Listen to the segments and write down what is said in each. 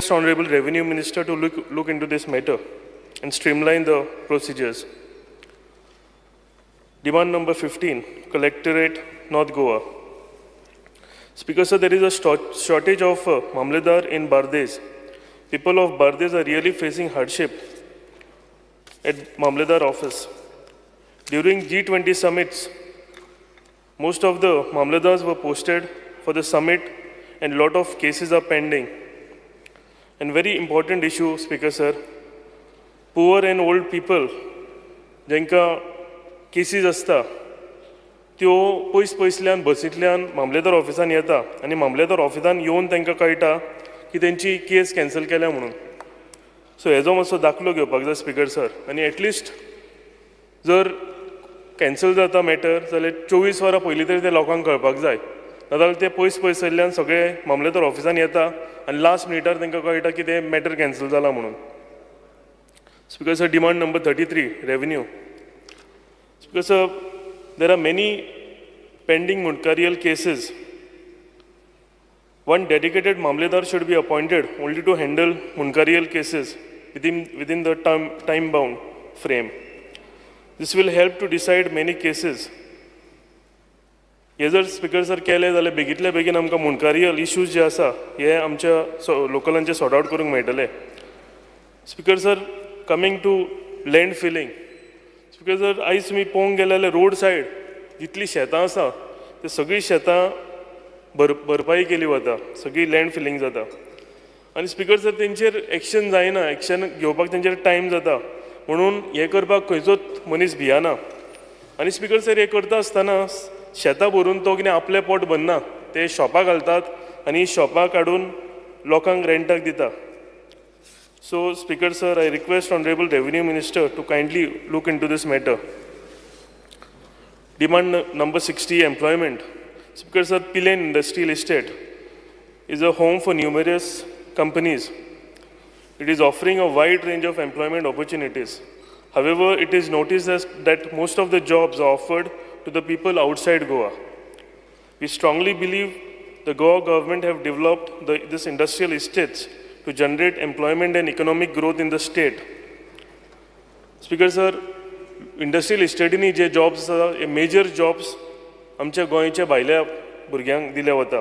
request Honorable Revenue Minister to look into this matter and streamline the procedures. Demand number 15, Collectorate, North Goa. Speaker sir, there is a shortage of Mamledar in Bardez. People of Bardez are really facing hardship at Mamledar office. During G20 summits, most of the Mamledars were posted for the summit and a lot of cases are pending. And very important issue, Speaker sir, poor and old people, jenka cases asta, त्यो पयसल्यान बसींतल्यान मामलेदार ऑफिसान येता आनी मामलेदार ऑफिसान येवन तांकां कळटा की तेंची केस कॅन्सल केल्या म्हणून. सो हेजो मातसो दाखलो घेवपाक जाय स्पीकर सर. आनी एटलिस्ट जर कॅन्सल जाता मॅटर जाल्यार 24 वरां पयलीं तरी ते लोकांक कळपाक जाय. नाजाल्यार ते पयसल्यान सगळे मामलेदार ऑफिसान येता आनी लास्ट मिनिटार तांकां कळटा की ते मॅटर कॅन्सल जाला म्हणून. Speaker sir, demand number 33, revenue. Speaker sir, there are many pending munkarial cases. One dedicated Mamledar should be appointed only to handle munkarial cases within the time bound frame. This will help to decide many cases. हे जर speaker sir केले जाल्यार बेगीतल्या बेगीन आमकां मुनकारियल issues जे आसा हे आमच्या लोकलांचे सॉर्ट आउट करूंक मेळटले. Speaker sir, coming to land filling. Speaker sir, आयज तुमी पळोवंक गेले जाल्यार रोड सायड जितली शेतां आसा ती सगळीं शेतां भरपाई केली वता, सगळी लँड फिलिंग जाता. आनी स्पीकर सर, तेंचेर एक्शन जायना, एक्शन घेवपाक तेंचेर टायम जाता म्हणून हे करपाक खंयचोच मनीस भियाना. आनी स्पीकर सर, हे करता आसतना शेतां भरून तो कितें आपलें पोट भरना, ते शॉपां घालतात आनी शॉपां काडून लोकांक रेंटाक दिता. So, Speaker sir, I request Honorable Revenue Minister to kindly look into this matter. Demand number 60, employment. Speaker sir, Pilen Industrial Estate is a home for numerous companies. It is offering a wide range of employment opportunities. However, it is noticed that most of the jobs are offered to the people outside Goa. We strongly believe the Goa government have developed this industrial estates to generate employment and economic growth in the state. Speaker sir, industrial estate-नी जे jobs आसा, major jobs आमच्या गोंयच्या भायल्या भुरग्यांक दिले वता.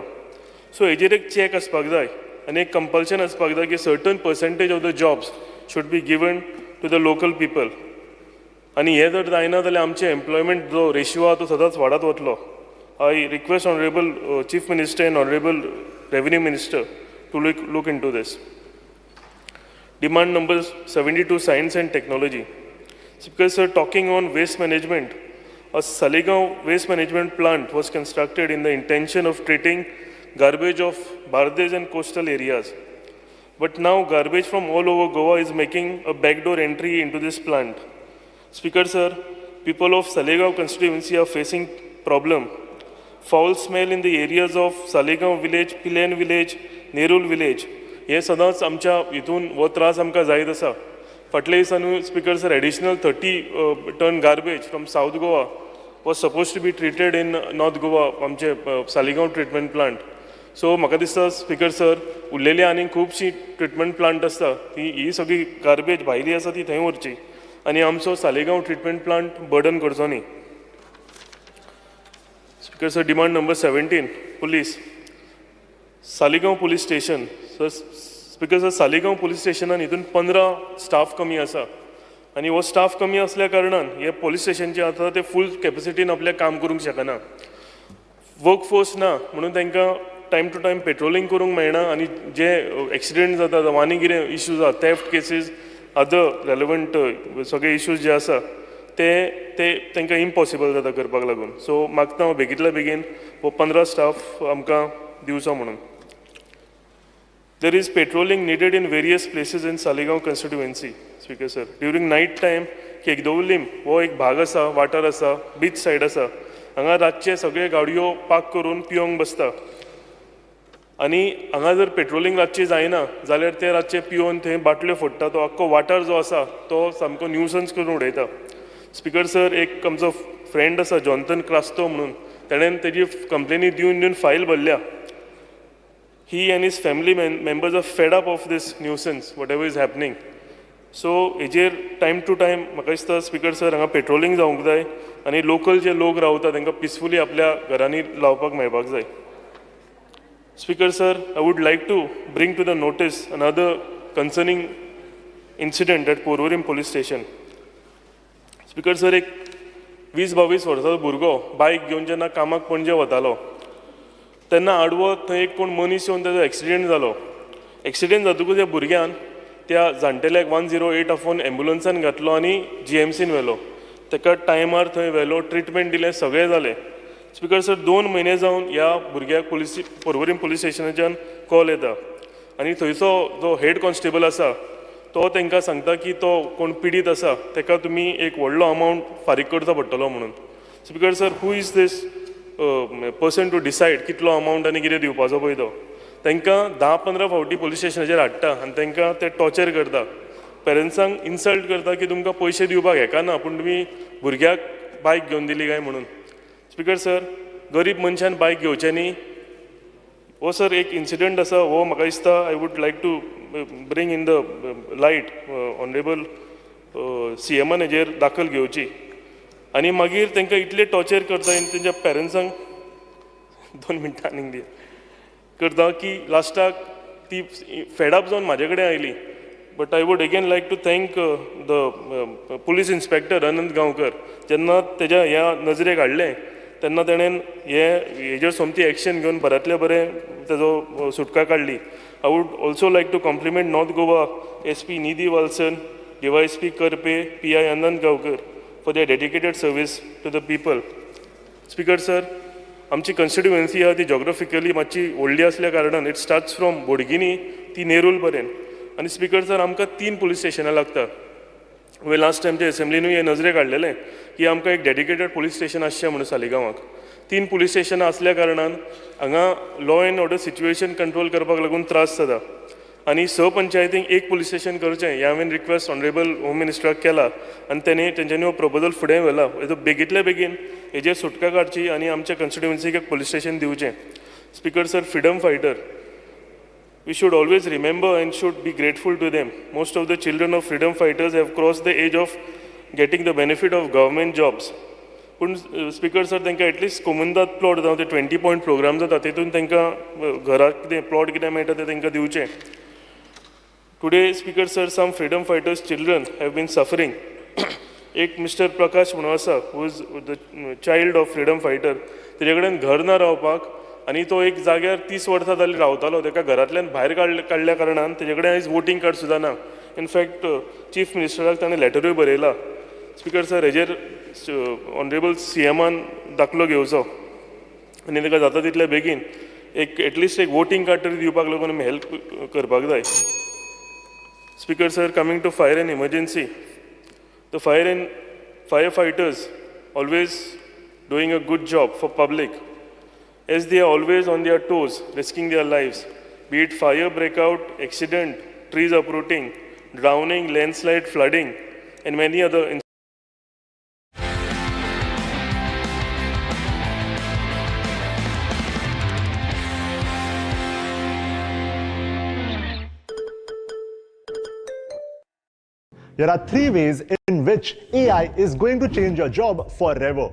So हेजेर एक चॅक आसपाक जाय आनी एक कंपल्शन आसपाक जाय की certain percentage of the jobs should be given to the local people. आनी हे जर जायना जाल्यार आमचे एम्प्लॉयमेंट जो रेशियो आहा तो सदांच वाडत वतलो. I request honourable chief minister and honourable revenue minister to look into this. Demand number 72, science and technology. Speaker sir, talking on waste management, a Saligaon waste management plant was constructed in the intention of treating garbage of Bardez and coastal areas. But now garbage from all over Goa is making a backdoor entry into this plant. Speaker sir, people of Saligaon constituency are facing problem. Foul smell in the areas of Saligaon village, Pilen village, Nerul village हे सदांच आमच्या हितून हो त्रास आमकां जायत आसा. फाटल्या दिसांनी speaker sir additional 30 ton garbage from South Goa was suppose to be treated in North Goa आमचे सालिगांव ट्रिटमेंट प्लांट. सो म्हाका दिसता स्पीकर सर, उरलेली आनी खुबशीं ट्रिटमेंट प्लांट आसता ही सगळी गार्बेज भायली आसा ती थंय व्हरची आनी आमचो सालिगांव ट्रिटमेंट प्लांट बर्डन करचो न्ही. Speaker sir, demand number 17, police. Saligao police station. Sir speaker sir, Saligao police स्टेशनान हितून 15 स्टाफ कमी आसा आनी हो स्टाफ कमी असल्या कारणान हे पुलीस स्टेशन जे आसा ते फूल कॅपेसिटीन आपलें काम करूंक शकना. वर्क फोर्स ना म्हणून तांकां टायम टू टायम पेट्रोलिंग करूंक मेळना आनी जे एक्सिडेंट जाता वा आनी कितें इश्यूज आसा, थेफ्ट केसीस, अदर रेलेवंट सगळे इश्यूज जे आसा ते तांकां इम्पॉसिबल जाता करपाक लागून. सो मागता हांव बेगींतल्या बेगीन हो 15 स्टाफ आमकां दिवचो म्हणून. There is patrolling needed in various places in Saligaon constituency, Speaker sir. During night time, केकदोवलीम हो एक भाग आसा, वाठार आसा, बीच सायड आसा, हांगा रातचे सगळे गाडयो पार्क करून पिवंक बसता आनी हांगा जर पेट्रोलिंग रातची जायना जाल्यार ते रातचे पिवन थंय बाटल्यो फोडटा. तो आख्खो वाठार जो आसा तो सामको न्यूसन्स करून उडयता. स्पीकर सर, एक आमचो फ्रेंड आसा जॉन्थन क्रास्तो म्हणून, ताणें तेजी कंप्लेनी दिवन फायल भरल्या he and his family members are fed up of this nuisance, whatever is happening. So हेजेर टायम टू टायम म्हाका दिसता स्पीकर सर हांगा पेट्रोलिंग जावंक जाय आनी लोकल जे लोक रावता तांकां पिसफुली आपल्या घरांनी लावपाक मेळपाक जाय. Speaker sir, I would like to bring to the notice another concerning incident at Porvorim police station. Speaker sir, एक 20-22 वर्साचो भुरगो बायक घेवन जेन्ना कामाक पणजे वतालो तेन्ना आडवो थंय एक कोण मनीस येवन ताजो एक्सिडेंट जालो. एक्सिडेंट जातकूच त्या भुरग्यान त्या जाणटेल्याक 108 आफोवन एम्बुलन्सान घातलो आनी GMCन व्हेलो. ताका टायमार थंय व्हेलो, ट्रिटमेंट दिलें, सगळें जालें. स्पीकर सर 2 म्हयने जावन ह्या भुरग्याक पोरवोरीम पुलीस स्टेशनाच्यान कॉल येता आनी थंयचो जो हेड कॉन्स्टेबल आसा तो तांकां सांगता की तो कोण पिडीत आसा ताका तुमी एक व्हडलो अमावंट फारीक करचो पडटलो म्हणून. Speaker sir, who is this person to decide कितलो अमावंट आनी कितें दिवपाचो पळय तो. तांकां 10-15 फावटी पुलीस स्टेशनाचेर हाडटा आनी तांकां ते टॉर्चर करता. पेरंट्सांक इन्सल्ट करता की तुमकां पयशे दिवपाक हेका ना पूण तुमी भुरग्याक बायक घेवन दिली काय म्हणून. स्पीकर सर, गरीब मनशान बायक घेवचें न्ही. हो सर एक इन्सिडंट आसा, हो म्हाका दिसता I would like to bring in the light. Honourable CMन हेजेर दाखल घेवची आनी मागीर तांकां इतले टॉर्चर करता आनी तेंच्या पेरंट्सांक 2 मिनटां आनीक दिया करता की लास्टाक ती फेडअप जावन म्हाजे कडेन आयली. But I would again like to thank the police inspector Anant Gaonkar. जेन्ना तेज्या ह्या नजरेक हाडलें तेन्ना ताणें हेजेर सोमती एक्शन घेवन बऱ्यांतले बरें तेजो सुटका काडली. I would also like to compliment North Goa SP Nidhi Valsan, DYSP Karpe, PI Anant Gaonkar for their dedicated service to the people. Speaker sir, आमची कॉन्स्टिट्युएन्सी आहा ती जॉग्राफिकली मातशी व्हडली आसल्या कारणान इट स्टार्ट्स फ्रॉम बोडगिनी ती नेरूल पर्यंत. आनी स्पीकर सर, आमकां 3 पुलीस स्टेशनां लागता. हांवें लास्ट टायमच्या एसेंब्लीनूय हें नजरेक हाडलेलें की आमकां एक डेडिकेटेड पुलीस स्टेशन आसचें म्हणून सालिगांवाक. 3 पुलीस स्टेशनां आसल्या कारणान हांगा law and order situation control करपाक लागून त्रास जाता. आनी पंचायतींक एक पुलीस स्टेशन करचें हें हांवें रिक्वेस्ट ऑनरेबल होम मिनिस्टराक केला आनी तेंच्यांनी हो प्रपोजल फुडें व्हेला. हेजो बेगींतल्या बेगीन हेजेर सुटका काडची आनी आमच्या कॉन्स्टिट्युएन्सीक एक पुलीस स्टेशन दिवचें. Speaker sir, freedom fighter, we should always remember and should be grateful to them. Most of the children of freedom fighters have crossed the age of getting the benefit of government jobs. पूण speaker sir, तांकां at least कोमुंदात plot जावं ते 20 point programme जाता तेतून तांकां घराक कितें plot कितें मेळटा तें तांकां दिवचें. Today speaker sir, some freedom fighters children have been suffering. एक मिस्टर प्रकाश म्हणून आसा, who is the child of freedom fighter. तेजे कडेन घर ना रावपाक आनी तो एक जाग्यार 30 वर्सां जाली रावतालो. ताका घरांतल्यान भायर काडल्या कारणान तेजे कडेन आयज वोटींग कार्ड सुद्दां ना. इनफॅक्ट चीफ मिनिस्टराक ताणें लॅटरूय बरयला. स्पीकर सर, हेजेर ऑनरेबल CMन दाखलो घेवचो आनी ताका जाता तितले बेगीन एक एटलिस्ट एक वोटींग कार्ड तरी दिवपाक लागून आमी हेल्प करपाक जाय. Speaker sir, coming to fire and emergency, the fire fighters always doing a good job for public as they are always on their toes, risking their lives, be it fire breakout, accident, trees uprooting, drowning, landslide, flooding, and many other There are 3 ways in which AI is going to change your job forever.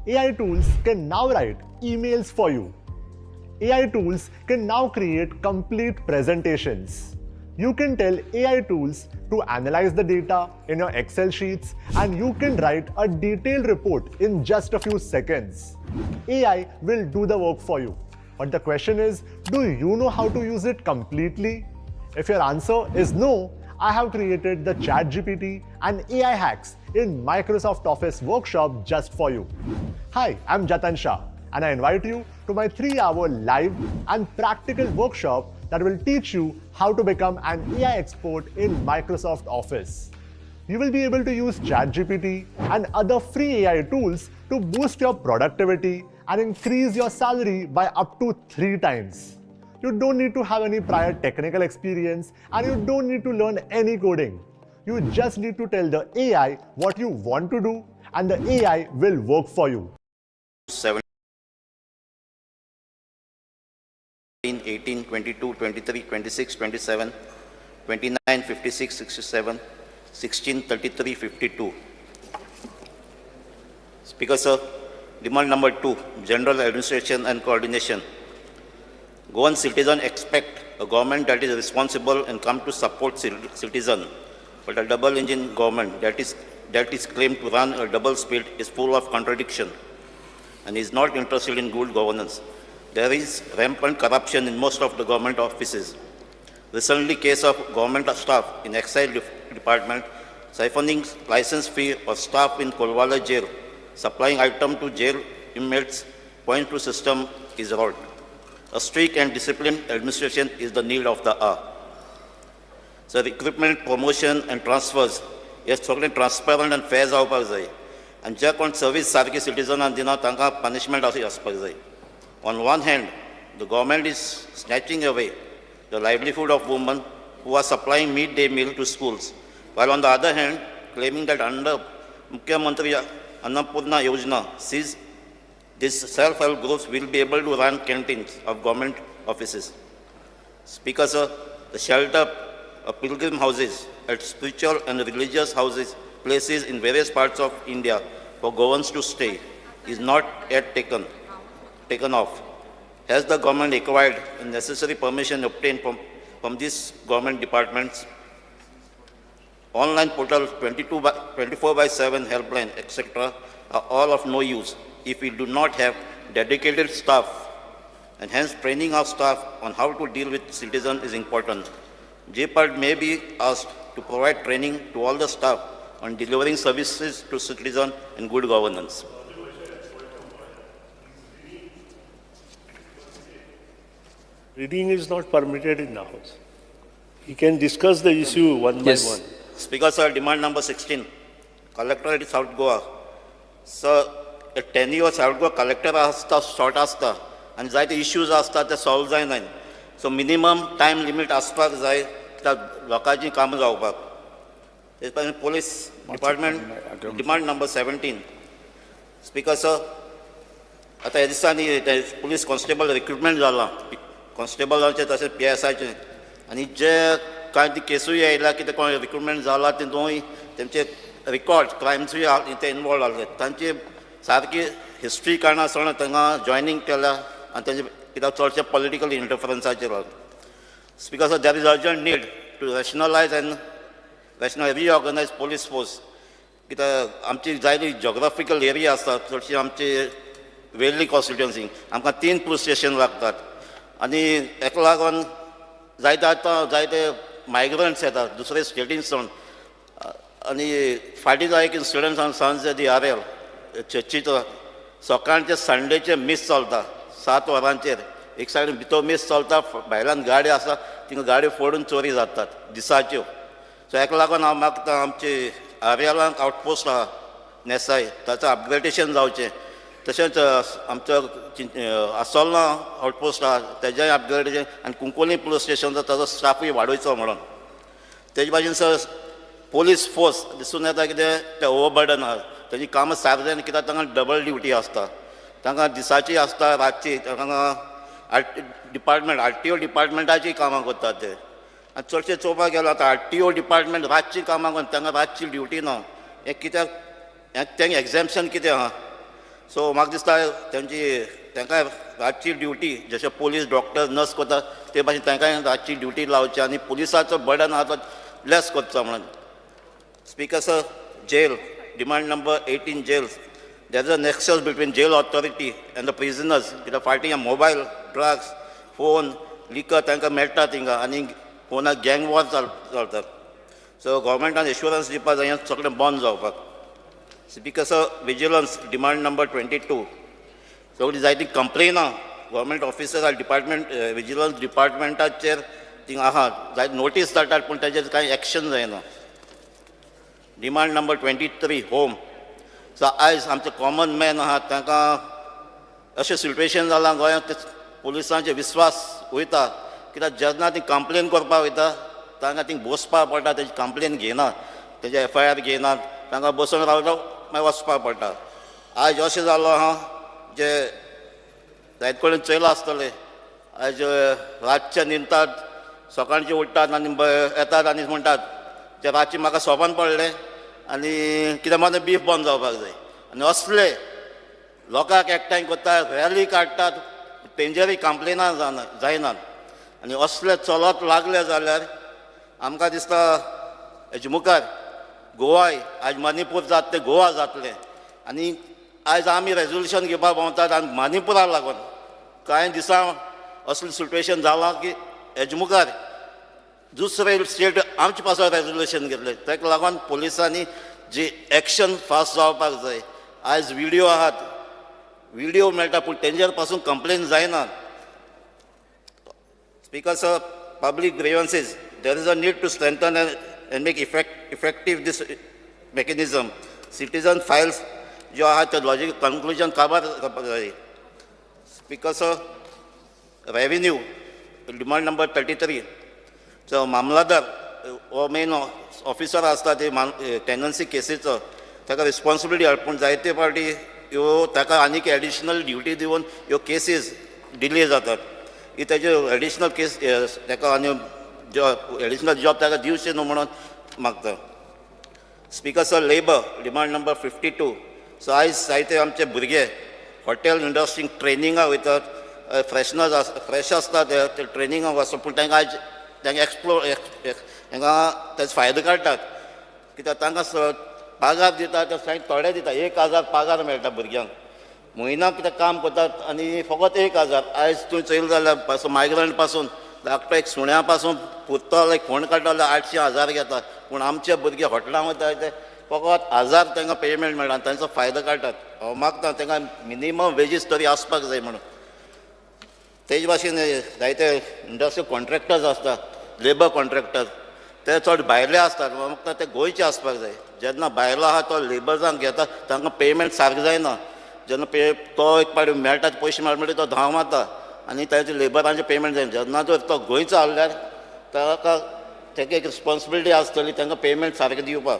AI tools can now write emails for you. AI tools can now create complete presentations. You can tell AI tools to analyze the data in your Excel sheets and you can write a detailed report in just a few seconds. AI will do the work for you. But the question is, do you know how to use it completely? If your answer is no, I have created the ChatGPT and AI hacks in Microsoft Office workshop just for you. Hi, I'm Jatan Shah and I invite you to my 3-hour live and practical workshop that will teach you how to become an AI expert in Microsoft Office. You will be able to use ChatGPT and other free AI tools to boost your productivity and increase your salary by up to 3 times. You don't need to have any prior technical experience and you don't need to learn any coding. You just need to tell the AI what you want to do and the AI will work for you. 1780 18, 22, 23, 26, 27, 29, 56, 67, 16, 33, 52. Speaker, sir, demand number 2, general administration and coordination. Goan citizens expect a government that is responsible and come to support citizens, but a double-engine government that is claimed to run a double speed is full of contradiction and is not interested in good governance. There is rampant corruption in most of the government offices. Recently, case of government staff in Excise Department siphoning license fee of staff in Kolwala jail, supplying item to jail inmates, point to system is wrought. A strict and disciplined administration is the need of the hour. So recruitment, promotion and transfers is totally transparent and fair जावपाक जाय. And जे कोण service सारकी सिटीजनांक दिना तांकां punishment अशी आसपाक जाय. On one hand, the government is snatching away the livelihood of women who are supplying midday meal to schools, while on the other hand, claiming that under Mukhyamantri Annapurna Yojana sees these self-help groups will be able to run canteens of government offices. Speaker, sir, the shelter of pilgrim houses at spiritual and religious houses, places in various parts of India for Goans to stay is not yet taken off. Has the government acquired the necessary permission obtained from these government departments? Online portal 24/7 helpline, etc. are all of no use if we do not have dedicated staff, and hence training our staff on how to deal with citizens is important. JPAD may be asked to provide training to all the staff on delivering services to citizens and good governance. Reading is not permitted in the House. He can discuss the issue one by one. Speaker, sir, demand number 16, Collectorate South Goa. Sir, a 10-year South Goa collector asta, short asta, and जायते issues असतात ते solve जायनाय. So minimum time limit आसपाक जाय त्या लोकांची कामां जावपाक. तेच police department demand number 17. Speaker, sir, आता ह्या दिसांनी police constable recruitment जाला. कॉन्स्टेबलांचे तशेंच PSIचे आनी जे कांय ती केसूय येयला की ते कोण रिक्रुटमेंट जाला तितूंय तेंचे रिकॉर्ड क्रायम्सूय ते इनवॉल्व जाले तांची सारकी हिस्ट्री काणा आसतना तांकां जॉयनींग केल्या आनी तेंचे कित्याक चडशे पॉलिटिकल इंटरफरन्साचेर speaker sir there is urgent need to rationalise and reorganise police force कित्याक आमची जायती जॉग्राफिकल एरिया आसता चडशी आमची वेल्ली कॉन्स्टिट्युएन्सी आमकां 3 पुलीस स्टेशन लागतात आनी हेका लागून जायते मायग्रंट्स येतात दुसरे स्टेटींतसून आनी फाटीं एक इन्सिडंट सांजे दी RL चर्चीचो सकाळचे संडेचे मीस चलता 7 वरांचेर एक सायडीन भितर मीस चलता भायल्यान गाडी आसा थिंगा गाडी फोडून चोरी जातात दिसाच्यो सो हेका लागून हांव मागता आमचे RLांक आउटपोस्ट आहा नेसाय ताचें अपग्रेडेशन जावचें तशेंच आमचो आसोलना आउटपोस्ट आहा तेजेंय अपग्रेडेशन आनी कुंकोली पुलीस स्टेशन ताजो स्टाफूय वाडोवचो म्हणून तेजे भाशेन सर पोलीस फोर्स दिसून येता कितें ते ओवरबर्डन आहा तेजी कामां सारकें कित्याक तांकां डबल ड्युटी आसता तांकां दिसाची आसता रातची तांकां डिपार्टमेंट RTO डिपार्टमेंटाची कामां करतात ते आनी चडशे चोवपाक गेलो आतां RTO डिपार्टमेंट रातची कामां करून तांकां रातची ड्युटी ना हें कित्याक तेंगे एग्जाम्शन कितें आहा सो म्हाका दिसता तांकां रातची ड्युटी जशे पोलीस डॉक्टर नर्स करता ते भाशेन तांकांय रातची ड्युटी लावची आनी पुलिसाचो बर्डन आहा तो लेस करचो म्हणून speaker sir jail demand number 18 jails there is a nexus between jail authority and the prisoners कित्याक फाटीं मोबायल ड्रग्स फोन लिकर तांकां मेळटा थिंगा आनी फोनाक गँग वॉर चलतात सो गव्हर्मेंटान एश्युरन्स दिवपा जाय हें सगळें बंद जावपाक speaker sir vigilance demand number 22 सगळी जायती कंप्लेन आहा गव्हर्मेंट ऑफिसर डिपार्टमेंट विजिलन्स डिपार्टमेंटाचेर थिंगा आहा जाय नोटीस धाडटात पूण ताचेर कांय एक्शन जायना डिमांड नंबर 23 होम सो आयज आमचे कॉमन मॅन आहात तांकां अशें सिट्युएशन जालां गोंयांत पुलिसांचे विस्वास वयता कित्याक जेन्ना ती कंप्लेन करपाक वयता तांकां थिंग बसपाक पडटा तेजी कंप्लेन घेयनात तेजे FIR घेयनात तांकां बसून रावलो मागीर वचपाक पडटा आयज अशें जालो आहा जे जायते कडेन चयला आसतले आज रातचे न्हिदतात, सकाळचे उठतात आनी येतात आनी म्हणटात ते रातचे म्हाका सोबन पडलें आनी कितें मात बीफ बंद जावपाक जाय. आनी असले लोकांक एकठांय करतात, रॅली काडटात, तेंचेरय कंप्लेनां जायनात. आनी असले चलत लागले जाल्यार आमकां दिसता हेजे मुखार गोवाय आज मणिपूर जात ते गोवा जातलें. आनी आयज आमी रेजोल्युशन घेवपाक भोंवतात आनी मणिपुराक लागून कांय दिसां असलें सिट्युएशन जालां की हेजे मुखार दुसरे स्टेट आमचे पासून रेजोल्युशन घेतलें. ताका लागून पुलिसांनी जी एक्शन फास्ट जावपाक जाय. आयज व्हिडियो आहात, व्हिडियो मेळटा पूण तेंचेर पासून कंप्लेन जायना. Because of public grievances, there is a need to strengthen and make effective this mechanism. Citizen files जो आहात ते लॉजिकल कन्क्लुजन काबार करपाक जाय. Because of revenue, demand number 33. So मामलादार हो मेन ऑफिसर आसता ते टेनन्सी केसीचो ताका रिस्पॉन्सिबिलिटी हाडपूण जायते पार्टी ह्यो ताका आनीक एडिशनल ड्युटी दिवन ह्यो केसीस डिले जातात. की तेजे एडिशनल केस ताका आनी एडिशनल जॉब ताका दिवचें न्हू म्हणून मागता. Speakers of labour demand number 52. So आयज जायते आमचे भुरगे हॉटेल इंडस्ट्रीक ट्रेनिंगाक वयतात, फ्रेश आसता ते ट्रेनिंगाक वचता पूण तांकां आयज तांकां तांकां तेजो फायदो काडटात. कित्याक तांकां पगार दितात ते थोडे दितात. 1000 पगार मेळटा भुरग्यांक. म्हयन्याक कितें काम करतात आनी फकत 1000. आयज तूं चोयल जाल्यार मायग्रंट पासून धाकटो एक सुण्या पासून पुत्तल एक फोंड काडटा जाल्यार 800,000 घेतात. पूण आमचे भुरगे हॉटेलांत वतात ते फकत 1000 तांकां पेमेंट मेळटा आनी तांचो फायदो काडटात. हांव मागता तांकां मिनिमम वेजीस तरी आसपाक जाय म्हणून. तेजे भाशेन जायते इंडस्ट्रियल कॉन्ट्रॅक्टर्स आसतात, लेबर कॉन्ट्रॅक्टर ते चड भायले आसतात. म्हाका ते गोंयचे आसपाक जाय. जेन्ना भायलो आहा तो लेबर्सांक घेता तांकां पेमेंट सारको जायना. जेन्ना तो एक पावटी मेळटा पयशे मेळटा म्हणटा तो धांव मारता आनी ताचे लेबरांचे पेमेंट जायना. जेन्ना जर तो गोंयचो आहल्यार ताका एक रिस्पॉन्सिबिलिटी आसतली तांकां पेमेंट सारकें दिवपाक.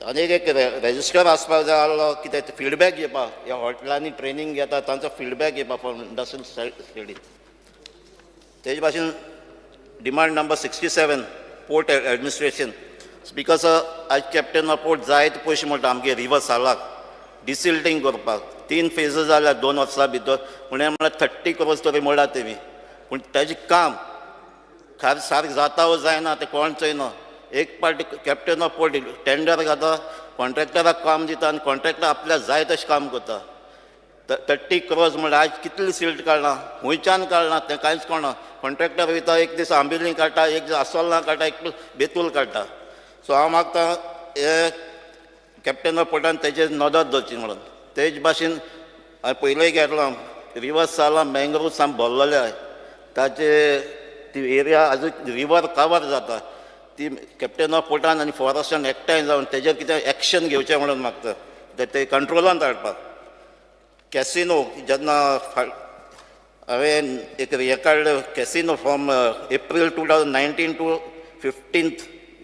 आनीक एक रेजिस्टर आसपाक जाय आहलो कितें फिडबॅक घेवपाक. ह्या हॉटेलांनी ट्रेनींग घेता तांचो फिडबॅक घेवपाक फ्रॉम इंडस्ट्रियल स्टेडी. तेजे भाशेन demand number 67 port administration. Because आज कॅप्टन ऑफ पोर्ट जायते पयशे म्हणटा आमगे रिवर सालाक डिसिल्टिंग करपाक. 3 फेजीस जाल्यार 2 वर्सां भितर. म्हळ्यार 30 crores तरी म्हणटा तेमी. पूण ताजें काम सारकें जाता वा जायना तें कोण चोयना. एक party captain of port tender घाता, कॉन्ट्रॅक्टराक काम दिता आनी कॉन्ट्रॅक्टर आपल्या जाय तशें काम करता. 30 crores म्हणल्यार आयज कितले सिल्ट काडला, खंयच्यान काडला तें कांयच कळना. कॉन्ट्रॅक्टर वयता एक दीस आंबिल्ली काडटा, एक दीस आसोलना काडटा, एक बेतूल काडटा. सो हांव मागता हे कॅप्टन ऑफ पोर्टान तेजेर नदर दवरची म्हणून. तेज भाशेन हांवें पयलें घेतलां रिवर साला मँग्रोव साम भरलेले आहाय. ताचे ती एरिया आजून रिवर कवर जाता. ती कॅप्टन ऑफ पोर्टान आनी फॉरेस्टान एकठांय जावन तेजेर कितें एक्शन घेवचें म्हणून मागता. ते कंट्रोलांत हाडपाक. कॅसिनो जेन्ना हांवें एक हें काडलें casino from April 2019 to 15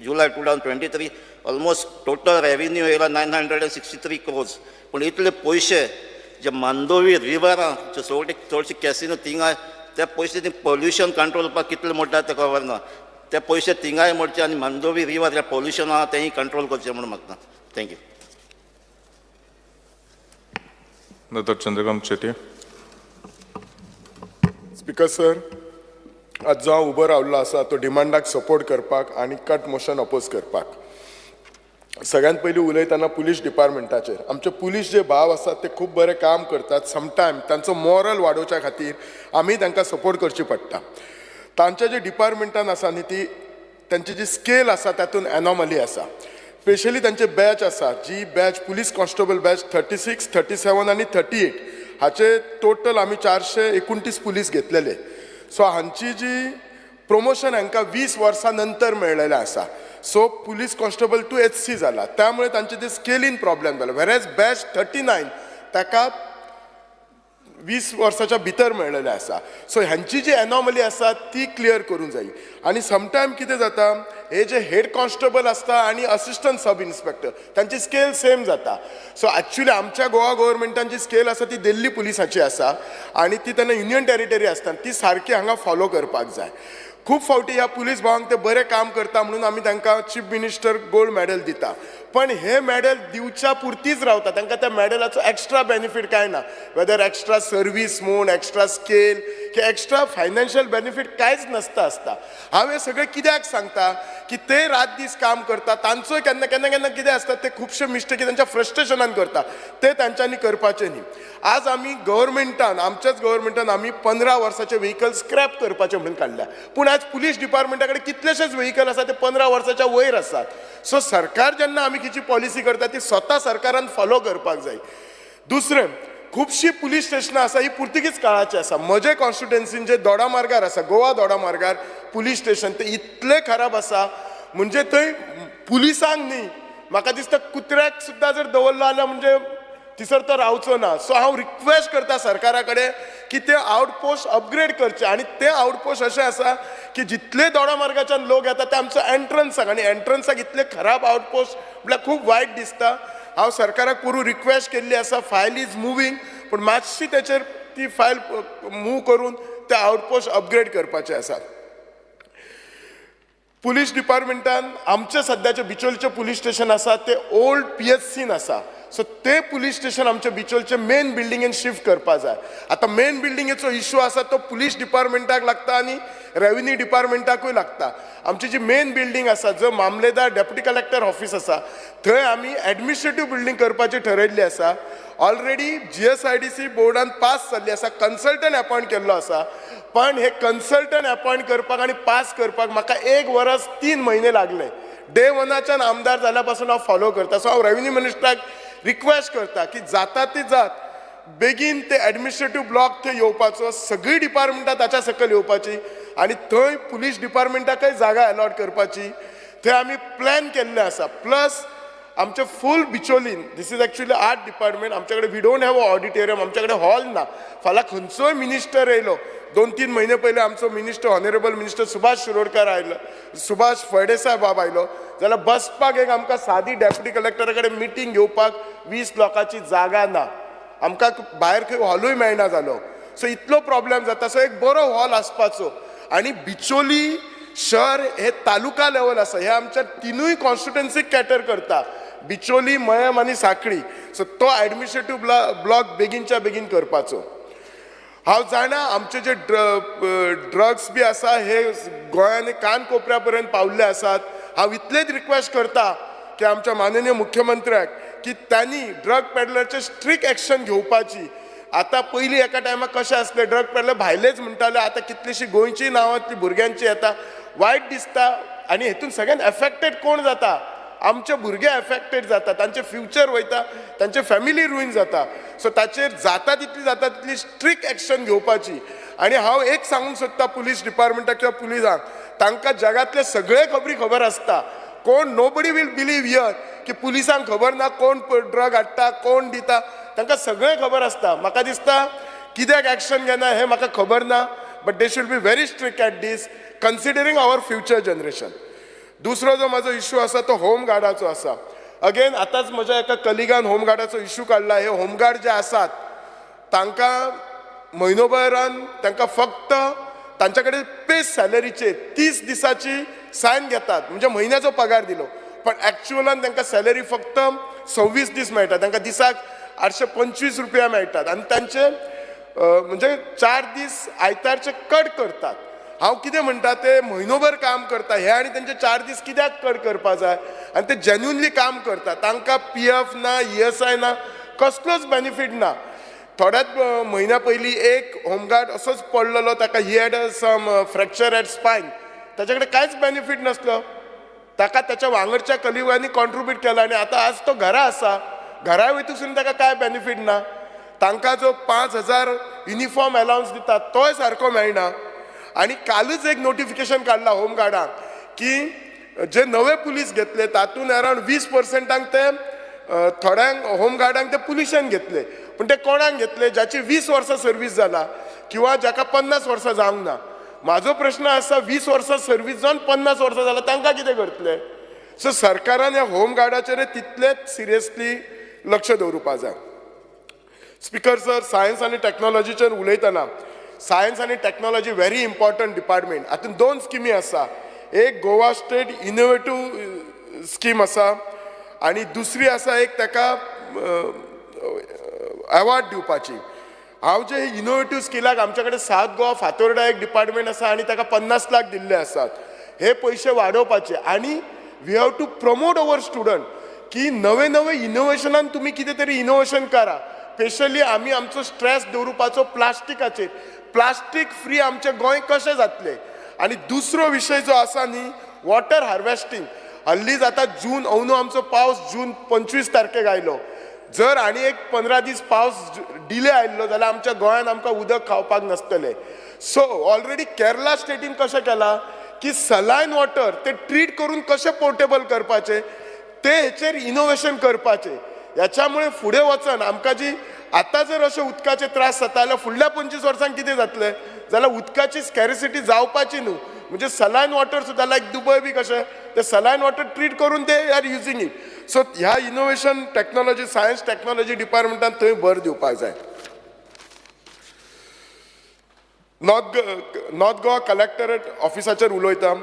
July 2023 almost total revenue येयला 963 crores. पूण इतले पयशे जे मांदोवी रिवरां चडशे कॅसिनो थिंगाय ते पयशे ती पोल्युशन कंट्रोल करपाक कितले मोडटा ते खबर ना. ते पयशे थिंगाय मोडचे आनी मांदोवी रिवर जे पोल्युशन आहा तेंय कंट्रोल करचें म्हणून मागता. Thank you. Dr. Chandrakant Chetty. Speaker sir, आज जो हांव उबो रावल्लो आसा तो डिमांडाक सपोर्ट करपाक आनी कट मोशन अपोज करपाक. सगळ्यांत पयलीं उलयतना पुलीस डिपार्टमेंटाचेर. आमचे पुलीस जे भाव आसात ते खूब बरें काम करतात. समटायम तांचो मॉरल वाडोवच्या खातीर आमी तांकां सपोर्ट करची पडटा. तांच्या जे डिपार्टमेंटान आसा न्ही ती तांची जी स्केल आसा तातूंत एनॉमली आसा. स्पेशली तांचे बॅच आसा जी बॅच पुलीस कॉन्स्टेबल बॅच 36, 37 आनी 38 हाचे टोटल आमी 429 पुलीस घेतलेले. सो हांची जी प्रमोशन हांकां 20 वर्सां नंतर मेळलेलें आसा. So police constable to HC जाला. त्यामुळे तांचे ते स्केलीन प्रॉब्लेम जालो. वेरेज बॅच 39 ताका 20 वर्साच्या भितर मेळलेले आसा. सो ह्यांची जी एनॉमली आसा ती क्लियर करूंक जाय. आनी समटायम कितें जाता, हे जे हेड कॉन्स्टेबल आसता आनी असिस्टंट सब इन्स्पेक्टर तांची स्केल सेम जाता. सो एक्चुअली आमच्या गोवा गव्हर्मेंटान जी स्केल आसा ती दिल्ली पुलिसाची आसा आनी ती तेन्ना युनियन टेरिटरी आसता, ती सारकी हांगा फॉलो करपाक जाय. खूब फावटी ह्या पुलीस भावांक ते बरें काम करता म्हणून आमी तांकां चीफ मिनिस्टर गोल्ड मॅडल दिता, पण हे मॅडल दिवच्या पुरतीच रावता. तांकां त्या मॅडलाचो एक्स्ट्रा बेनिफीट काय ना, वेदर एक्स्ट्रा सर्वीस म्हूण, एक्स्ट्रा स्केल की एक्स्ट्रा फायनान्शियल बेनिफीट कांयच नासता आसता. हांव हे सगळें कित्याक सांगता की ते रात दीस काम करता, तांचोय केन्ना केन्ना केन्ना कितें आसता ते खुबशे मिस्टेकी तांच्या फ्रस्ट्रेशनान करता, ते तांच्यांनी करपाचें न्ही. आज आमी गव्हर्मेंटान, आमच्याच गव्हर्मेंटान आमी 15 वर्साचे व्हेकल स्क्रॅप करपाचे म्हणून काडल्या, पूण आज पुलीस डिपार्टमेंटा कडेन कितलेशेच व्हेकल आसा ते 15 वर्साच्या वयर आसात. सो सरकार जेन्ना आमी खंयची पॉलिसी करता ती स्वता सरकारान फॉलो करपाक जाय. दुसरें, खुबशीं पुलीस स्टेशनां आसा ही पुर्तुगीज काळाची आसा. म्हजे कॉन्स्टिट्युएन्सीन जे दोडामार्गार आसा, गोवा दोडामार्गार पुलीस स्टेशन, ते इतले खराब आसा म्हणजे थंय पुलिसांक न्ही, म्हाका दिसता कुत्र्याक सुद्दां जर दवरलो जाल्यार म्हणजे थिसर तो रावचो ना. सो हांव रिक्वेस्ट करता सरकारा कडेन की ते आउटपोस्ट अपग्रेड करचे, आनी ते आउटपोस्ट अशें आसा की जितले दोडामार्गाच्यान लोक येता ते आमचो एंट्रन्साक, आनी एंट्रन्साक इतले खराब आउटपोस्ट म्हळ्यार खूब वायट दिसता. हांव सरकाराक करून रिक्वेस्ट केल्ली आसा, फायल इज मुवींग, पूण मातशी तेचेर ती फायल मूव करून ते आउटपोस्ट अपग्रेड करपाचे आसा. पुलीस डिपार्टमेंटान आमचे सद्याचे बिचोलचे पुलीस स्टेशन आसा ते ओल्ड PSCन आसा. सो ते पुलीस स्टेशन आमच्या बिचोलचे मेन बिल्डिंगेन शिफ्ट करपा जाय. आतां मेन बिल्डिंगेचो इश्यू आसा तो पुलीस डिपार्टमेंटाक लागता आनी रेव्हेन्यू डिपार्टमेंटाकूय लागता. आमची जी मेन बिल्डिंग आसा, जो मामलेदार डेप्युटी कलेक्टर ऑफिस आसा, थंय आमी एडमिनिस्ट्रेटिव्ह बिल्डिंग करपाची ठरयल्ली आसा. ऑलरेडी GSIDC बोर्डान पास जाल्ली आसा, कन्सल्टंट अपॉयंट केल्लो आसा, पण हे कन्सल्टंट अपॉयंट करपाक आनी पास करपाक म्हाका 1 वर्स 3 म्हयने लागले. डे 1च्यान आमदार जाल्या पासून हांव फॉलो करता. सो हांव रेव्हेन्यू मिनिस्टराक रिक्वेस्ट करता की जाता ती जात बेगीन ते एडमिनिस्ट्रेटिव्ह ब्लॉक थंय येवपाचो, सगळी डिपार्टमेंटां ताच्या सकयल येवपाची आनी थंय पुलीस डिपार्टमेंटाकय जागा अलॉट करपाची. थंय आमी प्लॅन केल्ले आसा. प्लस आमचे फूल Bicholim, this is actually art department, आमचे कडेन we don't have a auditorium, आमचे कडेन हॉल ना. फाल्यां खंयचोय मिनिस्टर येयलो, 2-3 म्हयने पयलीं आमचो minister, honourable minister Subhash Shirodkar आयलो, सुभाष फळदेसाय बाब आयलो, जाल्यार बसपाक एक आमकां सादी डेप्युटी कलेक्टरा कडेन मिटींग घेवपाक 20 लोकांची जागा ना. आमकां भायर खंय हॉलूय मेळना जालो. सो इतलो प्रॉब्लेम जाता. सो एक बरो हॉल आसपाचो. आनी बिचोली शहर हे तालुका लेवल आसा, हे आमच्या 3 कॉन्स्टिट्युएन्सीक कॅटर करता, बिचोली, मयम आनी सांखळी. सो तो एडमिनिस्ट्रेटिव्ह ब्लॉक बेगीनच्या बेगीन करपाचो. हांव जाणा आमचे जे ड्रग्स बी आसा हे गोंयान कान कोपऱ्या पर्यंत पावल्ले आसात. हांव इतलेच रिक्वेस्ट करता की आमच्या माननीय मुख्यमंत्र्याक की त्यांनी ड्रग पेडलरचे स्ट्रिक्ट एक्शन घेवपाची. आतां पयलीं एका टायमार कशें आसलें, ड्रग पेडलर भायलेच म्हणटाले, आतां कितलीशीं गोंयची नांवांतली भुरग्यांची येता. वायट दिसता. आनी हेतून सगळ्यान एफेक्टेड कोण जाता? आमचे भुरगे एफेक्टेड जाता, तांचे फ्युचर वयता, तांचे फॅमिली रुईन जाता. सो ताचेर जाता तितली स्ट्रिक्ट एक्शन घेवपाची. आनी हांव एक सांगूंक सोदता पुलीस डिपार्टमेंटाक किंवा पुलिसांक, तांकां जगातले सगळे खबर आसता. कोण नोबडी वील बिलीव हियर की पुलिसांक खबर ना कोण ड्रग हाडटा, कोण दिता, तांकां सगळें खबर आसता. म्हाका दिसता कित्याक एक्शन घेना हें म्हाका खबर ना, but they should be very strict at this, considering our future generation. दुसरो जो म्हाजो इश्यू आसा तो होमगार्डाचो आसा. अगेन आतांच म्हज्या एका कलिगान होमगार्डाचो इश्यू काडला. हे होमगार्ड जे आसात तांकां म्हयनोभरान तांकां फक्त तांच्या कडेन पेस सॅलरीचेर 30 दिसाची सायन घेतात, म्हणजे म्हयन्याचो पगार दिलो, पण एक्चुअलान तांकां सॅलरी फक्त 26 दीस मेळटा. तांकां दिसाक 825 रुपया मेळटात आनी तांचे म्हणजे 4 दीस आयतारचे कट करतात. हांव कितें म्हणटा, ते म्हयनोभर काम करता हे आनी तांचे 4 दीस कित्याक कट करपा जाय? आनी ते जेन्युनली काम करता, तांकां PF ना, ESI ना, कसलोच बेनिफीट ना. थोड्याच म्हयन्या पयलीं एक होमगार्ड असोच पडलेलो, ताका he had some fracture at spine, ताचे कडेन कांयच बेनिफीट नासलो. ताका ताच्या वांगडच्या कलिगांनी कॉन्ट्रिब्यूट केला आनी आतां आज तो घरा आसा. घरा वयतसून ताका कांय बेनिफीट ना. तांकां जो 5,000 युनिफॉर्म अलावन्स दिता तोय सारको मेळना. आनी कालूच एक नोटिफिकेशन काडला होमगार्डाक की जे नवे पुलीस घेतले तातूंत अरावंड 20% ते थोड्यांक होमगार्डांक ते पुलिशेन घेतले, पण ते कोणाक घेतले ज्याची 20 वर्सां सर्वीस जाला किंवा जाका 50 वर्सां जावंक ना. माझो प्रश्न असा 20 वर्सां सर्वीस जावन 50 वर्सां जाला तांकां कितें करतले. सो सरकारान ह्या होम गार्डाचेर तितलेच सिरियसली लक्ष दवरुपा जाय. स्पीकर सर, सायन्स आनी टॅक्नॉलॉजीचेर उलयतना सायन्स आनी टॅक्नॉलॉजी व्हेरी इम्पॉर्टंट डिपार्टमेंट. हातूंत 2 स्किमी आसा. एक गोवा स्टेट इनोवेटीव स्कीम आसा आनी दुसरी आसा एक ताका अवॉर्ड दिवपाची. हांव जे इनोवेटीव स्किलाक आमचे कडेन सावथ गोवा फातोर्डा एक डिपार्टमेंट आसा आनी ताका 50 लाख दिल्ले आसात. हे पयशे वाडोवपाचे आनी we have to promote our student की नवे नवे इनोव्हेशनान तुम्ही कितें तरी इनोव्हेशन करा. स्पेशली आमी आमचो स्ट्रेस दवरुपाचो प्लास्टिकाचेर. प्लास्टीक फ्री आमचे गोंय कशें जातले. आनी दुसरो विशय जो आसा न्ही वॉटर हार्वेस्टिंग. हल्ली जाता जून अंदू आमचो पावस जून 25 तारखेक आयलो. जर आनी एक 15 दीस पावस डिले आयल्लो जाल्यार आमच्या गोंयान आमकां उदक खावपाक नसतलें. सो ऑलरेडी केरला स्टेटीन कशें केलां की सलायन वॉटर ते ट्रीट करून कशें पोर्टेबल करपाचें ते हेचेर इनोव्हेशन करपाचें. ह्याच्यामुळे फुडें वचन आमकां जी आतां जर अशे उदकाचे त्रास जाता जाल्यार फुडल्या 25 वर्सांक कितें जातलें जाल्यार उदकाची स्कॅरिसिटी जावपाची न्हू. म्हणजे सलायन वॉटर सुद्दां लायक दुबय बी कशें ते सलायन वॉटर ट्रीट करून ते आर युजींग इट. सो ह्या इनोव्हेशन टॅक्नॉलॉजी सायन्स टॅक्नॉलॉजी डिपार्टमेंटान थंय भर दिवपाक जाय. नॉर्थ गोवा कलेक्टरेट ऑफिसाचेर उलयता.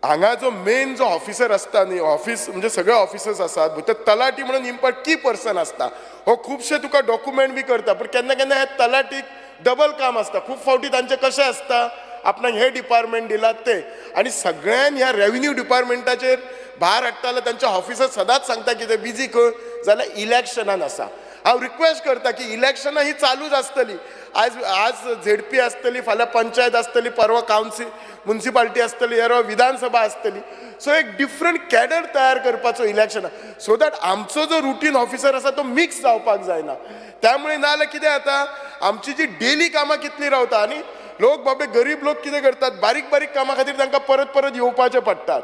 हांगा जो मेन जो ऑफिसर आसता न्ही ऑफिस म्हणजे सगळे ऑफिसर्स आसात भितर तलाटी म्हणून इम्पॉर्टंट की पर्सन आसता. हो खुबशे तुका डॉक्युमेंट बी करता पण केन्ना केन्ना हे तलाटीक डबल काम आसता. खूब फावटी तांचे कशें आसता आपणाक हे डिपार्टमेंट दिलात ते आनी सगळ्यान ह्या रेव्हेन्यू डिपार्टमेंटाचेर भार हाडटाले. तांचे ऑफिसर सदांच सांगता की ते बिजी खंय जाल्यार इलेक्शनान आसा. हांव रिक्वेस्ट करता की इलेक्शनां ही चालूच आसतली. आज झेडपी आसतली, फाल्यां पंचायत आसतली, परवा कावन्सिल म्युनिसिपालिटी आसतली, ह्या विधानसभा आसतली. सो एक डिफरंट कॅडर तयार करपाचो इलेक्शनां सो दॅट आमचो जो रुटीन ऑफिसर आसा तो मिक्स जावपाक जायना. त्यामुळे नाजाल्यार कितें जाता आमची जी डेली कामां कितली रावता आनी लोक बाबे गरीब लोक कितें करतात बारीक बारीक कामां खातीर तांकां परत परत येवपाचें पडटात.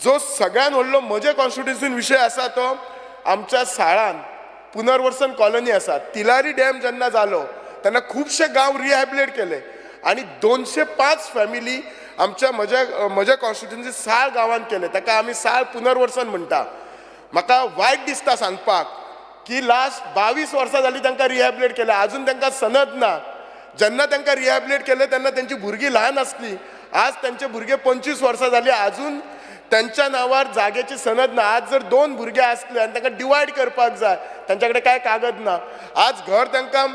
जो सगळ्यान व्हडलो म्हजे कॉन्स्टिट्युन्सीन विशय आसा तो आमच्या साळान पुनर्वसन कॉलनी आसा. तिलारी डॅम जेन्ना जालो तेन्ना खुबशे गांव रिहॅबिलिट केले आनी 205 फॅमिली आमच्या म्हज्या कॉन्स्टिट्युन्सी साळ गांवांत केले. ताका आमी साळ पुनर्वसन म्हणटा. म्हाका वायट दिसता सांगपाक की लास्ट 22 वर्सां जालीं तांकां रिहॅबिलिट केले आजून तांकां सनद ना. जेन्ना तांकां रिहॅबिलिट केले तेन्ना तेंची भुरगीं ल्हान आसलीं. आज तेंचे भुरगे 25 वर्सां जालीं आजून त्यांच्या नावार जागेची सनद ना. आज जर 2 भुरगे असले आनी तांकां डिवायड करपाक जाय तांच्या कडेन काय कागद ना. आज घर तांकां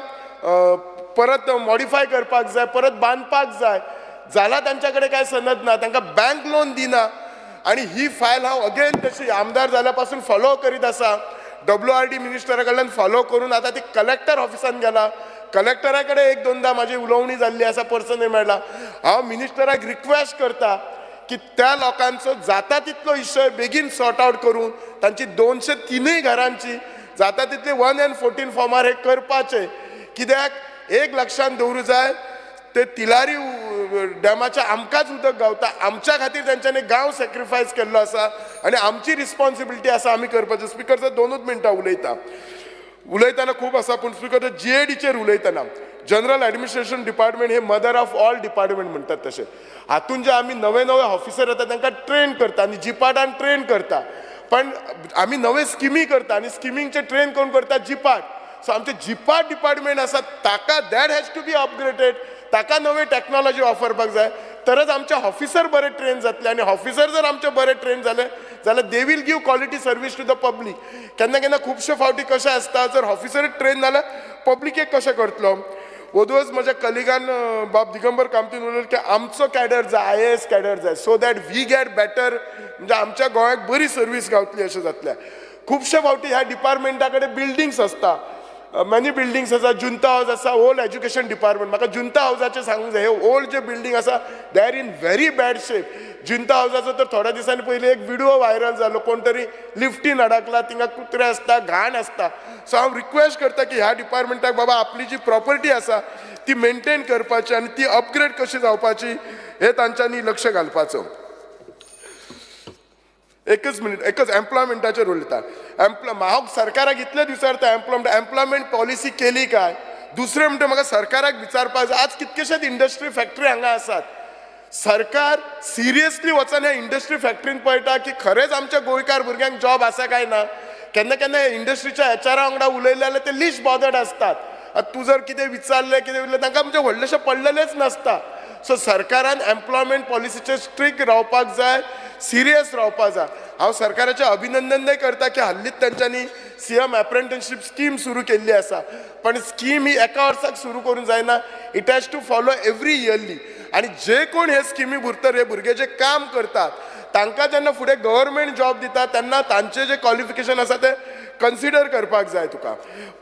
परत मॉडिफाय करपाक जाय परत बांदपाक जाय जाल्यार तांच्या कडेन काय सनद ना. तांकां बँक लोन दिना. आनी ही फायल हांव अगेन तशी आमदार जाल्या पासून फॉलो करीत आसा. WRD मिनिस्टरा कडल्यान फॉलो करून आतां ती कलेक्टर ऑफिसान गेला. कलेक्टरा कडेन 1-2दा म्हाजी उलोवणी जाल्ली आसा पर्सनली मेळ्ळा. हांव मिनिस्टराक रिक्वेस्ट करता की त्या लोकांचो जाता तितलो इशय बेगीन सॉर्ट आउट करून तांची 203 घरांची जाता तितले 1 and 14 फॉर्मार हे करपाचे. कित्याक एक लक्षात दवरूं जाय ते तिलारी डॅमाच्या आमकांच उदक गावता. आमच्या खातीर तेंच्यांनी गांव सॅक्रिफायस केल्लो आसा आनी आमची रिस्पॉन्सिबिलिटी आसा आमी करपाचें. स्पिकर सर 2च मिनटां उलयतना खूब आसा पूण स्पिकर GADचेर उलयतना जनरल ॲडमिनिस्ट्रेशन डिपार्टमेंट हे मदर ऑफ ऑल डिपार्टमेंट म्हणटात तशें. हातून जे आमी नवे नवे ऑफिसर येता तांकां ट्रेन करता आनी जिपाटान ट्रेन करता. पण आमी नवे स्किमी करता आनी स्किमींगचे ट्रेन कोण करता जिपाट. सो आमचे जिपाट डिपार्टमेंट आसा ताका that has to be upgraded. ताका नवे टॅक्नॉलॉजी वापरपाक जाय तरच आमचे ऑफिसर बरे ट्रेन जातले आनी ऑफिसर जर आमचे बरे ट्रेन जाले जाल्यार they will give quality service to the public. केन्ना केन्ना खुबशे फावटी कशें आसता जर ऑफिसर ट्रेन जाल्यार पब्लिकेक कशें करतलो. ओदूच म्हज्या कलिगान बाब दिगंबर कामतीन उलयलें की आमचो कॅडर जाय IAS कॅडर जाय so that we get better म्हणजे आमच्या गोंयाक बरी सर्वीस गावतली अशें जातलें. खुबशे फावटी ह्या डिपार्टमेंटा कडेन बिल्डिंग्स आसता. मॅनी बिल्डिंग्स आसा. जुंता हाऊस आसा. Old education department. म्हाका जुंता हाऊसाचें सांगूंक जाय. हे ओल्ड जे बिल्डींग आसा they are in very bad shape. जुंता हाऊसाचो तर थोड्या दिसांनी पयलीं एक व्हिडिओ व्हायरल जालो. कोण तरी लिफ्टीन अडकला तिंगा कुत्रे आसता घाण आसता. सो हांव रिक्वेस्ट करता की ह्या डिपार्टमेंटाक बाबा आपली जी प्रॉपर्टी आसा ती मेंटेन करपाची आनी ती अपग्रेड कशी जावपाची हे तांच्यांनी लक्ष घालपाचो. एकच मिनिट एकच एम्प्लॉयमेंटाचेर उलयता. हांव सरकाराक इतले विचारता एम्प्लॉयमेंट पॉलिसी केली काय. दुसरें म्हणटा म्हाका सरकाराक विचारपाक जाय. आज कितकेशेच इंडस्ट्री फॅक्टरी हांगा आसात. सरकार सिरियसली वचून ह्या इंडस्ट्री फॅक्टरीन पळयता की खरेंच आमच्या गोंयकार भुरग्यांक जॉब आसा काय ना. केन्ना केन्ना इंडस्ट्रीच्या एचआरा वांगडा उलयले जाल्यार ते लिस्ट बॉदर्ड असतात. आतां तूं जर कितें विचारलें कितें उरलें तांकां म्हणजे व्हडलेशें पडलेलेंच नासता. सो सरकारान एम्प्लॉयमेंट पॉलिसीचेर स्ट्रिक्ट रावपाक जाय, सिरियस रावपाक जाय. हांव सरकाराचें अभिनंदनय करता की हाल्लीच तांच्यांनी सीएम अप्रेंटिसशीप स्कीम सुरू केल्ली आसा. पण स्कीम ही एका वर्साक सुरू करूंक जायना. It has to follow every yearly. आनी जे कोण हे स्किमी भितर हे भुरगे जे काम करतात तांकां जेन्ना फुडें गव्हर्मेंट जॉब दिता तेन्ना तांचे जे क्वॉलिफिकेशन आसा ते कन्सिडर करपाक जाय. तुका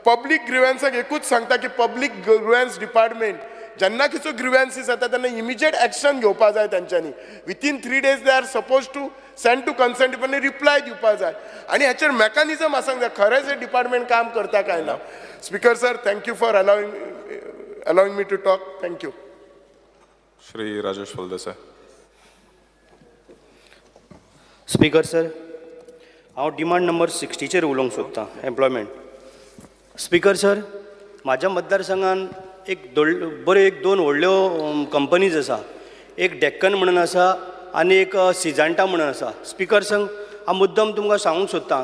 पब्लीक ग्रिव्हन्साक एकूच सांगता की पब्लीक ग्रिव्हन्स डिपार्टमेंट जेन्ना खंयचो ग्रिव्हन्सीस येता तेन्ना इमिजिएट एक्शन घेवपाक जाय तांच्यांनी. Within 3 days they are suppose to send to concern department reply दिवपाक जाय. आनी हाचेर मेकॅनिझम आसूंक जाय खरेंच हे डिपार्टमेंट काम करता काय ना. Speaker sir, thank you for allowing me to talk. Thank you. Shri Rajesh Phaldesai. Speaker sir, हांव डिमांड नंबर 60चेर उलोवंक सोदतां एम्प्लॉयमेंट. स्पीकर सर, म्हाज्या मतदारसंघान एक दोन व्हडल्यो कंपनीज आसा. एक डेक्कन म्हणून आसा आनी एक सिजांटा म्हणून आसा. स्पीकर सर, हांव मुद्दम तुमकां सांगूंक सोदतां,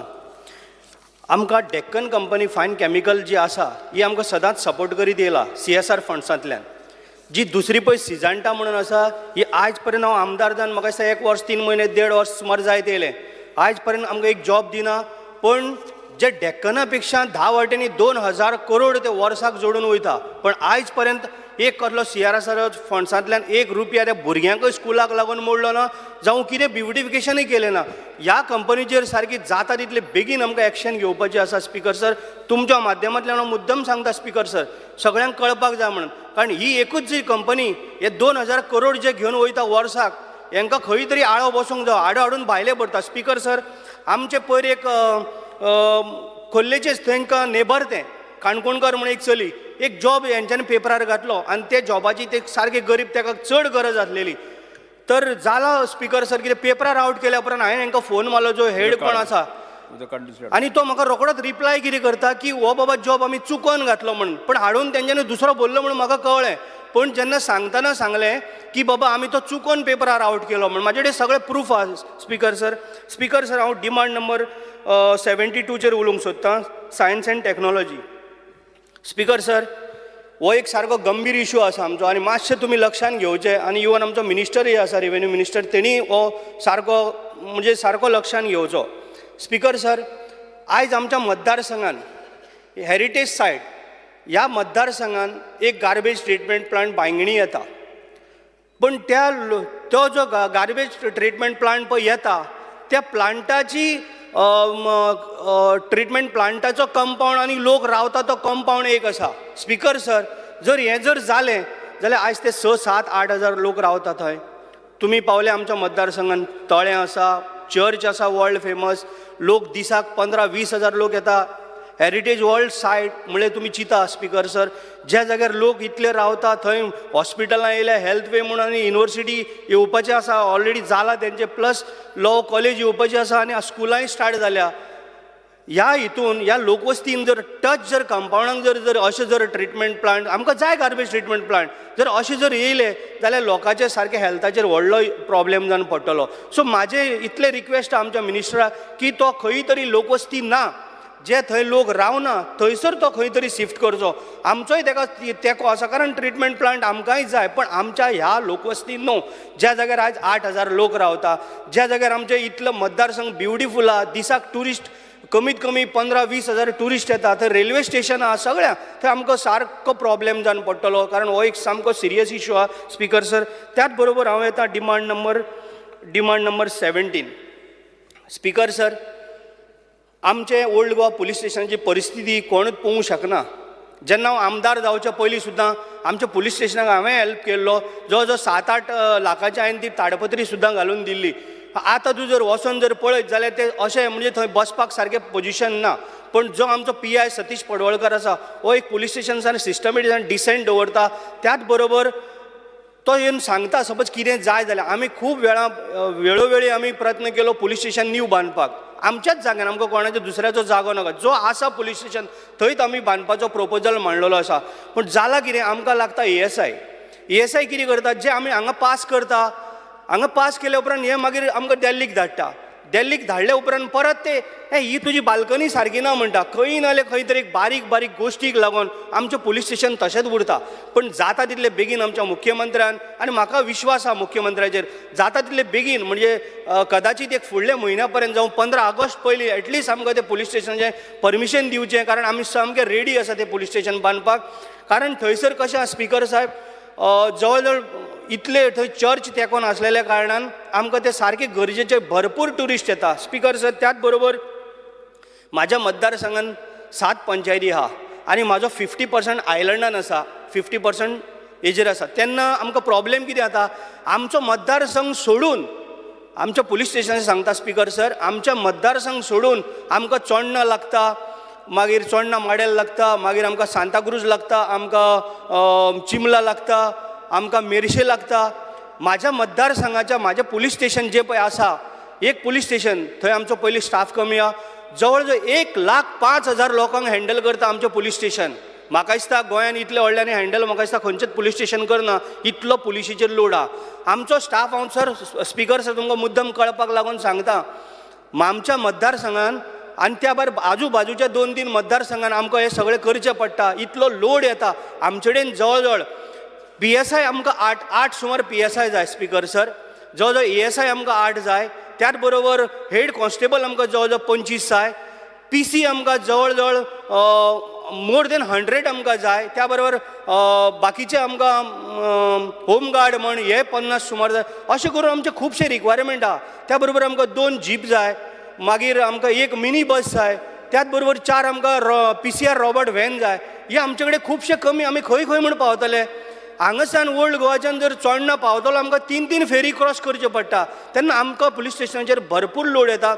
आमकां डेक्कन कंपनी फायन केमिकल जी आसा ही आमकां सदांच सपोर्ट करीत येयला CSR फंड्सांतल्यान. जी दुसरी पळय सिजांटा म्हणून आसा ही आयज पर्यंत हांव आमदार जावन म्हाका दिसता 1 वर्स 3 म्हयने 1.5 वर्स सुमार जायत येयलें. आयज पर्यंत आमकां एक जॉब दिना. पण जे डेक्कना पेक्षा 10 वाटेंनी 2000 करोड ते वर्साक जोडून वयता. पण आयज पर्यंत एक कसलो CSR फंड्सांतल्यान 1 रुपया त्या भुरग्यांकय स्कुलाक लागून मोडलो ना, जावं कितें ब्युटिफिकेशनय केलें ना. ह्या कंपनीचेर सारकी जाता तितले बेगीन आमकां एक्शन घेवपाचें आसा. स्पीकर सर, तुमच्या माध्यमांतल्यान हांव मुद्दम सांगता स्पीकर सर, सगळ्यांक कळपाक जाय म्हणून. कारण ही एकूच जी कंपनी हे 2000 करोड जे घेवन वयता वर्साक, हांकां खंय तरी आळो बसूंक जाय. आडो हाडून भायले पडटा. स्पीकर सर, आमचे पयर एक खोल्लेचेच थंय नेबर तें काणकोणकर म्हणून एक चली एक जॉब हेंच्यांनी पेपरार घातलो आनी ते जॉबाची ते सारके गरीब ताका चड गरज आसलेली. तर जाला स्पीकर सर कितें पेपरार आउट केल्या उपरांत हांवें हांकां फोन मारलो जो हेड कोण आसा आनी तो म्हाका रोखडोच रिप्लाय कितें करता की हो बाबा जॉब आमी चुकोवन घातलो म्हणून. पण हाडून तेंच्यांनी दुसरो बोल्लो म्हणून म्हाका कळ्ळें. पण जेन्ना सांगतना सांगलें की बाबा आमी तो चुकोवन पेपरार आउट केलो म्हणून म्हाजे कडेन सगळे प्रूफ आसा. स्पीकर सर, स्पीकर सर, हांव डिमांड नंबर 72चेर उलोवंक सोदतां, science end technology. Speaker sir, हो एक सारको गंभीर इशू आसा आमचो आनी मातशें तुमी लक्षान घेवचें. आनी इवन आमचो मिनिस्टरय आसा, रेव्हेन्यू मिनिस्टर, तेणी हो सारको लक्षान घेवचो. स्पीकर सर, आयज आमच्या मतदारसंघान हेरिटेज सायट ह्या मतदारसंघान एक गार्बेज ट्रिटमेंट प्लांट बांयगणी येता. पण तो जो गार्बेज ट्रिटमेंट प्लांट पळय येता त्या प्लांटाची ट्रिटमेंट प्लांटाचो कंपाऊंड आनी लोक रावता तो कंपाऊंड एक आसा. स्पीकर सर, जर हें जालें जाल्यार आयज ते 6-7-8 हजार लोक रावता थंय. तुमी पावले आमच्या मतदारसंघान तळें आसा, चर्च आसा वर्ल्ड फेमस, लोक दिसाक 15-20 हजार लोक येता. हेरिटेज वर्ल्ड सायट म्हणल्यार तुमी चिता स्पीकर सर, ज्या जाग्यार लोक इतले रावता थंय हॉस्पिटलां येयल्या, हेल्थ वे म्हणून आनी युनिवर्सिटी येवपाचें आसा, ऑलरेडी जाला तेंचे, प्लस लॉ कॉलेज येवपाचें आसा आनी स्कुलांय स्टार्ट जाल्या. ह्या हितून ह्या लोकवस्तीन जर टच जर कंपाउंडाक जर अशें जर ट्रिटमेंट प्लांट आमकां जाय, गार्बेज ट्रिटमेंट प्लांट जर अशें जर येयले जाल्यार लोकांचे सारके हेल्थाचेर व्हडलो प्रॉब्लेम जावन पडटलो. सो म्हाजें इतलें रिक्वेस्ट आमच्या मिनिस्टराक की तो खंय तरी लोकवस्ती ना जे थंय लोक रावना थंयसर तो खंय तरी शिफ्ट करचो. आमचोय ताका तेको आसा, कारण ट्रिटमेंट प्लांट आमकांय जाय. पण आमच्या ह्या लोकवस्तीन न्हू, ज्या जाग्यार आयज 8 हजार लोक रावता, ज्या जाग्यार आमचे इतलो मतदारसंघ ब्युटिफूल आहा, दिसाक ट्युरिस्ट कमीत कमी 15-20 हजार ट्युरिस्ट येता, थंय रेल्वे स्टेशन आहा, सगळ्या थंय आमकां सारको प्रॉब्लेम जावन पडटलो. कारण हो एक सामको सिरियस इशू आहा स्पीकर सर. त्याच बरोबर हांव येता डिमांड नंबर 17. स्पीकर सर, आमचे ओल्ड गोवा पुलीस स्टेशनाची परिस्थिती कोणूच पळोवंक शकना. जेन्ना हांव आमदार जावच्या पयलीं सुद्दां आमच्या पुलीस स्टेशनाक हांवें हेल्प केल्लो. जवळ जवळ 7-8 लाखाची हांवें ती ताडपत्री सुद्दां घालून दिल्ली. आतां तूं जर वचोन जर पळयत जाल्यार ते अशें म्हणजे थंय बसपाक सारकें पोजिशन ना. पण जो आमचो PI सतीश पडवळकर आसा हो एक पुलीस स्टेशन सिस्टमॅटीक डिसेंट दवरता. त्याच बरोबर तो येवन सांगता सपोज कितें जाय जाल्यार आमी खूब वेळोवेळी आमी प्रयत्न केलो पुलीस स्टेशन न्यू बांदपाक आमच्याच जाग्यार आमकां कोणाच्या दुसऱ्याचो जागो नाका जो आसा पुलीस स्टेशन थंयच आमी बांदपाचो प्रोपोजल मांडलेलो आसा पूण जाला कितें आमकां लागता ESI कितें करता जे आमी हांगा पास करता हांगा पास केल्या उपरांत हे मागीर आमकां दिल्लीक धाडटा दिल्लीक धाडल्या उपरांत परत ते ही तुजी बाल्कनी सारकी ना म्हणटा खंय नाल्यार खंय तरी बारीक बारीक गोश्टीक लागून आमचें पुलीस स्टेशन तशेंच उरता पण जाता तितले बेगीन आमच्या मुख्यमंत्र्यान आनी म्हाका विश्वास आहा मुख्यमंत्र्याचेर जाता तितले बेगीन म्हणजे कदाचित एक फुडल्या म्हयन्या पर्यंत जावं 15 ऑगस्ट पयलीं एटलीस्ट आमकां ते पुलीस स्टेशनाचें परमिशन दिवचें कारण आमी सामके रेडी आसा तें पुलीस स्टेशन बांदपाक कारण थंयसर कशें आसा स्पिकर साहेब जवळ जवळ इतले थंय चर्च तेंकोन आसलेल्या कारणान आमकां ते सारके गरजेचे भरपूर ट्युरिस्ट येता स्पिकर सर त्याच बरोबर म्हाज्या मतदारसंघान 7 पंचायती आहा आनी म्हाजो 50% आयलंडान आसा 50% हेजेर आसा तेन्ना आमकां प्रॉब्लेम कितें जाता आमचो मतदारसंघ सोडून आमच्या पुलीस स्टेशनाचें सांगता स्पिकर सर आमच्या मतदारसंघ सोडून आमकां चोडणा लागता मागीर चोडणा माडेल लागता मागीर आमकां सांताक्रूज लागता आमकां चिमला लागता आमकां मेर्शे लागता म्हाज्या मतदारसंघाच्या म्हाजें पुलीस स्टेशन जें पळय आसा एक पुलीस स्टेशन थंय आमचो पयलीं स्टाफ कमी आहा जवळ जवळ 1,05,000 लोकांक हँडल करता आमचें पुलीस स्टेशन म्हाका दिसता गोंयान इतले व्हडल्यानी हँडल म्हाका दिसता खंयचेच पुलीस स्टेशन करना इतलो पुलिशेचेर लोड आहा आमचो स्टाफ हांव सर स्पिकर सर तुमकां मुद्दम कळपाक लागून सांगता आमच्या मतदारसंघान आनी त्या भायर आजू बाजूच्या 2-3 मतदारसंघान आमकां हे सगळें करचें पडटा इतलो लोड येता आमचे कडेन जवळ जवळ PSI आमकां 8 सुमार PSI जाय स्पिकर सर जवळ जवळ ESI आमकां 8 जाय त्याच बरोबर हेड कॉन्स्टेबल आमकां जवळ जवळ 25 जाय PC आमकां जवळ जवळ मोर देन 100 आमकां जाय त्या बरोबर बाकीचे आमकां होमगार्ड म्हण हे 50 सुमार जाय अशें करून आमचे खुबशे रिक्वायरमेंट आहा त्या बरोबर आमकां 2 जीप जाय मागीर आमकां 1 मिनी बस जाय त्याच बरोबर 4 आमकां PCR रॉबर्ट व्हॅन जाय हे आमचे कडेन खुबशे कमी आमी खंय खंय म्हण पावतले हांगासान ओल्ड गोवाच्यान जर चोडणा पावतलो आमकां 3 फेरी क्रॉस करचे पडटा तेन्ना आमकां पुलीस स्टेशनाचेर भरपूर लोड येता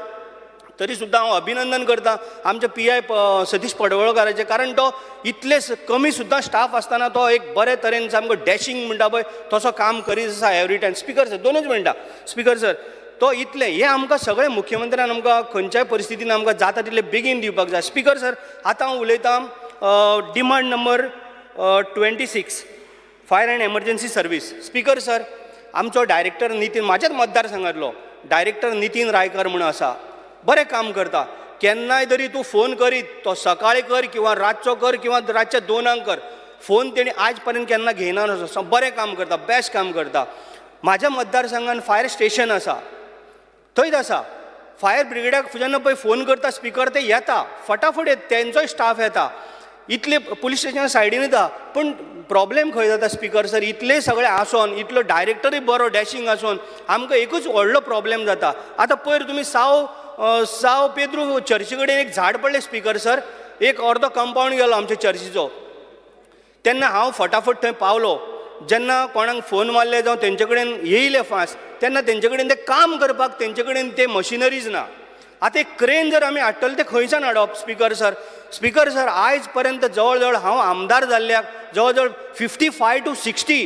तरी सुद्दां हांव अभिनंदन करता आमच्या PI सतीश पडवळकाराचें कारण तो इतले कमी सुद्दां स्टाफ आसतना तो एक बरे तरेन सामको डॅशिंग म्हणटा पळय तसो काम करीत आसा एवरी टायम स्पिकर सर 2च मिनटां स्पिकर सर तो इतले हे आमकां सगळे मुख्यमंत्र्यान आमकां खंयच्याय परिस्थितीन आमकां जाता तितले बेगीन दिवपाक जाय स्पिकर सर आतां हांव उलयतां demand number 26 fire and emergency service speaker sir आमचो डायरेक्टर नितीन म्हाज्याच मतदारसंघांतलो डायरेक्टर नितीन रायकर म्हणून आसा बरें काम करता केन्नाय तरी तूं फोन करीत तो सकाळी कर किंवा रातचो कर किंवा रातच्या 2 कर फोन तेणी आज पर्यंत केन्ना घेयना नसो बरें काम करता बेस्ट काम करता म्हाज्या मतदारसंघान फायर स्टेशन आसा थंयच आसा फायर ब्रिगेडाक जेन्ना पळय फोन करता स्पिकर ते येता फटाफट येता तेंचोय स्टाफ येता इतले पुलीस स्टेशना सायडीन येता पण प्रॉब्लेम खंय जाता स्पिकर सर इतले सगळे आसोन इतलो डायरेक्टरूय बरो डॅशिंग आसोन आमकां एकूच व्हडलो प्रॉब्लेम जाता आतां पयर तुमी साव पेद्रू चर्ची कडेन एक झाड पडलें स्पिकर सर एक अर्दो कंपाऊंड गेलो आमच्या चर्चीचो तेन्ना हांव फटाफट थंय पावलो जेन्ना कोणाक फोन मारले जावं तेंचे कडेन येयले फास्ट तेन्ना तेंचे कडेन तें काम करपाक तेंचे कडेन ते मशिनरीज ना आतां एक क्रेन जर आमी हाडटले ते खंयच्यान हाडप स्पिकर सर आयज पर्यंत जवळ जवळ हांव आमदार जाल्ल्याक जवळ जवळ 55 to 60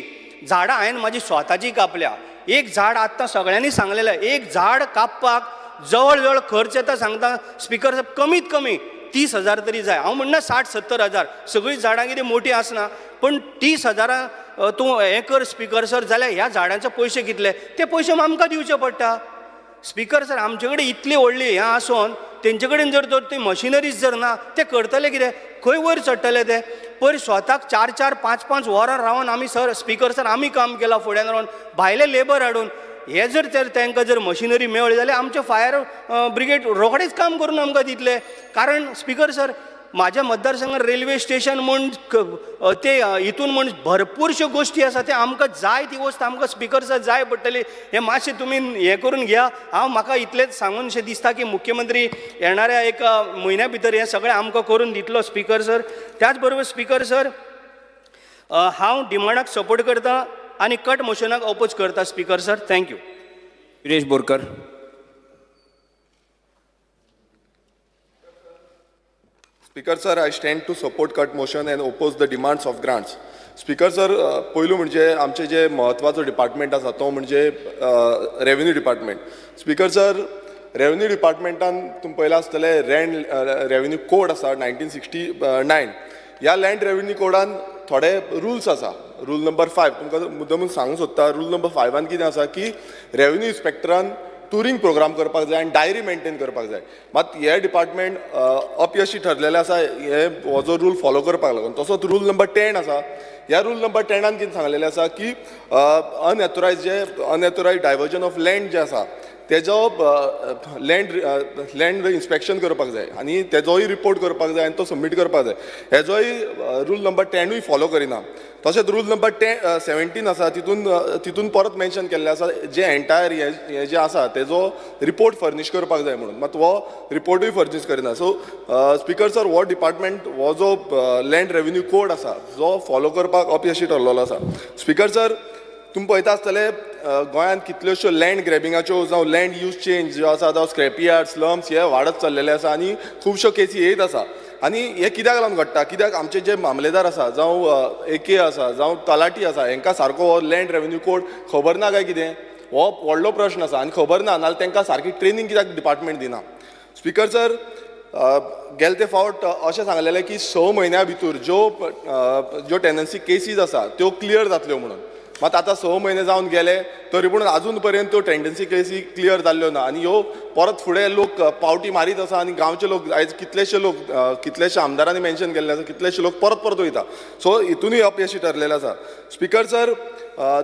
झाडां हांवें म्हाजी स्वताची कापल्या एक झाड आत्तां सगळ्यांनी सांगलेलें एक झाड कापपाक जवळ जवळ खर्च येता सांगता स्पिकर सर कमीत कमी 30,000 तरी जाय हांव म्हणना 60-70 हजार सगळीं झाडां कितें मोठी आसना पण 30,000 तूं हें कर स्पिकर सर जाल्यार ह्या झाडांचे पयशे कितले ते पयशे आमकां दिवचे पडटा स्पिकर सर आमचे कडेन इतली व्हडली हें आसोन तेंचे कडेन जर ती मशिनरीज जर ना ते करतले कितें खंय वयर चडटले ते पयर स्वताक 4-4, 5-5 वरां रावन आमी सर स्पिकर सर आमी काम केलां फुड्यान रावन भायले लेबर हाडून हे जर तांकां जर मशिनरी मेळ्ळी जाल्यार आमचे फायर ब्रिगेड रोखडेच काम करून आमकां दितले कारण स्पिकर सर म्हाज्या मतदारसंघात रेल्वे स्टेशन म्हण ते हितून म्हण भरपूरश्यो गोश्टी आसा ते आमकां जाय ती वस्त आमकां स्पिकर सर जाय पडटली हे मातशें तुमी हें करून घ्या हांव म्हाका इतलेंच सांगून अशें दिसता की मुख्यमंत्री येणाऱ्या एक म्हयन्या भितर हें सगळें आमकां करून दितलो स्पिकर सर त्याच बरोबर स्पिकर सर हांव डिमांडाक सपोर्ट करता आनी कट मोशनाक अपोज करता speaker sir thank you Suresh Borkar Speaker sir, I stand to support cut motion and oppose the demands of grants. Speaker sir, पयलू म्हणजे आमचे जे महत्वाचो डिपार्टमेंट आसा तो म्हणजे revenue department. Speaker sir, revenue डिपार्टमेंटान तुमी पळयलां आसतलें रेव्हेन्यू कोड आसा 1969. ह्या लँड रेव्हेन्यू कोडान थोडे रुल्स आसा. रूल नंबर 5 तुमकां मुद्दम सांगूंक सोदता. रूल नंबर 5 कितें आसा की रेव्हेन्यू इन्स्पेक्टरान टुरींग प्रोग्राम करपाक जाय आनी डायरी मेंटेन करपाक जाय. मात हे डिपार्टमेंट अपयशी ठरलेले आसा हो जो रूल फॉलो करपाक लागून. तसोच रूल नंबर 10 आसा. ह्या रूल नंबर 10 कितें सांगलेलें आसा की अनएथोरायज डायवर्जन ऑफ लँड जे आसा तेजो लँड इन्स्पेक्शन करपाक जाय आनी तेजोय रिपोर्ट करपाक जाय आनी तो सबमीट करपाक जाय. हेजोय रूल नंबर 10 फॉलो करिना. तशेंच रूल नंबर 17 आसा तितून परत मेन्शन केल्लें आसा जे एंटायर हे जे आसा तेजो रिपोर्ट फर्निश करपाक जाय म्हणून. मात हो रिपोर्टूय फर्निश करिना. सो स्पीकर सर, हो डिपार्टमेंट हो जो लँड रेव्हेन्यू कोड आसा जो फॉलो करपाक अपयशी ठरलेलो आसा. स्पीकर सर, तुमी पळयता आसतले गोंयांत कितल्योश्यो लँड ग्रॅबिंगाच्यो जावं लँड यूज चेंज जो आसा जावं स्क्रॅपयार्ड स्लम्स हे वाडत चल्लेले आसा आनी खुबश्यो केसी येयत आसा. आनी हे कित्याक लागून घडटा? कित्याक आमचे जे मामलेदार आसा जावं एके आसा जावं तलाटी आसा हांकां सारको हो लँड रेव्हेन्यू कोड खबर ना काय कितें? हो व्हडलो प्रश्न आसा आनी खबर ना नाल्यार तांकां सारकी ट्रेनींग कित्याक डिपार्टमेंट दिना? स्पीकर सर, गेले ते फावट अशें सांगलेलें की 6 म्हयन्या भितर ज्यो टेनन्सी केसीस आसा त्यो क्लियर जातल्यो म्हणून. मात आतां 6 म्हयने जावन गेले तरी पूण अजून पर्यंत त्यो टेंडन्सी केसी क्लियर जाल्ल्यो ना आनी ह्यो परत फुडें लोक पावटी मारीत आसा आनी गांवचे लोक आयज कितलेशे आमदारांनी मेन्शन केल्ले आसा कितलेशे लोक परत वयता. सो हितूनय अपयशी ठरलेलें आसा. स्पीकर सर,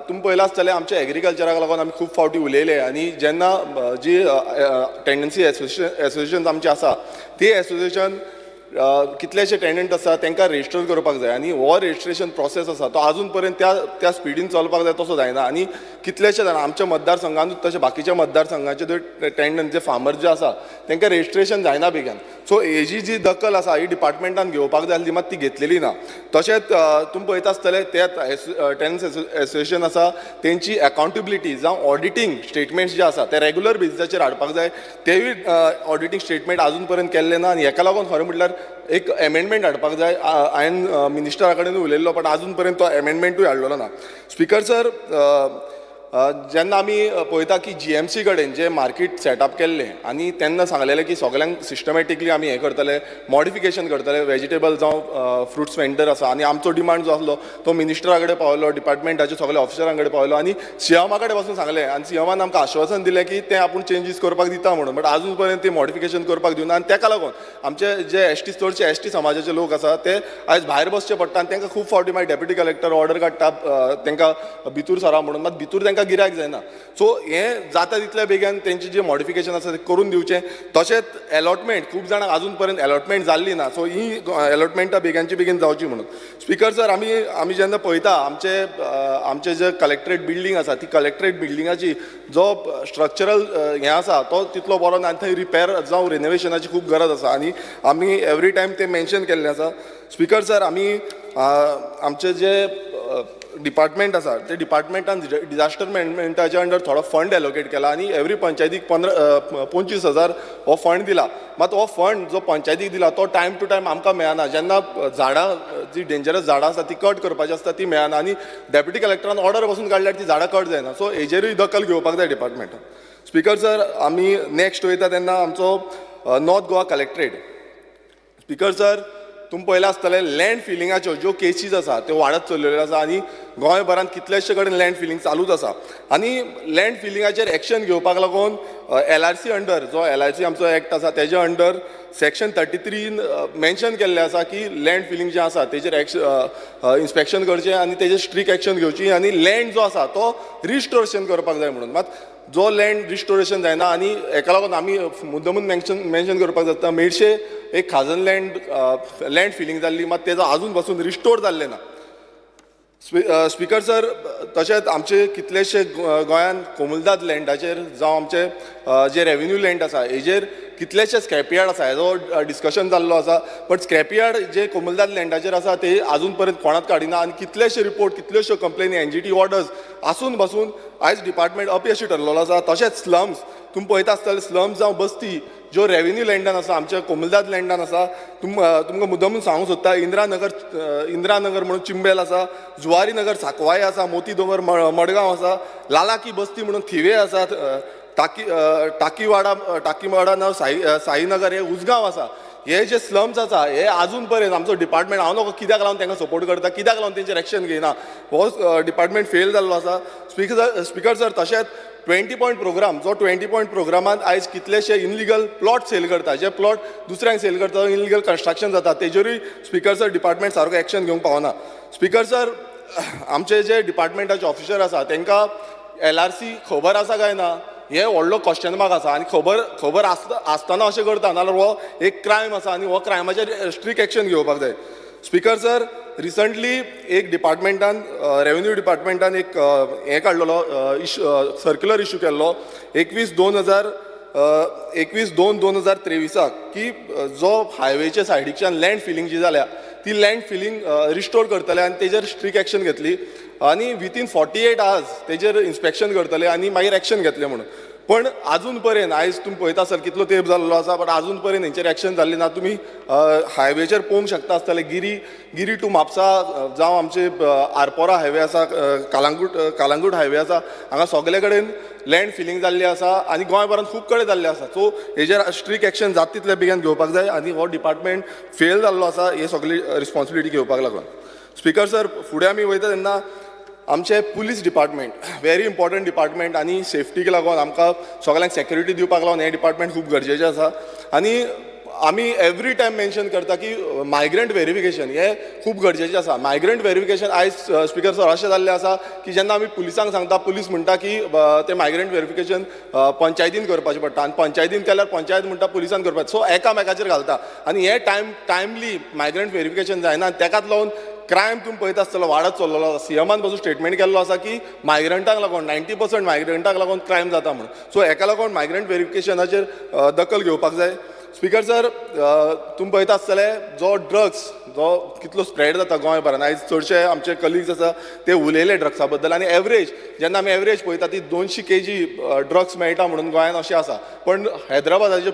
तुमी पळयलां आसतलें आमच्या एग्रीकल्चराक लागून आमी खूब फावटी उलयले आनी जेन्ना जी टेंडन्सी एसोसिएशन आमची आसा ती एसोसिएशन कितलेशे टेनंट आसा तांकां रजिस्टर करपाक जाय आनी हो रजिस्ट्रेशन प्रोसेस आसा तो अजून पर्यंत त्या स्पिडीन चलपाक जाय तसो जायना. आनी कितलेशे जाणां आमच्या मतदारसंघांतूच तशें बाकीच्या मतदारसंघांचे जे टेनंट जे फार्मर जे आसा तांकां रजिस्ट्रेशन जायना बेगीन. सो हेजी जी दखल आसा ही डिपार्टमेंटान घेवपाक जाय आसली मात ती घेतलेली ना. तशेंच तुमी पळयता आसतले ते टेनन्स एसोसिएशन आसा तेंची अकाउंटेबिलिटी जावं ऑडिटींग स्टेटमेंट्स जे आसा ते रेग्युलर बेजिसाचेर हाडपाक जाय. तेवूय ऑडिटींग स्टेटमेंट अजून पर्यंत केल्ले ना आनी हेका लागून खरें म्हटल्यार एक एमेंडमेंट हाडपाक जाय. हांवें मिनिस्टरा कडेन उलयल्लो पण अजून पर्यंत तो एमेंडमेंटूय हाडलेलो ना. स्पीकर सर, जेन्ना आमी पळयता की GMC कडेन जे मार्केट सेटअप केल्लें आनी तेन्ना सांगलेलें की सगळ्यांक सिस्टमॅटिकली आमी हें करतले मॉडिफिकेशन करतले वेजिटेबल जावं फ्रुट्स वेंडर आसा आनी आमचो डिमांड जो आसलो तो मिनिस्टरा कडेन पावलो डिपार्टमेंटाच्या सगळ्या ऑफिसरां कडेन पावलो आनी सीएमा कडेन वचून सांगलें आनी सीएमान आमकां आश्वासन दिलें की ते आपूण चेंजीस करपाक दिता म्हणून. बट अजून पर्यंत ते मॉडिफिकेशन करपाक दिवना आनी ताका लागून आमचे जे चडशे ST समाजाचे लोक आसा ते आयज भायर बसचे पडटा आनी तांकां खूब फावटी मागीर डेप्युटी कलेक्टर ऑर्डर काडटा तांकां भितूर सरा म्हणून मात भितूर तांकां गिरायक जायना. सो हें जाता तितल्या बेगीन तेंचें जें मॉडिफिकेशन आसा तें करून दिवचें. तशेंच अलॉटमेंट खूब जाणांक अजून पर्यंत अलॉटमेंट जाल्ली ना. सो ही अलॉटमेंटां बेगीनची बेगीन जावची म्हणून. स्पीकर सर, आमी जेन्ना पळयता आमचे जे कलेक्टरेट बिल्डींग आसा ती कलेक्टरेट बिल्डिंगाची जो स्ट्रक्चरल हें आसा तो तितलो बरो ना आनी थंय रिपेर जावं रिनोवेशनाची खूब गरज आसा आनी आमी एवरी टायम तें मेन्शन केल्लें आसा. स्पीकर सर, आमी आमचे जे डिपार्टमेंट आसा ते डिपार्टमेंटान डिजास्टर मॅनेजमेंटाच्या अंडर थोडो फंड एलोकेट केला आनी एवरी पंचायतीक 25,000 हो फंड दिला. मात हो फंड जो पंचायतीक दिला तो टायम टू टायम आमकां मेळना. जेन्ना झाडां जी डेंजरस झाडां आसा ती कट करपाची आसता ती मेळना आनी डेप्युटी कलेक्टरान ऑर्डर बसून काडल्यार ती झाडां कट जायना. सो हेजेरूय दखल घेवपाक जाय डिपार्टमेंटान. स्पीकर सर, आमी नेक्स्ट वयता तेन्ना आमचो north Goa collectorate. Speaker sir, तुमी पळयलां आसतलें लँड फिलिंगाच्यो ज्यो केसीस आसा त्यो वाडत चल्लेल्यो आसा आनी गोंयभरांत कितलेशे कडेन लँड फिलिंग चालूच आसा आनी लँड फिलिंगाचेर एक्शन घेवपाक लागून LRC अंडर जो LRC आमचो एक्ट आसा तेज्या अंडर सेक्शन 33 मेन्शन केल्लें आसा की लँड फिलिंग जें आसा तेजेर इन्स्पेक्शन करचें आनी तेजेर स्ट्रिक्ट एक्शन घेवची आनी लँड जो आसा तो रिस्टोरेशन करपाक जाय म्हणून. मात जो लँड रिस्टोरेशन जायना आनी हेका लागून आमी मुद्दमून मेन्शन करपाक जाता मेडशे एक खाजन लँड फिलिंग जाल्ली मात तेजो अजून पासून रिस्टोर जाल्लें ना. स्पीकर सर, तशेंच आमचे कितलेशे गोंयांत कोमुलदाद लँडाचेर जावं आमचे जे रेव्हेन्यू लँड आसा हेजेर कितलेशे स्क्रॅपयार्ड आसा हेजो डिस्कशन जाल्लो आसा. बट स्क्रॅपयार्ड जे कोमुलदाद लँडाचेर आसा ते अजून पर्यंत कोणाच काडिना आनी कितलेशे रिपोर्ट कितल्योश्यो कंप्लेनी NGT ऑर्डर्स आसून पासून आयज डिपार्टमेंट अपयशी ठरलेलो आसा. तशेंच स्लम्स तुमी पळयता आसतले स्लम्स जावं बस्ती ज्यो रेव्हेन्यू लँडान आसा आमच्या कोमुलदाद लँडान आसा तुमकां मुद्दमून सांगूंक सोदता इंदिरानगर म्हणून चिंबेल आसा, जुवारी नगर साकवाय आसा, मोती दोंगर मडगांव आसा, लालाकी बस्ती म्हणून थिवे आसा, टाकीवाडा नांव साईनगर हे उजगांव आसा. हे जे स्लम्स आसा हे आजून पर्यंत आमचो डिपार्टमेंट हांव नको कित्याक लागून तांकां सपोर्ट करता, कित्याक लागून तेंचेर एक्शन घेयना, हो डिपार्टमेंट फेल जाल्लो आसा. स्पीकर सर तशेंच 20 पॉयंट प्रोग्राम, जो 20 पॉयंट प्रोग्रामांत आयज कितलेशे इनलिगल प्लॉट सेल करता, जे प्लॉट दुसऱ्यांक सेल करता, इनलिगल कन्स्ट्रक्शन जाता, तेजेरूय स्पीकर सर डिपार्टमेंट सारको एक्शन घेवंक पावना. स्पीकर सर आमचे जे डिपार्टमेंटाचे ऑफिसर आसा तांकां LRC खबर आसा काय ना हे व्हडलो क्वेश्चन मार्क आसा. आनी खबर आसतना अशें करता नाल्यार हो एक क्रायम आसा आनी हो क्रायमाचेर स्ट्रिक्ट एक्शन घेवपाक जाय. स्पीकर सर रिसंटली एक डिपार्टमेंटान रेव्हेन्यू डिपार्टमेंटान एक हें काडलेलो सर्क्युलर इश्यू केल्लो 21/2/2023 की जो हायवेच्या सायडीच्यान लँड फिलिंग जी जाल्या ती लँड फिलिंग रिस्टोर करतले आनी तेजेर स्ट्रिक्ट एक्शन घेतली आनी विथीन 48 hours तेजेर इन्स्पेक्शन करतले आनी मागीर एक्शन घेतले म्हणून. पण आजून पर्यंत आयज तुमी पळयता आसतले कितलो तेंप जाल्लो आसा, बट आजून पर्यंत हेंचेर एक्शन जाल्ली ना. तुमी हायवेचेर पळोवंक शकता आसतले गिरी टू म्हापसा जावं आमचे आरपोरा हायवे आसा, कालांगूट हायवे आसा, हांगा सगळे कडेन लँड फिलिंग जाल्ली आसा आनी गोंयभरांत खूब कडेन जाल्ले आसा. सो हेजेर स्ट्रिक्ट एक्शन जाता तितले बेगीन घेवपाक जाय आनी हो डिपार्टमेंट फेल जाल्लो आसा हे सगळी रिस्पॉन्सिबिलिटी घेवपाक लागून. स्पीकर सर फुडें आमी वयता तेन्ना आमचे police department very important department आनी सेफ्टीक लागून आमकां सगळ्यांक सेक्युरिटी दिवपाक लागून हे डिपार्टमेंट खूब गरजेचें आसा. आनी आमी एवरी टायम मेन्शन करता की मायग्रंट व्हेरिफिकेशन हे खूब गरजेचें आसा. मायग्रंट व्हेरिफिकेशन आयज स्पीकर सर अशें जाल्लें आसा की जेन्ना आमी पुलिसांक सांगता पुलीस म्हणटा की तें मायग्रंट व्हेरिफिकेशन पंचायतीन करपाचें पडटा आनी पंचायतीन केल्यार पंचायत म्हणटा पुलिसान करपाचें. सो एकामेकाचेर घालता आनी हे टायमली मायग्रंट व्हेरिफिकेशन जायना. ताकाच लागून क्रायम तुम्ही पळयता आसतलो वाडत चल्लेलो आसा. सीएमान पासून स्टेटमेंट केल्लो आसा की मायग्रंटांक लागून 90% मायग्रंटांक लागून क्रायम जाता म्हणून. सो हेका लागून मायग्रंट व्हेरिफिकेशनाचेर दखल घेवपाक जाय. स्पीकर सर तुम्ही पळयता आसतले जो ड्रग्स जो कितलो स्प्रेड जाता गोंयभरान आयज चडशे आमचे कलिग्स आसा ते उलयले ड्रग्सा बद्दल आनी एवरेज जेन्ना आमी एवरेज पळयता ती 200 kg ड्रग्स मेळटा म्हणून गोंयान अशें आसा. पण हैदराबादाचे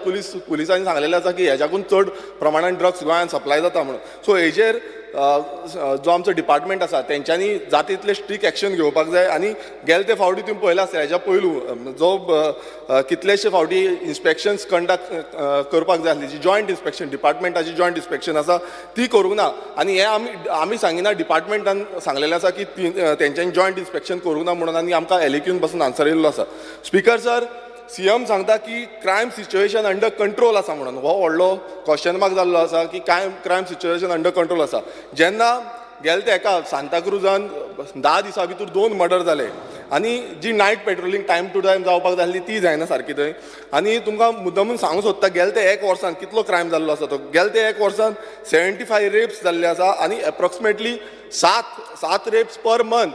पुलिसांनी सांगलेलें आसा की हेज्याकून चड प्रमाणान ड्रग्स गोंयान सप्लाय जाता म्हणून. सो हेजेर जो आमचो डिपार्टमेंट आसा तेंच्यांनी जाता तितले स्ट्रिक्ट एक्शन घेवपाक जाय. आनी गेले ते फावटी तुमी पळयला आसतलें हेज्या पयलू जो कितलेशे फावटी इन्स्पेक्शन्स कंडक्ट करपाक जाय आसली जी जॉयंट इन्स्पेक्शन डिपार्टमेंटाची जॉयंट इन्स्पेक्शन आसा ती करूंक ना. आनी हे आमी सांगिना डिपार्टमेंटान सांगलेलें आसा की तेंच्यांनी जॉयंट इन्स्पेक्शन करूंक ना म्हणून आनी आमकां एलक्यून पासून आन्सर येयल्लो आसा. स्पीकर सर सीएम सांगता की क्रायम सिच्युएशन अंडर कंट्रोल आसा म्हणून. हो व्हडलो क्वेश्चन मार्क जाल्लो आसा की क्रायम सिच्युएशन अंडर कंट्रोल आसा. जेन्ना गेले ते एका सांताक्रुजान 10 दिसां भितर 2 मर्डर जाले आनी जी night patrolling time to time जावपाक जाय आसली ती जायना सारकी थंय. आनी तुमकां मुद्दमून सांगूंक सोदता गेले ते 1 वर्सान कितलो क्रायम जाल्लो आसा तो. गेले ते 1 वर्सान 75 रेप्स जाल्ले आसा आनी एप्रॉक्सिमेटली 7 रेप्स पर मंथ.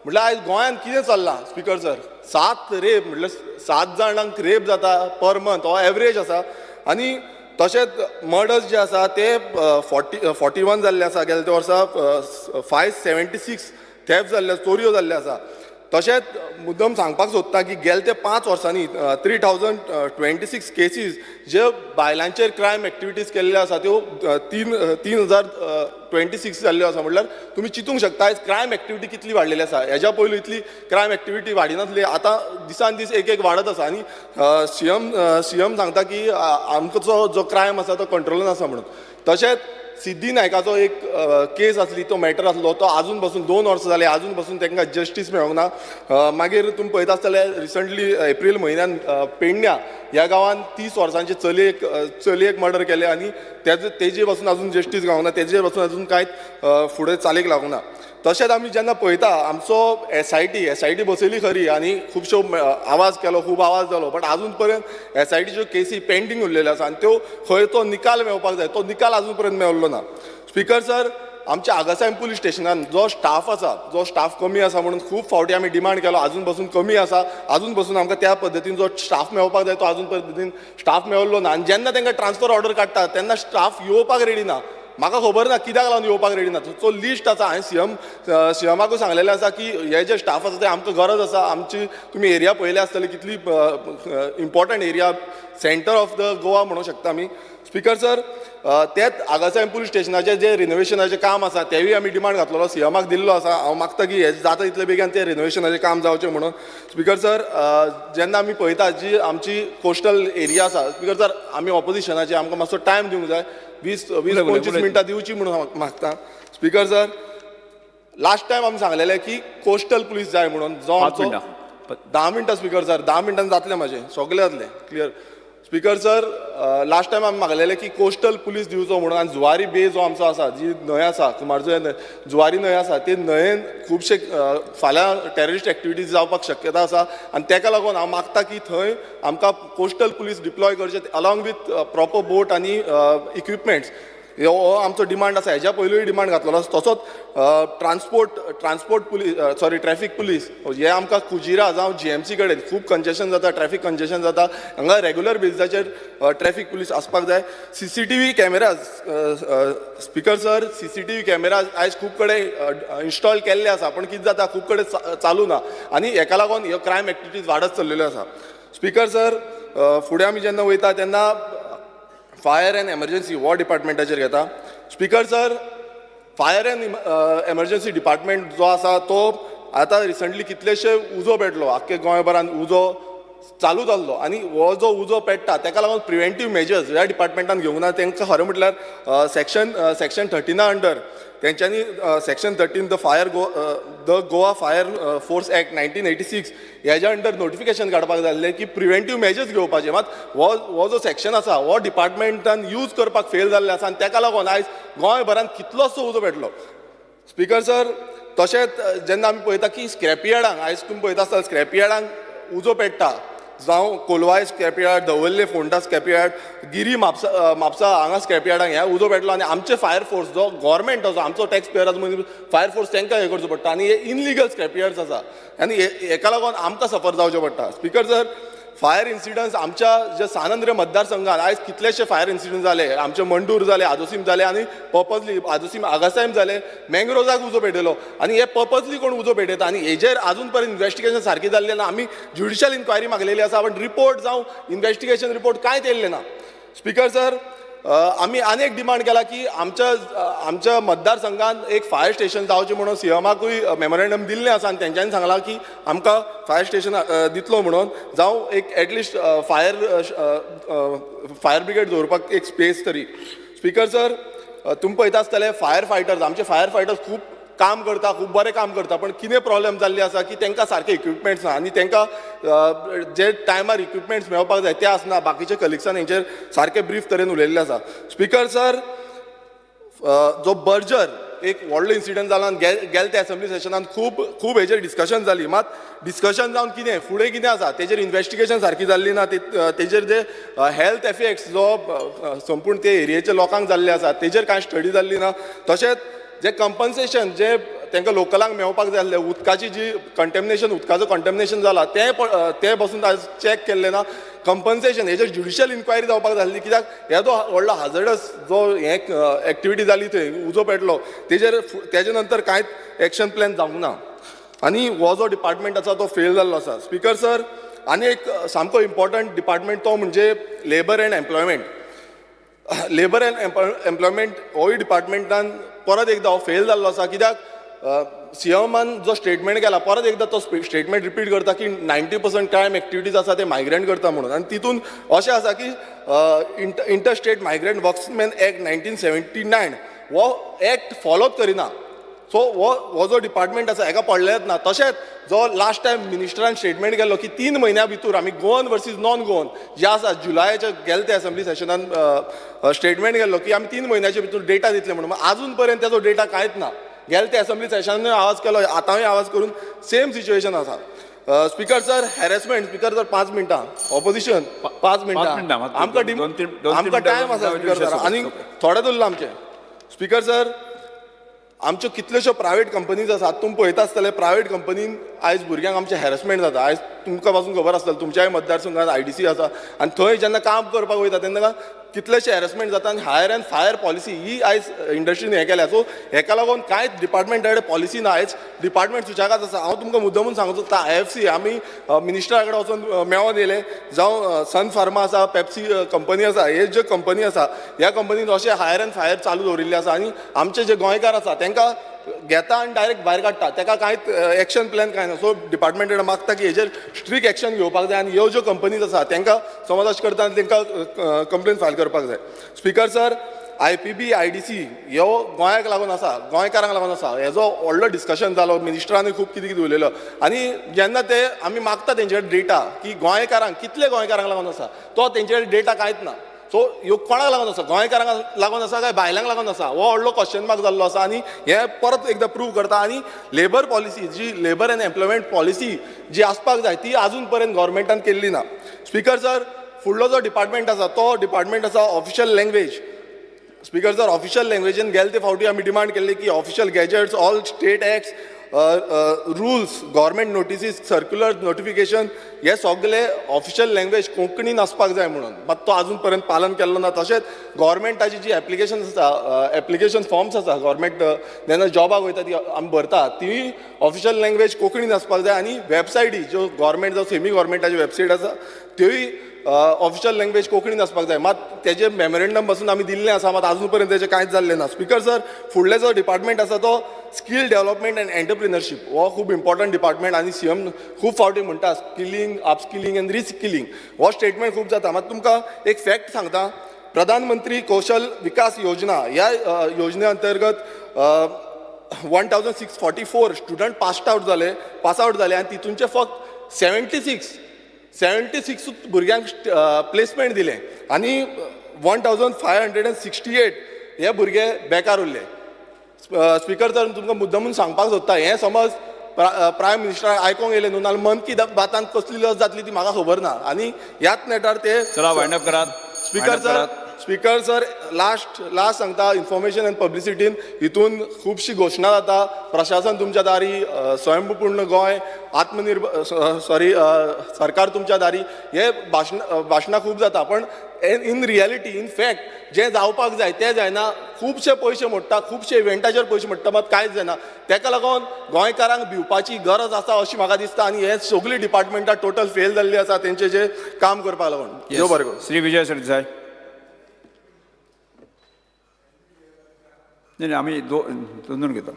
म्हटल्यार आयज गोंयान कितें चल्लां स्पीकर सर. 7 रेप म्हटल्यार 7 जाणांक रेप जाता पर मंथ हो एवरेज आसा. आनी तशेंच मर्डर्स जे आसा ते 41 जाल्ले आसा गेल्या त्या वर्सा. 576 थेफ्ट जाल्ले चोरयो जाल्ले आसा. तशेंच मुद्दम सांगपाक सोदता की गेले ते 5 वर्सांनी 3026 केसीस जे बायलांचेर क्रायम एक्टिविटीज केल्ल्यो आसा त्यो 3026 जाल्ल्यो आसा. म्हटल्यार तुमी चिंतूंक शकता आयज क्रायम एक्टिविटी कितली वाडलेली आसा. हेज्या पयलू इतली क्रायम एक्टिविटी वाडिनासली आतां दिसान दीस एक वाडत आसा. आनी सीएम सांगता की आमचो जो क्रायम आसा तो कंट्रोलान आसा म्हणून. तशेंच सिद्धी नायकाचो एक केस आसली तो मॅटर आसलो तो आजून पासून 2 वर्सां जाली आजून पासून तांकां जस्टीस मेळोंक ना. मागीर तुमी पळयता आसतले रिसंटली एप्रील म्हयन्यान पेडण्या ह्या गांवान 30 वर्सांचे चलयेक मर्डर केले आनी तेजे पासून आजून जस्टीस गावना. तेजे पासून आजून कांयच फुडें चालीक लागूंक ना. तशेंच आमी जेन्ना पळयता आमचो एसआयटी बसयली खरी आनी खुबश्यो आवाज केलो खूब आवाज जालो. बट आजून पर्यंत एसआयटीच्यो केसी पेंडींग उरलेल्यो आसा आनी त्यो खंय तो निकाल मेळपाक जाय तो निकाल आजून पर्यंत मेळिल्लो ना. स्पीकर सर आमच्या आगासायम पुलीस स्टेशनान जो स्टाफ आसा जो स्टाफ कमी आसा म्हणून खूब फावटी आमी डिमांड केलो. आजून पासून कमी आसा. आजून पासून आमकां त्या पद्दतीन जो स्टाफ मेळपाक जाय तो आजून पद्दतीन स्टाफ मेळिल्लो ना. आनी जेन्ना तांकां ट्रान्सफर ऑर्डर काडटा तेन्ना स्टाफ येवपाक रेडी ना. म्हाका खबर ना कित्याक लागून येवपाक रेडी ना तो लिस्ट आसा हांवें सीएमाकूय सांगलेलें आसा की हे जे स्टाफ आसा ते आमकां गरज आसा आमची तुमी एरिया पळयले आसतले कितली important area centre of the Goa म्हणूंक शकता आमी स्पिकर सर तेच आगासाय पुलीस स्टेशनाचें जे रिनोवेशनाचें काम आसा तेवूय आमी डिमांड घातलेलो सीएमाक दिल्लो आसा हांव मागता की हे जाता तितले बेगीन ते रिनोवेशनाचें काम जावचें म्हणून स्पिकर सर जेन्ना आमी पळयता जी आमची कोस्टल एरिया आसा स्पिकर सर आमी ऑपोजिशनाचे आमकां मातसो टायम दिवंक जाय 20-25 मिनटां दिवची म्हणून मागता स्पिकर सर लास्ट टायम आमी सांगलेलें की कोस्टल पुलीस जाय म्हणून जो आमचो 10 मिनटां स्पिकर सर 10 मिनटांनी जातलें म्हाजें सगळें जातलें clear speaker sir last time आमी मागलेलें की कोस्टल पुलीस दिवचो म्हणून आनी जुवारी बे जो आमचो आसा जी न्हंय आसा कुमारजुंव जुवारी न्हंय आसा ती न्हंयेन खुबशे फाल्यां टेररिस्ट एक्टिविटीज जावपाक शक्यता आसा आनी तेका लागून हांव मागता की थंय आमकां कोस्टल पुलीस डिप्लॉय करचे अलॉंग विथ प्रॉपर बोट आनी इक्विपमेंट्स हो आमचो डिमांड आसा हेज्या पयलूय डिमांड घातलेलो तसोच ट्रान्सपोर्ट पुलीस ट्रॅफिक पुलीस हे आमकां कुजिरा जावं GMC कडेन खूब कंजेशन जाता ट्रॅफिक कंजेशन जाता हांगा रेग्युलर बेजिसाचेर ट्रॅफिक पुलीस आसपाक जाय CCTV cameras speaker sir CCTV cameras आयज खूब कडेन इन्स्टॉल केल्ले आसा पण कितें जाता खूब कडेन चालू ना आनी हेका लागून ह्यो क्रायम एक्टिविटीज वाडत चल्लेल्यो आसा स्पिकर सर फुडें आमी जेन्ना वयता तेन्ना फायर एंड एमर्जन्सी हो डिपार्टमेंटाचेर घेता speaker sir fire end emergency department जो आसा तो आतां रिसंटली कितलेशे उजो पेटलो आख्खे गोंयभरान उजो चालू जाल्लो आनी हो जो उजो पेट्टा तेका लागून प्रिव्हेंटीव मेजर्स ह्या डिपार्टमेंटान घेवंक ना तांकां खरें म्हटल्यार सेक्शन 13 अंडर तेंच्यांनी section 13 the Goa fire force act 1986 हेज्या अंडर नोटिफिकेशन काडपाक जाल्लें की प्रिव्हेंटीव मेजर्स घेवपाचे मात हो जो सेक्शन आसा हो डिपार्टमेंटान यूज करपाक फेल जाल्ले आसा आनी तेका लागून आयज गोंयभरान कितलोसो उजो पेटलो स्पिकर सर तशेंच जेन्ना आमी पळयता की स्क्रॅपयार्डांक आयज तुमी पळयता आसतना स्क्रॅपयार्डांक उजो पेट्टा जावं कोलवाय स्क्रॅपयार्ड दवल्ले फोंडा स्क्रॅपयार्ड गिरी म्हापसा हांगा स्क्रॅपयार्डांक ह्या उजो पेटलो आनी आमचे फायर फोर्स जो गव्हर्मेंट आसा आमचो टॅक्स पेयर आसा मदीं फायर फोर्स तांकां हें करचो पडटा आनी हे इनलिगल स्क्रॅपयार्ड्स आसा आनी हेका लागून आमकां सफर जावचें पडटा स्पिकर सर फायर इन्सिडंट्स आमच्या जे सानंद्र मतदारसंघात आयज कितलेशे फायर इन्सिडंट जाले आमचे मंडूर जाले आदोसीम जाले आनी पर्पजली आदोसीम आगासायम जाले मँग्रोजाक उजो पेटयलो आनी हे पर्पजली कोण उजो पेटयता आनी हेजेर आजून पर्यंत इन्व्हेस्टिगेशन सारकी जाल्लें ना आमी ज्युडिशियल इन्क्वायरी मागलेली आसा पण रिपोर्ट जावं इन्व्हेस्टिगेशन रिपोर्ट कांयच येयल्लें ना स्पिकर सर आमी आनी एक डिमांड केला की आमच्या मतदारसंघात एक फायर स्टेशन जावचें म्हणून सीएमाकूय मेमोरेंडम दिल्लें आसा आनी तेंच्यांनी सांगलां की आमकां फायर स्टेशन दितलो म्हणून जावं एक एटलिस्ट फायर ब्रिगेड दवरपाक एक स्पेस तरी स्पिकर सर तुमी पळयता आसतले फायर फायटर्स आमचे फायर फायटर्स खूब काम करता खूब बरें काम करता पण कितें प्रॉब्लेम जाल्ली आसा की तांकां सारके इक्विपमेंट्स ना आनी तांकां जे टायमार इक्विपमेंट्स मेळपाक जाय ते आसना बाकीचे कलिग्सान हेंचेर सारके ब्रीफ तरेन उलयल्ले आसा स्पिकर सर जो बर्जर एक व्हडलो इन्सिडंट जाला गेल त्या असेंब्ली सेशनान खूब हेचेर डिस्कशन जाली मात डिस्कशन जावन कितें फुडें कितें आसा तेचेर इन्व्हेस्टिगेशन सारकी जाल्ली ना तेचेर जे हेल्थ इफेक्ट्स जो संपूर्ण ते एरियेच्या लोकांक जाल्ले आसा तेचेर कांय स्टडी जाल्ली ना तशेंच जे कंपन्सेशन जे तांकां लोकलांक मेळपाक जाय आसलें उदकाची जी उदकाचो कंटेमिनेशन जाला ते बसून आज चॅक केल्लें ना कंपन्सेशन हेचेर ज्युडिशियल इन्क्वायरी जावपाक जाय आसली कित्याक हे जो व्हडलो हाजर्डस जो हे एक्टिविटी जाली थंय उजो पेटलो तेजे नंतर कांयच एक्शन प्लॅन जावंक ना आनी हो जो डिपार्टमेंट आसा तो फेल जाल्लो आसा स्पिकर सर आनी एक सामको इम्पॉर्टंट डिपार्टमेंट तो म्हणजे labour end employment labour end employment होय डिपार्टमेंटान परत एकदा हो फेल जाल्लो आसा कित्याक सीएमान जो स्टेटमेंट केला परत एकदा तो स्टेटमेंट रिपीट करता की 90% क्रायम एक्टिविटीज आसा ते मायग्रंट करता म्हणून आनी तितून अशें आसा की इंटरस्टेट मायग्रंट वर्क्समॅन एक्ट 1979 हो एक्ट फॉलोच करिना सो हो जो डिपार्टमेंट आसा हेका पडलेच ना तशेंच जो लास्ट टायम मिनिस्टरान स्टेटमेंट केल्लो की 3 म्हयन्या भितर आमी गोवन वर्सीस नॉन गोवन जे आसा जुलायाच्या गेल्या त्या असेंब्ली सेशनान स्टेटमेंट केल्लो की आमी 3 म्हयन्याच्या भितर डेटा दितले म्हणून आजून पर्यंत तेजो डेटा कांयच ना गेल्या त्या असेंब्ली सेशनान आवाज केलो आतांय आवाज करून सेम सिच्युएशन आसा speaker sir harassment speaker sir 5 मिनटां ऑपोजिशन 5 मिनटां आमकां टायम आसा स्पिकर सर आनी थोडे उरला आमचे स्पिकर सर आमच्यो कितल्योश्यो प्रायवेट कंपनीज आसात तुमी पळयता आसतले प्रायवेट कंपनीन आयज भुरग्यांक आमचे हॅरेसमेंट जाता आयज तुमकां पासून खबर आसतलें तुमच्याय मतदारसंघात IDC आसा आनी थंय जेन्ना काम करपाक वयता तेन्ना कितलेशे हॅरेसमेंट जाता आनी हायर एंड फायर पॉलिसी ही आयज इंडस्ट्रीन हें केल्या. सो हेका लागून कांयच डिपार्टमेंटा कडेन पॉलिसी ना. आयज डिपार्टमेंट सुशागाद आसा. हांव तुमकां मुद्दमून सांगूं सोदता IFC आमी मिनिस्टरा कडेन वचून मेळोन येयले जावं सन फार्मा आसा पेप्सी कंपनी आसा हे ज्यो कंपनी आसा ह्या कंपनीन अशें हायर एंड फायर चालू दवरिल्ले आसा आनी आमचे जे गोंयकार आसा तांकां घेता आनी डायरेक्ट भायर काडटा. ताका कांयच एक्शन प्लॅन कांय ना. सो डिपार्टमेंटान मागता की हेजेर स्ट्रिक्ट एक्शन घेवपाक जाय आनी ह्यो ज्यो कंपनीज आसा तांकां समज अशें करता तांकां कंप्लेन फायल करपाक जाय. स्पीकर सर IPB IDC ह्यो गोंयाक लागून आसा गोंयकारांक लागून आसा. हेजो व्हडलो डिस्कशन जालो मिनिस्टरांनी खूब कितें कितें उलयलो आनी जेन्ना ते आमी मागता तेंचे कडेन डेटा की गोंयकारांक कितले गोंयकारांक लागून आसा तो तेंचे कडेन डेटा कांयच ना. सो ह्यो कोणाक लागून आसा गोंयकारांक लागून आसा काय भायल्यांक लागून आसा हो व्हडलो क्वेश्चन मार्क जाल्लो आसा. आनी हें परत एकदां प्रूव करता. आनी लेबर पॉलिसी जी लेबर एंड एम्प्लॉयमेंट पॉलिसी जी आसपाक जाय ती आजून पर्यंत गव्हर्मेंटान केल्ली ना. स्पीकर सर फुडलो जो डिपार्टमेंट आसा तो डिपार्टमेंट आसा official language. Speaker sir official लँग्वेजीन गेले ते फावटी आमी डिमांड केल्ली की official gazettes all state acts rules government notices circular notification हे सगळे ऑफिशियल लँग्वेज कोंकणीन आसपाक जाय म्हणून. मात तो आजून पर्यंत पालन केल्लो ना. तशेंच गव्हर्मेंटाची जी एप्लिकेशन आसा एप्लिकेशन फॉर्म्स आसा गव्हर्मेंट जेन्ना जॉबाक वयता ती आमी भरता ती ऑफिशियल लँग्वेज कोंकणीन आसपाक जाय. आनी वेबसायटी ज्यो गव्हर्मेंट जावं सेमी गव्हर्मेंटाच्यो वेबसायट आसा त्योय ऑफिशियल लँग्वेज कोंकणीन आसपाक जाय. मात तेजे मेमोरेंडम पासून आमी दिल्लें आसा मात आजून पर्यंत तेजें कांयच जाल्लें ना. स्पीकर सर फुडले जो डिपार्टमेंट आसा तो स्कील डेव्हलपमेंट एंड एंटरप्रिनरशीप हो खूब इम्पॉर्टंट डिपार्टमेंट आनी CM खूब फावटी म्हणटा स्किलिंग अपस्किलिंग एंड रिस्किलिंग हो स्टेटमेंट खूब जाता. मात तुमकां एक फॅक्ट सांगता प्रधानमंत्री कौशल विकास योजना ह्या योजने अंतर्गत 1644 स्टुडंट पास आउट जाले आनी तितूंचे फक्त 76 भुरग्यांक प्लेसमेंट दिले आनी 1568 हे भुरगे बेकार उरले. स्पीकर सर तुमकां मुद्दमून सांगपाक सोदता हें समज प्रायम मिनिस्टराक आयकोंक येयलें न्हू नाल्यार मन की बातान कसली लस जातली ती म्हाका खबर ना. आनी ह्याच नेटार ते वायंड अप करात. स्पीकर सर लास्ट सांगता इन्फॉर्मेशन एंड पब्लिसिटीन हितून खुबशी घोशणा जाता प्रशासन तुमच्या दारी स्वयंपूर्ण गोंय आत्मनिर्भर सरकार तुमच्या दारी हे भाशणां खूब जाता. पण इन रियलिटी इन फॅक्ट जें जावपाक जाय तें जायना. खुबशे पयशे मोडटा खुबशे इव्हेंटाचेर पयशे मोडटा मात कांयच जायना. तेका लागून गोंयकारांक भिवपाची गरज आसा अशी म्हाका दिसता. आनी हे सगळीं डिपार्टमेंटां टोटल फेल जाल्लीं आसा तेंचे जे काम करपाक लागून. देव बरें करूं. श्री विजय सरदेसाय. नाही आम्ही दोन घेतो.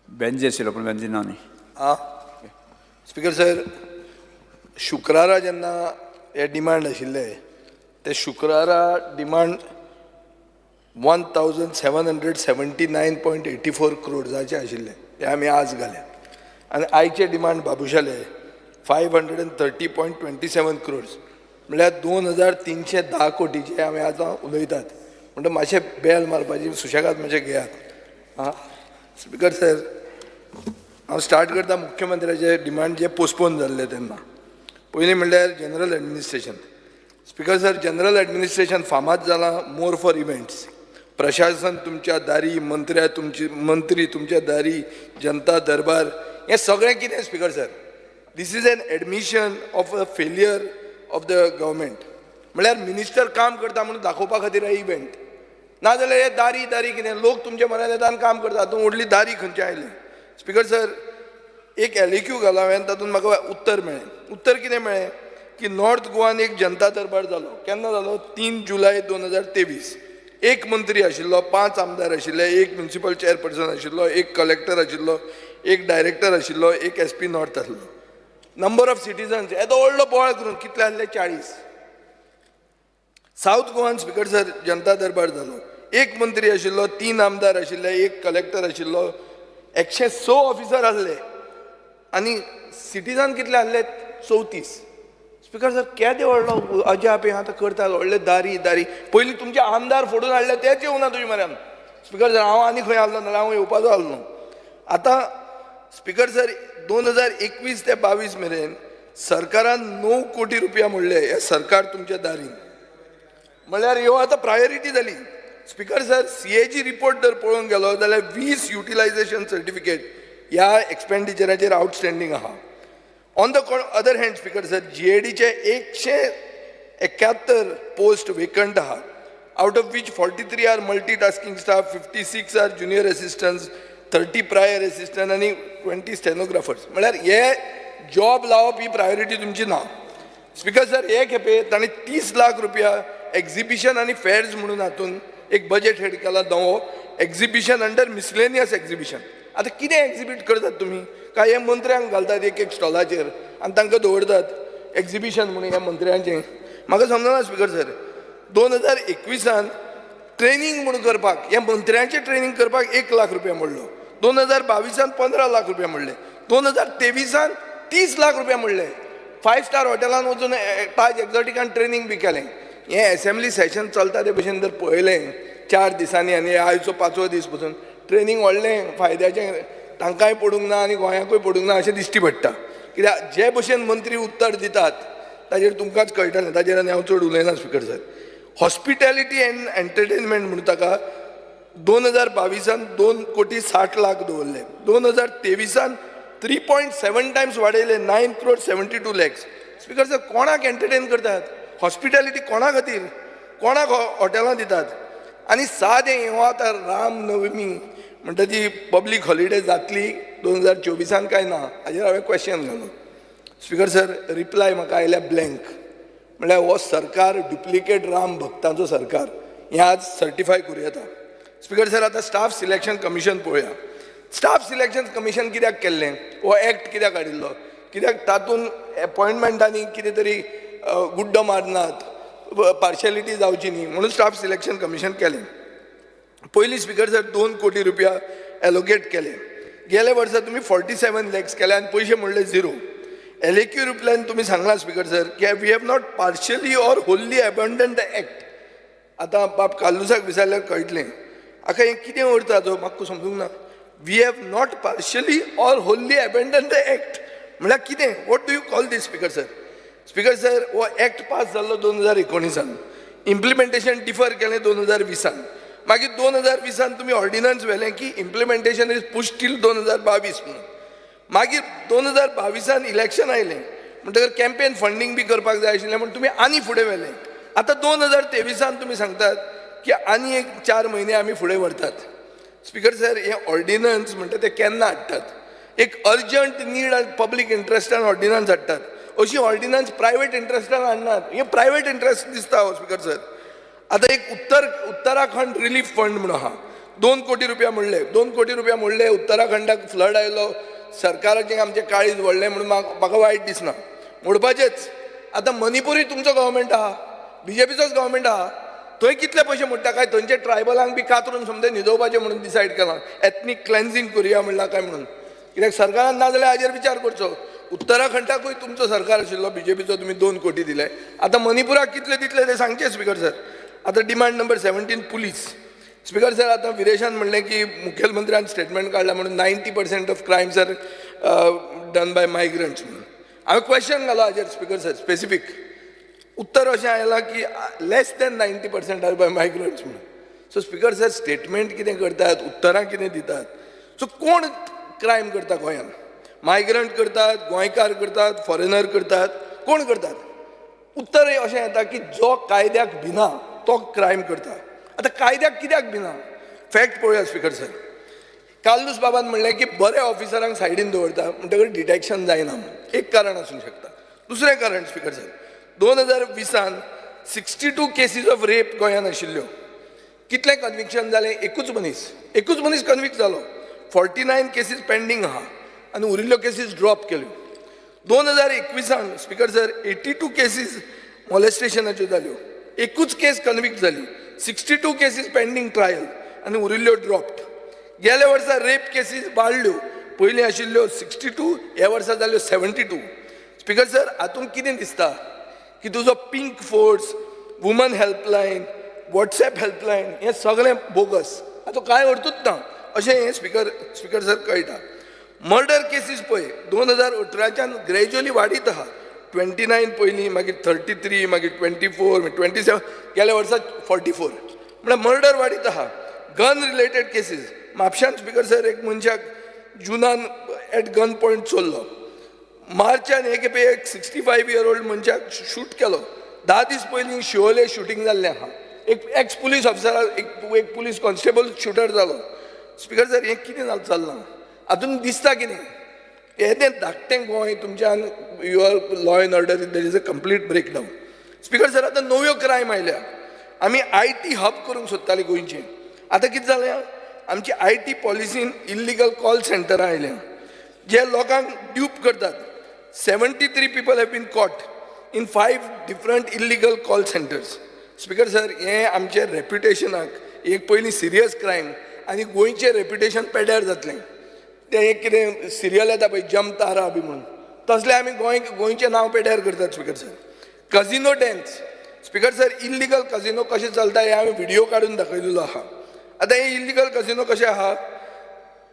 बेंजी आशिल्लो पूण बेंजी ना न्ही. स्पीकर सर शुक्रारा जेन्ना हे डिमांड आशिल्ले ते शुक्रारा डिमांड 1779.84 करोड्साचे आशिल्ले ते आमी आज घाले आनी आयचे डिमांड बाबुशाले 530.27 करोड्स म्हळ्यार 2310 कोटीचे आमी आतां उलयतात. म्हणटा मातशें बेल मारपाची सुशेगाद मातशें घेयात. स्पीकर सर हांव स्टार्ट करता मुख्यमंत्र्याचे डिमांड जे पोस्टपोन जाल्ले तेन्ना. पयलीं म्हणल्यार general administration. Speaker sir general administration फामाद जालां मोर फॉर इव्हेंट्स. प्रशासन तुमच्या दारी मंत्री तुमच्या दारी जनता दरबार हें सगळें कितें speaker sir. This is an admission of a failure of the government. म्हळ्यार मिनिस्टर काम करता म्हणून दाखोवपा खातीर इव्हेंट नाजाल्यार हे दारी कितें लोक तुमच्या मनान येता आनी काम करता. तातूंत व्हडली दारी खंयची आयली. स्पीकर सर एक LEQ घालो हांवें तातूंत म्हाका उत्तर मेळ्ळें. उत्तर कितें मेळ्ळें की नॉर्थ गोवान एक जनता दरबार जालो. केन्ना जालो 3 जुलय 2023. एक मंत्री आशिल्लो 5 आमदार आशिल्ले 1 म्युनिसिपल चेअरपर्सन आशिल्लो 1 कलेक्टर आशिल्लो 1 डायरेक्टर आशिल्लो 1 SP नॉर्थ आसलो. नंबर ऑफ सिटीजन्स येदो व्हडलो बोवाळ करून कितले आसले 40. साऊथ गोवान स्पीकर सर जनता दरबार जालो. 1 मंत्री आशिल्लो 3 आमदार आशिल्ले 1 कलेक्टर आशिल्लो 106 ऑफिसर आसले आनी सिटीजन कितले आसले 34. स्पीकर सर केदें व्हडलो अजाप हें आतां करतात व्हडले दारी पयलीं तुमचे आमदार फोडून हाडले तेच येवना तुजे म्हऱ्यान. स्पीकर सर हांव आनी खंय आसलो नाल्यार हांव येवपाचो आसलो. आतां स्पीकर सर 2021 ते 22 मेरेन सरकारान 9 कोटी रुपया म्हणले हे सरकार तुमच्या दारीन. म्हळ्यार ह्यो आतां प्रायोरिटी जाली. स्पीकर सर CAG रिपोर्ट जर पळोवंक गेलो जाल्यार 20 युटिलायझेशन सर्टिफिकेट ह्या एक्सपेंडिचराचेर आउटस्टँडींग आहा. On the other hand speaker sir, GADचे 171 पोस्ट वेकंट आहा, out of which 43 are multitasking staff, 56 are junior assistants, 30 prior assistant आणि 20 stenographers. म्हळ्यार हे जॉब लावप ही प्रायोरिटी तुमची ना. स्पीकर सर, हे खेपे ताणें 30 लाख रुपया एक्झिबिशन आणि फेअर्स म्हणून हातून एक बजेट हेड केला नवो, एक्झिबिशन अंडर मिसलेनियस एक्झिबिशन. आतां कितें एक्झिबीट करतात तुमी? काय हे मंत्र्यांक घालतात एक एक स्टॉलाचेर आनी तांकां दवरतात एक्झिबिशन म्हणून ह्या मंत्र्यांचें? म्हाका समजना स्पीकर सर. 2021 ट्रेनिंग म्हणून करपाक, ह्या मंत्र्यांचें ट्रेनिंग करपाक 1 लाख रुपया मोडलो. 2022 15 लाख रुपया मोडले. 2023 30 लाख रुपया मोडले. 5 स्टार हॉटेलान वचून ताज एक्झॉटिकान ट्रेनिंग बी केलें. हें असेंब्ली सेशन चलता ते भशेन जर पळयलें 4 दिसांनी आनी आयचो 5वो दीस पसून ट्रेनिंग व्हडलें फायद्याचें तांकांय पडूंक ना आनी गोंयाकूय पडूंक ना अशें दिश्टी पडटा. कित्याक जे भशेन मंत्री उत्तर दितात ताजेर तुमकांच कळटलें. ताजेर आनी हांव चड उलयना speaker sir. Hospitality end entertainment म्हणून ताका 2022 2,60 लाख दवरले. 2023 3.7 टायम्स वाडयले, 9,72 स्पीकर सर, कोणाक एंटरटेन करतात? हॉस्पिटॅलिटी कोणा खातीर? कोणाक हॉटेलां दितात? आनी सादें हें आतां राम नवमी म्हणटा ती पब्लीक हॉलिडे जातली 2024 काय ना, हाजेर हांवें क्वेश्चन घालो. स्पीकर सर, रिप्लाय म्हाका आयल्या ब्लँक. म्हळ्यार हो सरकार डुप्लिकेट राम भक्तांचो सरकार, हें आज सर्टिफाय करूं येता. स्पीकर सर, आतां स्टाफ सिलेक्शन कमिशन पळोवया. स्टाफ सिलेक्शन कमिशन कित्याक केल्लें? हो एक्ट कित्याक हाडिल्लो? कित्याक तातूंत अपॉयंटमेंटांनी कितें तरी गुड्ड मारनात, पार्शलिटी जावची न्ही म्हणून स्टाफ सिलेक्शन कमिशन केलें. पयलीं स्पीकर सर 2 कोटी रुपया एलोकेट केले. गेल्या वर्सा तुमी 47 lakhs केले आनी पयशे म्हणले 0. LAQ रिप्लायन तुमी सांगला स्पीकर सर की we have not partially or wholly abandon the act. आतां बाब काल्लुसाक विचारल्यार कळटलें. आतां हें कितें अर्थ आजो म्हाका समजूंक ना. We have not partially or wholly abandon the act म्हळ्यार कितें? What do you call this speaker sir? Speaker sir, हो एक्ट पास जाल्लो 2019. इम्प्लिमेंटेशन डिफर केलें 2020. मागीर 2020 तुमी ऑर्डिनन्स व्हेलें की इम्प्लिमेंटेशन इज पुश टील 2022 म्हणून. मागीर 2022 इलेक्शन आयलें म्हणटकर कॅम्पेन फंडींग बी करपाक जाय आशिल्लें म्हणून तुमी आनी फुडें व्हेलें. आतां 2023 तुमी सांगतात की आनी एक 4 म्हयने आमी फुडें व्हरतात. स्पीकर सर, हे ऑर्डिनन्स म्हणटा ते केन्ना हाडटात? एक अर्जंट नीड आनी पब्लीक इंट्रस्टान ऑर्डिनन्स हाडटात. अशी ऑर्डिनन्स प्रायवेट इंट्रस्टान हाडनात. हे प्रायवेट इंट्रस्ट दिसता हो स्पीकर सर. आतां एक उत्तराखंड रिलीफ फंड म्हणून आहा, 2 कोटी रुपया मोडले. 2 कोटी रुपया मोडले. उत्तराखंडाक फ्लड आयलो, सरकाराचें आमचें काळीज व्हडलें म्हणून म्हाका वायट दिसना. मोडपाचेच. आतां मणिपुरी तुमचो गव्हर्मेंट आहा, BJPचोच गव्हर्मेंट आहा. थंय कितले पयशे मोडटा? काय थंयचे ट्रायबलांक बी कातरून समजे न्हिदोवपाचें म्हणून डिसायड केलां. एथनीक क्लेन्झिंग करुया म्हणलां काय म्हणून. कित्याक सरकारान ना जाल्यार हाजेर विचार करचो. उत्तराखंडाकूय तुमचो सरकार आशिल्लो BJPचो, तुमी 2 कोटी दिले. आतां मणिपुराक कितले दितले ते सांगचे स्पीकर सर. आतां demand number 17 police. Speaker sir, आतां विरेशान म्हणलें की मुखेलमंत्र्यान स्टेटमेंट काडला म्हणून 90% of crimes are done by migrants म्हणून. हांवें क्वेश्चन घालो हाजेर स्पीकर सर स्पेसिफीक. उत्तर अशें आयलां की लेस दॅन 90% आर बाय मायग्रंट्स म्हणून. सो स्पीकर सर, स्टेटमेंट कितें करतात, उतरां कितें दितात? सो कोण क्रायम करता गोंयांत? मायग्रंट करतात, गोंयकार करतात, फॉरेनर करतात, कोण करतात? उत्तर अशें येता की जो कायद्याक भिना तो क्रायम करता. आतां कायद्याक कित्याक भिना? फॅक्ट पळोवया स्पीकर सर. काल्लूस बाबान म्हणलें की बरे ऑफिसरांक सायडीन दवरता म्हणटकच डिटेक्शन जायना म्हणून. एक कारण आसूंक शकता. दुसरें कारण speaker sir, 2020 62 cases of rape गोंयांत आशिल्ल्यो. कितले कन्विक्शन जालें? एकूच मनीस कन्विक्ट जालो. 49 केसीस पेंडींग आहा आनी उरिल्ल्यो केसीस ड्रॉप केल्यो. 2021 स्पीकर सर 82 केसीस मॉलेस्टेशनाच्यो जाल्यो. एकूच केस कन्विक्ट जाली. 62 केसीस पेंडींग ट्रायल आनी उरिल्ल्यो ड्रॉप्ड. गेल्या वर्सा रेप केसीस वाडल्यो. पयलीं आशिल्ल्यो 62, ह्या वर्सा जाल्यो 72. स्पीकर सर, हातूंत कितें दिसता की तुजो pink force, woman helpline, WhatsApp helpline हें सगळें बोगस, हातूंत कांय अर्थूच ना अशें हें स्पीकर सर कळटा. मर्डर केसीस पळय 2018 ग्रॅज्युअली वाडीत आहा. 29 पयलीं, मागीर 33, मागीर 24, मागीर 27, गेल्या वर्सा 44. म्हळ्यार मर्डर वाडीत आहा. गन रिलेटेड केसीस म्हापशान स्पीकर सर एक मनशाक जुनान एट गन पॉयंट चोरलो. मार्चान हे खेपे एक 65 year old मनशाक शूट केलो. 10 दीस पयलीं शिवोले शूटिंग जाल्लें आहा. एक एक्स पुलीस ऑफिसर एक पुलीस कॉन्स्टेबल शूटर जालो. स्पीकर सर हें कितें चल्लां? हातून दिसता कितें? हे तें धाकटें गोंय तुमच्यान your law and order there is a complete break down. Speaker sir आतां नव्यो क्रायम आयल्या. आमी IT हब करूंक सोदतालीं गोंयचें. आतां कितें जालें? आमची IT पॉलिसीन इल्लिगल कॉल सेंटर आयल्या जे लोकांक ड्यूप करतात. 73 people have been caught in 5 different illegal call centers. Speaker sir हें आमचे रेप्युटेशनाक एक पयलीं सिरियस क्रायम आनी गोंयचें रेप्युटेशन पेड्यार जातलें. तें एक कितें सिरियल येता पळय जमतारा बी म्हणून तसलें आमी गोंयचें नांव पेड्यार करतात. Speaker sir casino dens. Speaker sir illegal casino कशें चलता हें हांवें व्हिडियो काडून दाखयलेलो आहा. आतां हे इल्लिगल कजिनो कशें आहा?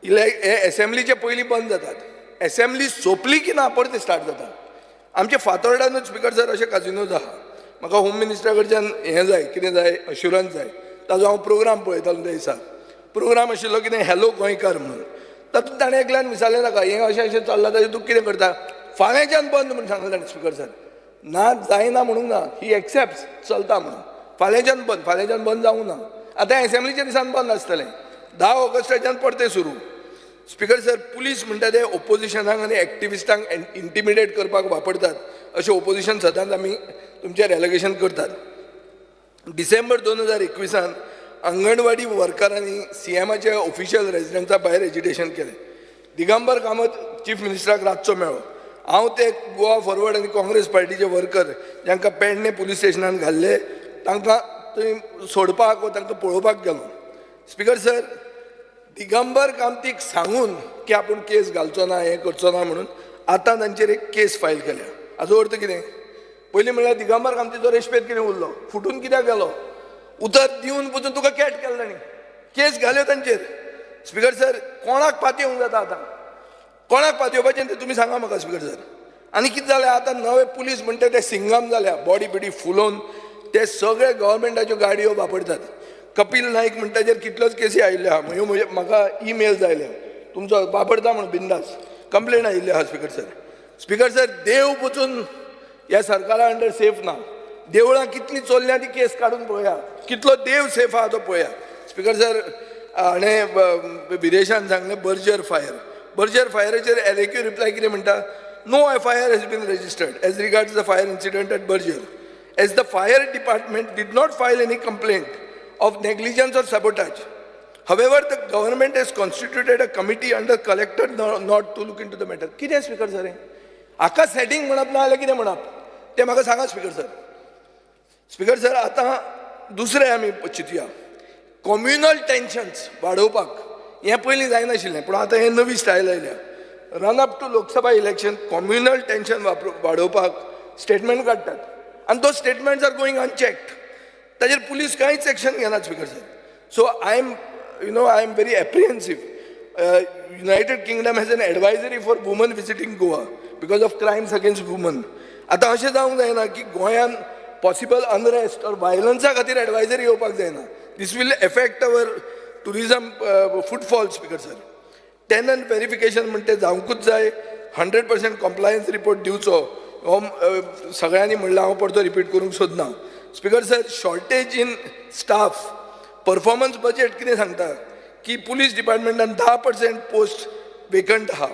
हे एसेंब्लीचे पयलीं बंद जातात. एसेंब्ली सोंपली की ना परत स्टार्ट जाता. आमचे फातोर्डानूच स्पीकर सर अशे कजिनोज आहा. म्हाका होम मिनिस्टरा कडच्यान हें जाय कितें जाय अश्युरन्स जाय. ताजो हांव प्रोग्राम पळयतालो त्या दिसा. प्रोग्राम आशिल्लो कितें हॅलो गोंयकार म्हणून. तातूंत ताणें एकल्यान विचारलें नाका हें अशें अशें चल्लां ताजें तूं कितें करता? फाल्यांच्यान बंद म्हणून सांगलें ताणें. स्पीकर सर ना जायना म्हणूंक ना. ही एक्सेप्ट चलता म्हणून. फाल्यांच्यान बंद जावंक ना. आतां एसेंब्लीच्या दिसान बंद आसतलें. 10 ऑगस्टाच्यान परतें सुरू. स्पीकर सर पुलीस म्हणटा ते ओपोजिशनाक आनी एक्टिविस्टांक इंटिमिडेट करपाक वापरतात अशें ओपोजिशन सदांच आमी तुमचेर एलिगेशन करतात. डिसेंबर 2021 अंगणवाडी वर्करांनी CMच्या ऑफिशियल रेजिडन्सा भायर एजिटेशन केलें. दिगंबर कामत चीफ मिनिस्टराक रातचो मेळ्ळो. हांव ते गोवा फॉरवर्ड आनी काँग्रेस पार्टीचे वर्कर जांकां पेडणे पुलीस स्टेशनान घाल्ले तांकां थंय सोडपाक वा तांकां पळोवपाक गेलो. स्पीकर सर दिगंबर कामतीक सांगून की आपूण केस घालचो ना हें करचो ना म्हणून आतां तांचेर एक केस फायल केल्या. हाचो अर्थ कितें? पयलीं म्हणल्यार दिगंबर कामतीचो रेस्पेद कितें उरलो? फुटून कित्याक गेलो? उतर दिवन पसून तुका कॅट केलें तांणी. केस घाल्यो तांचेर. स्पीकर सर कोणाक पातयेवंक जाता आतां? कोणाक पातयेवपाचें तें तुमी सांगा म्हाका. स्पीकर सर आनी कितें जालें आतां नवे पुलीस म्हणटा ते सिंगम जाल्या. बॉडी बिडी फुलोवन ते सगळे गव्हर्मेंटाच्यो गाडयो वापरतात. कपिल नाईक म्हणटाचेर कितल्योच केसी आयिल्ल्यो आहा. म्हाका ईमेल्स आयले तुमचो वापरता म्हणून बिंदास कंप्लेन आयिल्ली आहा. स्पीकर सर देव पचून ह्या सरकारा अंडर सेफ ना. देवळां कितलीं चोरल्या ती केस काडून पळया. कितलो देव सेफ आहा तो पळया. स्पीकर सर हाणें बिरेशान सांगलें बर्जर फायराचेर एलएक्यू रिप्लाय कितें म्हणटा? No FIR has been registered as regards the fire incident at Berger, as the fire department did not file any complaint of negligence or sabotage. However, the government has constituted a committee under collector not to look into the matter. कितें speaker sir हाका setting म्हणप ना जाल्यार कितें म्हणप तें म्हाका सांगा. स्पीकर सर आतां दुसरें आमी चिंतुया. कम्युनल टेन्शन्स वाडोवपाक हें पयलीं जायनाशिल्लें पूण आतां हें नवी स्टायल आयल्या. Run up to Lok Sabha election communal tension वाडोवपाक स्टेटमेंट काडटात आनी those statements are going unchecked. ताजेर पुलीस कांयच एक्शन घेनात. Speaker sir so I am very apprehensive. United Kingdom has an advisory for woman visiting Goa because of crimes against woman. आतां अशें जावंक जायना की गोंयान पॉसिबल अनरेस्ट ऑर वायलन्सा खातीर एडवायजरी येवपाक जायना. This will effect our tourism footfall. Speaker sir tenant verification म्हणटा तें जावंकूच जाय. 100% कॉम्प्लायन्स रिपोर्ट दिवचो हो सगळ्यांनी म्हणलां. हांव परतो रिपीट करूंक सोदना. Speaker sir shortage in staff performance budget कितें सांगता की पुलीस डिपार्टमेंटान 10% पोस्ट वेकंट आहा.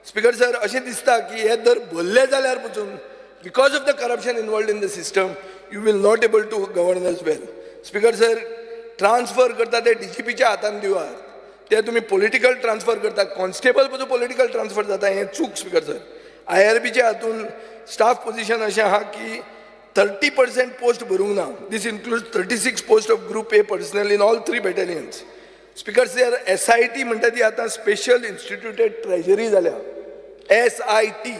स्पीकर सर अशें दिसता की हे दर भरले जाल्यार पसून because of the corruption involved in the system you will not able to govern as well. Speaker sir transfer करता ते DGPच्या हातान दिवात. ते तुमी पॉलिटिकल ट्रान्सफर करता. कॉन्स्टेबल पसून पॉलिटिकल ट्रान्सफर जाता हें चूक. स्पीकर सर IRBच्या हातून स्टाफ पोजिशन अशें आहा की 30% पोस्ट भरूंक ना. This includes 36 post of group A personnel in all 3 battalions. Speaker sir SIT म्हणटा ती आतां स्पेशल इन्स्टिट्यूटेड ट्रेजरी जाल्या. SIT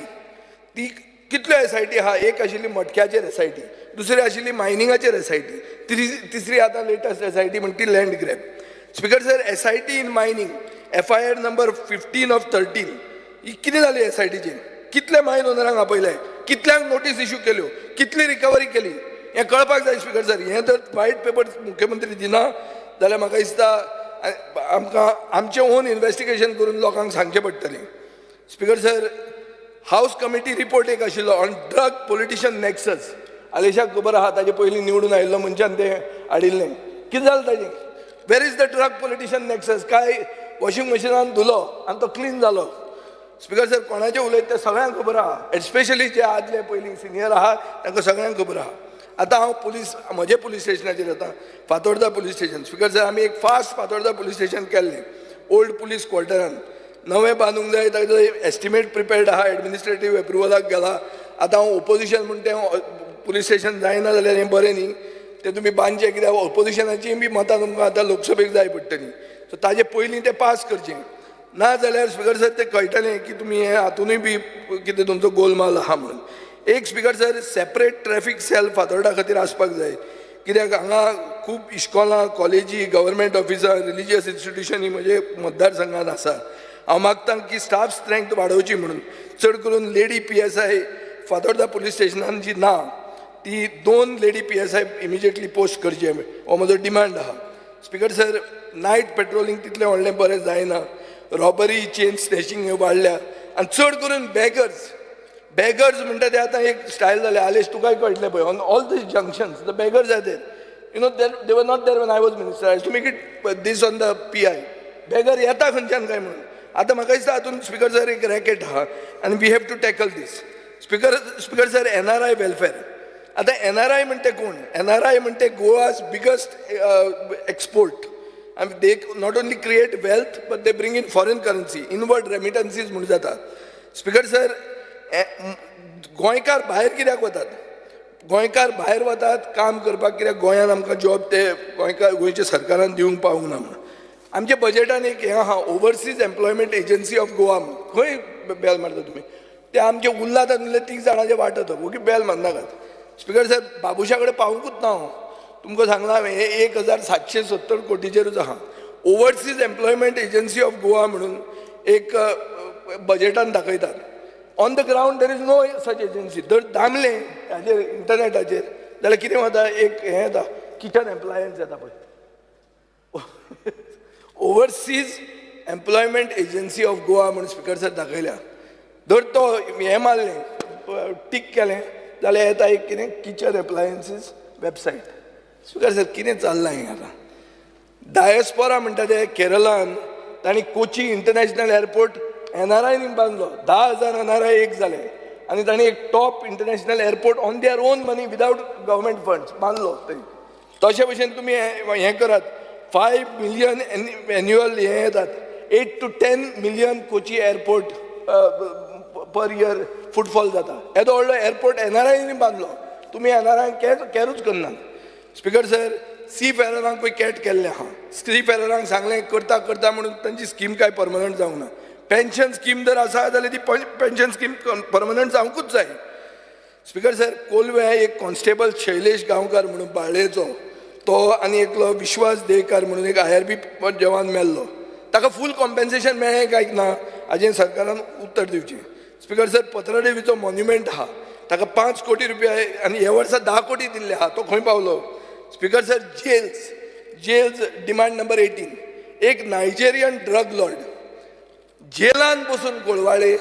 ती कितल्यो SIT आहा? एक आशिल्ली मटक्याचेर SIT, दुसरी आशिल्ली मायनिंगाचेर SIT, तिसरी आतां लेटस्ट SIT म्हणटा ती land grab. Speaker sir SIT in mining FIR number 15 of 13 ही कितें जाली? SITचेर कितले मायन ओनरांक आपयले, कितल्यांक नोटीस इश्यू केल्यो, कितली रिकवरी केली हें कळपाक जाय. स्पीकर सर हें तर वायट पेपर मुख्यमंत्री दिना जाल्यार म्हाका दिसता आमकां आमचें ओन इन्व्हेस्टिगेशन करून लोकांक सांगचें पडटलें. Speaker sir, house committee report एक आशिल्लो ऑन ड्रग पॉलिटिशियन नेक्सस. आलेशाक खबर आहा, ताजे पयलीं निवडून आयिल्लो मनशान तें हाडिल्लें. कितें जालें ताजें? Where is the drug politician nexus? काय वॉशिंग मशिनान धुलो आनी तो क्लीन जालो. स्पीकर सर, कोणाचें उलयता तें सगळ्यांक खबर आहा, एस्पेशली जे आदले पयलीं सिनियर आहा तांकां सगळ्यांक खबर आहा. आतां हांव म्हजे पुलीस स्टेशनाचेर येता, Fatorda police station. Speaker sir, आमी एक फास्ट फातोर्डा पुलीस स्टेशन केल्लें ओल्ड पुलीस क्वॉर्टरान. नवें बांदूंक जाय, ताजो एस्टिमेट प्रिपेर्ड आहा, एडमिनिस्ट्रेटीव एप्रुवलाक गेला. आतां हांव ओपोजिशन म्हण तें पुलीस स्टेशन जायना जाल्यार हें बरें न्ही, तें तुमी बांदचें, कित्याक ओपोजिशनाचीं बी मतां तुमकां आतां लोकसभेक जाय पडटलीं. सो ताजे पयलीं तें पास करचें. ना जाल्यार स्पीकर सर तें कळटलें की तुमी हें हातूनय बी कितें तुमचो गोलमाल आहा म्हणून. एक speaker sir, separate traffic cell Fatorda खातीर आसपाक जाय, कित्याक हांगा खूब इश्कॉलां, कॉलेजी, गव्हर्मेंट ऑफिसां, रिलिजियस इन्स्टिट्यूशनी म्हजे मतदारसंघात आसा. हांव मागतां की स्टाफ स्ट्रेंथ वाडोवची म्हणून. चड करून लेडी PSI फातोर्डा पुलीस स्टेशनान जी ना, ती 2 लेडी PSI इमिजिएटली पोस्ट करचे हो म्हजो डिमांड आहा. स्पीकर सर, नायट पेट्रोलिंग तितलें व्हडलें बरें जायना. रॉबरी, चेन स्नॅचिंग हे वाडल्या. आनी चड करून बेगर्स म्हणटा ते आतां एक स्टायल जालें. आलेश तुकाय कळटलें पळय, on all this junctions the beggars are there. You know, they were not there when I was minister. I to make it this on the PI. Beggar येता खंयच्यान काय म्हणून. आतां म्हाका दिसता हातून स्पीकर सर एक रॅकेट आहा आनी we have to tackle this. Speaker sir, NRI welfare. आतां NRI म्हणटे कोण? NRI म्हणटे Goa's biggest export. And they not only create wealth, but they bring in foreign currency, inward remittances म्हणून जाता. स्पीकर सर, गोंयकार भायर कित्याक वतात? गोंयकार भायर वतात काम करपाक, कित्याक गोंयांत आमकां जॉब ते गोंयच्या सरकारान दिवंक पावूंक ना म्हणून. आमच्या बजेटान एक हें आहा, overseas employment agency of Goa म्हणून. खंय बेल मारता तुमी? ते आमचे उरला तातूंतले 30 जाणांचे वांटत ओके, बेल मारनाकात. स्पीकर सर, बाबुशा कडेन पावूंकूच ना हांव. तुमकां सांगलां हांवें, 1770 कोटीचेरूच आहा. Overseas employment agency of Goa म्हणून एक बजेटान दाखयतात. On the ground there is no such agency. जर दामलें हाजेर इंटरनेटाचेर जाल्यार कितें वता, एक हें येता, किचन एम्प्लॉयन्स येता पळय. Overseas employment agency of Goa म्हणून स्पीकर सर दाखयल्या. जर तो हें मारलें, टीक केलें जाल्यार येता एक कितें, kitchen appliances website. Speaker sir, कितें चल्लां हें आतां? डायस्पोरा म्हणटा ते केरळान, तांणी कोची इंटरनॅशनल एअरपोर्ट NRIनी बांदलो. 10,000 NRI एक जाले आनी तांणी एक top international airport on their own money without government funds बांदलो. तशे भशेन तुमी हें करात, 5 मिलियन एन्युअल हें येतात, 8 to 10 million Kochi airport per year footfall जाता. येदो व्हडलो एअरपोर्ट NRIनी बांदलो. तुमी NRIक कॅरूच करनात. स्पीकर सर, सी फेररांक पळय कॅट केल्लें आहा. सी फेररांक सांगलें करता म्हणून तांची स्कीम काय परमनंट जावंक ना. पेन्शन स्कीम जर आसा जाल्यार ती पेन्शन स्कीम परमनंट जावंकूच जाय. स्पीकर सर, कोलवे एक कॉन्स्टेबल शैलेश गांवकार म्हणून बाळ्ळेचो, तो आनी एकलो विश्वास देयकार म्हणून एक IRB जवान मेल्लो. ताका फूल कॉम्पेन्सेशन मेळ्ळें काय ना हाजें सरकारान उत्तर दिवचें. स्पीकर सर, पत्रदेवीचो मॉन्युमेंट आहा, ताका 5 कोटी रुपया आनी ह्या वर्सा 10 कोटी दिल्ले आहा. तो खंय पावलो? Speaker sir, jails demand number 18. एक नायजेरियन ड्रग लॉर्ड जेलान बसून गोळवाळे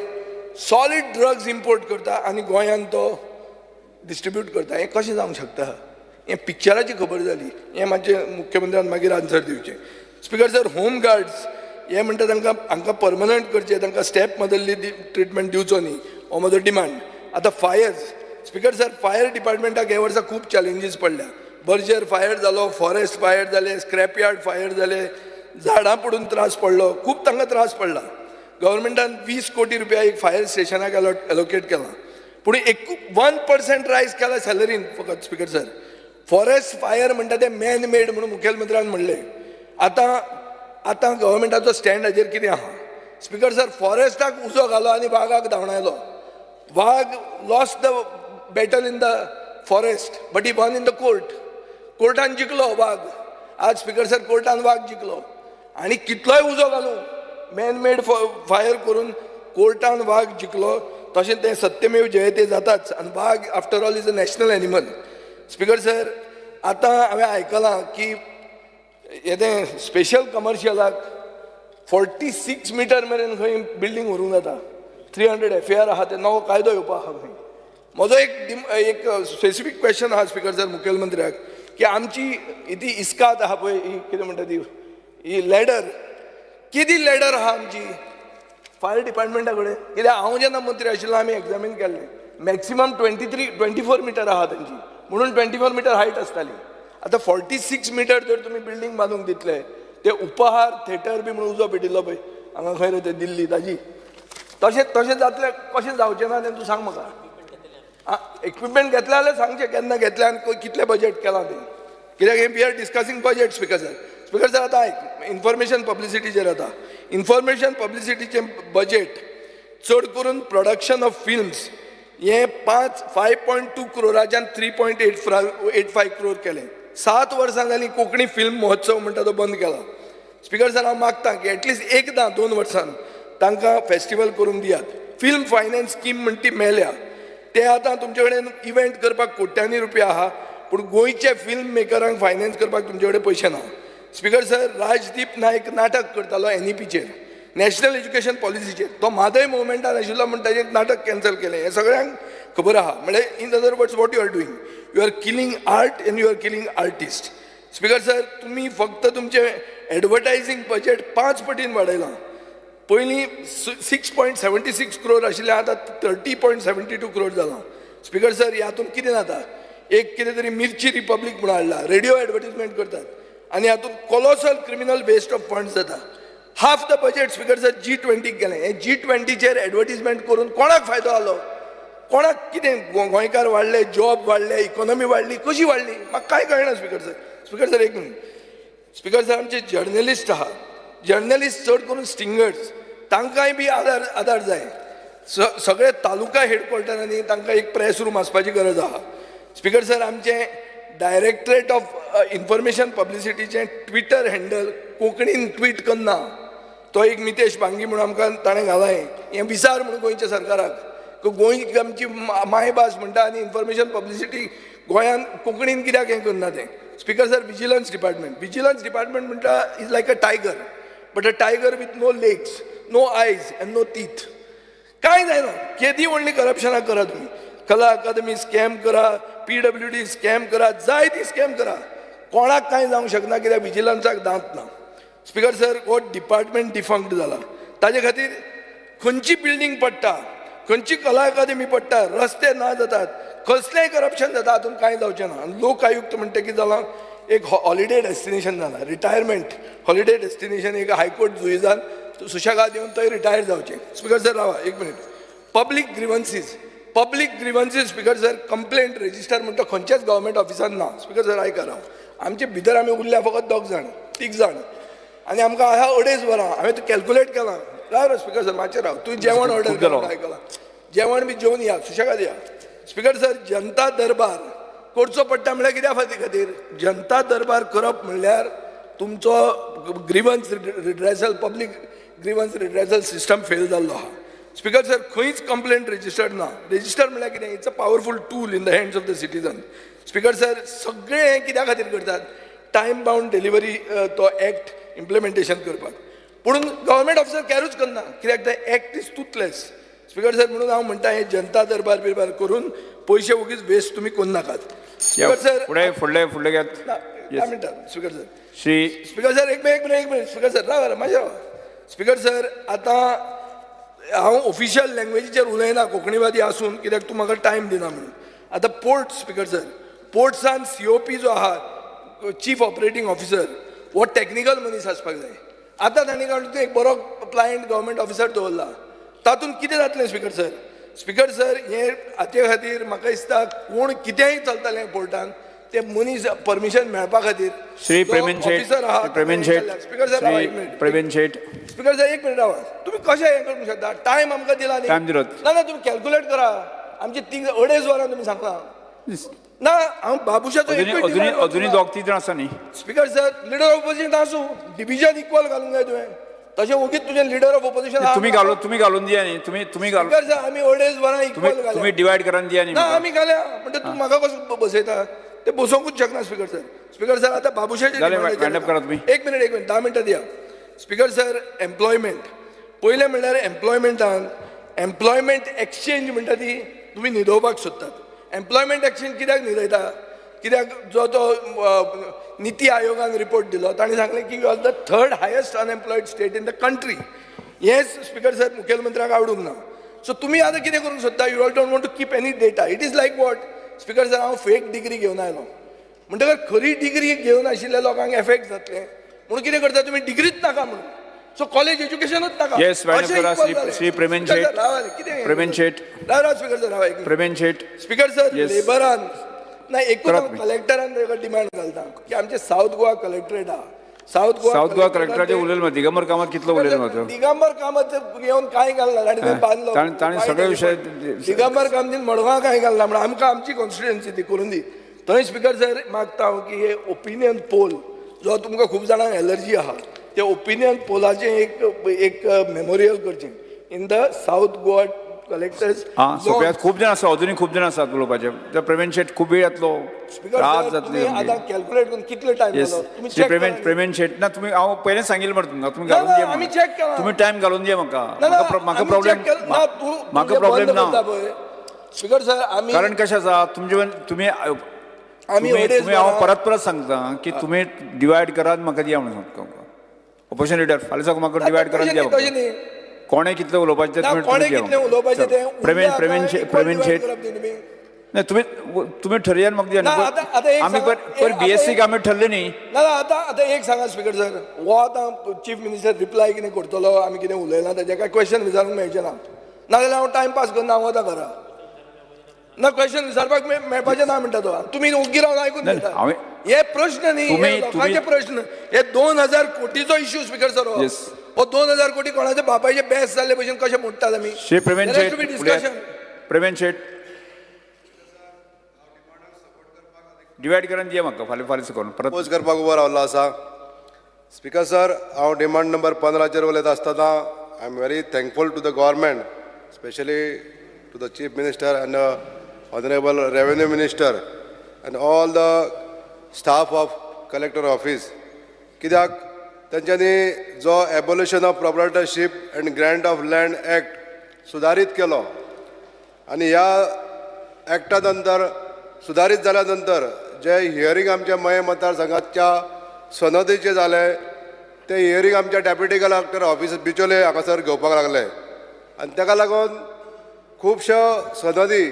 सॉलिड ड्रग्स इम्पोर्ट करता आनी गोंयांत तो डिस्ट्रिब्यूट करता. हें कशें जावंक शकता? हें पिक्चराची खबर जाली. हें मातशें मुख्यमंत्र्यान मागीर आन्सर दिवचें. स्पीकर सर, होम गार्ड्स हे म्हणटा तांकां हांकां परमनंट करचें, तांकां स्टेप मदल्ली ट्रिटमेंट दिवचो न्ही, हो म्हजो डिमांड. आतां फायर्स. स्पीकर सर, फायर डिपार्टमेंटाक हे वर्सा खूब चॅलेंजीस पडल्या. बर्जर फायर जालो, फॉरेस्ट फायर जाले, स्क्रॅप यार्ड फायर जाले, झाडां पडून त्रास पडलो, खूब तांकां त्रास पडला. गव्हर्मेंटान 20 कोटी रुपया एक फायर स्टेशनाक एलोकेट केला. पूण 1% रायज केला सॅलरीन फकत. स्पीकर सर, फॉरेस्ट फायर म्हणटा ते मॅन मेड म्हणून मुखेलमंत्र्यान म्हणलें. आतां गव्हर्मेंटाचो स्टँड हाजेर कितें आहा? स्पीकर सर, फॉरेस्टाक उजो घालो आनी वाघाक धांवडायलो. Vagh lost the battle in the forest but he won in the court. कोर्टान जिखलो वाघ. आज स्पीकर सर, कोर्टान वाघ जिखलो आनी कितलोय उजो घालूं मॅन मेड फायर करून कोर्टान वाघ जिखलो. तशें तें सत्यमेव जयते जाताच आनी vagh after all is a national animal. Speaker sir, आतां हांवें आयकलां की येतें स्पेशल कमर्शियलाक 46 मिटर मेरेन खंय बिल्डींग व्हरूंक जाता. 300 FAR आहा ते नवो कायदो येवपाक आहा खंय. म्हजो एक स्पेसिफीक क्वेश्चन आहा स्पिकर सर मुखेलमंत्र्याक की आमची ही इस्कात आहा पळय ही कितें म्हणटा ती ही लॅडर कितें लॅडर आहा आमची फायर डिपार्टमेंटा कडेन. कित्याक हांव जेन्ना मंत्री आशिल्लो आमी एग्जामीन केल्लें मॅक्सिमम 24 मिटर आहा तांची म्हणून 24 मिटर हायट आसताली. आतां 46 मिटर जर तुमी बिल्डींग बांदूंक दितले ते उपहार थिएटर बी म्हणून उजो पेटिल्लो पळय हांगा खंय रे ते दिल्ली ताजी तशें जातलें कशें जावचें ना तें तूं सांग म्हाका. इक्विपमेंट घेतले जाल्यार सांगचें केन्ना घेतलें आनी कितलें बजेट केलां तें. कित्याक हे we are discussing budget speaker sir. Speaker sir आतां आयक इन्फॉर्मेशन पब्लिसिटीचेर येता. इन्फॉर्मेशन पब्लिसिटीचें बजेट चड करून प्रोडक्शन ऑफ फिल्म्स हे 5.2 करोराच्यान 3.85 करोर केलें. 7 वर्सां जालीं कोंकणी फिल्म महोत्सव म्हणटा तो बंद केला. स्पिकर सर हांव मागतां की एटलिस्ट एकदां 2 वर्सान तांकां फेस्टिवल करूंक दियात. फिल्म फायनान्स स्कीम म्हणटा ती मेल्या ते आतां तुमचे कडेन इव्हेंट करपाक कोट्यांनी रुपया आहा पूण गोंयचे फिल्म मेकरांक फायनान्स करपाक तुमचे कडेन पयशे ना. स्पिकर सर राजदीप नायक नाटक करतालो NEPचेर नॅशनल एज्युकेशन पॉलिसीचेर तो म्हादय मुवमेंटान आशिल्लो म्हणटा ताचें नाटक कॅन्सल केलें हें सगळ्यांक खबर आहा. म्हणजे in other words what you are doing you are killing art and you are killing artist. Speaker sir तुमी फक्त तुमचें एडवर्टायझींग बजेट 5 पटीन वाडयलां. पयलीं 6.76 करोर आशिल्लें आतां 30.72 करोर जालां. स्पिकर सर हातूंत कितें जाता एक कितें तरी मिर्ची रिपब्लीक म्हणून हाडला रेडिओ एडवर्टिजमेंट करतात आनी हातूंत colossal criminal waste of funds जाता. Half the budget speaker sir G20 गेलें. हे G20चेर एडवर्टिजमेंट करून कोणाक फायदो जालो कोणाक कितें गोंयकार वाडले जॉब वाडले इकॉनॉमी वाडली कशी वाडली म्हाका कांय कळना स्पिकर सर. स्पिकर सर एक मिनीट स्पिकर सर आमचे जर्नलिस्ट आहा जर्नलिस्ट चड करून स्टिंगर्स तांकांय बी आदार जाय. सगळे तालुका हेडक्वॉर्टरांनी तांकां एक प्रेस रूम आसपाची गरज आहा. स्पिकर सर आमचे डायरेक्टरेट ऑफ इन्फॉर्मेशन पब्लिसिटीचें ट्विटर हँडल कोंकणीन ट्वीट करना तो एक मितेश भांगी म्हणून आमकां ताणें घालाय हें विचार म्हणून गोंयच्या सरकाराक गोंय आमची मायभास म्हणटा आनी इन्फॉर्मेशन पब्लिसिटी गोंयांत कोंकणीन कित्याक हें करना तें. स्पिकर सर विजिलन्स डिपार्टमेंट म्हणटा is like a tiger but a tiger with no legs no eyes and no teeth. कांय जायना केदी व्हडली करप्शनां करा तुमी कला अकादमी स्कॅम करा PWD स्कॅम करा जाय ती स्कॅम करा कोणाक कांय जावंक शकना कित्याक विजिलन्साक दांत ना. स्पिकर सर हो डिपार्टमेंट डिफंक्ट जाला ताजे खातीर खंयची बिल्डींग पडटा खंयची कला अकादमी पडटा रस्ते ना जातात कसलेंय करप्शन जाता हातूंत कांय जावचें ना. आनी लोक आयुक्त म्हणटा कितें जालां एक हॉलिडे डेस्टिनेशन जाला रिटायरमेंट हॉलिडे डेस्टिनेशन एक हायकोर्ट जुईजान सुशेगाद येवन थंय रिटायर जावचें. स्पिकर सर रावा एक minute public grievances speaker sir complaint register म्हणटा खंयच्याच गव्हर्मेंट ऑफिसान ना. स्पिकर सर आयका राव आमचे भितर आमी उरल्या फकत 3 जाण आनी आमकां आहा 2.5 वरां हांवें तें कॅल्कुलेट केलां. राव स्पिकर सर मातशें राव तुवें जेवण ऑर्डर केलां आयकलां जेवण बी जेवन या सुशेगाद या. स्पिकर सर जनता दरबार करचो पडटा म्हणल्यार कित्या खातीर जनता दरबार करप म्हणल्यार तुमचो grievance redressal public grievance redressal system fail जाल्लो आहा. स्पिकर सर खंयच कंप्लेंट रेजिस्टर्ड ना. रेजिस्टर म्हणल्यार कितें it's a powerful tool in the hands of the citizen. Speaker sir सगळें हें कित्या खातीर करतात टायम बाउंड डिलिव्हरी तो एक्ट इम्प्लिमेंटेशन करपाक पूण गव्हर्मेंट ऑफिसर कॅरूच करना कित्याक the act is toothless. Speaker sir म्हणून हांव म्हणटा हें जनता दरबार बिरबार करून पयशे उगीच वेस्ट तुमी करूं नाकात. स्पिकर सर फुडले स्पिकर सर स्पिकर सर एक मिनिट स्पिकर सर राव म्हाजे राव. स्पिकर सर आतां हांव ऑफिशियल लँग्वेजीचेर उलयना कोंकणीवादी आसून कित्याक तूं म्हाका टायम दिना म्हणून. आतां पोर्ट स्पिकर सर पोर्ट्सान COP जो आहा चीफ ऑपरेटींग ऑफिसर हो टॅक्निकल मनीस आसपाक जाय. आतां तांणी काडून एक बरो प्लायंट गव्हर्मेंट ऑफिसर दवरला तातूंत कितें जातलें स्पिकर सर. स्पिकर सर हें हाचे खातीर म्हाका दिसता कोण कितेंय चलतलें पोर्टान ते मनीस परमिशन मेळपा खातीर श्री प्रवीण शेट स्पिकर सर स्पिकर सर एक मिनिट रावा तुमी कशें हें करूंक शकता टायम आमकां दिला न्ही टायम दिलो ना तुमी कॅल्कुलेट करा आमची 2.5 वरां तुमी सांगला ना हांव बाबुशाचो अजुनी 2-3 जाण आसा न्ही. Speaker sir leader of opposition आसूं डिविजन इक्वल घालूंक जाय तुवें तशें ओगीच तुजें लिडर ऑफ ऑपोजिशन तुम्ही घालून दिया न्ही तुम्ही घालून स्पिकर सर आमी 2.5 वरां इक्वल घाल्या तुम्ही डिवायड करून दिया न्ही. ना आमी घाल्या म्हणटा तूं म्हाका कसो बसयता ते बसोवंकूच शकना स्पिकर सर. स्पीकर सर आता बाबुशाचे झाले, डिमांडाचेर wind up करा तुम्ही. एक मिनिट 10 मिनटां दिया. स्पीकर सर एम्प्लॉयमेंट पयलें म्हणल्यार एम्प्लॉयमेंटान एम्प्लॉयमेंट एक्सचेंज म्हणटा ती तुमी न्हिदोवपाक सोदतात. एम्प्लॉयमेंट एक्सचेंज कित्याक न्हिदयता? कित्याक जो तो निती आयोगान रिपोर्ट दिलो ताणें सांगलें की you are the 3rd highest unemployed state in the country. हेंच स्पीकर सर मुखेलमंत्र्याक आवडूंक ना. सो तुमी आतां कितें करूंक सोदता? You all don't want to keep any data. It is like what speaker sir हांव फेक डिग्री घेवन आयलो म्हणटकर खरी डिग्री घेवन आशिल्ल्या लोकांक एफेक्ट जातले म्हणून कितें करता तुमी डिग्रीच नाका म्हणून. सो कॉलेज एज्युकेशनूच नाका. Yes, wind up करा. Shri Premen Shet. Premen Shet. Speaker sir Premen Shet. Speaker sir Yes. लेबरान ना एकूच करात मी. कलेक्टरान डिमांड घालता की आमचे साऊथ गोवा कलेक्टरेट आहा. साऊथ गोवा कलेक्टराचे उलयले मग दिगंबर कामात कितलो उलयले मग दिगंबर कामात येवन कांय घालना आणि ते बांदलो. ताणें सगळे विशय दिगंबर कामतीन मडगांव कांय घालना म्हणून आमकां आमची कॉन्स्टिट्युएन्सी ती करून दी. थंय स्पीकर सर मागता हांव की हे ओपिनियन पोल जो तुमकां खूब जाणांक एलर्जी आहा ते ओपिनियन पोलाचें एक मेमोरियल करचें in the south Goa collectors. हां सोप्यात खूब जाण आसा अजुनूय खूब जाण आसात उलोवपाचे. तर प्रेमेन शेट खूब वेळ येतलो त्रास जातले. तुम्ही आता कॅल्क्युलेट करून कितलो टाइम येस जालो तुम्ही चेक प्रेमेन शेट ना तुम्ही हांव पयलें सांगिल्लें मरे तुमकां तुमी घालून दिया आमी म्हाका. चेक केला. तुम्ही टायम घालून दिया म्हाका. म्हाका प्रॉब्लेम म्हाका प्रॉब्लेम ना. स्पीकर सर आमी कारण कशें आसा तुमचे तुम्ही तुम्ही हांव परत परत सांगता की तुम्ही डिवायड करात म्हाका दिया म्हणून सांगता. ऑपोजिशन लिडर फाल्यां साकून म्हाका डिवायड करून दिया म्हाका. कोणे कितले उलोवपाचें तें प्रेमेन शेट नाही तुम्ही ठरयान म्हाका दिया. आमी पयर BSc आमी ठरले न्ही. ना आतां एक सांगा स्पीकर सर हो आतां चीफ मिनिस्टर रिप्लाय कितें करतलो आमी कितें उलयना तेजें काय क्वेश्चन विचारूंक मेळचें ना. नाजाल्यार हांव टायम पास करना हांव वता घरा. ना क्वेश्चन विचारपाक मेळपाचें ना म्हणटा तो. तुमी ओग्गी रावन आयकून घेता. हे प्रश्न न्ही हे लोकांचे प्रश्न. हे 2000 कोटीचो इश्यू स्पीकर सर हो. हो 2000 कोटी कोणाच्या बापायचे बेस्ट जाल्ले भशेन कशें मोडटात आमी. श्री प्रेमेन शेट डिवायड करून दिया म्हाका फाल्यां करून परत प्रपोज करपाक उबो रावल्लो आसा. स्पीकर सर हांव डिमांड नंबर 15 उलयता आसतना I am very thankful to the government specially to the chief minister and honourable revenue minister and all the staff of collector office. कित्याक तेंच्यांनी जो abolition of proprietorship and grant of land act सुदारीत केलो आनी ह्या एक्टा नंतर सुदारीत जाल्या नंतर जे हियरींग आमच्या मये मतदारसंघाच्या सनदीचे जाले ते हियरींग आमच्या डेप्युटी कलेक्टर ऑफिस बिचोले हांगासर घेवपाक लागले आनी ताका लागून खुबश्यो सनदी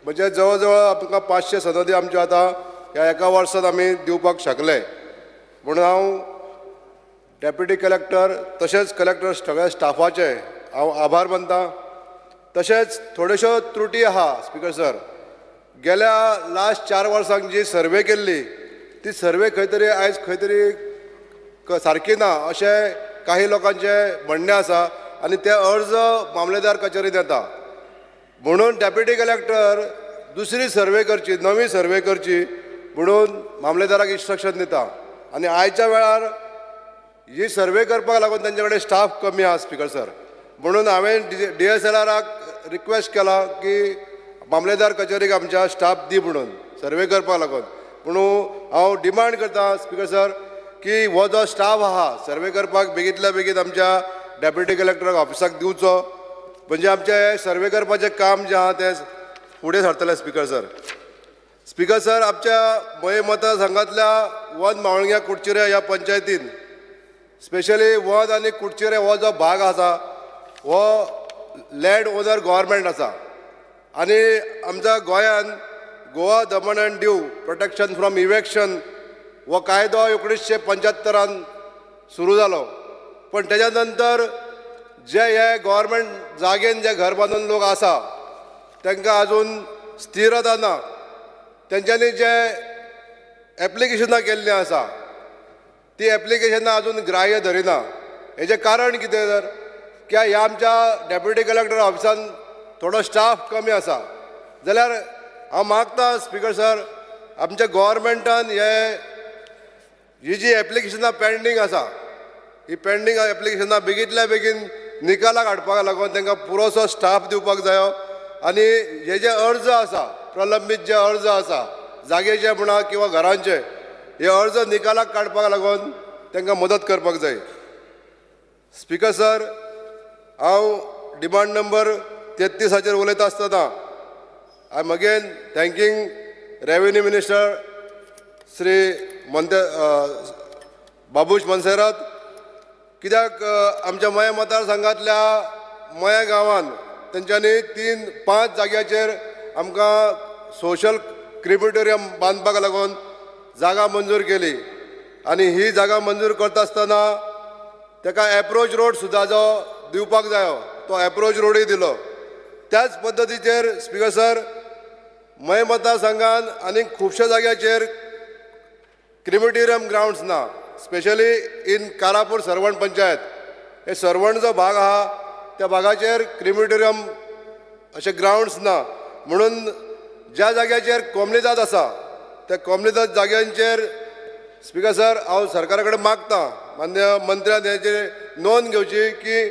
म्हणजे जवळ जवळ आमकां 500 सनदी आमच्यो आतां ह्या एका वर्सांत आमी दिवपाक शकले. म्हणून हांव डेप्युटी कलेक्टर तशेंच कलेक्टर सगळ्या स्टाफाचे हांव आभार मानतां. तशेंच थोड्योश्यो त्रुटी आहा स्पीकर सर. गेल्या लास्ट 4 वर्सांक जी सर्वे केल्ली ती सर्वे खंय तरी आयज खंय तरी सारकी ना अशें काही लोकांचे म्हणणें आसा आनी ते अर्ज मामलेदार कचेरीत येता. म्हणून डेप्युटी कलेक्टर दुसरी सर्वे करची नवी सर्वे करची म्हणून मामलेदाराक इन्स्ट्रक्शन दिता. आनी आयच्या वेळार ही सर्वे करपाक लागून तेंचे कडेन स्टाफ कमी आहा स्पीकर सर. म्हणून हांवें DSLRाक रिक्वेस्ट केला की मामलेदार कचेरीक आमच्या स्टाफ दी म्हणून सर्वे करपाक लागून. म्हणून हांव डिमांड करता स्पीकर सर की हो जो स्टाफ आहा सर्वे करपाक बेगींतल्या बेगीन आमच्या डेप्युटी कलेक्टर ऑफिसाक दिवचो म्हणजे आमचें सर्वे करपाचें काम जें आहा तें फुडें सरतलें स्पीकर सर. स्पीकर सर आमच्या मये मतदारसंघांतल्या वन मावळग्या कुडचिरे ह्या पंचायतीन स्पेशली वन आनी कुडचिरे हो जो भाग आसा हो लँड ओनर गव्हर्मेंट आसा आनी आमच्या गोंयान गोवा दमन एंड दीव प्रोटेक्शन फ्रॉम इवेक्शन हो कायदो 1975 सुरू जालो. पण तेच्या नंतर जे हे गव्हर्मेंट जागेन जे घर बांदून लोक आसा तांकां आजून स्थिरता ना. तेंच्यांनी जे एप्लिकेशनां केल्लीं आसा ती एप्लिकेशनां आजून ग्राह्य धरिना. हेजें कारण कितें तर की ह्या आमच्या डेप्युटी कलेक्टर ऑफिसान थोडो स्टाफ कमी आसा. जाल्यार हांव मागता स्पीकर सर आमच्या गव्हर्मेंटान ही जी एप्लिकेशनां पेंडींग आसा ही पेंडींग एप्लिकेशनां बेगींतल्या बेगीन निकालाक हाडपाक लागून तांकां पुरोसो स्टाफ दिवपाक जायो. आनी हे जे अर्ज आसा प्रलंबीत जे अर्ज आसा जागेचे म्हणा किंवा घरांचे हे अर्ज निकालाक काडपाक लागून तांकां मदत करपाक जाय. स्पीकर सर, हांव डिमांड नंबर 33 उलयता आसतना I am again thanking revenue minister Shri Babush Monserrate, कित्याक आमच्या मया मतदारसंघांतल्या मया गांवांत तेंच्यांनी 3-5 जाग्याचेर आमकां सोशल क्रिमिटोरियम बांदपाक लागून जागा मंजूर केली. आनी ही जागा मंजूर करता आसतना ताका एप्रोच रोड सुद्दां जो दिवपाक जायो तो एप्रोच रोडूय दिलो. त्याच पद्दतीचेर स्पीकर सर, मय मतदारसंघान आनीक खुबश्या जाग्याचेर क्रिमिटोरियम ग्राउंड्स ना, स्पेशली इन कारापूर सरवण पंचायत. हे सरवण जो भाग आहा त्या भागाचेर क्रिमिटोरियम अशे ग्राउंड्स ना. म्हणून ज्या जाग्याचेर कोमलिदाद आसा त्या कोमलिदाद जाग्यांचेर स्पीकर सर, हांव सरकारा कडेन मागतां, मान्य मंत्र्यान हेचेर नोंद घेवची की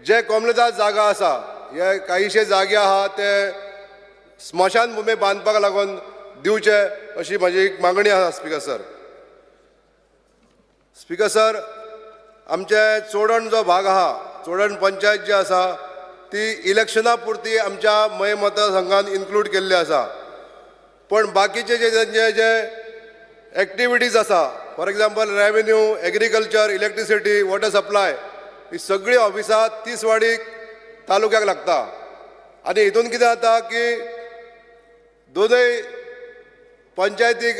जे कोमलिदाद जागा आसा हे काहीशे जागे आहा ते स्मशान भुमी बांदपाक लागून दिवचे अशी म्हाजी एक मागणी आसा. स्पीकर सर, स्पीकर सर, आमचे चोडण जो भाग आहा, चोडण पंचायत जी आसा ती इलेक्शना पुरती आमच्या मय मतदारसंघान इन्क्लूड केल्ली आसा. पण बाकीचे जे एक्टिविटीज आसा, for example revenue, agriculture, electricity, water supply, ही सगळी ऑफिसां तिसवाडी तालुक्याक लागता. आनी हितून कितें जाता की दोनूय पंचायतीक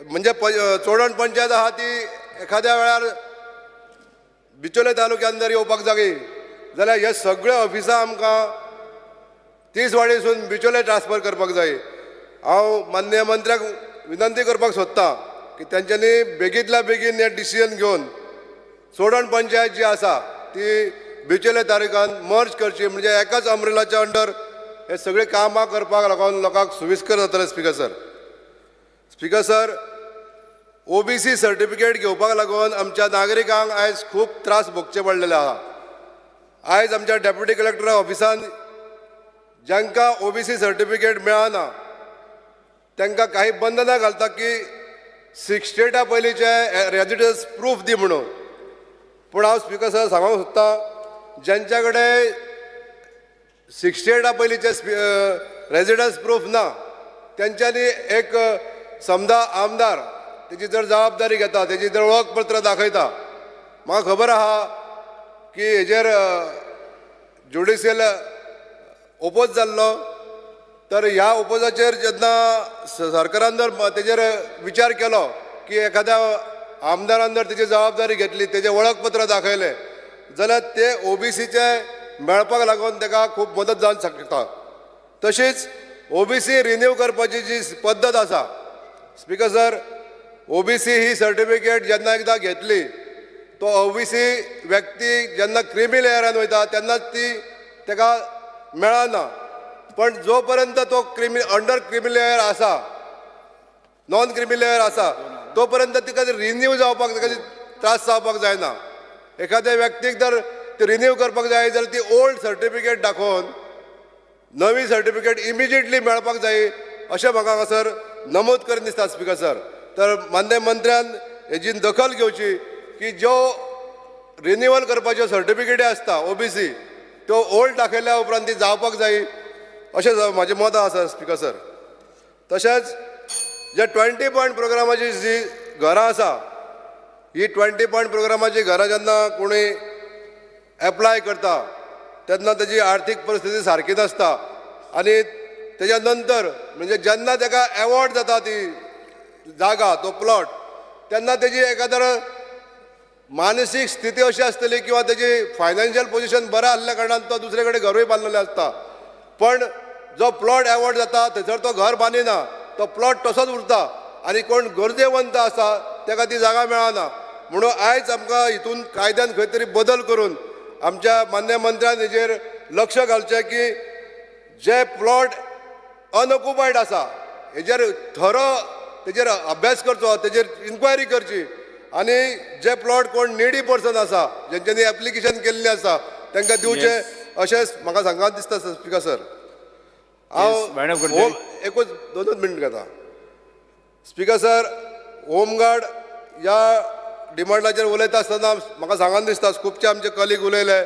म्हणजे चोडण पंचायत आहा ती एखाद्या वेळार बिचोले तालुक्यान जर येवपाक जागी जाल्यार हे सगळे ऑफिसां आमकां तिसवाडीसून बिचोले ट्रान्सफर करपाक जाय. हांव मान्य मंत्र्याक विनंती करपाक सोदतां की तेंच्यांनी बेगींतल्या बेगीन हे डिसिजन घेवन चोडण पंचायत जी आसा ती बिचोले तालुक्यान मर्ज करची, म्हणजे एकाच अम्ब्रेलाच्या अंडर हे सगळे कामां करपाक लागून लोकांक सुविस्कर जातले. Speaker sir, speaker sir, OBC certificate घेवपाक लागून आमच्या नागरिकांक आयज खूब त्रास भोगचे पडलेले आहा. आयज आमच्या डेप्युटी कलेक्टर ऑफिसान जांकां ओबीसी सर्टिफिकेट मेळना तांकां काही बंधनां घालता की 68 पयलींचे रेजिडन्स प्रूफ दी म्हणून. पूण हांव स्पीकर सर सांगूंक सोदतां, ज्यांच्या कडेन 68 पयलींचे रेजिडन्स प्रूफ ना तेंच्यांनी एक समजा आमदार तेजी जर जबाबदारी घेता, तेजी जर वळखपत्र दाखयता, म्हाका खबर आहा की हेजेर ज्युडिशियल ओपोज जाल्लो, तर ह्या ओपोजाचेर जेन्ना सरकारान जर तेजेर विचार केलो की एखाद्या आमदारान जर तेजी जबाबदारी घेतली, तेजें वळखपत्र दाखयलें जाल्यार ते ओबीसीचे मेळपाक लागून ताका खूब मदत जावंक शकता. तशीच ओबीसी रिन्यू करपाची जी पद्दत आसा स्पीकर सर, ओबीसी ही सर्टिफिकेट जेन्ना एकदां घेतली तो ओबीसी व्यक्ती जेन्ना क्रिमी लेयरान वयता तेन्नाच ती ताका मेळना. पण जो पर्यंत तो अंडर क्रिमी लेयर आसा, नॉन क्रिमी लेयर आसा, तो पर्यंत तिका रिन्यू जावपाक ताका त्रास जावपाक जायना. एखाद्या व्यक्तीक जर ती रिन्यू करपाक जाय जाल्यार ती ओल्ड सर्टिफिकेट दाखोवन नवी सर्टिफिकेट इमिजिएटली मेळपाक जाय अशें म्हाका हांगासर नमूद करून दिसता. स्पीकर सर, तर मान्य मंत्र्यान हेजी दखल घेवची की ज्यो रिन्युअल करपाच्यो सर्टिफिकेटी आसता ओबीसी त्यो ओल्ड दाखयल्या उपरांत ती जावपाक जाय अशें म्हाजें मत आसा. स्पीकर सर, तशेंच जे 20 पॉयंट प्रोग्रामाची जी घरां आसा, ही 20 पॉयंट प्रोग्रामाची घरां जेन्ना कोणी एप्लाय करता तेन्ना तेजी आर्थीक परिस्थिती सारकी नासता आनी तेज्या नंतर म्हणजे जेन्ना ताका एवॉर्ड जाता ती जागा, तो प्लॉट, तेन्ना तेजी एखादर मानसीक स्थिती अशी आसतली किंवा तेजी फायनान्शियल पोजिशन बरें आसल्या कारणान तो दुसरे कडेन घरूय बांदलेलें आसता. पण जो प्लॉट एवॉर्ड जाता थंयसर तो घर बांदिना, तो प्लॉट तसोच उरता आनी कोण गरजेवंत आसा ताका ती जागा मेळना. म्हणून आयज आमकां हितून कायद्यान खंय तरी बदल करून आमच्या मान्य मंत्र्यान हेजेर लक्ष घालचें की जे प्लॉट अनऑक्युपायड आसा हेजेर तेजेर अभ्यास करचो, तेजेर इन्क्वायरी करची आनी जे प्लॉट कोण निडी पर्सन आसा, जेंच्यांनी एप्लिकेशन केल्लें आसा तांकां दिवचें अशें म्हाका सांगात दिसता. स्पीकर सर, हांव एकूच 2 मिनट घेता. स्पीकर सर, होमगार्ड ह्या डिमांडाचेर उलयता आसतना म्हाका सांगन दिसता खुबशे आमचे कलीग उलयले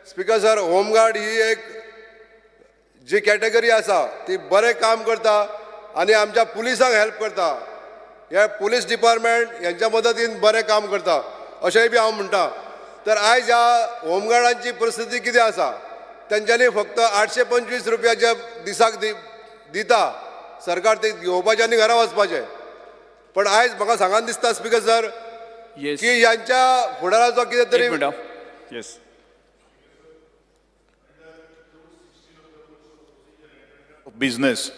स्पीकर सर होमगार्ड ही एक जी कॅटेगरी आसा ती बरें काम करता आनी आमच्या पुलिसांक हेल्प करता हे पुलीस डिपार्टमेंट यांच्या मदतीन बरें काम करता अशेंय बी हांव म्हणटा तर आयज ह्या होमगार्डांची परिस्थिती कितें आसा तेंच्यांनी फक्त 825 रुपयाच्या दिसाक दिता सरकार ते घेवपाचें आनी घरा वचपाचें पण आयज म्हाका सांगन दिसता स्पीकर सर की ह्यांच्या फुडाराचो कितें तरी yes business,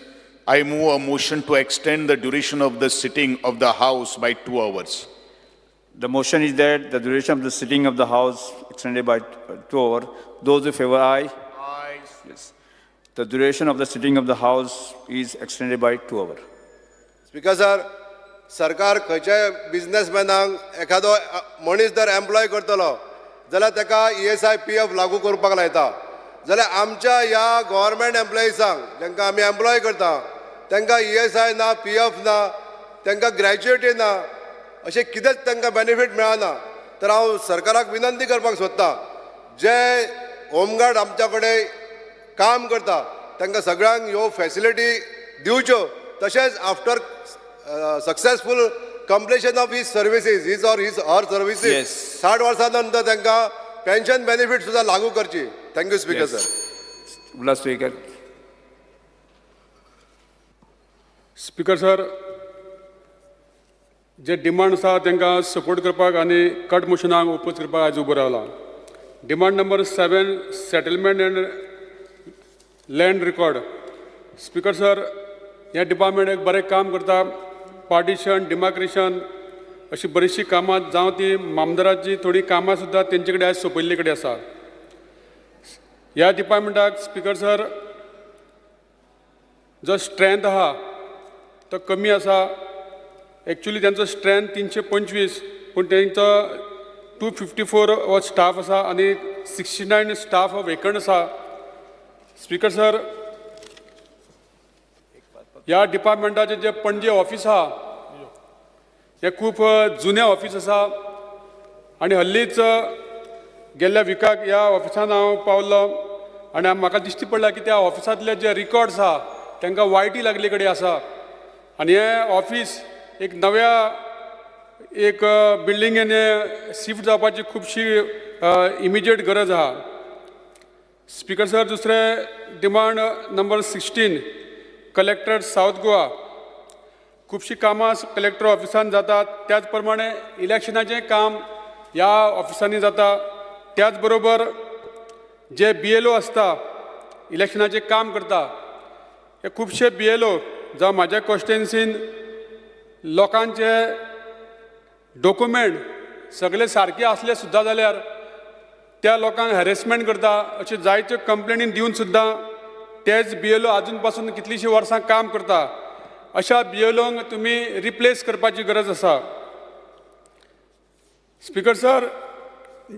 I move a motion to extend the duration of the sitting of the House by 2 hours. The motion is that the duration of the sitting of the House extended by 2 hours. Those in favor, aye. Aye. Yes. The duration of the sitting of the House is extended by 2 hours. Speaker sir सरकार खंयच्याय बिझनेसमॅनाक एखादो मनीस जर employ करतलो जाल्यार ताका ESI PF लागू करपाक लायता जाल्यार आमच्या ह्या गव्हर्मेंट एम्प्लॉईसांक जांकां आमी एम्प्लॉय करता तांकां ESI ना PF ना तांकां ग्रॅज्युएटी ना अशें कितेंच तांकां बेनिफीट मेळना तर हांव सरकाराक विनंती करपाक सोदतां जे होमगार्ड आमच्या कडेन काम करता तांकां सगळ्यांक ह्यो फॅसिलिटी दिवच्यो तशेंच after successful completion of his services his or her services 60 वर्सां नंतर तांकां पेन्शन बेनिफीट सुद्दां लागू करची thank you speaker sir Ulhas speaker speaker sir जे डिमांड आसा तांकां सपोर्ट करपाक आनी कट मोशनाक ओपोज करपाक आयज उबो रावला demand number 7 settlement and land record speaker sir ह्या डिपार्टमेंट एक बरें काम करता पार्टिशन डिमार्केशन अशी बरीचशी कामां जावं ती मामदाराची थोडी कामां सुद्दां तेंचे कडेन आयज सोंपयल्ले कडेन आसा ह्या डिपार्टमेंटाक स्पीकर सर जो स्ट्रेंथ आहा तो कमी आसा एक्चुअली त्यांचो स्ट्रेंथ 325 पूण तेंचो 254 हो स्टाफ आसा आनी 69 स्टाफ हो वेकंट आसा स्पीकर सर ह्या डिपार्टमेंटाचें जे पणजे ऑफिस आहा हे खूब जुने ऑफिस आसा आनी हल्लीच गेल्ल्या विकाक ह्या ऑफिसान हांव पावलो आनी म्हाका दिश्टी पडला की त्या ऑफिसांतले जे रिकॉर्ड्स आहा तांकां वायटी लागले कडेन आसा आनी हे ऑफिस एक नव्या एक बिल्डिंगेन शिफ्ट जावपाची खुबशी इमिजिएट गरज आहा स्पीकर सर दुसरें demand number 16 collectorate south Goa खुबशीं कामां कलेक्टर ऑफिसान जातात त्याच प्रमाणे इलेक्शनाचें काम ह्या ऑफिसांनी जाता त्याच बरोबर जे BLO आसता इलेक्शनाचें काम करता हे खुबशे BLO जावं म्हाज्या कॉन्स्टिट्युएन्सीन लोकांचे डॉक्युमेंट सगळे सारके असले सुद्दां जाल्यार त्या लोकांक हॅरेसमेंट करता अशें जायत्यो कंप्लेनी दिवन सुद्दां तेच BLO आजून पासून कितलींशीं वर्सां काम करता अशा BLOंक तुमी रिप्लेस करपाची गरज आसा speaker sir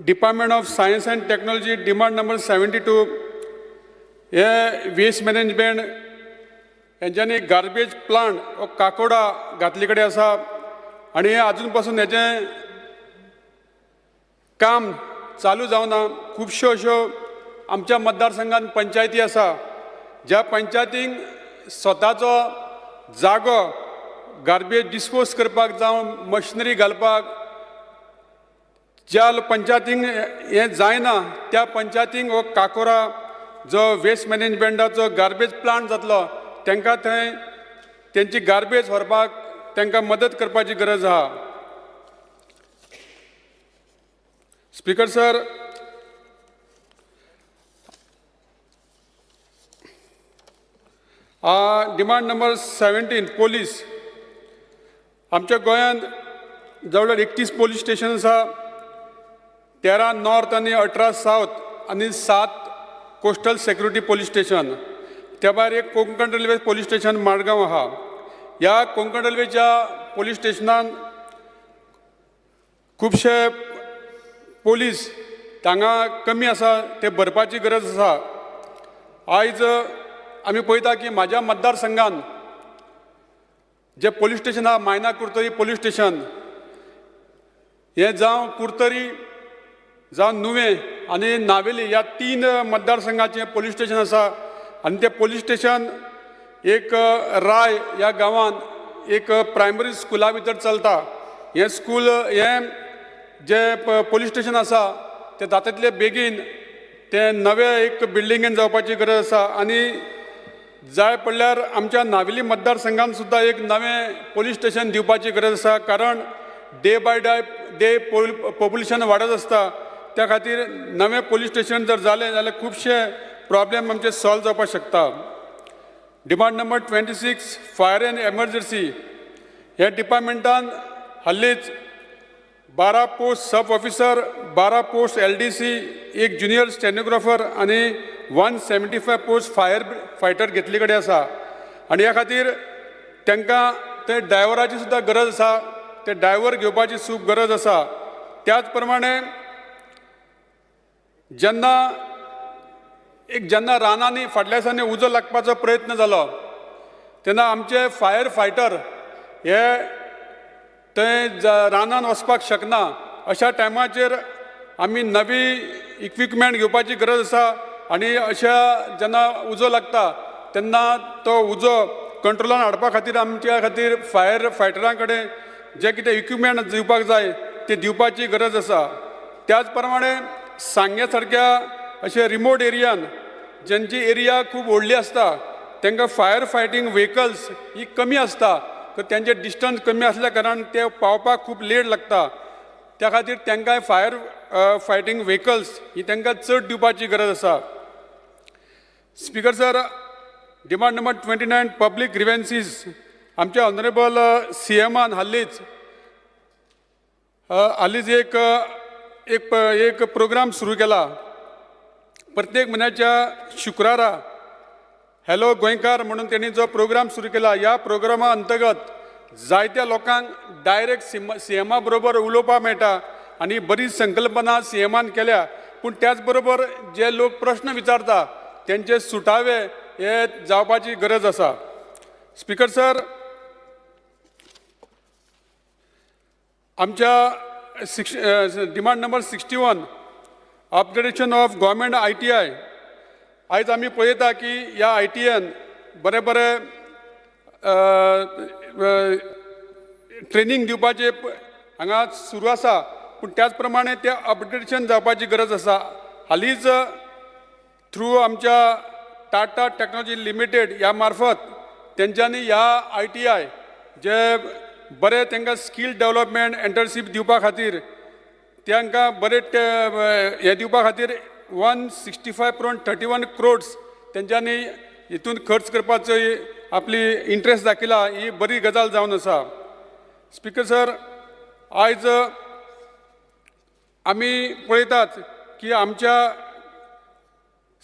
department of science end technology demand number 72 हे वेस्ट मॅनेजमेंट हेंच्यांनी गार्बेज प्लांट हो काकोडा घातले कडेन आसा आनी हे आजून पासून हेचें काम चालू जावना खुबश्यो अश्यो आमच्या मतदारसंघात पंचायती आसा ज्या पंचायतींक स्वताचो जागो गार्बेज डिस्पोज करपाक जावं मशिनरी घालपाक ज्या पंचायतींक हें जायना त्या पंचायतींक हो काकोरा जो वेस्ट मॅनेजमेंटाचो गार्बेज प्लांट जातलो तांकां थंय तेंची गार्बेज व्हरपाक तांकां मदत करपाची गरज आहा speaker sir demand number 17 police आमच्या गोंयांत जवळ 31 पोलीस स्टेशन आसा 13 नॉर्थ आनी 18 सावथ आनी 7 कोस्टल सेक्युरिटी पोलीस स्टेशन त्या भायर एक कोंकण रेल्वे पोलीस स्टेशन माडगांव आहा ह्या कोंकण रेल्वेच्या पोलीस स्टेशनान खुबशे पोलीस हांगा कमी आसा ते भरपाची गरज आसा आयज आमी पळयता की म्हाज्या मतदारसंघान जे पोलीस स्टेशन आहा मायना कुर्तरी पोलीस स्टेशन हे जावं कुर्तरी जावं नुवें आनी नावेली ह्या 3 मतदारसंघाचे पोलीस स्टेशन आसा आनी ते पोलीस स्टेशन एक राय ह्या गांवांत एक प्रायमरी स्कुला भितर चलता. हे स्कूल हे जे पोलीस स्टेशन आसा ते जाता तितले बेगीन ते नवे एक बिल्डिंगेन जावपाची गरज आसा आनी जाय पडल्यार आमच्या नावेली मतदारसंघान सुद्दां एक नवें पोलीस स्टेशन दिवपाची गरज आसा. कारण डे बाय डे पॉप्युलेशन वाडत आसता. त्या खातीर नवें पोलीस स्टेशन जर जालें जाल्यार खुबशे प्रॉब्लेम आमचे सॉल्व जावपाक शकता. Demand number 26 fire end emergency ह्या डिपार्टमेंटान हालींच 12 पोस्ट सब ऑफिसर, 12 पोस्ट LDC, एक ज्युनियर स्टेनोग्राफर आनी 175 पोस्ट फायर फायटर घेतले कडेन आसा. आनी ह्या खातीर तांकां ते ड्रायव्हराची सुद्दां गरज आसा. ते ड्रायव्हर घेवपाची गरज आसा. त्याच प्रमाणे जेन्ना रानांनी फाटल्या दिसांनी उजो लागपाचो प्रयत्न जालो तेन्ना आमचे फायर फायटर हे थंय रानान वचपाक शकना. अशा टायमाचेर आमी नवी इक्विपमेंट घेवपाची गरज आसा. आनी अशा जेन्ना उजो लागता तेन्ना तो उजो कंट्रोलान हाडपा खातीर आमच्या खातीर फायर फायटरां कडेन जे कितें इक्विपमेंट दिवपाक जाय ते दिवपाची गरज आसा. त्याच प्रमाणे सांग्या सारक्या अशे रिमोट एरियान ज्यांची एरिया खूब व्हडली आसता तांकां फायर फायटींग व्हेकल्स ही कमी आसता. त्यांचे डिस्टन्स कमी असल्या कारण ते पावपाक खूब लेट लागता. त्या खातीर तांकां फायर फायटींग व्हेकल्स ही तांकां चड दिवपाची गरज आसा. Speaker sir, demand number 29 public grievances आमच्या ऑनरेबल CMान हालींच एक प्रोग्राम सुरू केला. प्रत्येक म्हयन्याच्या शुक्रारा हॅलो गोंयकार म्हणून त्यांनी जो प्रोग्राम सुरू केला. ह्या प्रोग्रामा अंतर्गत जायत्या लोकांक डायरेक्ट CMा बरोबर उलोवपाक मेळटा आनी बरी संकल्पना CMान केल्या. पूण त्याच बरोबर जे लोक प्रश्न विचारता त्यांचे सुटावे हे जावपाची गरज आसा. स्पीकर सर, आमच्या demand number 61 upgradation of government ITI आयज आमी पळयता की ह्या ITN बरे ट्रेनिंग दिवपाचे हांगा सुरू आसा. पूण त्याच प्रमाणे ते अपग्रेडेशन जावपाची गरज आसा. हालींच थ्रू आमच्या टाटा टेक्नॉलॉजी लिमिटेड ह्या मार्फत तेंच्यांनी ह्या ITI जे बरे तांकां स्कील डेव्हलपमेंट एंटरशिप दिवपा खातीर तांकां बरे हे दिवपा खातीर 165.31 crores तेंच्यांनी हितून खर्च करपाचो आपली इंट्रस्ट दाखयला. ही बरी गजाल जावन आसा. स्पीकर सर, आयज आमी पळयतात की आमच्या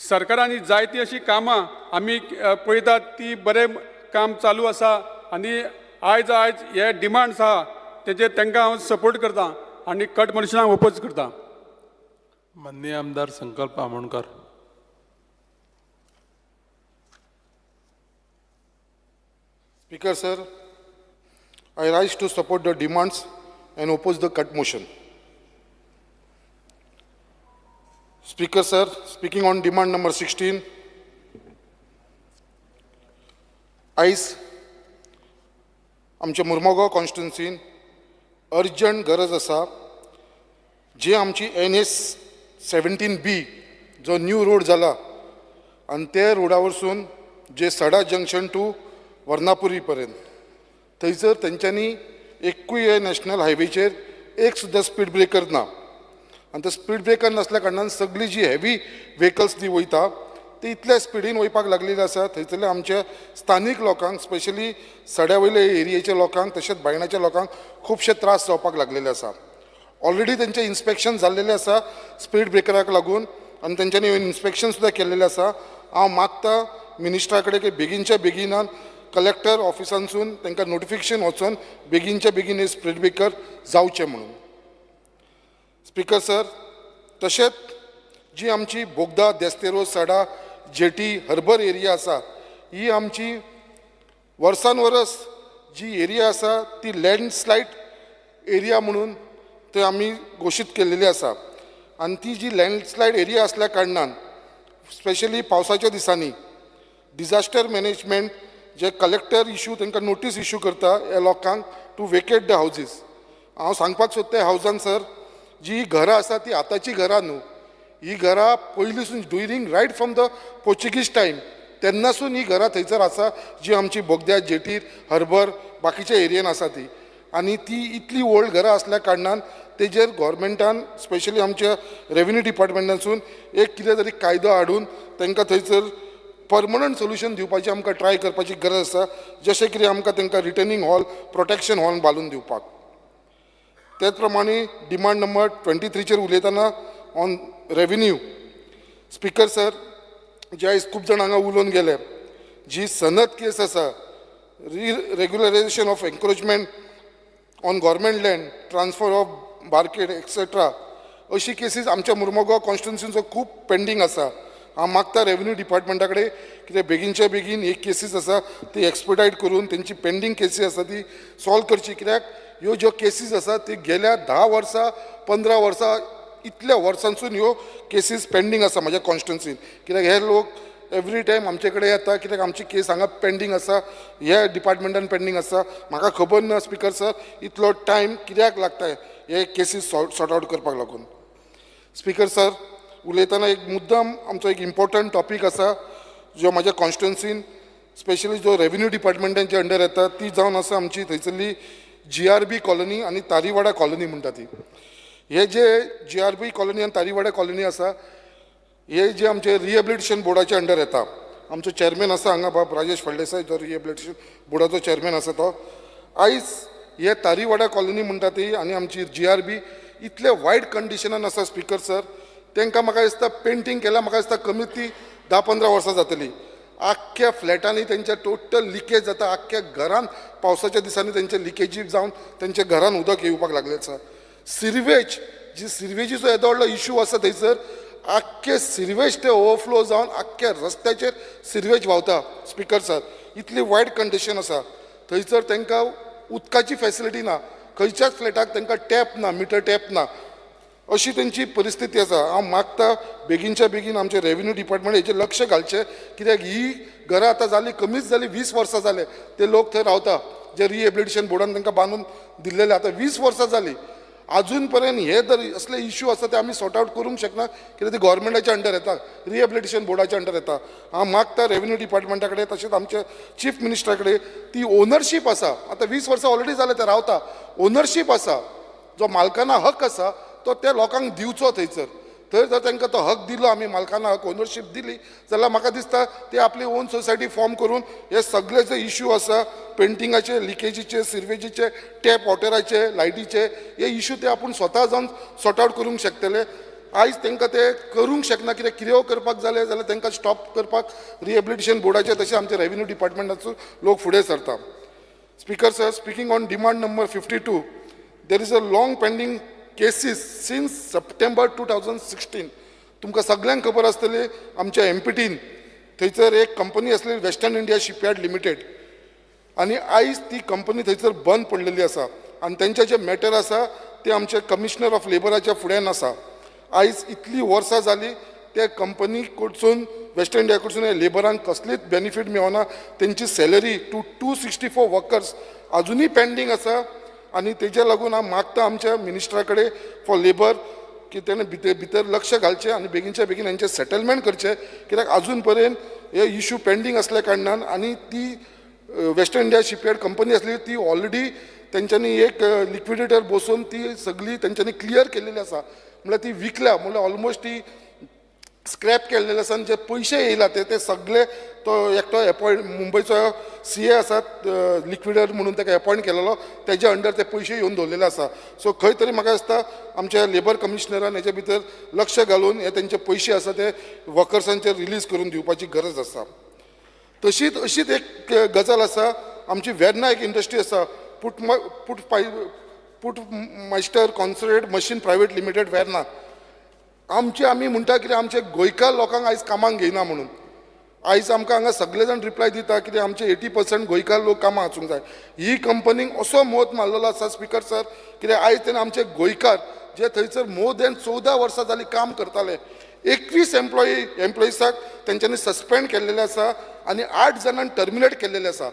सरकारांनी जायती अशी कामां आमी पळयतात ती बरें काम चालू आसा. आनी आयज हे डिमांड्स आहा तेजे तांकां हांव सपोर्ट करतां आनी कट मनशांक ओपोज करतां. माननीय आमदार संकल्प Amonkar. Speaker sir, I rise to support the demands and oppose the cut motion. Speaker sir, speaking on demand number 16, आयज आमच्या मुर्मगांव कॉन्स्टिट्युन्सीन अर्जंट गरज आसा. जी आमची NS 17B जो न्यू रोड जाला आनी ते रोडा वरसून जे सडा जंक्शन टू वर्नापुरी पर्यंत थंयसर तेंच्यांनी एकूय नॅशनल हायवेचेर एक सुद्दां स्पीड ब्रेकर ना. आनी ते स्पीड ब्रेकर नासल्या कारणान सगळी जी हेवी व्हेकल्स ती वयता ती इतल्या स्पिडीन वयपाक लागलेली आसा. थंयसरल्या आमच्या स्थानीक लोकांक स्पेशली सड्या वयल्या एरियेच्या लोकांक तशेंच बायणाच्या लोकांक खुबशे त्रास जावपाक लागलेले आसा. ऑलरेडी तेंचे इन्स्पेक्शन जाल्लेलें आसा स्पीड ब्रेकराक लागून आनी तेंच्यांनी इन्स्पेक्शन सुद्दां केल्लेलें आसा. हांव मागता मिनिस्टरा कडेन की बेगीनच्या बेगिनान कलेक्टर ऑफिसांसून तांकां नोटिफिकेशन वचून बेगीनच्या बेगीन हे स्पीड ब्रेकर जावचे म्हणून. स्पीकर सर, तशेंच जी आमची बोगदा देस्तेरो सडा जेटी हर्बर एरिया आसा ही आमची वर्सान वरस जी एरिया आसा ती लँडस्लायड एरिया म्हणून थंय आमी घोशीत केल्लेली आसा आनी ती जी लँडस्लायड एरिया असल्या कारणान स्पेशली पावसाच्या दिसांनी डिजास्टर मॅनेजमेंट जे कलेक्टर इश्यू तांकां नोटीस इश्यू करता ह्या लोकांक टू वेकेट द हावजीस. हांव सांगपाक सोदता हावजान सर जी घरां आसा ती आतांची घरां न्हू, ही घरां पयलींसून during right from the Portuguese time तेन्नासून ही घरां थंयसर आसा जी आमची बोगद्या जेटीर हर्बर बाकीच्या एरियेन आसा ती आनी ती इतली ओल्ड घरां असल्या कारणान तेजेर गोवोरमेंटान स्पेशली आमच्या रेव्हेन्यू डिपार्टमेंटासून एक कितें तरी कायदो हाडून तांकां थंयसर परमनंट सोल्युशन दिवपाची आमकां ट्राय करपाची गरज आसा, जशें कितें आमकां तांकां रिटर्निंग हॉल प्रोटेक्शन हॉल बांदून दिवपाक. तेच प्रमाणे डिमांड नंबर 23चेर उलयतना ऑन रेव्हेन्यू स्पिकर सर जे आयज खूब जाण हांगा उलोवन गेले, जी सनत केस आसा regularisation of encroachment on government land transfer of market etcetera अशी केसीस आमच्या मुर्मगांव कॉन्स्टिट्युन्सीचो खूब पेंडींग आसा. हांव मागता रेव्हेन्यू डिपार्टमेंटा कडेन कितें बेगीनच्या बेगीन एक केसीस आसा ती एक्सपर्टायट करून तेंची पेंडींग केसी आसा ती सॉल्व करची, कित्याक ह्यो ज्यो केसीस आसा ती गेल्या 10 वर्सां 15 वर्सां इतल्या वर्सांसून ह्यो केसीस पेंडींग आसा म्हाज्या कॉन्स्टिट्युन्सीन. कित्याक हे लोक एवरी टायम आमचे कडेन येता कित्याक आमची केस हांगा पेंडींग आसा, ह्या डिपार्टमेंटान पेंडींग आसा. म्हाका खबर ना स्पिकर सर इतलो टायम कित्याक लागता हे केसीस सॉर्ट आउट करपाक लागून. स्पिकर सर उलयतना एक मुद्दम आमचो एक इम्पॉर्टंट टॉपीक आसा जो म्हाज्या कॉन्स्टिट्युन्सीन स्पेशली जो रेव्हेन्यू डिपार्टमेंटांच्या अंडर येता ती जावन आसा आमची थंयसरली GRB कॉलनी आनी तारीवाडा कॉलनी म्हणटा ती. हे जे GRB कॉलनी आनी तारीवाडा कॉलनी आसा हे जे आमचे रिहेबिलिटेशन बोर्डाच्या अंडर येता. आमचो चेअरमॅन आसा हांगा बाब राजेश फळदेसाय जो रिहेबिलिटेशन बोर्डाचो चेअरमॅन आसा तो. आयज हे तारीवाडा कॉलनी म्हणटा ती आनी आमची GRB इतले वायट कंडिशनान आसा स्पिकर सर, तांकां म्हाका दिसता पेंटींग केल्यार म्हाका दिसता कमीत ती 10-15 वर्सां जातली. आख्ख्या फ्लॅटांनी तेंच्या टोटल लिकेज जाता, आख्ख्या घरान पावसाच्या दिसांनी तेंचे लिकेजी जावन तेंच्या घरान उदक येवपाक लागलें आसा. सिरवेज जी सिरवेजीचो येदो व्हडलो इश्यू आसा थंयसर आख्खे सिरवेज ते ओवरफ्लो जावन आख्ख्या रस्त्याचेर सिरवेज व्हांवता स्पिकर सर. इतली वायट कंडिशन आसा थंयसर. तांकां उदकाची फॅसिलिटी ना, खंयच्याच फ्लॅटाक तांकां टॅप ना, मिटर टॅप ना, अशी तेंची परिस्थिती आसा. हांव मागता बेगीनच्या बेगीन आमचे रेव्हेन्यू डिपार्टमेंट हेचेर लक्ष घालचें, कित्याक ही घरां आतां जाली कमीच जाली 20 वर्सां जाले ते लोक थंय रावता जे रिहेबिलिटेशन बोर्डान तांकां बांदून दिल्लेले आतां 20 वर्सां जाली. अजून पर्यंत हे जर असले इश्यू आसा ते आमी सॉर्ट आउट करूंक शकना, कित्याक ते गव्हर्मेंटाच्या अंडर येता, रिहेबिलिटेशन बोर्डाच्या अंडर येता. हांव मागता रेव्हेन्यू डिपार्टमेंटा कडेन तशेंच आमच्या चीफ मिनिस्टरा कडेन ती ओनरशीप आसा, आतां 20 वर्सां ऑलरेडी जाले ते रावता, ओनरशीप आसा जो मालकाना हक आसा तो त्या लोकांक दिवचो थंयसर. थंय जर तांकां तो हक दिलो आमी मालकाना हक ओनरशीप दिली जाल्यार म्हाका दिसता ते आपली ओन सोसायटी फॉर्म करून हे सगळे जे इश्यू आसा पेंटिंगाचे, लिकेजीचे, सिरवेजीचे, टॅप वॉटराचे, लायटीचे हे इश्यू ते आपूण स्वता जावन सॉर्ट आउट करूंक शकतले. आयज तांकां ते करूंक शकना, कित्याक कितें करपाक जालें जाल्यार तांकां स्टॉप करपाक रिहेबिलिटेशन बोर्डाचे तशें आमचे रेव्हेन्यू डिपार्टमेंटाचो लोक फुडें सरता. Speaker sir speaking on demand number 52 there is a long pending cases since September 2016. तुमकां सगळ्यांक खबर आसतली आमच्या एमपीटीन थंयसर एक कंपनी आसली वेस्टर्न इंडिया शिपयार्ड लिमिटेड आनी आयज ती कंपनी थंयसर बंद पडलेली आसा आनी तेंचे जे मॅटर आसा ते आमचे कमिशनर ऑफ लेबराच्या फुड्यान आसा. आयज इतली वर्सां जाली ते कंपनी कडसून वेस्टर्न इंडिया कडसून लेबरांक कसलीच बेनिफीट मेळना. तेंची सॅलरी टू 264 वर्कर्स अजुनूय पेंडींग आसा आनी तेजे लागून हांव मागता आमच्या मिनिस्टरा कडेन फॉर लेबर की तेणें भितर लक्ष घालचें आनी बेगीनच्या बेगीन हेंचें सेटलमेंट करचें, कित्याक अजून पर्यंत हे इश्यू पेंडींग असल्या कारणान आनी ती वेस्टर्न इंडिया शिपयार्ड कंपनी आसली ती ऑलरेडी तेंच्यांनी एक लिक्विडेटर बसोवन ती सगळी तेंच्यांनी क्लियर केल्लेली आसा, म्हळ्यार ती विकल्या, म्हळ्यार ऑलमोस्ट ती स्क्रॅप केल्लेले आसा. जे पयशे येयला ते सगळे तो एकटो अपॉयंट मुंबयचो CA आसा लिक्विडेटर म्हणून ताका अपॉयंट केलेलो, तेज्या अंडर ते पयशे येवन दवरलेले आसा. सो खंय तरी म्हाका दिसता आमच्या लेबर कमिशनरान हेच्या भितर लक्ष घालून हे तेंचे पयशे आसा ते वर्कर्सांचेर रिलीज करून दिवपाची गरज आसा. तशीच अशीच एक गजाल आसा आमची वेर्ना एक इंडस्ट्री आसा put master concentrate machine private limited Verna. आमी म्हणटा कितें आमचे गोंयकार लोकांक आयज कामाक घेयना म्हणून, आयज आमकां हांगा सगळे जाण रिप्लाय दिता कितें आमचे 80% गोंयकार लोक कामां आसूंक जाय. ही कंपनीक असो मोत मारलेलो आसा स्पिकर सर, कित्याक आयज तेणे आमचे गोंयकार जे थंयसर मोर देन 14 वर्सां जालीं काम करताले, 21 एम्प्लॉईसाक तेंच्यांनी सस्पेंड केल्लेले आसा आनी 8 जाणांक टर्मिनेट केल्लेले आसा.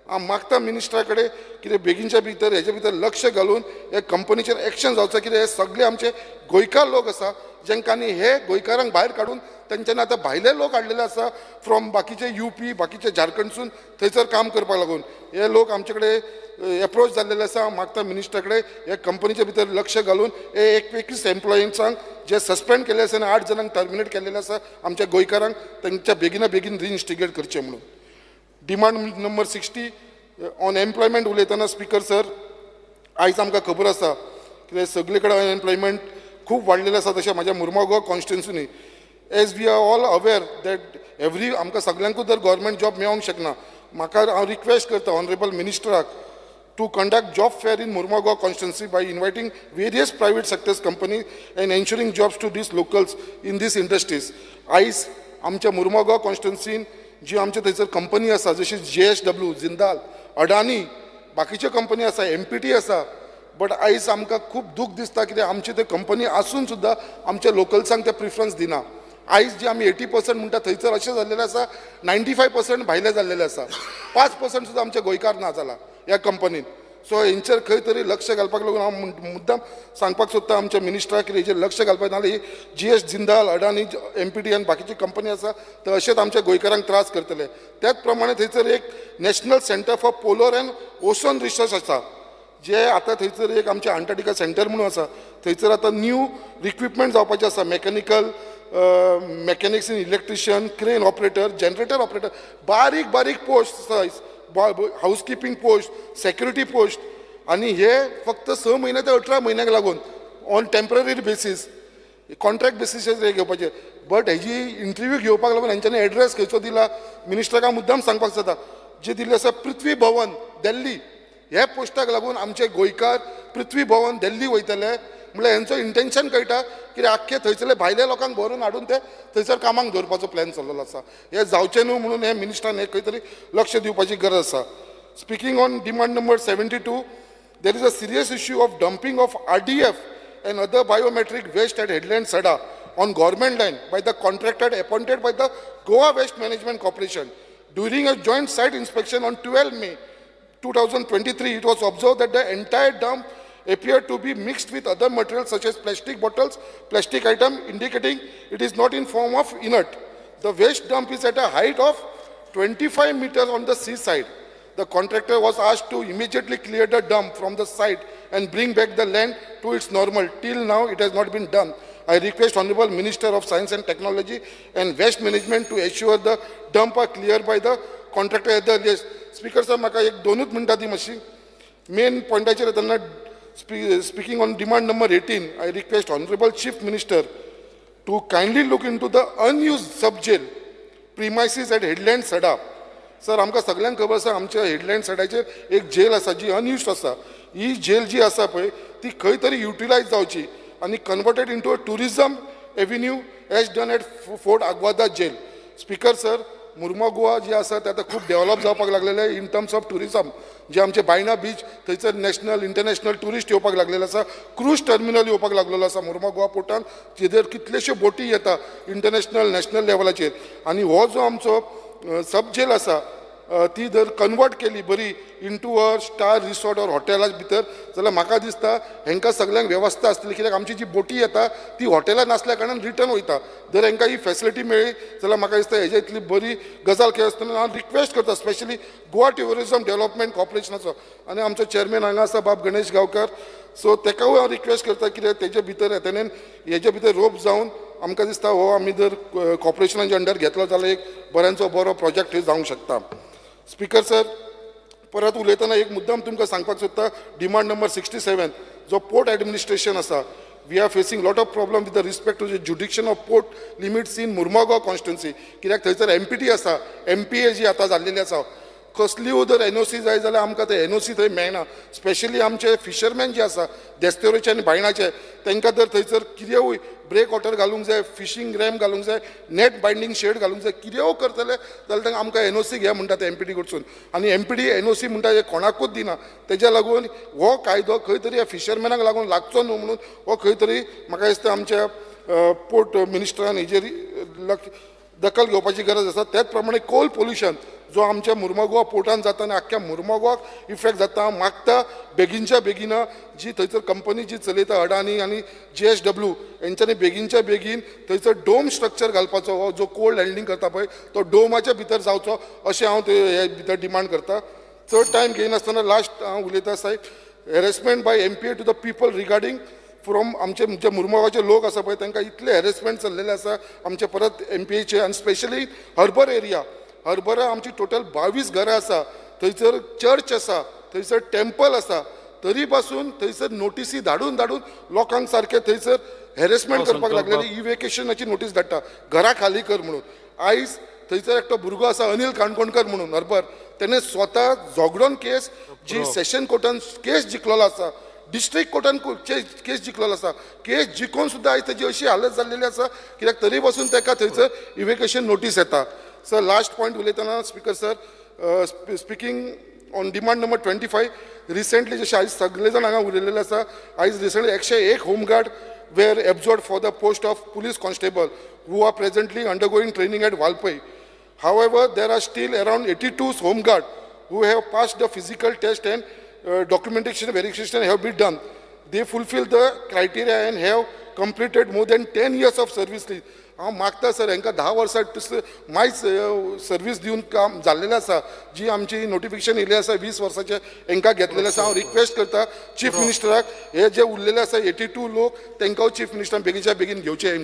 हांव मागता मिनिस्टरा कडेन कितें बेगीनच्या भितर हेजे भितर लक्ष घालून हे कंपनीचेर एक्शन जावचें, कित्याक हे सगळे आमचे गोंयकार लोक आसा जेंकांनी हे गोंयकारांक भायर काडून तेंच्यांनी आतां भायले लोक हाडलेले आसा फ्रॉम बाकीचे UP बाकीचे झारखंडसून थंयसर काम करपाक लागून. हे लोक आमचे कडेन एप्रोच जाल्लेले आसा. हांव मागता मिनिस्टरा कडेन हे कंपनीचे भितर लक्ष घालून हे 21 एम्प्लॉईंसांक जे सस्पेंड केल्ले आसा आनी 8 जाणांक टर्मिनेट केल्लेले आसा आमच्या गोंयकारांक तेंच्या बेगीन रिइन्स्टिगेट करचें म्हणून. डिमांड नंबर 60 ऑन एम्प्लॉयमेंट उलयतना स्पिकर सर, आयज आमकां खबर आसा की सगळे कडेन अनएम्प्लॉयमेंट खूब वाडलेलें आसा, तशें म्हाज्या मुर्मुगांव कॉन्स्टिट्युन्सीनी. As we are all aware that आमकां सगळ्यांकूच जर गव्हर्मेंट जॉब मेळोंक शकना. म्हाका हांव रिक्वेस्ट करता honourable मिनिस्टराक to conduct job fair in Murmagaon constituency by inviting various private sectors companies and ensuring jobs to these locals in these industries. आयज आमच्या मुर्मुगांव कॉन्स्टिट्युन्सीन जी आमच्या थंयसर कंपनी आसा जशी JSW, जिंदाल, अडानी, बाकीच्यो कंपनी आसा, MPT आसा, बट आयज आमकां खूब दूख दिसता कित्याक आमचे ते कंपनी आसून सुद्दां आमच्या लोकल्सांक ते प्रिफरन्स दिना. आयज जे आमी 80% म्हणटा थंयसर अशें जाल्लेलें आसा 95% भायले जाल्लेले आसा, 5% सुद्दां आमचे गोंयकार ना जाला ह्या कंपनीन. सो हेंचेर खंय तरी लक्ष घालपाक लागून हांव मुद्दाम सांगपाक सोदता आमच्या मिनिस्टराक की हेचेर लक्ष घालपाक, नाल्यार GS जिंदाल, अडानी, MPT आनी बाकीची कंपनी आसा तर अशेंच आमच्या गोंयकारांक त्रास करतले. त्याच प्रमाणे थंयसर एक national centre for polar end ocean research आसा, जे आतां थंयसर एक आमचे अंटार्टिका सेंटर म्हणून आसा. थंयसर आतां न्यू रिक्विपमेंट जावपाचें आसा, mechanics in electrician, crane operator, generator operator, बारीक पोस्ट आसा, हाऊसकीपिंग पोस्ट, सेक्युरिटी पोस्ट, आनी हे फक्त 6 महिने ते 18 म्हयन्याक लागून ऑन टेम्पररी बेसीस, कॉन्ट्रॅक्ट बेसिसाचेर घेवपाचे. बट हेजी इंटरव्यू घेवपाक लागून हेंच्यांनी एड्रेस खंयचो दिला मिनिस्टराक हांव मुद्दाम सांगपाक सोदता, जे दिल्ले आसा पृथ्वी भवन दिल्ली. ह्या पोस्टाक लागून आमचे गोंयकार पृथ्वी भवन दिल्ली वयतले म्हळ्यार हेंचो इंटेन्शन कळटा कित्याक आख्खे थंयसरले भायल्या लोकांक भरून हाडून ते थंयसर कामाक दवरपाचो प्लॅन चल्लेलो आसा. हे जावचें न्हू म्हणून हे मिनिस्टरान हे खंय तरी लक्ष दिवपाची गरज आसा. Speaking on demand number 72, there is a serious issue of dumping of RDF and other biometric waste at headland Sada on government land by the contractor appointed by the Goa Waste Management Corporation. During a joint site inspection on 12 May 2023, it was observed that the entire dump appeared to be mixed with other materials such as plastic bottles, plastic item, indicating it is not in form of inert. The waste dump is at a height of 25 meters on the seaside. The contractor was asked to immediately clear the dump from the site and bring back the land to its normal. Till now, it has not been done. I request Honorable Minister of Science and Technology and Waste Management to ensure the dump are cleared by the contractor at the earliest. Speaker sir, म्हाका एक 2 मिनटां दी मातशी. Main पॉयंटाचेर येतना speaking on demand number 18, I request Honorable Chief Minister to kindly look into the unused sub-jail premises at headland Sada. Sir आमकां सगळ्यांक खबर आसा आमच्या हेडलँड सायडाचेर एक जेल आसा जी अनयुज्ड आसा. ही जेल जी आसा पळय ती खंय तरी युटिलायज जावची आनी converted into a tourism avenue as done at fort Aguada jail. Speaker sir, Mormugao जी आसा ते आतां खूब डेव्हलप जावपाक लागलेले इन टर्म्स ऑफ टुरिजम. जे आमचे बायणा बीच थंयसर नॅशनल इंटरनॅशनल टुरिस्ट येवपाक लागलेले आसा, क्रूज टर्मिनल येवपाक लागलेलो आसा मुर्मुगांव पोर्टान, जेदर कितलेश्यो बोटी येता इंटरनॅशनल नॅशनल लेवलाचेर. आनी हो जो आमचो सब जेल आसा ती जर कन्वर्ट केली बरी into a star resort or हॉटेला भितर जाल्यार म्हाका दिसता हेंकां सगळ्यांक वेवस्था आसतली, कित्याक आमची जी बोटी येता ती हॉटेलान नासल्या कारणान रिटर्न वयता. जर हेंकां ही फॅसिलिटी मेळ्ळी जाल्यार म्हाका दिसता हेजे इतली बरी गजाल खंय आसतना हांव रिक्वेस्ट करता स्पेशली गोवा टुरिजम डेव्हलपमेंट कॉर्पोरेशनाचो आनी आमचो चेअरमॅन हांगा आसा बाब गणेश गांवकर. सो तेकावूय हांव रिक्वेस्ट करता कित्याक तेजे भितर येताना हेजे भितर रोप जावन आमकां दिसता हो आमी जर कॉर्पोरेशनाच्या अंडर घेतलो जाल्यार एक बऱ्यांचो बरो प्रोजेक्ट जावंक शकता. स्पिकर सर, परत उलयतना एक मुद्दाम तुमकां सांगपाक सोदता. डिमांड नंबर 67 जो पोर्ट एडमिनिस्ट्रेशन आसा, we are facing lot of problem with the respect to the jurisdiction of port limits in Mormugao constituency. कित्याक थंयसर MPT आसा, MPA जी आतां जाल्लेली आसा कसलीय जर NOC जाय जाल्यार आमकां ते NOC थंय मेळना. स्पेशली आमचे फिशरमॅन जे आसा देस्तेवरेचे आनी बायणाचे तांकां जर थंयसर कितेंय ब्रेक वॉटर घालूंक जाय, फिशींग रॅम्प घालूंक जाय, नेट बायंडींग शेड घालूंक जाय, कितेंय करतले जाल्यार तांकां आमकां NOC घे म्हणटा ते MPD कडसून. आनी MPD NOC म्हणटा हे कोणाकूच दिना. तेज्या लागून हो कायदो खंय तरी ह्या फिशरमॅनाक लागून लागचो न्हू म्हणून हो खंय तरी म्हाका दिसता आमच्या पोर्ट मिनिस्टरान हेजेर दखल घेवपाची गरज आसा. त्याच प्रमाणे कोल पोल्युशन जो आमच्या मुर्मगांव पोर्टान जाता आनी आख्ख्या मुर्मगांवाक इफेक्ट जाता. मागता बेगीनच्या बेगीन जी थंयसर कंपनी जी चलयता अडानी आनी JSW हेंच्यांनी बेगीनच्या बेगीन थंयसर डोम स्ट्रक्चर घालपाचो, हो जो कोल्ड हँडलिंग करता पळय तो डोमाच्या भितर जावचो अशें हांव हे भितर डिमांड करता. चड टायम घेयनासतना लास्ट हांव उलयता साहेब, harassment by MPA to the people regarding from आमचे जे मुर्मगांवचे लोक आसा पळय तांकां इतले हॅरेसमेंट चल्लेले आसा आमचे परत MPAचे. आनी स्पेशली हर्बर एरिया, हर्बरा आमची टोटल 22 घरां आसा, थंयसर चर्च आसा, थंयसर टेम्पल आसा, तरी पासून थंयसर नोटिसी धाडून लोकांक सारखे थंयसर हॅरेसमेंट करपाक लागलेली. इव्हॅक्युएशनाची नोटीस धाडटा घरा खाली कर म्हणून. आयज थंयसर एकटो भुरगो आसा अनिल काणकोणकर म्हणून हर्बर, तेणें स्वता झगडून केस जी सेशन कोर्टान केस जिखलेलो आसा, डिस्ट्रिक्ट कोर्टान केस जिखलेलो आसा, केस जिखून सुद्दां आयज तेजी अशी हालत जाल्लेली आसा कित्याक तरी पासून ताका थंयसर इव्हॅक्युएशन नोटीस येता. सर लास्ट पॉयंट उलयतना speaker sir, speaking on demand number 25 recently जशें आयज सगळे जाण हांगा उलयलेले आसा, आयज recently 101 home guard were absorbed for the post of police constable who are presently undergoing training at Valpoi. However, there are still around 82 homeguard who have passed the physical test and documentation verification have been done. They fulfill the criteria and have completed more than 10 years of service. हांव मागता sir हांकां 10 वर्सां मायज service दिवन काम जाल्लेलें आसा. जी आमची notification येयल्ली आसा 20 वर्साचे हांकां घेतलेलें आसा. हांव रिक्वेस्ट करता चीफ मिनिस्टराक हे जे उरलेले आसा 82 लोक तांकां चीफ मिनिस्टरान बेगीनच्या बेगीन घेवचे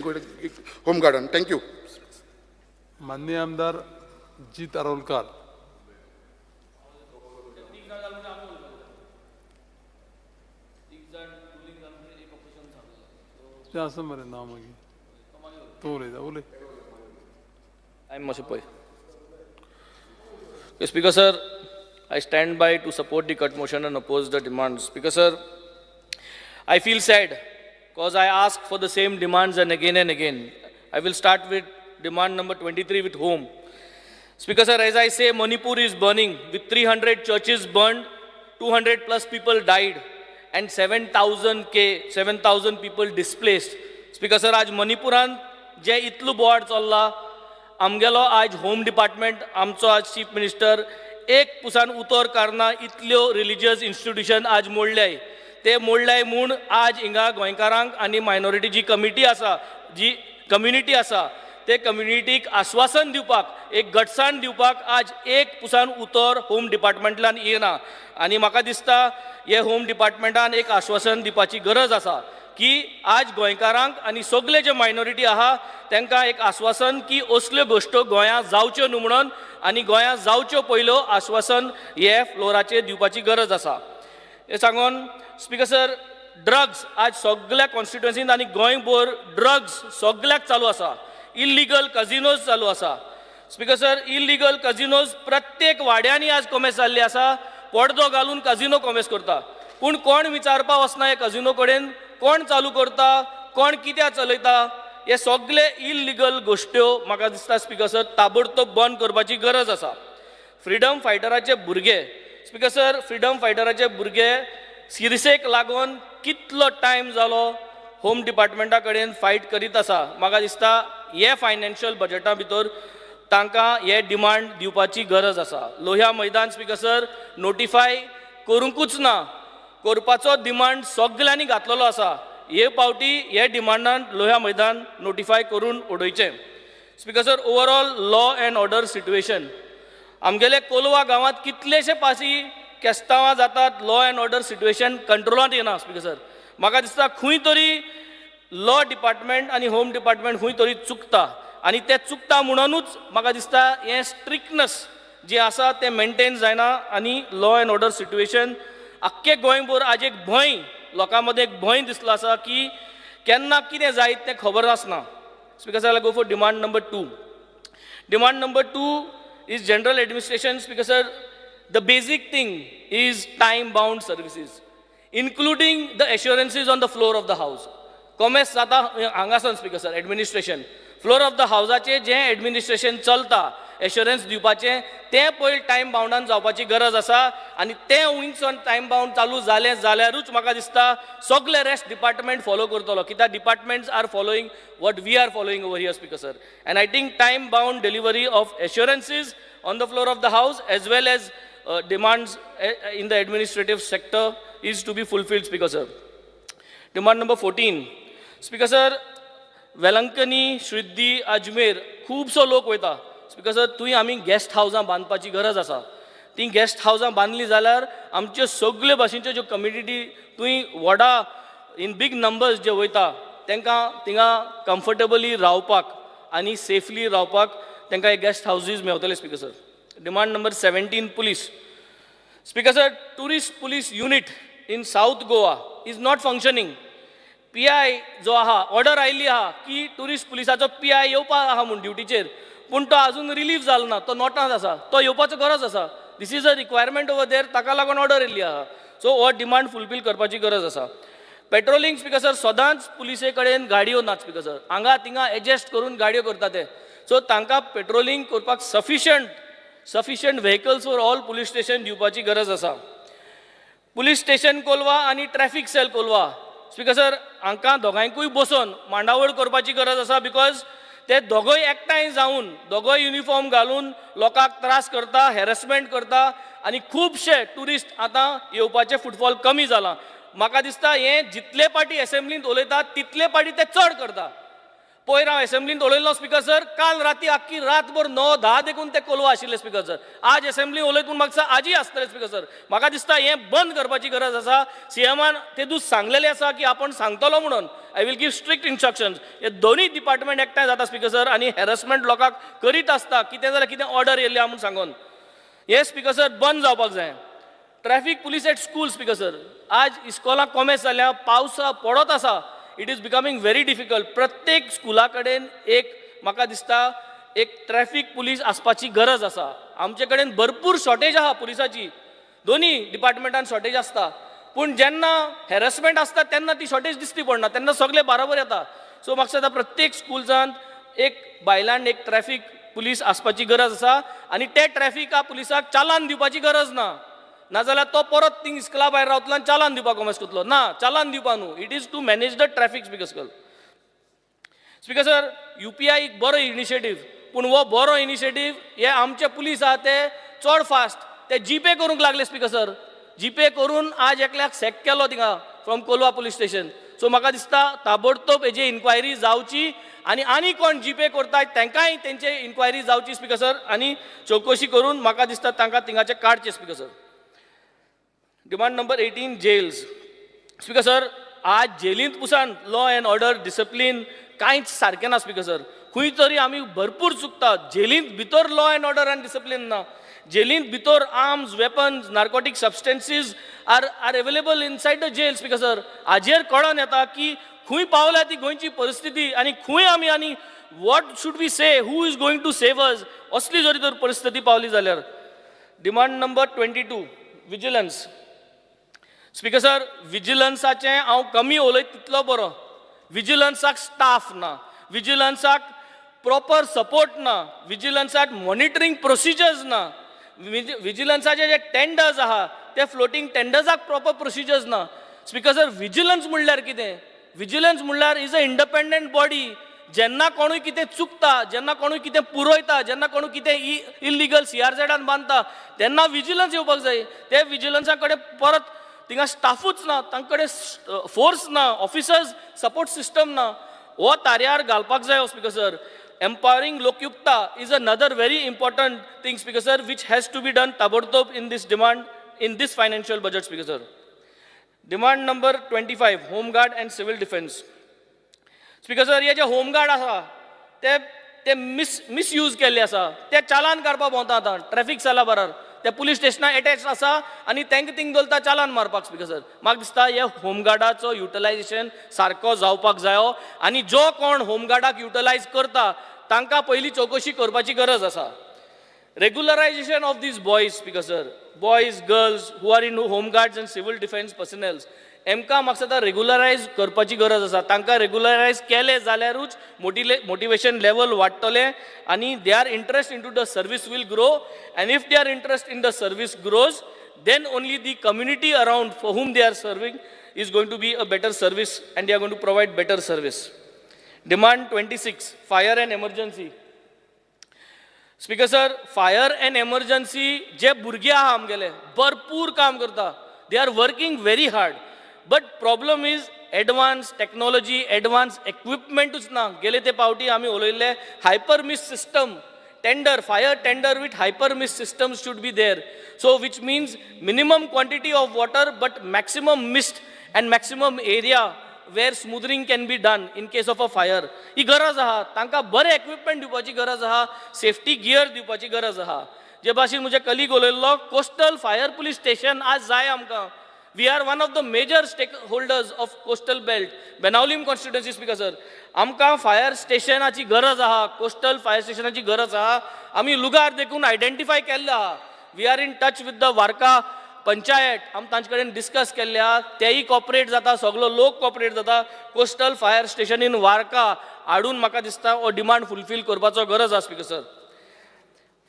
होमगार्डान. थँक्यू. माननीय आमदार जीत आरोलकर. ते असं मरे नाव मागीर तो उलयता उलय. I'm Masipai. Speaker sir, I stand by to support the cut motion and oppose the demands. Speaker sir, I feel sad because I ask for the same demands and again. I will start with demand number 23 with home. Speaker sir, as I say, Manipur is burning with 300 churches burned, 200 plus people died and 7,000 people displaced. Speaker sir, आज मणिपुरान जे इतलो बोवाड चल्ला, आमगेलो आज home department, आमचो आज chief minister एक Pusan उतर करना इतल्यो रिलिजियस इन्स्टिट्यूशन आज मोडल्याय. ते मोडल्याय म्हूण आज हिंगा गोंयकारांक आनी मायनॉरिटी जी कमिटी आसा, जी कम्युनिटी आसा, ते कम्युनिटीक आश्वासन दिवपाक, एक गटसाण दिवपाक आज एक पुसान उतर होम डिपार्टमेंटलान येना. आनी म्हाका दिसता हे होम डिपार्टमेंटान एक आश्वासन दिवपाची गरज आसा की आज गोंयकारांक आनी सगळे जे मायनॉरिटी आहा तांकां एक आश्वासन की असल्यो गोश्टो गोंयांत जावच्यो न्हू म्हणून, आनी गोंयांत जावच्यो पयलो आश्वासन हे फ्लोराचेर दिवपाची गरज आसा. हे सांगून स्पीकर सर, ड्रग्स आज सगळ्या कॉन्स्टिट्युएन्सींत आनी गोंयभर ड्रग्स सगळ्याक चालू आसा. इल्लिगल कजिनोज चालू आसा. स्पीकर सर, इल्लिगल कजिनोज प्रत्येक वाड्यांनी आज कॉमेस जाल्ली आसा. पडदो घालून कजिनो कॉमेस करता, पूण कोण विचारपा वचना हे कजिनो कडेन, कोण चालू करता, कोण कित्याक चलयता. हे सगळे इल्लिगल गोश्ट्यो म्हाका दिसता स्पीकर सर ताबडतोब बंद करपाची गरज आसा. फ्रिडम फायटराचे भुरगे, स्पीकर सर, फ्रिडम फायटराचे भुरगे सिरसेक लागून कितलो टायम जालो होम डिपार्टमेंटा कडेन फायट करीत आसा. म्हाका दिसता हे फायनान्शियल बजेटा भितर तांकां हे डिमांड दिवपाची गरज आसा. लोह्या मैदान स्पीकर सर नोटिफाय करूंकूच ना, करपाचो डिमांड सगळ्यांनी घातलेलो आसा. हे पावटी हे डिमांडान लोह्या मैदान नोटिफाय करून उडोवचें. Speaker sir, overall law and order situation आमगेले कोलवा गांवांत कितलेशे पासी केस्तांवां जातात, लॉ अँड ऑर्डर सिट्युएशन कंट्रोलांत येना. स्पीकर सर, म्हाका दिसता खंय तरी लॉ डिपार्टमेंट आनी होम डिपार्टमेंट खंय तरी चुकता, आनी ते चुकता म्हणूनच म्हाका दिसता हे स्ट्रिक्टनेस जे आसा ते मेंटेन जायना आनी लॉ अँड ऑर्डर सिट्युएशन आख्खे गोंयभर आज एक भंय, लोकां मदें एक भंय दिसलो आसा की केन्ना कितें जायत तें खबर आसना. Speaker sir, go for demand number 2. Demand number 2 is general administration. Speaker sir, the basic thing is time-bound services, including the assurances on the floor of the house. Commerce जाता हांगासन speaker sir, administration floor of the हावसाचें जें administration चलता, assurance दिवपाचें तें पयलीं time बाउंडान जावपाची गरज आसा आनी तें विंगसन टायम बाउंड चालू जालें जाल्यारूच म्हाका दिसता सगळे रेस्ट डिपार्टमेंट फॉलो करतलो, कित्याक departments are following what we are following over here speaker sir. And I think time bound delivery of assurances on the floor of the house as well as demands in the administrative sector is to be fulfilled, Speaker sir. Demand number 14. Speaker sir, Velankanni, श्रीद्दी, Ajmer खुबसो लोक वयता. Speaker sir, थंय आमी guest हावसां बांदपाची गरज आसा. ती guest हावसां बांदली जाल्यार आमच्यो सगळे भाशेच्यो ज्यो कम्युनिटी थंय व्हडा इन बीग नंबर्स जे वयता तांकां थिंगा कम्फर्टेबली रावपाक आनी सेफली रावपाक तांकां गेस्ट हावजीस मेळटले speaker sir. Demand number 17, police. Speaker sir, tourist police unit in South Goa is not functioning. PI जो आहा, ऑर्डर आयिल्ली आहा की टुरिस्ट पुलिसाचो PI येवपा आहा म्हूण ड्युटीचेर, पूण तो आजून रिलीव जालो ना, तो नॉटांत आसा, तो येवपाचो गरज आसा. This is a requirement over there, ताका लागून ऑर्डर येयल्ली आहा. सो हो डिमांड फुलफील करपाची गरज आसा. पेट्रोलिंग स्पीकर सर, सदांच पुलिसे कडेन गाडयो नात स्पीकर सर, हांगा थिंगा एडजस्ट करून गाडयो करता ते. सो तांकां पेट्रोलिंग करपाक sufficient vehicles for all police station दिवपाची गरज आसा. पुलीस स्टेशन कोलवा आनी traffic cell Colva speaker sir, हांकां दोगांयकूय बसून मांडावळ करपाची गरज आसा. बिकॉज ते दोगोय एकठांय जावन दोगोय युनिफॉर्म घालून लोकांक त्रास करता, हॅरेसमेंट करता आनी खुबशे टुरिस्ट आतां येवपाचे फुटफॉल कमी जाला. म्हाका दिसता हें जितले पाटी असेंब्लींत उलयतात तितले पाटी ते चड करता. पयर हांव असेंब्लींत उलयलो स्पीकर सर, काल राती आख्खी रातभर 9-10 देखून ते कोलवा आशिल्ले स्पीकर सर. आज असेंब्ली उलयतून म्हाका आजय आसतले स्पीकर सर. म्हाका दिसता हें बंद करपाची गरज आसा. सीएमान ते दीस सांगलेलें आसा की आपण सांगतलो म्हणून. I will give strict instructions. हे दोनूय डिपार्टमेंट एकठांय जाता स्पीकर सर आनी हॅरेसमेंट लोकांक करीत आसता, कितें जाल्यार कितें ऑर्डर येयल्ली आहा म्हूण सांगून. हे स्पीकर सर बंद जावपाक जाय. Traffic police at school speaker sir, आज इस्कॉलाक कॉमेर्स जाल्या, पावस पडत आसा, it is becoming very difficult. प्रत्येक स्कुला कडेन एक म्हाका दिसता एक ट्रॅफिक पुलीस आसपाची गरज आसा. आमचे कडेन भरपूर शॉर्टेज आहा पुलिसाची, दोनी डिपार्टमेंटान शॉर्टेज आसता, पूण जेन्ना हॅरेसमेंट आसता तेन्ना ती शॉर्टेज दिसती पडना, तेन्ना सगळे बरोबर येता. सो म्हाका दिसता प्रत्येक स्कुल्सांत एक बायलांड एक ट्रॅफिक पुलीस आसपाची गरज आसा आनी ते ट्रॅफिका पुलिसाक चालान दिवपाची गरज ना. नाजाल्यार तो परत थिंग इस्कला भायर रावतलो आनी चालान दिवपाक कॉमेस करतलो. ना, चालान दिवपा न्हू, it is to manage the traffic speaker sir. Speaker sir, UPI एक बरो इनिशिएटीव, पूण हो बरो इनिशिएटीव हे आमचे पुलीस आहा ते चड फास्ट ते जीपे करूंक लागले स्पीकर सर. जीपे करून आज एकल्याक सॅक केलो थिंगा from Kolwa police station. So म्हाका दिसता ताबडतोब हेजी इन्क्वायरी जावची आनी कोण जीपे करतात तांकांय तेंचे इन्क्वायरी जावची स्पीकर सर आनी चवकशी करून म्हाका दिसता तांकां थिंगाचे काडचे speaker sir. Demand number 18, jails. Speaker sir, आज जेलींत पुसान लॉ अँड ऑर्डर डिसिप्लीन कांयच सारकें ना स्पीकर सर. खंय तरी आमी भरपूर चुकतात. जेलींत भितर लॉ अँड ऑर्डर आनी डिसिप्लीन ना. जेलींत भितर arms, weapons, narcotic substances are available inside the jail speaker sir. हाजेर कळोन येता की खंय पावल्या ती गोंयची परिस्थिती आनी खंय आमी आनी what should we say, who is going to save us, असली जरी तर परिस्थिती पावली जाल्यार. Demand number 22, vigilance. Speaker sir, विजिलन्साचें हांव कमी उलयत तितलो बरो. विजिलन्साक स्टाफ ना, विजिलन्साक प्रॉपर सपोर्ट ना, विजिलन्साक मॉनिटरींग प्रोसिजर्स ना, विजिलन्साचे जे टेंडर्स आहा ते फ्लोटींग टेंडर्साक प्रॉपर प्रोसिजर्स ना. स्पीकर सर, विजिलन्स म्हणल्यार कितें? विजिलन्स म्हणल्यार इज अ इंडिपेंडंट बॉडी. जेन्ना कोणूय कितें चुकता, जेन्ना कोणूय कितें पुरयता, जेन्ना कोणूय कितें इल्लिगल CRZ बांदता तेन्ना विजिलन्स येवपाक जाय. ते विजिलन्सा कडेन परत थिंगा स्टाफूच ना, तांचे कडेन फोर्स ना, ऑफिसर्स सपोर्ट सिस्टम ना. हो तार्यार घालपाक जाय speaker sir. Empowering Lokayukta is another very important thing speaker sir, which has to be done ताबडतोब in this demand in this financial budget speaker sir. Demand number 25, home guard and civil defence. Speaker sir, हे जे home guard आसा ते misuse केल्ले आसा. ते चालान काडपाक भोंवता आतां ट्रॅफिक सेला बरोबर. ते पुलीस स्टेशनाक अटॅच आसा आनी तांकां थिंग दवरता चालान मारपाक स्पीकर सर. म्हाका दिसता हे होमगार्डाचो युटिलायझेशन सारको जावपाक जायो आनी जो कोण होमगार्डाक युटिलायज करता तांकां पयलीं चवकशी करपाची गरज आसा. Regularisation of these boys speaker sir. boys, girls who are in home guards and civil defense personnel. एमकां म्हाका दिसता रेगुलरायज करपाची गरज आसा. तांकां रेगुलरायज केले जाल्यारूच मोटिवेशन लेवल वाडटलें आनी their interest into the service will grow, and if their interest in the service grows, then only the community around for whom they are serving is going to be a better service and they are going to provide better service. Demand 26, fire and emergency. Speaker sir, fire and emergency, जे भुरगे आहा आमगेले भरपूर काम करता. They are working very hard. But problem is advanced technology, advanced equipmentच ना. गेले ते पावटी आमी उलयल्ले hyper mist system, tender, fire tender with hyper mist systems should be there. So which means minimum quantity of water but maximum mist and maximum area where smoothing can be done in case of a fire. ही गरज आहा. तांकां बरे equipment दिवपाची गरज आहा, safety gear दिवपाची गरज आहा. जे भाशेन म्हजे colleague उलयल्लो coastal fire police station आज जाय आमकां. We are one of the major stakeholders of coastal belt. Benaulim constituency speaker sir. आमकां fire stationाची गरज आहा, coastal fire stationाची गरज आहा. आमी लुगार देखून identify केल्ले आहा. We are in touch with the Varka panchayat. आमी तांचे कडेन डिस्कस केल्ले आहा. तेही कॉपरेट जाता, सगळो लोक कॉपरेट जाता. coastal fire station in Varka हाडून म्हाका दिसता हो डिमांड फुलफिल करपाचो गरज आहा speaker sir.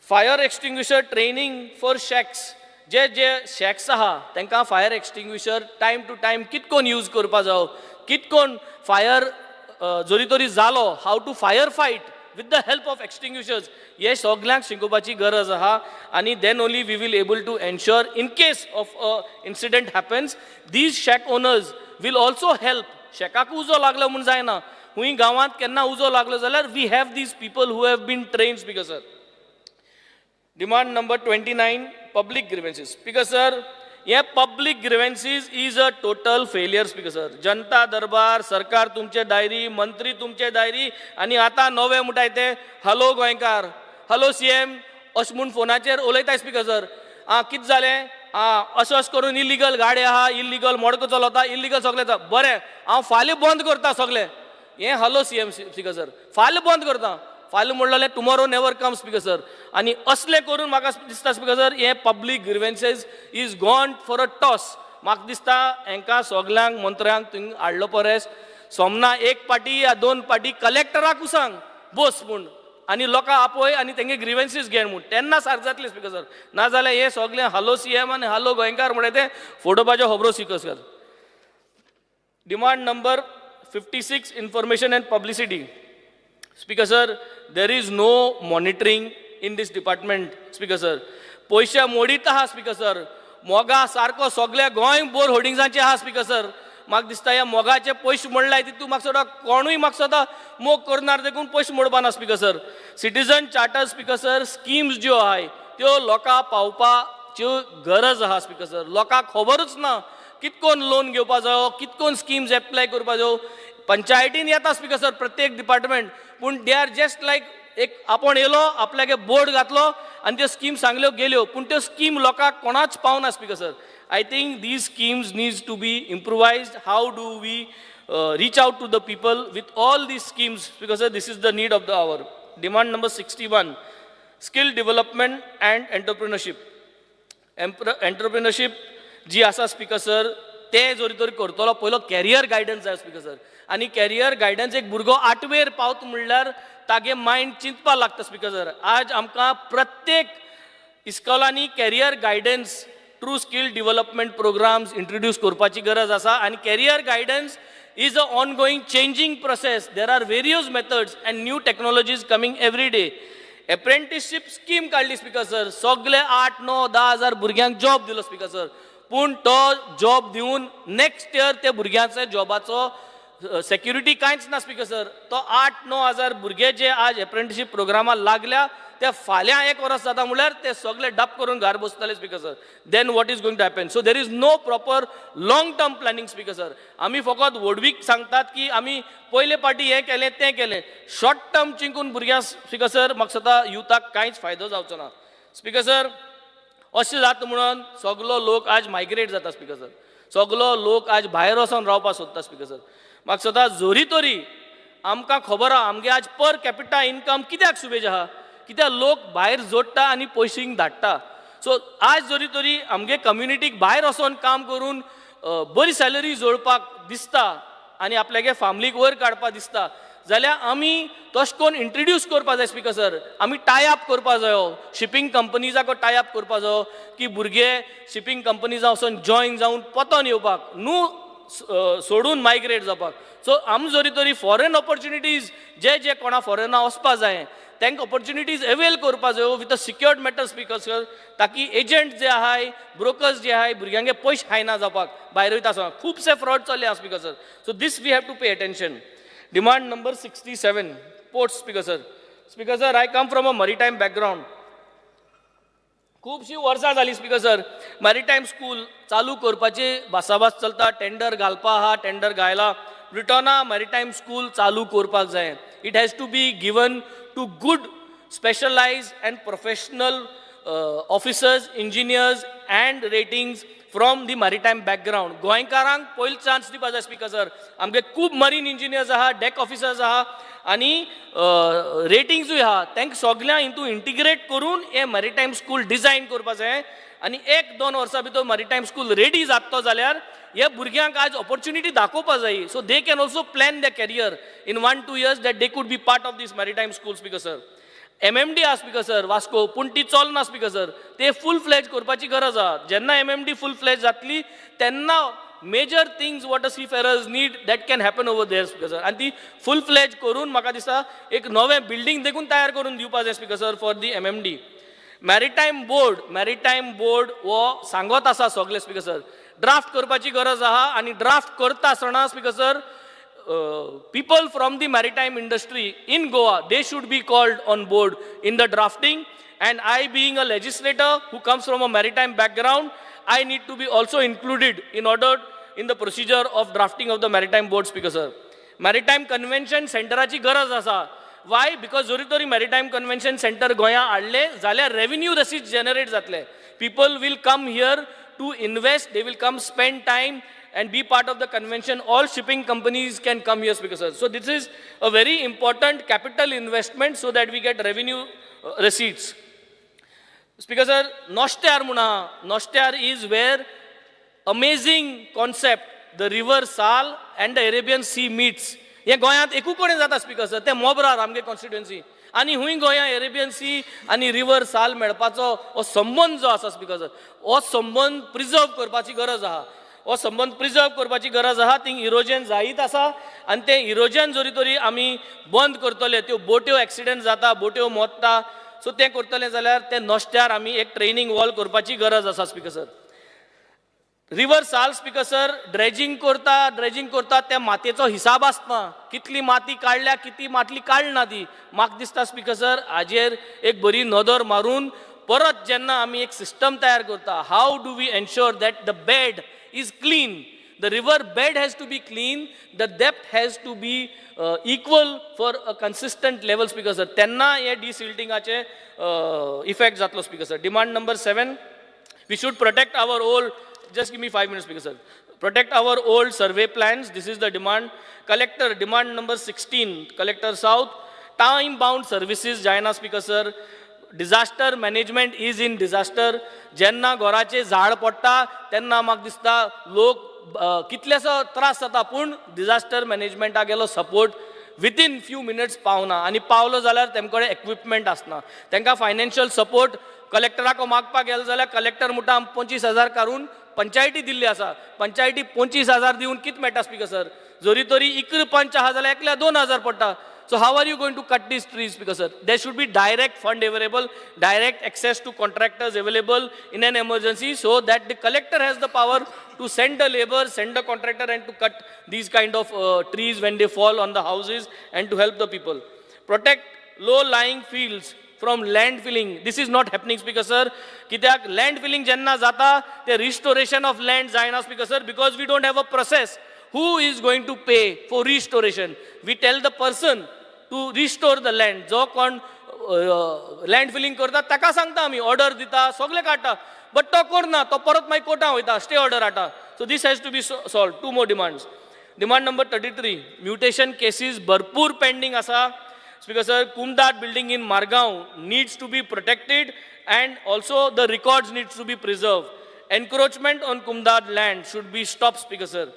Fire extinguisher training for shacks. जे शॅक्स आहा तांकां fire extinguisher time to time कितकोन यूज करपा जावो, कितकोन फायर जोरी तोरी जालो, how to fire fight with the help of extinguishers, हे सगळ्यांक शिकोवपाची गरज आहा. आनी then only we will able to ensure in case of a incident happens these shack owners will also help. शॅकाक उजो लागलो म्हूण जायना, हुंय गांवांत केन्ना उजो लागलो जाल्यार we have these people who have been trained speaker sir. Demand number 29, public grievances. Speaker sir, ये public grievances is a total failure speaker sir. जनता दरबार, सरकार तुमचे डायरी, मंत्री तुमचे डायरी आनी आतां नवे म्हणटाय ते हॅलो गोंयकार, हॅलो सीएम अश म्हूण फोनाचेर उलयताय स्पीकर सर. कितें जालें, अशें करून इलिगल गाडी आहा, इलिगल मोडको चलता, इलिगल सगळें बरें, हांव फाल्यां बंद करता सगळें. हें हॅलो सीएम स्पीकर सर, फाल्यां बंद करता. फाल्यां म्हणलें tomorrow never come speaker sir. आनी असले करून म्हाका दिसता स्पीकर सर हे public grievances is gone for a toss. म्हाका दिसता हांकां सगळ्यांक मंत्र्यांक थंय हाडलो परस सोमना एक पाटी या दोन पाटी कलेक्टराकू सांग बस म्हूण आनी लोकां आपय आनी तेंगे ग्रिव्हन्सीस घेण म्हूण, तेन्ना सारक जातलें स्पीकर सर. नाजाल्यार हे सगळें हॅलो सीएम आनी हॅलो गोंयकार म्हणटा तें फोडोवपाच्यो खबरो speaker sir. Demand number 56, information and publicity. Speaker sir, there is no monitoring in this department, Speaker sir. पैसे मोडीत आहा Speaker sir. मोगा सारको सगळे गोंय बोर होर्डिंग्सांचे आहा Speaker sir. म्हाका दिसता ह्या मोगाचे पयशे मोडलाय तितू म्हाका सुद्दां कोणूय म्हाका सुद्दां मोग करनार देखून पयशे मोडपाना Speaker sir. Citizen charter Speaker sir, schemes ज्यो आहाय त्यो लोकां पावपाच्यो गरज आहा Speaker sir. लोकांक खबरूच ना कितकोन लोन घेवपा जायो, कितकोन स्किम्स एप्लाय करपा जायो. पंचायतीन येता स्पीकर सर प्रत्येक डिपार्टमेंट, पूण दे आर जस्ट लायक एक आपण येलो आपल्यागे बोर्ड घातलो आनी त्यो स्कीम सांगल्यो गेल्यो, पूण त्यो स्कीम लोकांक कोणाच पावना speaker sir. I think these schemes needs to be improvised. How do we reach out to the people with all these schemes speaker sir. This is the need of the hour. Demand number 61, skill development and entrepreneurship. Entrepreneurship जी आसा speaker sir ते जोरी तोरी करतलो पयलो career guidance जाय speaker sir. आनी career guidance एक भुरगो 8वेर पावता म्हणल्यार तागे मायंड चिंतपा लागता स्पीकर सर. आज आमकां प्रत्येक इस्कॉलांनी career guidance through skill development programmes introduce करपाची गरज आसा. आनी career guidance is a ongoing changing process. There are various methods and new technologies coming every day. Apprenticeship scheme काडली स्पीकर सर. सगळे 8, 9, 10 हजार भुरग्यांक जॉब दिलो स्पीकर सर. पूण तो जॉब दिवन नेक्स्ट इयर त्या भुरग्यांचे जॉबाचो सेक्युरिटी कांयच ना स्पीकर सर. तो 8-9 हजार भुरगे जे आज एप्रेंटिसशीप प्रोग्रामाक लागल्या ते फाल्यां 1 वर्स जाता म्हणल्यार ते सगळे डब करून घरा बसतले speaker sir. Then what is going to happen? So there is no proper long term planning speaker sir. आमी फकत वडवीक सांगतात की आमी पयले पाटी हें केलें तें केलें. शॉर्ट टर्म चिंकून भुरग्यां स्पीकर सर म्हाका दिसता युथाक कांयच फायदो जावचो ना स्पीकर सर. अशें जाता म्हणून सगळो लोक आज मायग्रेट जाता स्पीकर सर. सगळो लोक आज भायर वचून रावपाक सोदता स्पीकर सर. म्हाका सदां जोरी तोरी आमकां खबर आहा आमगे आज पर कॅपिटा इनकम कित्याक सुबेज आहा, कित्याक लोक भायर जोडटा आनी पयशे धाडटा. सो आज जरी तरी आमगे कम्युनिटीक भायर वचोन काम करून बरी सॅलरी जोडपाक दिसता आनी आपल्यागे फॅमिलीक वयर काडपाक दिसता जाल्यार आमी तशें करून इंट्रोड्यूस करपा जाय स्पीकर सर. आमी टाय अप करपा जायो, शिपींग कंपनीजाक टाय अप करपा जायो की भुरगे शिपींग कंपनीजा वचोन जॉयन जावन पोतोन येवपाक न्हू सोडून मायग्रेट जावपाक. सो आमी जरी तरी फॉरेन ऑपॉर्च्युनिटीज जे कोणा फॉरेना वचपा जाय तांकां ऑपॉर्च्युनिटीज अवेल करपा जायो with a secured matter speaker sir, ताकी एजंट जे आहाय ब्रोकर्स जे आहाय भुरग्यांगे पयशे खायना जावपाक भायर वयता आसतना खुबशे फ्रॉड चल्ले आसा speaker sir. So this we have to pay attention. Demand number 67 ports speaker sir. Speaker sir, I come from a maritime background. खुबशीं वर्सां जालीं स्पीकर सर मॅरिटायम स्कूल चालू करपाची भासाभास चलता, टेंडर घालपा आहा, टेंडर घायला. ब्रिटना मॅरिटायम स्कूल चालू करपाक जाय. It has to be given to good specialised and professional officers, engineers and ratings from the maritime background. गोंयकारांक पयलो चान्स दिवपा जाय स्पीकर सर. आमगे खूब मरीन इंजिनियर्स आहा, डेक ऑफिसर्स आहा आनी रेटिंग्सूय आहा. तांकां सगळ्यांक हितून इंटिग्रेट करून हे मॅरिटायम स्कूल डिझायन करपा जाय आनी 1-2 वर्सां भितर मॅरिटायम स्कूल रेडी जाता जाल्यार हे भुरग्यांक आज ऑपॉर्च्युनिटी दाखोवपा जाय. So they can also plan the career in 1-2 years that they could be part of this maritime school speaker sir. MMD आहा स्पीकर सर वास्को, पूण ती चलना स्पीकर सर. ते फूल फ्लॅज करपाची गरज आहा. जेन्ना MMD फूल फ्लॅज जातली तेन्ना major things what a seafarers need that can happen over there speaker sir. आनी ती फूल फ्लॅज करून म्हाका दिसता एक नवें बिल्डींग देखून तयार करून दिवपा जाय speaker sir for the MMD. Maritime board हो सांगत आसा सगळे स्पीकर सर. ड्राफ्ट करपाची गरज आहा आनी ड्राफ्ट करता आसतना speaker sir people from the maritime industry in Goa, they should be called on board in the drafting. And I, being a legislator who comes from a maritime background, I need to be also included in the procedure of drafting of the maritime board speaker sir. Maritime convention centeraची गरज आसा. Why? Because जरी तरी maritime convention center गोंया हाडले जाल्यार revenue receipts generate जातले. People will come here to invest, they will come spend time and be part of the convention. All shipping companies can come here speaker sir. So this is a very important capital investment so that we get revenue receipts. Speaker sir, Noshtyar is where amazing concept, the river Sal and the Arabian Sea meets. हे गोंयांत एकू कडेन जाता speaker sir, ते मोबरार आमगे constituency आनी हुंय गोंया एरेबियन C आनी रिवर साल मेळपाचो हो संबंध जो आसा स्पीकर सर, हो संबंध प्रिजर्व करपाची गरज आहा. हो संबंध प्रिजर्व करपाची गरज आहा. थिंग इरोजन जायत आसा आनी ते इरोजन जरी तरी आमी बंद करतले, त्यो बोट्यो एक्सिडेंट जाता, बोट्यो मोडटा, सो ते करतले जाल्यार ते नॉश्ट्यार आमी एक ट्रेनिंग वॉल करपाची गरज आसा स्पीकर सर. रिवर साल स्पीकर सर ड्रेजिंग करता त्या मातयेचो हिसाब आसना, कितली माती काडल्या कितली मातली काडना ती. म्हाका दिसता स्पीकर सर हाजेर एक बरी नदर मारून परत जेन्ना आमी एक सिस्टम तयार करता, how do we ensure that the bed is clean, the river bed has to be clean, the depth has to be equal for a consistent level speaker sir. Tenna ye desilting ache effect zatlo speaker sir. Demand number 7, we should protect our old, just give me 5 minutes speaker sir, protect our old survey plans. This is the demand. Collector, demand number 16, collector south, time bound services jaina speaker sir. Disaster management is in disaster. जेन्ना घराचें झाड पडटा तेन्ना म्हाका दिसता लोक कितलेसो त्रास जाता, पूण डिजास्टर मॅनेजमेंटाक गेलो सपोर्ट विथीन फ्यू मिनट्स पावना, आनी पावलो जाल्यार तेमचे कडेन इक्विपमेंट आसना. तांकां फायनान्शियल सपोर्ट कलेक्टराक मागपाक गेलो जाल्यार कलेक्टर म्हणटा 25,000 काडून पंचायती दिल्ली आसा. पंचायती 25,000 दिवन कितें मेळटा स्पीकर सर? जरी तरी इकरा पंच आहा जाल्यार एकल्या 2,000 पडटा. So how are you going to cut these trees speaker sir? There should be direct fund available, direct access to contractors available in an emergency, so that the collector has the power to send the labor, send the contractor and to cut these kind of trees when they fall on the houses and to help the people. Protect low lying fields from land filling. This is not happening speaker sir. Kityak land filling jenna jata, the restoration of land zaina speaker sir, because we don't have a process. Who is going to pay for restoration? We tell the person to restore the land. जो कोण land feeling करता ताका सांगता आमी, order दिता, सगळे काडटा, but तो करना, तो परत मागीर कोर्टां वयता, स्टे ऑर्डर हाडटा. So this has to be solve. 2 more demands. Demand number 33, mutation cases भरपूर पेंडिंग आसा स्पीकर सर. कुमदाट building in Margao needs to be protected and also the records needs to be preserved. Encroachment on Kumdad land should be stopped, Speaker sir.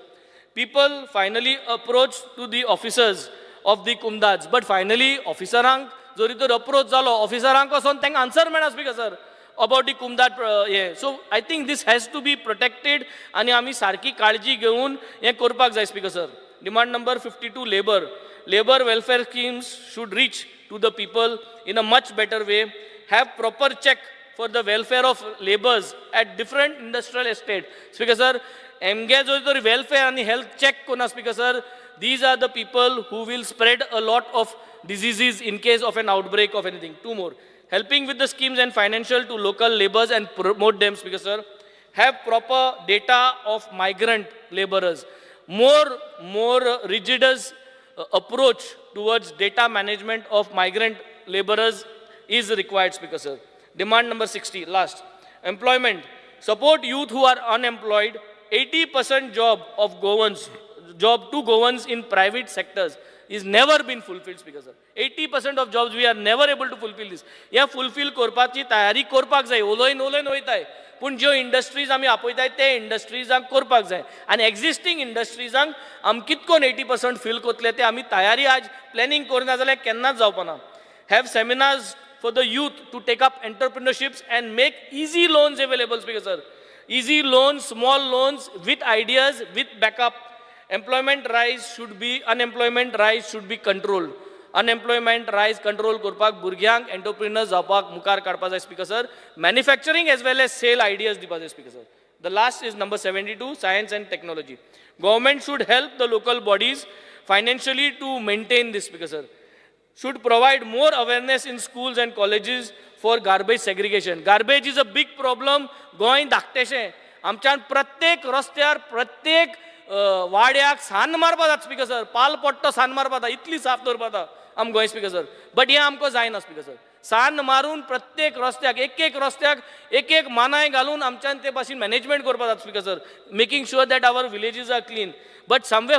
People finally approach to the officers of the Kumdads, but finally officerank jori to approach zalo officerank koson thank answer mena, Speaker sir, about the Kumdad yeah. So I think this has to be protected आणि आम्ही सारखी काळजी घेऊन हे करपाक जाय, Speaker sir. Demand number 52, labor welfare schemes should reach to the people in a much better way, have proper check for the welfare of laborers at different industrial estate. Speaker sir, engage with welfare and health check kona, Speaker sir. These are the people who will spread a lot of diseases in case of an outbreak of anything. Two more. Helping with the schemes and financial to local laborers and promote them, Speaker sir. Have proper data of migrant laborers. More rigorous approach towards data management of migrant laborers is required, Speaker sir. Demand number 60, last. Employment. Support youth who are unemployed. 80% job to Goans in private sectors is never been fulfilled, Speaker sir. 80% of jobs we are never able to fulfill this. Yeah, fulfill korpaची तयारी करपाक जाय. ओलोइन वयताय. पूण ज्यो industries आमी आपयताय ते इंडस्ट्रीजांक करपाक जाय आनी एक्झिस्टींग इंडस्ट्रीजांक आमी कितकोन 80% फील कोतले ते आमी तयारी आज प्लॅनिंग करना जाल्यार केन्नाच जावपाना. Have seminars for the youth to take up entrepreneurships and make easy loans available, Speaker sir. Easy loans, small loans with ideas, with backup. Unemployment rise should be controlled. Unemployment rise control korpak burgyank entrepreneurs जावपाक मुखार काडपाक जाय, Speaker sir. Manufacturing as well as sale ideas दिवपाक जाय, Speaker sir. The last is number 72, science and technology. Government should help the local bodies financially to maintain this, Speaker sir. Should provide more awareness in schools and colleges for garbage segregation. Garbage is a big problem. Goa धाकटेशें. आमच्यान प्रत्येक रस्त्यार प्रत्येक वाड्याक San मारपा जाता, Speaker sir. पाल पट्टो San मारपा जाता, इतली साफ दवरपा जाता आम गोंय, Speaker sir. बट हें आमकां जायना, Speaker sir. सान मारून प्रत्येक रस्त्याक एक मानाय घालून आमच्यान ते भाशेन मॅनेजमेंट करपा जाता, Speaker sir. Making sure that our villages are clean. But somewhere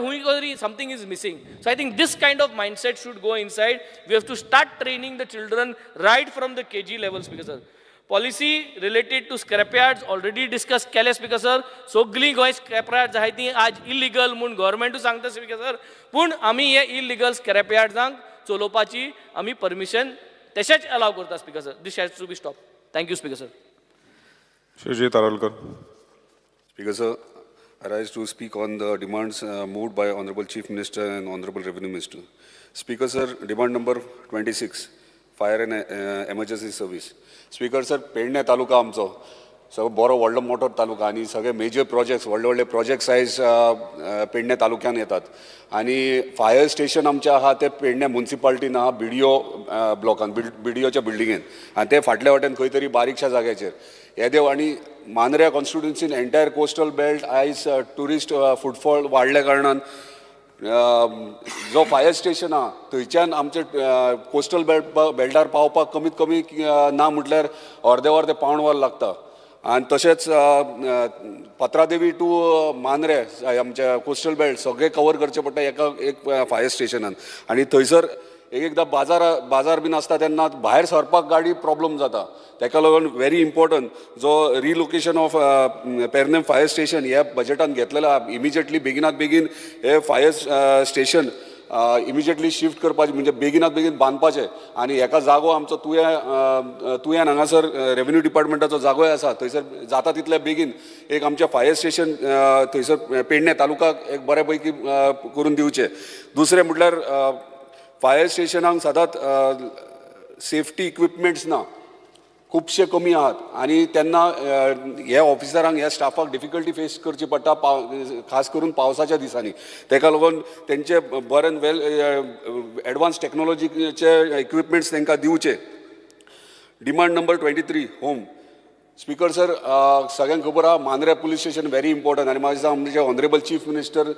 something is missing. So I think this kind of mindset should go inside. We have to start training the children right from the KG level, Speaker sir. Policy related to scrapyards already discussed केले, Speaker sir. सगळीं Goa scrapyards आहाय ती आज illegal म्हूण गव्हर्मेंटू सांगता, Speaker sir. पूण आमी हे illegal scrapyardsank चलोवपाची आमी परमिशन तशेंच allow करता, Speaker sir. This has to be stopped. Thank you, Speaker sir. Shri Taralkar. Speaker sir, I rise to speak on the demands moved by Honorable Chief Minister and Honorable Revenue Minister. Speaker sir, demand number 26, Fire and Emergency Service. Speaker sir, Pedne तालुका आमचो सगळो बरो व्हडलो मोठो तालुका आनी सगळे major projects व्हडले projects आयज पेडणे तालुक्यान येतात आनी फायर स्टेशन आमचें आहा ते पेडणे म्युनिसिपालिटीन आहा BDO ब्लॉकान BDOच्या बिल्डिंगेन आनी ते फाटल्या वाटेन खंय तरी बारीकशा जाग्याचेर येदेव आनी मांद्र्या कॉन्स्टिट्युन्सीन एंटायर कोस्टल बेल्ट आयज टुरिस्ट फुटफॉल वाडल्या कारणान जो फायर स्टेशन आहा थंयच्यान आमचे कोस्टल बेल्टार पावपाक कमीत कमी ना म्हटल्यार अर्दे पावण वर लागता आनी तशेंच पत्रादेवी टू मांद्रे आमच्या कोस्टल बेल्ट सगळे कवर करचे पडटा एक फायर स्टेशनान आनी थंयसर एकदां बाजार बीन आसता तेन्ना भायर सरपाक गाडी प्रॉब्लम जाता तेका लागून व्हेरी इम्पॉर्टंट जो relocation of Pernem fire station ह्या बजेटान घेतलेलो आहा इमिजिएटली बेगिनात बेगीन हे फायर स्टेशन इमिजिएटली शिफ्ट करपाचें म्हणजे बेगिनात बेगीन बांदपाचें आनी हेका जागो आमचो तुयेन हांगासर रेव्हेन्यू डिपार्टमेंटाचो जागोय आसा थंयसर जाता तितले बेगीन एक आमचें फायर स्टेशन थंयसर पेडणे तालुकाक एक बरे पैकी करून दिवचें दुसरें म्हटल्यार फायर स्टेशनाक सदांच सेफ्टी इक्विपमेंट्स ना खुबशे कमी आहात आनी तेन्ना ह्या ऑफिसरांक ह्या स्टाफाक डिफिकल्टी फेस करची पडटा खास करून पावसाच्या दिसांनी तेका लागून तेंचे बरें वेल एडवान्स टेक्नॉलॉजीचे इक्विपमेंट्स तांकां दिवचे demand number 23 home speaker sir सगळ्यांक खबर आहा Mandrem police station very important आनी म्हाका दिसता आमचे ऑनरेबल चीफ मिनिस्टर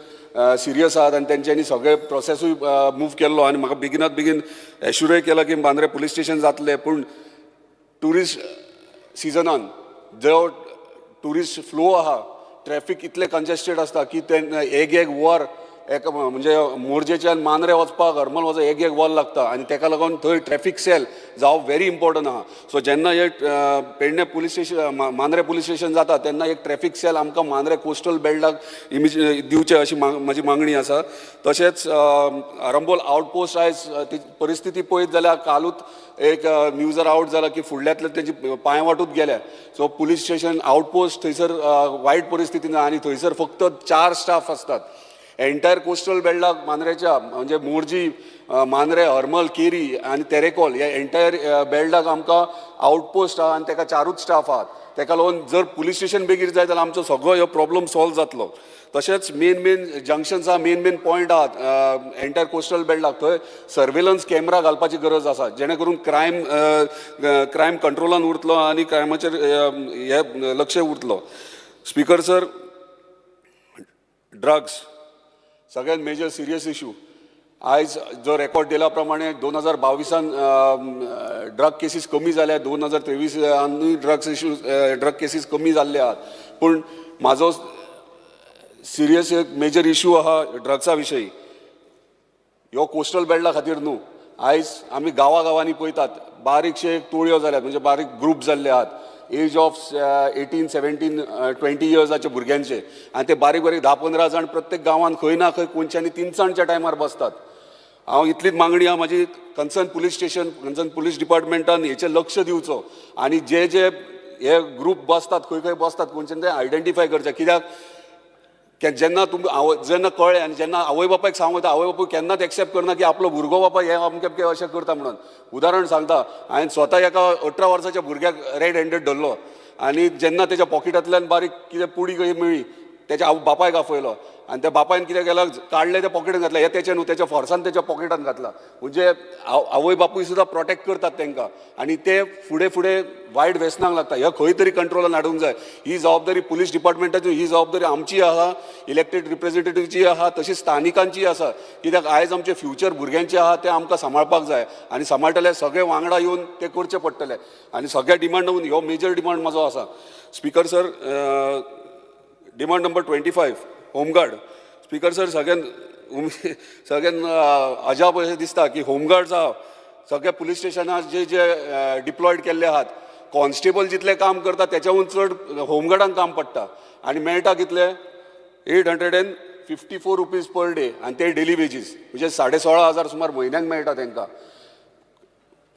सिरियस आहात आनी तेंच्यांनी सगळे प्रोसेसूय मूव केल्लो आनी म्हाका बेगिनात बेगीन एश्युरूय केला की मांद्रे पुलीस स्टेशन जातलें पूण टुरिस्ट सिजनान जो टुरिस्ट फ्लो आहा ट्रॅफिक इतले कंजेस्टेड आसता की ते एक वर एक म्हणजे मोरजेच्यान मांद्रे वचपाक हरमल वचपाक एक वर लागता आनी ताका लागून थंय ट्रॅफिक सेल जावप व्हेरी इम्पॉर्टंट आहा. सो जेन्ना हे Pernem police station Mandrem police station जाता तेन्ना एक ट्रॅफिक सेल आमकां मांद्रे कोस्टल बेल्टाक दिवचे अशी म्हाजी मागणी आसा. तशेंच आरंबोल आउटपोस्ट आयज ती परिस्थिती पळयत जाल्यार कालूच एक न्यूजार आउट जाला की फुडल्यांतले तेजी पांय वाटूच गेल्या. सो पुलीस स्टेशन आउटपोस्ट थंयसर वायट परिस्थितीन आनी थंयसर फक्त 4 स्टाफ असतात. एंटायर कोस्टल बेल्टाक मांद्रेच्या म्हणजे मोरजी मांद्रे हरमल केरी आनी तेरेकोल ह्या एंटायर बेल्टाक आमकां आउटपोस्ट आहा आनी ताका 4च स्टाफ आहात. ताका लागून जर पुलीस स्टेशन बेगीन जाय जाल्यार आमचो सगळो हो प्रॉब्लम सॉल्व जातलो. तशेंच मेन जंक्शन्स आहा मेन पॉयंट आहात एंटायर कोस्टल बेल्टाक थंय सर्वेलन्स कॅमेरा घालपाची गरज आसा जेणे करून क्रायम कंट्रोलान उरतलो आनी क्रायमाचेर हे लक्ष उरतलो. स्पीकर सर, ड्रग्स सगळ्यात मेजर सिरियस इशू. आयज जो रेकॉर्ड दिल्या प्रमाणे 2022 ड्रग केसीस कमी जाल्या, 2023 ड्रग केसीस कमी जाल्ले आहात. पूण म्हाजो सिरियस एक मेजर इशू आहा ड्रग्सा विशयी. ह्यो कोस्टल बेल्टा खातीर न्हू, आयज आमी गांवांनी पळयतात बारीकशे टोळयो जाल्यात म्हणजे बारीक ग्रुप जाल्ले आहात एज ऑफ 18, 17, 20 इयर्साचे भुरग्यांचे आनी ते बारीक 10-15 जाण प्रत्येक गांवांत खंय ना खंय कोणच्यानी 3 जाणच्या टायमार बसतात. हांव इतलीच मागणी आहा म्हाजी concern police station concern police डिपार्टमेंटान हेचेर लक्ष दिवचो आनी जे हे ग्रुप बसतात खंय बसतात कोणच्यान ते आयडेंटिफाय करचे. कित्याक जेन्ना कळ्ळें आनी जेन्ना आवय बापायक सांगता आवय बापूय केन्नाच एक्सेप्ट करना की आपलो भुरगो बापा हे अमकें अशें करता म्हणून. उदाहरण सांगता, हांवें स्वता एका 18 वर्साच्या भुरग्याक रेड हँडेड धरलो आनी जेन्ना तेच्या पॉकेटांतल्यान बारीक कितें पुडी कशी मेळ्ळी तेच्या बापायक आफयलो आनी त्या बापायन कितें केलां काडलें त्या पॉकेटान घातलें. हे तेचें न्हू, तेच्या फोर्सान तेच्या पॉकेटान घातला. म्हणजे आवय बापूय सुद्दां प्रोटेक्ट करतात तांकां आनी ते फुडें वायट व्यसनाक लागता. हे खंय तरी कंट्रोलान हाडूंक जाय. ही जबाबदारी पुलीस डिपार्टमेंटाची, ही जबाबदारी आमची आहा, इलेक्टेड रिप्रेझेंटेटिव्हची आहा, तशीच स्थानिकांची आसा. कित्याक आयज आमचे फ्युचर भुरग्यांचे आहा ते आमकां सांबाळपाक जाय आनी सांबाळटले सगळे वांगडा येवन ते करचे पडटले आनी सगळ्या डिमांड लागून हो मेजर डिमांड म्हाजो आसा. Speaker sir, demand number 25 home guard. Speaker sir, सगळ्यान अजाप अशें दिसता की होमगार्ड्स आहा सगळ्या पुलीस स्टेशनार जे डिप्लॉयड केल्ले आहात, कॉन्स्टेबल जितले काम करता त्याच्याहून चड होमगार्डांक काम पडटा आनी मेळटा कितले 854 रुपीज पर डे आनी ते डेली वेजीस म्हणजे 16,500 सुमार म्हयन्याक मेळटा तांकां.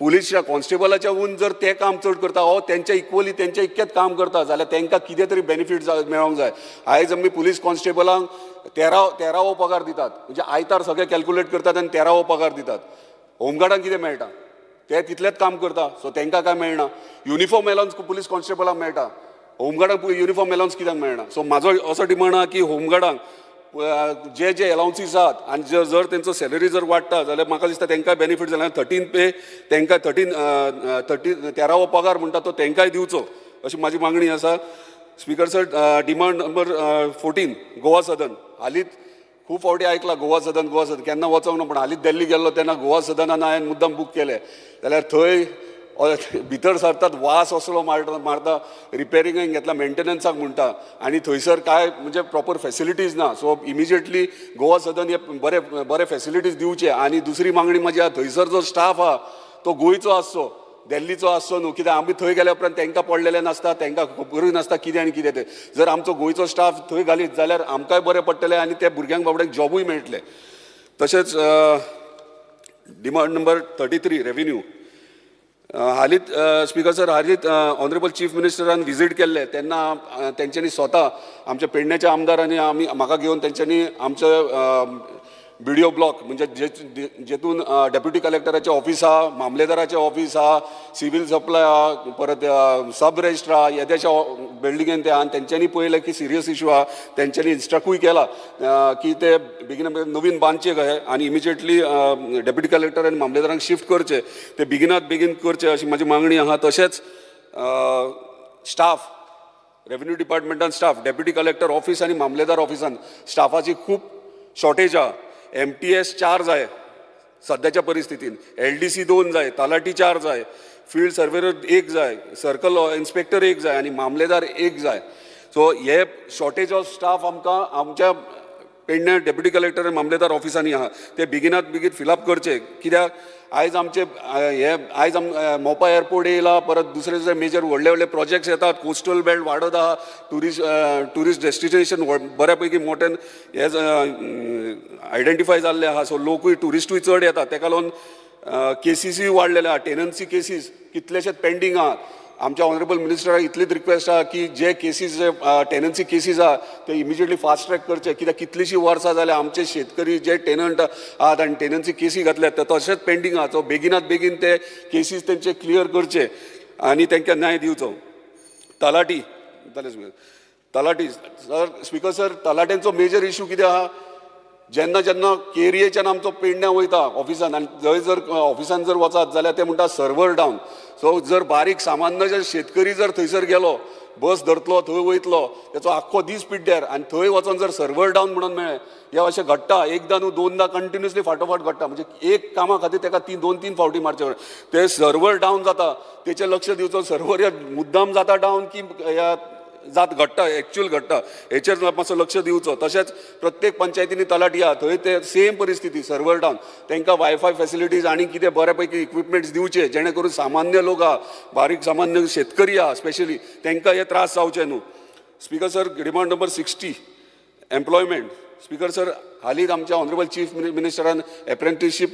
पुलीसच्या कॉन्स्टेबलाच्या हून जर ते काम चड करता हो त्यांच्या इक्वली त्यांच्या इतकेच काम करता जाल्यार तांकां कितें तरी बेनिफीट मेळोंक जाय. आयज आमी पुलीस कॉन्स्टेबलांक 13वो पगार दितात म्हणजे आयतार सगळे कॅल्क्युलेट करतात आनी 13वो पगार दितात. होमगार्डांक कितें मेळटा? ते तितलेंच काम करता सो तांकां काय मेळना. युनिफॉर्म एलावन्स पुलीस कॉन्स्टेबलांक मेळटा, होमगार्डांक युनिफॉर्म एलावन्स कित्याक मेळना? सो म्हाजो असो डिमांड आहा की होमगार्डांक जे एलावन्सीस आहात आनी जर तेंचो सॅलरी जर वाडटा जाल्यार म्हाका दिसता तांकांय बेनिफीट जाल्यार 13 पे तांकां 13वो पगार म्हणटा तो तांकांय दिवचो अशी म्हाजी मागणी आसा. Speaker sir, demand number 14 Goa Sadan. हालींच खूब फावटी आयकलां गोवा सदन केन्ना वचोंक ना, पूण हालींच दिल्ली गेल्लो तेन्ना गोवा सदनान हांवें मुद्दाम बूक केलें जाल्यार थंय भितर सरतात वास असलो मारता रिपेरिंगाक घेतला मेंटेनन्साक म्हणटा आनी थंयसर काय म्हणजे प्रॉपर फॅसिलिटीज ना. सो इमिजिएटली गोवा सदन हे बरे फॅसिलिटीज दिवचे. आनी दुसरी मागणी म्हाजी आहा थंयसर जो स्टाफ आहा तो गोंयचो आसचो, दिल्लीचो आसचो न्हू. कित्याक आमी थंय गेल्या उपरांत तांकां पडलेले नासता, तांकां खबरूय नासता कितें आनी कितें तें. जर आमचो गोंयचो स्टाफ थंय घालीत जाल्यार आमकांय बरें पडटलें आनी त्या भुरग्यांक बाबड्यांक जॉबूय मेळटले. तशेंच डिमांड नंबर 33 रेव्हेन्यू. हालींच स्पीकर सर, हालींच ऑनरेबल चीफ मिनिस्टरान विजीट केल्ले तेन्ना तेंच्यांनी स्वता आमच्या पेडण्याच्या आमदारांनी म्हाका घेवन तेंच्यांनी आमचं व्हिडिओ ब्लॉक म्हणजे जेतून डेप्युटी कलेक्टराचें ऑफिस आहा, मामलेदाराचें ऑफिस आहा, सिव्हील सप्लाय आहा, परत सब रजिस्ट्रार आहा, येद्याच्या बिल्डिंगेन ते आहा आनी तेंच्यांनी पळयलें की सिरियस इशू आहा. तेंच्यांनी इन्स्ट्रक्टूय केला की ते बेगीन नवीन बांदचे कशे आनी इमिजिएटली डेप्युटी कलेक्टर आनी मामलेदारांक शिफ्ट करचे, ते बेगीन करचे अशी म्हाजी मागणी आहा. तशेंच स्टाफ रेव्हेन्यू डिपार्टमेंटान स्टाफ डेप्युटी कलेक्टर ऑफिस आनी मामलेदार ऑफिसान स्टाफाची खूब शॉर्टेज आहा. MTS 4 जाय सद्याच्या परिस्थितीन, LDC 2 जाय, तलाटी 4 जाय, फील्ड सर्वेयर 1 जाय, सर्कल इन्स्पेक्टर 1 जाय आनी मामलेदार 1 जाय. सो हे शॉर्टेज ऑफ स्टाफ आमकां आमच्या पेडण्या डेप्युटी कलेक्टर मामलेदार ऑफिसांनी आहा ते बेगिनात बेगीन फिलअप करचे कित्याक आयज आमचे हे आयज मोपा एअरपोर्ट येयला परत दुसरे दुसरे मेजर व्हडले व्हडले प्रोजेक्ट्स येतात कोस्टल बेल्ट वाडत आहा टुरिस्ट डेस्टिनेशन बऱ्यापैकी मोठ्यान हे आयडेंटिफाय जाल्ले आहा सो लोकूय टुरिस्टूय चड येतात तेका लागून केसीसूय वाडलेले आहा टेनन्सी केसीस कितलेशेच पेंडींग आहात आमच्या ऑनरेबल मिनिस्टराक इतलीच रिक्वेस्ट आहा की जे केसीस जे टेनन्सी केसीस आहा ते इमिजिएटली फास्ट ट्रॅक करचे कित्याक कितलीशीं वर्सां जाल्यार आमचे शेतकरी जे टेनंट आहात आनी टेनन्सी केसी घातल्यात ते तशेंच पेंडींग आहा सो बेगिनात बेगीन ते केसीस तेंचे क्लियर करचे आनी तांकां न्याय दिवचो तलाटी सर स्पिकर सर तलाट्यांचो मेजर इशू कितें आहा जेन्ना जेन्ना केरियेच्यान आमचो पेडण्या वयता ऑफिसान आनी थंय जर ऑफिसान जर वचात जाल्यार ते म्हणटा सर्वर डावन सो जर बारीक सामान्य जर शेतकरी जर थंयसर गेलो बस धरतलो थंय वयतलो तेचो आख्खो दीस पिड्ड्यार आनी थंय वचोन जर सर्वर डावन म्हणून मेळ्ळें हे अशें घडटा एकदां न्हू दोनदां कंटिन्युअसली फाटोफाट घडटा म्हणजे एक कामा खातीर ताका दोन तीन फावटी मारचे ते सर्वर डावन जाता तेचेर लक्ष दिवचो सर्वर या मुद्दाम जाता डावन की ह्या जात घडटा एक्च्युअल घडटा हेचेर मातसो लक्ष दिवचो तशेंच प्रत्येक पंचायतींनी तलाटी आहा थंय ते सेम परिस्थिती सर्वर डावन तांकां वायफाय फॅसिलिटीज आनी कितें बऱ्यापैकी इक्विपमेंट्स दिवचे जेणे करून सामान्य लोक आहा बारीक सामान्य शेतकरी आहा स्पेशली तांकां हे त्रास जावचे न्हू speaker sir demand number 60 employment speaker sir हालींच आमच्या ऑनरेबल चीफ मिनिस्टरान एप्रेंटिसशीप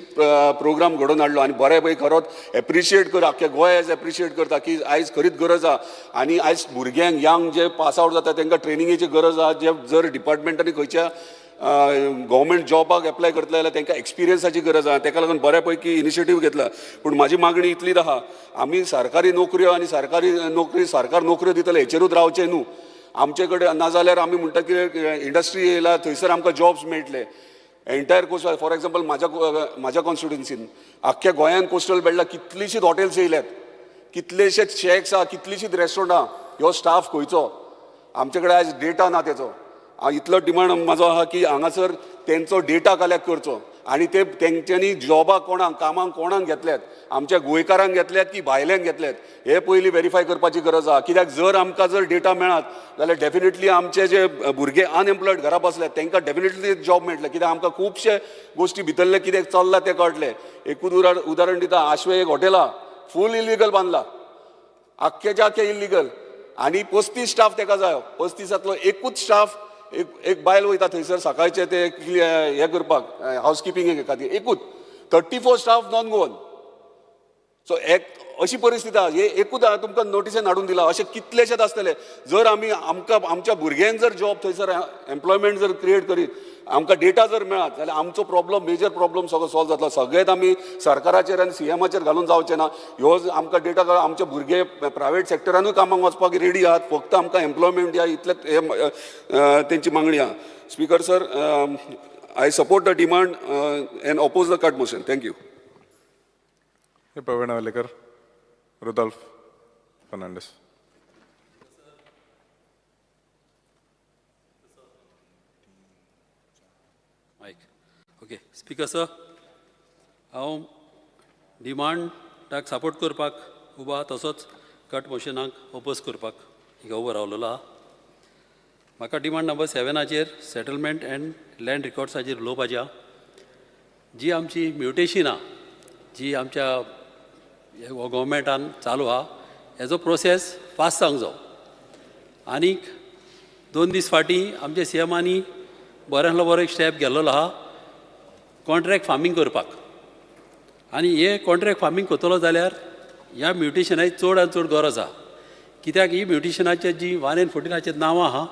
प्रोग्राम घडोवन हाडलो आनी बऱ्यापैकी खरोच एप्रिशिएट कर आख्ख्या गोंय एप्रिशिएट करता की आयज खरीच गरज आहा आनी आयज भुरग्यांक यंग जे पास आवट जाता तांकां ट्रेनिंगेची गरज आहा जे जर डिपार्टमेंटांनी खंयच्या गव्हर्मेंट जॉबाक एप्लाय करतले जाल्यार तांकां एक्सपिरियन्साची गरज आहा ताका लागून बऱ्यापैकी इनिशिएटीव घेतला पूण म्हाजी मागणी इतलीच आहा आमी सरकारी नोकऱ्यो आनी सरकार नोकऱ्यो दितले हेचेरूच रावचे न्हू आमचे कडेन नाजाल्यार आमी म्हणटा की इंडस्ट्री येयला थंयसर आमकां जॉब्स मेळटले एंटायर कोस्ट फॉर एग्जाम्पल म्हाज्या कॉन्स्टिट्युन्सीन आख्ख्या गोंयान कोस्टल बेल्टाक कितलीशींच हॉटेल्स येयल्यात कितलेशेच शेक्स आहा कितलीशींच रेस्टॉरंटां ह्यो स्टाफ खंयचो आमचे कडेन आयज डेटा ना तेचो इतलो डिमांड म्हाजो आहा की हांगासर तेंचो डेटा कलेक्ट करचो आनी ते तेंच्यांनी जॉबाक कोणाक कामाक कोणाक घेतल्यात आमच्या गोंयकारांक घेतल्यात की भायल्यांक घेतल्यात हे पयलीं व्हेरीफाय करपाची गरज आहा कित्याक जर आमकां जर डेटा मेळत जाल्यार डेफिनेटली आमचे जे भुरगे अनएम्प्लॉयड घरा बसल्यात तांकां डेफिनेटली जॉब मेळटले कित्याक आमकां खुबशे गोश्टी भितरले कितें चल्ला तें कळटलें एकूच उदाहरण दिता आश्वे एक हॉटेल आहा फूल इलिगल बांदला आख्खेच्या आख्खे इलिगल आनी 35 स्टाफ ताका जाय 35 एकूच स्टाफ एक बायल वयता थंयसर सकाळचे ते हे करपाक हावजकिपींग खातीर एकूच 34 स्टाफ नॉन गोवन सो अशी परिस्थिती आहा हे एकूच तुमकां नोटिसेन हाडून दिला अशें कितलेशेच आसतले जर आमी आमच्या भुरग्यांक जर जॉब थंयसर एम्प्लॉयमेंट जर क्रिएट करीत आमकां डेटा जर मेळत जाल्यार आमचो प्रॉब्लम मेजर प्रॉब्लम सगळो सॉल्व जातलो सगळेच आमी सरकाराचेर आनी सीएमाचेर घालून जावचे ना ह्यो आमकां डेटा आमचे भुरगे प्रायवेट सेक्टरानूय कामाक वचपाक रेडी आहात फक्त आमकां एम्प्लॉयमेंट दिया इतलेंच हे तेंची मागणी आहा speaker sir I support the demand and oppose the cut motion thank you Pravin Avelekar Rudolf Fernandes okay speaker sir हांव डिमांडाक सपोर्ट करपाक उबो आहा तसोच कट मोशनाक ओपोज करपाक हिंगा उबो रावलेलो आहा म्हाका demand number 7 settlement and land रिकॉर्ड्साचेर उलोवपाचें आहा जी आमची म्युटेशन आहा जी आमच्या गव्हर्मेंटान चालू आहा हेजो प्रोसेस फास्ट जावंक जायो आनीक 2 दीस फाटीं आमच्या सीएमानी बऱ्यांतलो बरो एक स्टेप गेल्लो आहा कॉन्ट्रॅक्ट फार्मींग करपाक आनी हे कॉन्ट्रॅक्ट फार्मींग करतलो जाल्यार ह्या म्युटेशनाची चड आनी चड गरज आहा कित्याक ही म्युटेशनाचे जी 114 नांवां आहा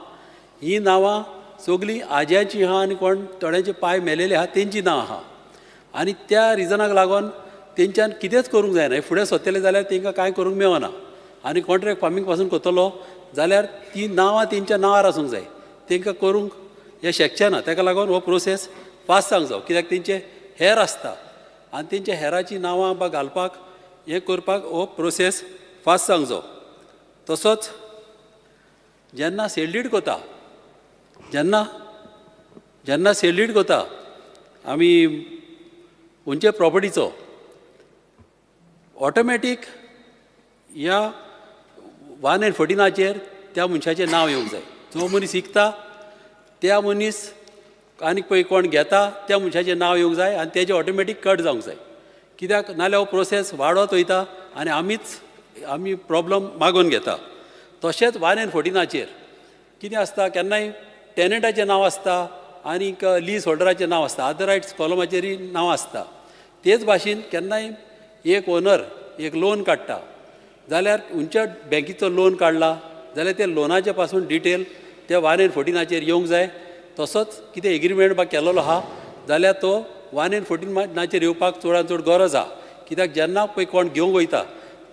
ही नांवां सगळीं आज्याची आहा आनी कोण थोड्यांचे पाय मेलेले आहा तेंची नांव आहा आनी त्या रिजनाक लागून तेंच्यान कितेंच करूंक जायना फुडें सोदतले जाल्यार तेंकां कांय करूंक मेळना आनी कॉन्ट्रॅक्ट फार्मींग पासून करतलो जाल्यार ती नांवां तेंच्या नांवार आसूंक जाय तेंकां करूंक हें शक्य ना ताका लागून हो प्रोसेस फास्ट जावंक जायो कित्याक तेंचे हेर आसता आनी तेंच्या हेराची नांवां बा घालपाक हें करपाक हो प्रोसेस फास्ट जावंक जायो तसोच जेन्ना सेल्डीड कोता जेन्ना सेल्डीड कोता आमी खंयचे प्रॉपर्टीचो ऑटोमॅटीक ह्या 114 त्या मनशाचें नांव येवंक जाय जो मनीस विकता त्या मनीस आनीक पळय कोण घेता त्या मनशाचें नांव येवंक जाय आनी तेजें ऑटोमॅटीक कट जावंक जाय. कित्याक नाल्यार हो प्रोसेस वाडत वयता आनी आमी प्रॉब्लम मागून घेता. तशेंच 114 कितें आसता, केन्नाय टॅनंटाचें नांव आसता आनीक लीज होल्डराचें नांव आसता, अदर रायट्स कॉलमाचेरय नांव आसता. तेच भाशेन केन्नाय एक ओनर एक लोन काडटा जाल्यार खंयच्या बँकेचो लोन काडला जाल्यार ते लोनाचे पासून डिटेल त्या 114 येवंक जाय. तसोच कितें एग्रीमेंट बा केलेलो आहा जाल्यार तो 114 येवपाक चडांत चड गरज आहा. कित्याक जेन्ना पळय कोण घेवंक वयता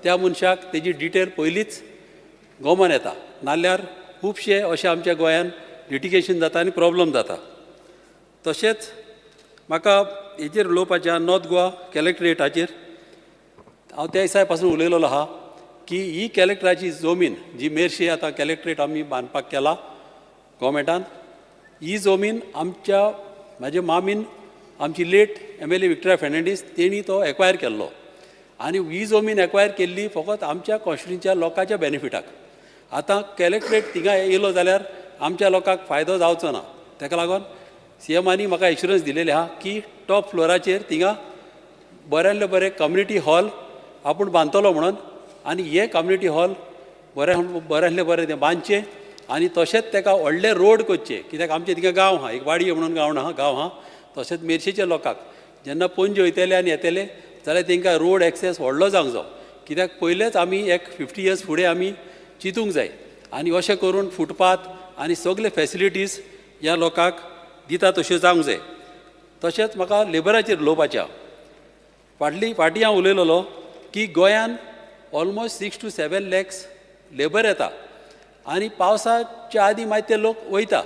त्या मनशाक तेजी डिटेल पयलींच गोमान येता, नाल्यार खुबशे अशें आमच्या गोंयांत लिटिगेशन जाता आनी प्रॉब्लम जाता. तशेंच म्हाका हेजेर उलोवपाचें आहा नॉर्थ गोवा कलेक्टरेटाचेर. हांव त्या दिसा पासून उलयलोलो आहा की ही कलेक्टराची जमीन जी मेरशी आतां कलेक्टरेट आमी बांदपाक केला गोवमेंटान, ही जमीन म्हाजे मामीन आमची लेट MLA विक्टोरिया फेर्नांडीस तेणी तो एक्वायर केल्लो आनी ही जमीन एक्वायर केल्ली फकत आमच्या कॉन्स्टिट्युन्सीच्या लोकांच्या बेनिफिटाक. आतां कलेक्टरेट थिंगा येयलो जाल्यार आमच्या लोकांक फायदो जावचो ना. ताका लागून CMांनी म्हाका एश्युरन्स दिलेले आहा की टॉप फ्लोराचेर थिंगा बऱ्यांतले बरें कम्युनिटी हॉल आपूण बांदतलो म्हणून आनी हे कम्युनिटी हॉल बऱ्यांतले बरें ते बांदचे आनी तशेंच ताका व्हडले रोड करचे. कित्याक आमचे थिंगा गांव आहा, एक वाडी म्हणून गांव आहा. तशेंच मेरशेच्या लोकांक जेन्ना पणजे वयतले आनी येतले जाल्यार तांकां रोड एक्सेस व्हडलो जावंक जायो. कित्याक पयलेच आमी एक 50 years फुडें आमी चिंतूंक जाय आनी अशें करून फुटपाथ आनी सगळे फॅसिलिटीज ह्या लोकांक दिता तश्यो जावंक जाय. तशेंच म्हाका लेबराचेर उलोवपाचें आहा. फाटीं हांव उलयलोलो की गोंयान ऑलमोस्ट 6 to 7 lakhs लेबर येता आनी पावसाच्या आदीं मागीर ते लोक वयता.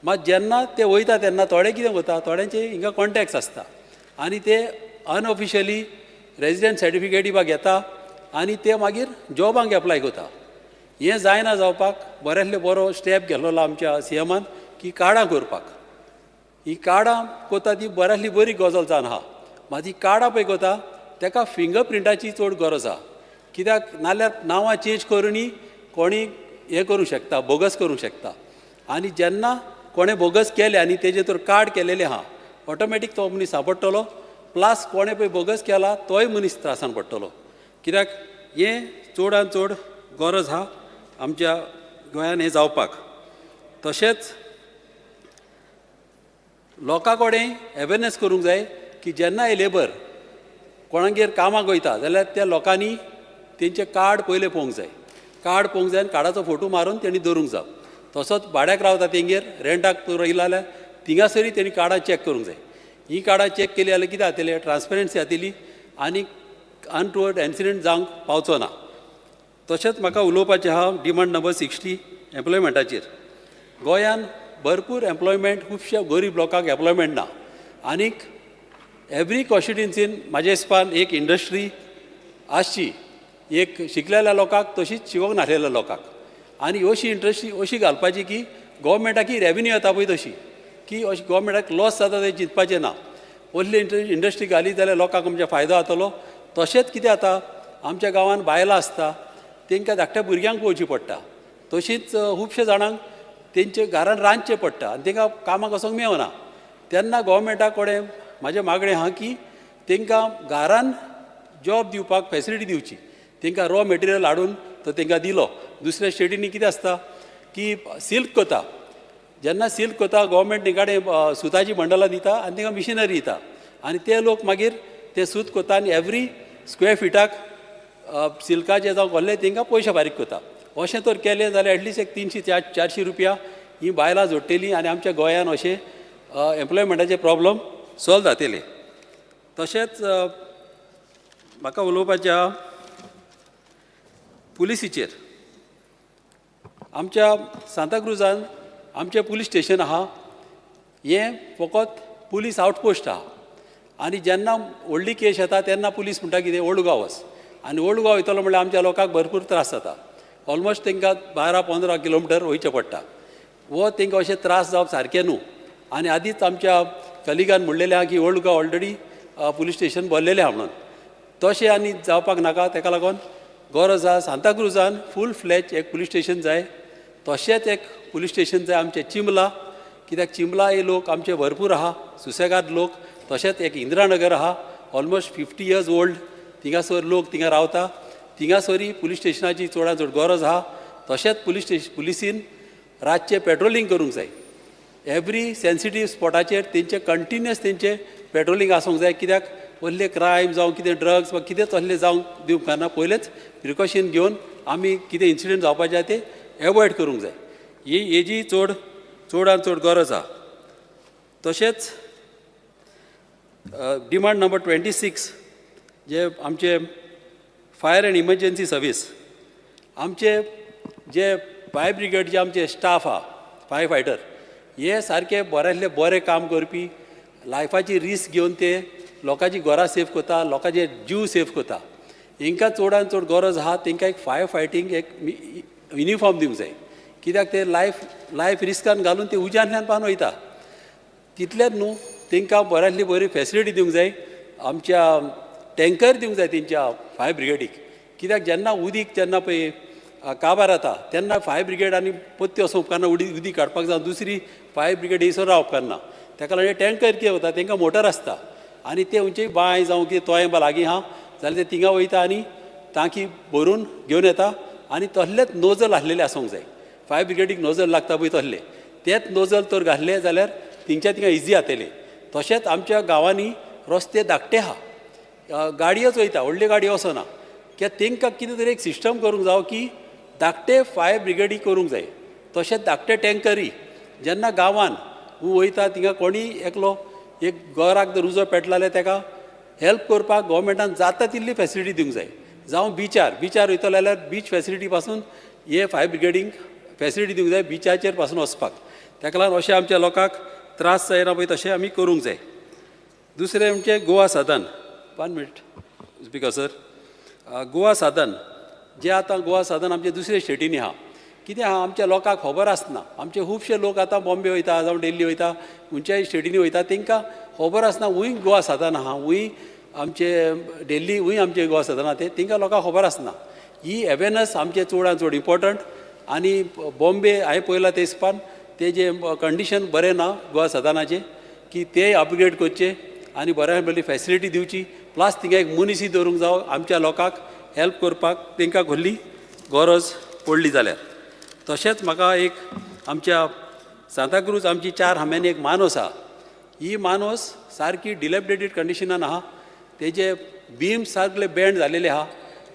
मात जेन्ना ते वयता तेन्ना थोडे कितें करता, थोड्यांचे हिंगा कॉन्टॅक्ट्स आसता आनी ते अनऑफिशियली रेजिडेंट सर्टिफिकेटी बा घेता आनी ते मागीर जॉबांक एप्लाय करता. हें जायना जावपाक बऱ्यांतले बरो स्टेप घेतलेलो आमच्या CMान की कार्डां करपाक. ही कार्डां करता ती बऱ्यांतली बरी गजाल जावन आहा. मात ही कार्डां पळय करता ताका फिंगरप्रिंटाची चड गरज आहा. कित्याक नाल्यार नांवां चेंज करूनय कोणी हें करूंक शकता, बोगस करूंक शकता. आनी जेन्ना कोणें बोगस केले आनी तेजे तर कार्ड केलेलें आहा ऑटोमॅटीक तो मनीस सांपडटलो. प्लस कोणें पळय बोगस केला तोय मनीस त्रासान पडटलो. कित्याक हें चडांत चड गरज आहा आमच्या गोंयान हें जावपाक. तशेंच लोकां कडेन अवेरनेस करूंक जाय की जेन्ना हे लेबर कोणागेर कामाक वयता जाल्यार त्या लोकांनी तेंचें कार्ड पयलें पळोवंक जाय. कार्ड पळोवंक जाय आनी कार्डाचो फोटो मारून तेणी दवरूंक जाय. तसोच भाड्याक रावता तेंगेर रेंटाक रावयला जाल्यार थिंगासरी तेणी कार्डां चॅक करूंक जाय. ही कार्डां चॅक केली जाल्यार कितें जातलें, ट्रान्सपरन्सी जातली आनी अनटुवर्ड इन्सिडंट जावंक पावचो ना. तशेंच म्हाका उलोवपाचें आहा डिमांड नंबर 60 एम्प्लॉयमेंटाचेर. गोंयान भरपूर एम्प्लॉयमेंट खुबश्या गरीब लोकांक एम्प्लॉयमेंट ना आनीक एवरी कॉन्स्टिट्युन्सीन म्हाज्या हिसपान एक इंडस्ट्री आसची, एक शिकलेल्या लोकांक तशीच शिकोंक नासलेल्या लोकांक. आनी अशी इंडस्ट्री अशी घालपाची की गोवमेंटाकी रेवेन्यू येता पळय तशी की अशी गोवमेंटाक लॉस जाता तें चिंतपाचें ना. असली इंडस्ट्री घाली जाल्यार लोकांक आमच्या फायदो जातलो. तशेंच कितें जाता आमच्या गांवांत बायलां आसता तांकां धाकट्या भुरग्यांक पळोवची पडटा. तशींच खुबशे जाणांक तेंचे घरान रांदचें पडटा आनी तांकां कामाक वचोंक मेळना. तेन्ना गोवमेंटा कडेन म्हाजें मागणें आहा की तांकां घरान जॉब दिवपाक फॅसिलिटी दिवची. तांकां रॉ मटेरियल हाडून तो तांकां दिलो. दुसऱ्या स्टेटींनी कितें आसता की सिल्क कोता, जेन्ना सिल्क कोता गोवमेंट तेंकाडे सुताची बंडलां दिता आनी तांकां मिशिनरी दिता आनी ते लोक मागीर ते सूत कोता आनी एवरी स्क्वेअर फिटाक सिल्काचे जावं कसले तांकां पयशे फारीक कोता. अशें तर केलें जाल्यार एटलिस्ट एक 300-400 रुपया ही बायलां जोडटलीं आनी आमच्या गोंयान अशें एम्प्लॉयमेंटाचे प्रॉब्लम सॉल्व जातले. तशेंच म्हाका उलोवपाचें आहा पुलिसीचेर. आमच्या सांताक्रुजान आमचें पुलीस स्टेशन आहा, हें फकत पुलीस आउटपोस्ट आहा आनी जेन्ना व्हडली केस येता तेन्ना पुलीस म्हणटा कितें ओल्ड गोवा वच आनी ओल्ड गोवा वयतलो म्हणल्यार आमच्या लोकांक भरपूर त्रास जाता. ऑलमोस्ट तांकां 12-15 किलोमिटर वयचें पडटा. वो तांकां अशें त्रास जावप सारकें न्हू. आनी आदींच आमच्या कलिगान म्हणलेलें आहा की old Goa already police station भरलेलें आहा म्हणून. तशें आनी जावपाक नाका. ताका लागून गरज आहा सांताक्रुजान फूल फ्लॅज एक पुलीस स्टेशन जाय. तशेंच एक पुलीस स्टेशन जाय आमचें चिंबला कित्याक चिंबला हे लोक आमचे भरपूर आहा सुसेगाद लोक तशेंच एक इंदिरानगर आहा ऑलमोस्ट 50 years ओल्ड थिंगासर लोक थिंगा रावता थिंगासरी पुलीस स्टेशनाची चडांत चड गरज आहा तशेंच पुलिसीन रातचे पेट्रोलिंग करूंक जाय एवरी सेन्सिटीव स्पॉटाचेर तेंचे कंटिन्युअस तेंचे पेट्रोलिंग आसूंक जाय कित्याक व्हडले क्रायम जावं कितें ड्रग्स वा कितें तसलें जावंक दिवंक उपकारना पयलेच प्रिकॉशन घेवन आमी कितें इन्सिडेंट जावपाचे ते एवॉयड करूंक जाय हेजी चडांत चड गरज आहा तशेंच डिमांड नंबर 26 जे आमचे फायर एंड इमर्जन्सी सर्वीस आमचे जे फायर ब्रिगेडचे आमचे स्टाफ आहा फायर फायटर हे सारके बऱ्यांतले बरें काम करपी लायफाची रिस्क घेवन ते लोकांची घरां सेफ करता लोकांचे जीव सेफ करता हांकां चडांत चड गरज आहा तांकां एक फायर फायटींग एक युनिफॉर्म दिवंक जाय कित्याक ते लायफ रिस्कान घालून ते उज्यांतल्यान पावन वयता तितलेंच न्हू तांकां बऱ्यांतली बरी फॅसिलिटी दिवंक जाय आमच्या टँकर दिवंक जाय तेंच्या फायर ब्रिगेडीक कित्याक जेन्ना उदीक जेन्ना पळय काबार जाता तेन्ना फायर ब्रिगेड आनी पत्ती वचूंक उपकारना उदीक काडपाक जावं दुसरी फायर ब्रिगेड येयसर रावप उपकारना ताका लागून टँकर कितें वता तांकां मोटर आसता आनी ते खंयचेय बांय जावं कितें तोय लागीं आहा जाल्यार ते थिंगा वयता आनी टांकी भरून घेवन येता आनी तसलेच नोजल आसलेले आसूंक जाय फायर ब्रिगेडीक नोजल लागता पळय तसले तेच नोजल तर घातले जाल्यार थिंगच्या थिंगा इजी जातले तशेंच आमच्या गांवांनी रस्ते धाकटे आहा गाडयोच वयता व्हडल्यो गाडयो वचना कित्याक तांकां कितें तरी एक सिस्टम करूंक जावं की धाकटे फायर ब्रिगेडी करूंक जाय तशेंच धाकटे टँकरी जेन्ना गांवान वयता थिंगा कोणी एकलो एक घराक जर उजो पेटला ताका हेल्प करपाक गोवोरमेंटान जाता तितली फॅसिलिटी दिवंक जाय जावं बिचार वयतलो जाल्यार बीच फॅसिलिटी पासून हे फायर ब्रिगेडींक फॅसिलिटी दिवंक जाय बिचाचेर पासून वचपाक ताका लागून अशें आमच्या लोकांक त्रास जायना पळय तशें आमी करूंक जाय दुसरें म्हणजे गोवा सदन 1 मिनट स्पीकर सर गोवा सदन जे आतां गोवा सदन आमचे दुसरे स्टेटींनी आहा कितें आहा आमच्या लोकांक खबर आसना आमचे खुबशे लोक आतां बॉम्बे वयता जावं दिल्ली वयता खंयच्याय स्टेटींनी वयता तांकां खबर आसना हूंय गोवा सदन आहा हूंय आमचे दिल्ली हूंय आमचे गोवा सदन आहा ते तांकां लोकांक खबर आसना ही अवेरनस आमचे चडांत चड इम्पॉर्टंट आनी बॉम्बे हांवें पळयलां ते हिसपान ते जे कंडिशन बरें ना गोवा सदनाचे की ते अपग्रेड करचे आनी बऱ्या बरी फॅसिलिटी दिवची प्लस थिंगा एक मुनिसी दवरूंक जावं आमच्या लोकांक हेल्प करपाक तांकां व्हडली गरज पडली जाल्यार तशेंच म्हाका एक आमच्या सांताक्रूज आमची 4 हांब्यांनी एक मानोस आहा ही मानोस सारकी डिलेबरेटेड कंडिशनान आहा तेजे बीम्स सारके बँड जालेले आहा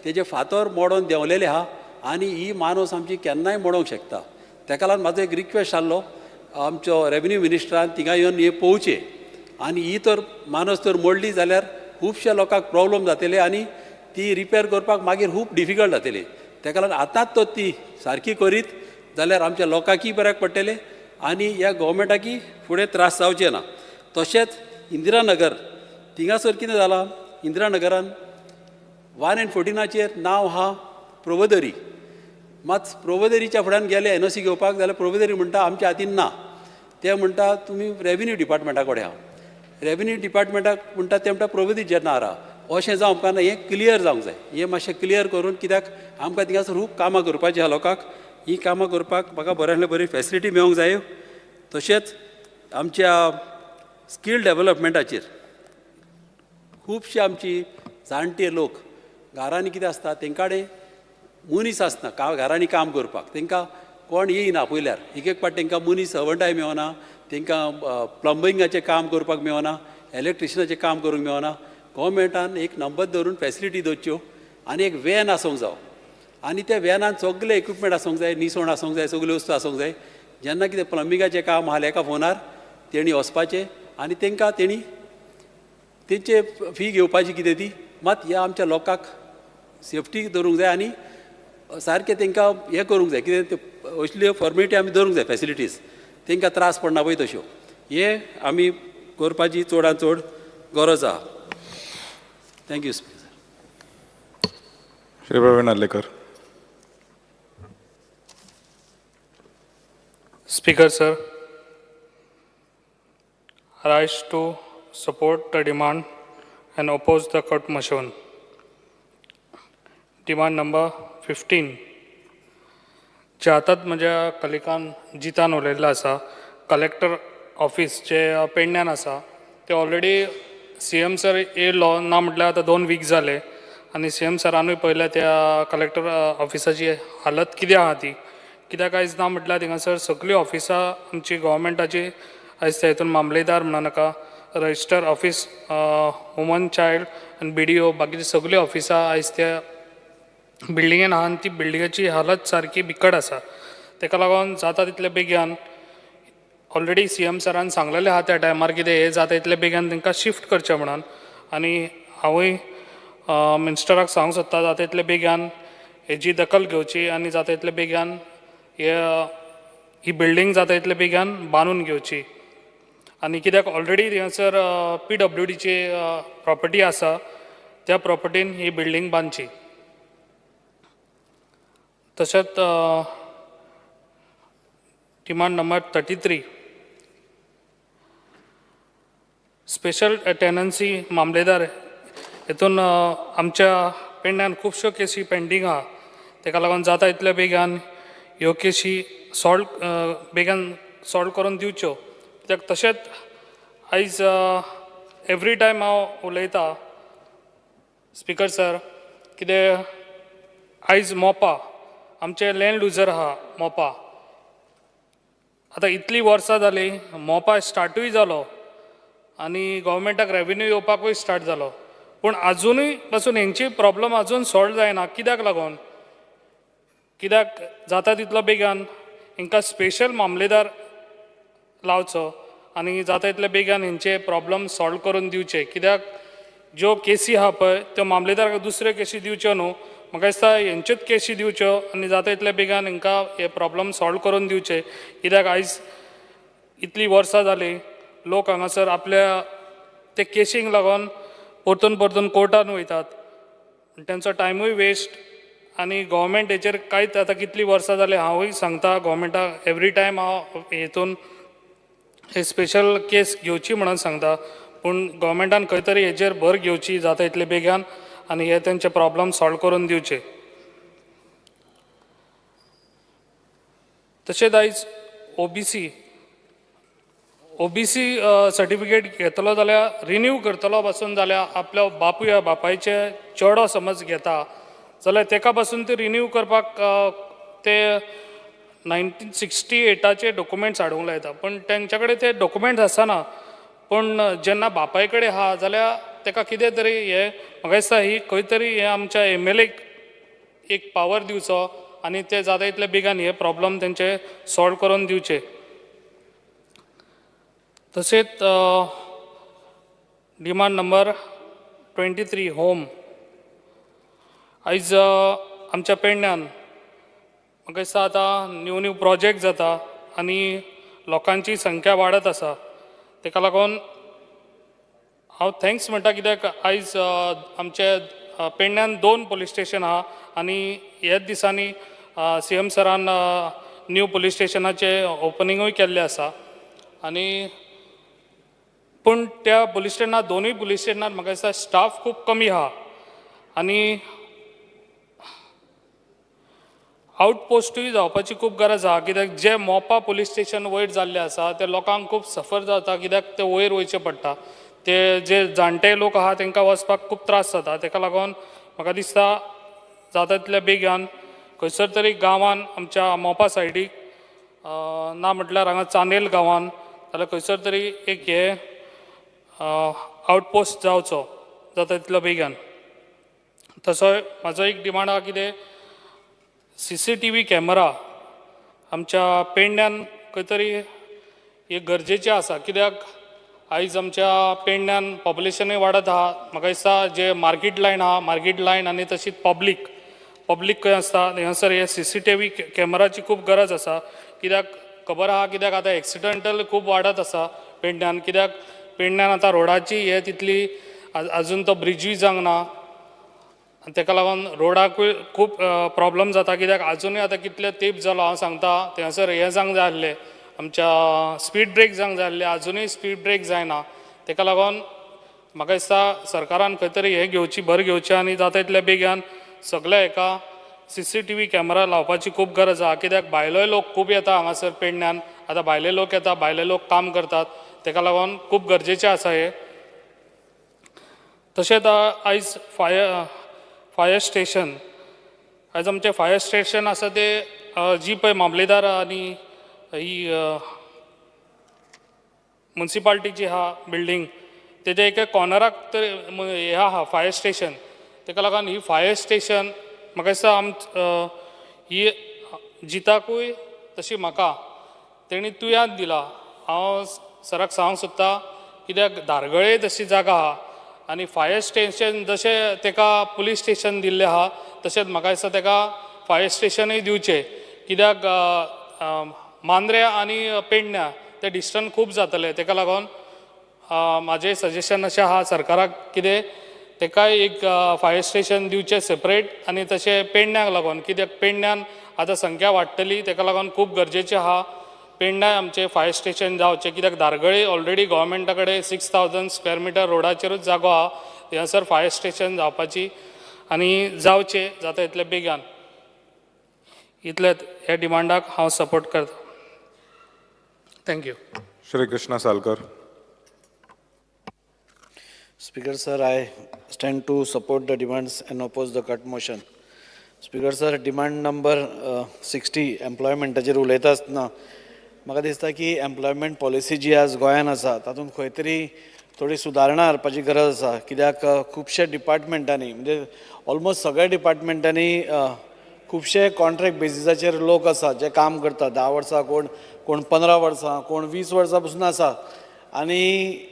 तेजे फातर मोडोन देंवलेले आहा आनी ही मानोस आमची केन्नाय मोडोंक शकता ताका लागून म्हाजो एक रिक्वेस्ट आसलो आमचो रेव्हेन्यू मिनिस्टरान थिंगा येवन हे पळोवचें आनी ही तर मानोस तर मोडली जाल्यार खुबश्या लोकांक प्रॉब्लम जातले आनी ती रिपेर करपाक मागीर खूब डिफिकल्ट जातली ताका लागून आतांच तो ती सारकी करीत जाल्यार आमच्या लोकांकय बऱ्याक पडटले आनी ह्या गोवोरमेंटाकी फुडें त्रास जावचे ना तशेंच इंदिरानगर थिंगासर कितें जालां इंदिरानगरान 114 नांव आहा प्रोवोदरी मात प्रोवोदरीच्या फुड्यान गेले NOC घेवपाक जाल्यार प्रोवोदरी म्हणटा आमच्या हातीन ना ते म्हणटा तुमी रेव्हेन्यू डिपार्टमेंटा कडेन आहा रेव्हेन्यू डिपार्टमेंटाक म्हणटा ते म्हणटा प्रोवोदरी जेन्ना आहा अशें जावंक उपकारना हें क्लियर जावंक जाय हें मातशें क्लियर करून कित्याक आमकां थिंगासर खूब कामां करपाची आहा लोकांक ही कामां करपाक म्हाका बऱ्यांतली बरी फॅसिलिटी मेळोंक जाय तशेंच आमच्या स्कील डेव्हलपमेंटाचेर खुबशे आमची जाणटे लोक घरांनी कितें आसता तेंच्या कडेन मनीस आसना घरांनी काम करपाक तांकां कोण येयना पयल्यार एक पाट तांकां मनीस सर्वंटाय मेळना तांकां प्लंबिंगाचें काम करपाक मेळना इलेक्ट्रिशनाचें काम करूंक मेळना गोवोरमेंटान एक नंबर धरून फॅसिलिटी दिवच्यो आनी एक वॅन आसूंक जावो आनी त्या वॅनान सगळे इक्विपमेंट आसूंक जाय निसवण आसूंक जाय सगल्यो वस्तू आसूंक जाय जेन्ना कितें प्लंबिंगाचें काम आहा एका फोनार तेणी वचपाचें आनी तांकां तेणी तेंचे फी घेवपाची कितें ती मात ह्या आमच्या लोकांक सेफ्टी दवरूंक जाय आनी सारकें तांकां हें करूंक जाय कितें असल्यो फॉर्मेलिटी आमी दवरूंक जाय फॅसिलिटीज तांकां त्रास पडना पळय तश्यो हे आमी करपाची चडांत चड गरज आहा thank you Shri Pravin Narlekar. Speaker sir, I rise to support the demand and oppose the court motion. Demand number 15. जे आतांच म्हज्या कलिकान जितान उलयल्लो आसा कलेक्टर ऑफिस जे पेडण्यान आसा ते ऑलरेडी CM सर येयलो ना म्हटल्यार आतां 2 वीक जाले आनी CM सरानूय पळयल्या त्या कलेक्टर ऑफिसाची हालत कितें आहा ती कित्याक आयज ना म्हटल्यार थिंगासर सगळीं ऑफिसां आमची गव्हर्मेंटाची आयज हितून मामलेदार म्हणा नाका रजिस्टर ऑफिस वुमन चायल्ड आनी BDO बाकीची सगळीं ऑफिसां आयज त्या बिल्डिंगेन आहा आनी ती बिल्डिंगाची हालत सारकी बिकट आसा तेका लागून जाता तितले बेगीन ऑलरेडी CM सरान सांगलेलें आहा त्या टायमार कितें हें जाता तितले बेगीन तांकां शिफ्ट करचें म्हणून आनी हांवूय मिनिस्टराक सांगूंक सोदता जाता तितले बेगीन हेजी दखल घेवची आनी जाता तितले बेगीन ही बिल्डींग जाता तितले बेगीन बांदून घेवची आनी कित्याक ऑलरेडी थिंगासर PWDची प्रॉपर्टी आसा त्या प्रॉपर्टीन ही बिल्डींग बांदची तशेंच डिमांड नंबर 33 स्पेशल टेनन्सी मामलेदार हितून आमच्या पेडण्यान खुबश्यो केसी पेंडींग आहा तेका लागून जाता इतले बेगीन ह्यो केसी बेगीन सॉल्व करून दिवच्यो कित्याक तशेंच आयज एवरी टायम हांव उलयतां स्पीकर सर कितें आयज मोपा आमचे लँड लुजर आहा मोपा आतां इतलीं वर्सां जालीं मोपा स्टार्टूय जालो आनी गव्हर्मेंटाक रेवेन्यू येवपाकूय स्टार्ट जालो पूण आजुनूय पासून हेंची प्रॉब्लम आजून सॉल्व जायना कित्याक लागून कित्याक जाता तितलो बेगीन हांकां स्पेशल मामलेदार लावचो आनी जाता तितले बेगीन हेंचे प्रॉब्लम सॉल्व करून दिवचे कित्याक ज्यो केसी आहा पळय त्यो मामलेदाराक दुसऱ्यो केसी दिवच्यो न्हू म्हाका दिसता हेंच्योच केसी दिवच्यो आनी जाता तितले बेगीन हांकां हे प्रॉब्लम सॉल्व करून दिवचे कित्याक आयज इतलीं वर्सां जालीं लोक हांगासर आपल्या ते केसींक लागून परतून परतून कोर्टान वयतात तांचो टायमूय वेस्ट आनी गव्हर्मेंट हेचेर कांयच आतां कितलीं वर्सां जालीं हांवूय सांगता गव्हर्मेंटाक एवरी टायम हांव हेतून हे स्पेशल केस घेवची म्हणून सांगता पूण गव्हर्मेंटान खंय तरी हेचेर भर घेवची जाता इतले बेगीन आनी हे तेंचे प्रॉब्लम सॉल्व करून दिवचे तशेंच आयज ओबीसी सर्टिफिकेट घेतलो जाल्यार रिन्यू करतलो पासून जाल्यार आपल्या बापायचे चेडो समज घेता जाल्यार तेका पासून ते रिन्यू करपाक ते 1968चे डॉक्युमेंट्स हाडूंक लायता पूण तेंच्या कडेन ते डॉक्युमेंट्स आसना पूण जेन्ना बापाय कडेन आहा जाल्यार तेका कितें तरी हे म्हाका दिसता ही खंय तरी हे आमच्या MLAक एक पावर दिवचो आनी ते जाता इतले बेगीन हे प्रॉब्लम तेंचे सॉल्व करून दिवचे तशेंच डिमांड नंबर 23 होम आयज आमच्या पेडण्यान म्हाका दिसता आतां न्यू प्रोजेक्ट जाता आनी लोकांची संख्या वाडत आसा तेका लागून हांव थँक्स म्हणटा कित्याक आयज आमचे पेडण्यान 2 पुलीस स्टेशन आहा आनी ह्याच दिसांनी CM सरान न्यू पुलीस स्टेशनाचे ओपनिंगूय केल्लें आसा आनी पूण त्या पुलीस स्टेशनार दोनूय पुलीस स्टेशनार म्हाका दिसता स्टाफ खूब कमी आहा आनी आउटपोस्टूय जावपाची खूब गरज आहा कित्याक जे मोपा पुलीस स्टेशन वयर जाल्लें आसा ते लोकांक खूब सफर जाता कित्याक ते वयर वयचें पडटा ते जे जाणटे लोक आहा तांकां वचपाक खूब त्रास जाता तेका लागून म्हाका दिसता जाता तितले बेगीन खंयसर तरी गांवान आमच्या मोपा सायडीक ना म्हटल्यार हांगा चांदेल गांवान जाल्यार खंयसर तरी एक हे आउटपोस्ट जावचो जाता तितलो बेगीन तसोय म्हाजो एक डिमांड आहा कितें CCTV कॅमेरा आमच्या पेडण्यान खंय तरी हे गरजेचें आसा कित्याक आयज आमच्या पेडण्यान पॉप्युलेशनूय वाडत आहा म्हाका दिसता जे मार्केट लायन आहा मार्केट लायन आनी तशीच पब्लीक खंय आसता थंयसर हे CCTV कॅमेराची खूब गरज आसा कित्याक खबर आहा कित्याक आतां एक्सिडेंटल खूब वाडत आसा पेडण्यान कित्याक पेडण्यान आतां रोडाची हे तितली आजून तो ब्रिजूय जावंक ना आनी तेका लागून रोडाकूय खूब प्रॉब्लम जाता कित्याक आजुनूय आतां कितले तेंप जालो हांव सांगता थंयसर हें जावंक जाय आसलें आमच्या स्पीड ब्रेक जावंक जाय आसलें आजुनूय स्पीड ब्रेक जायना तेका लागून म्हाका दिसता सरकारान खंय तरी हें घेवची भर घेवची आनी जाता तितले बेगीन सगळ्या हेका CCTV कॅमेरा लावपाची खूब गरज आहा, कित्याक भायलोय लोक खूब येता हांगासर पेडण्यान. आतां भायले लोक येता, भायले लोक काम करतात, तेका लागून खूब गरजेचें आसा हें. तशेंच आयज फायर स्टेशन, आयज आमचें फायर स्टेशन आसा तें जी पळय मामलेदार आनी ही म्युनिसिपालिटीची आहा बिल्डींग, तेजे एका कॉर्नराक तर हें आहा फायर स्टेशन. तेका लागून ही फायर स्टेशन म्हाका दिसता ही जिताकूय तशी म्हाका तेणी तुयांत दिला. हांव सराक सांगूंक सोदतां, कित्याक धारगळे तशी जागा आहा आनी फायर स्टेशन जशें तेका पुलीस स्टेशन दिल्लें आहा तशेंच म्हाका दिसता तेका फायर स्टेशनूय दिवचें. कित्याक मांद्र्या आनी पेडण्यां ते डिस्टन्स खूब जातले. तेका लागून म्हाजें सजेशन अशें आहा सरकाराक, कितें तेकाय एक फायर स्टेशन दिवचें सेपरेट. आनी तशें पेडण्याक लागून, कित्याक पेडण्यान आतां संख्या वाडटली, तेका लागून खूब गरजेचें आहा पेडण्यां आमचें फायर स्टेशन जावचें. कित्याक धारगळे ऑलरेडी गव्हर्मेंटा कडेन 6000 स्क्वेअर मिटर रोडाचेरूच जागो आहा. थंयसर फायर स्टेशन जावपाची आनी जावचें जाता इतले बेगान. इतलेंच ह्या डिमांडाक हांव सपोर्ट करतां. Thank you. Shri Krishna Salkar. Speaker sir, I stand to support the demands and oppose the cut motion. Speaker sir, demand number 60 एम्प्लॉयमेंटाचेर उलयता आसतना म्हाका दिसता की एम्प्लॉयमेंट पॉलिसी जी आज गोंयान आसा तातूंत खंय तरी थोडी सुदारणा हाडपाची गरज आसा. कित्याक खुबशे डिपार्टमेंटांनी म्हणजे ऑलमोस्ट सगळ्या डिपार्टमेंटांनी खुबशे कॉन्ट्रॅक्ट बेसिसाचेर लोक आसा जे काम करतात. 10 वर्सां, कोण 15 वर्सां, कोण 20 वर्सां पसून आसा. आनी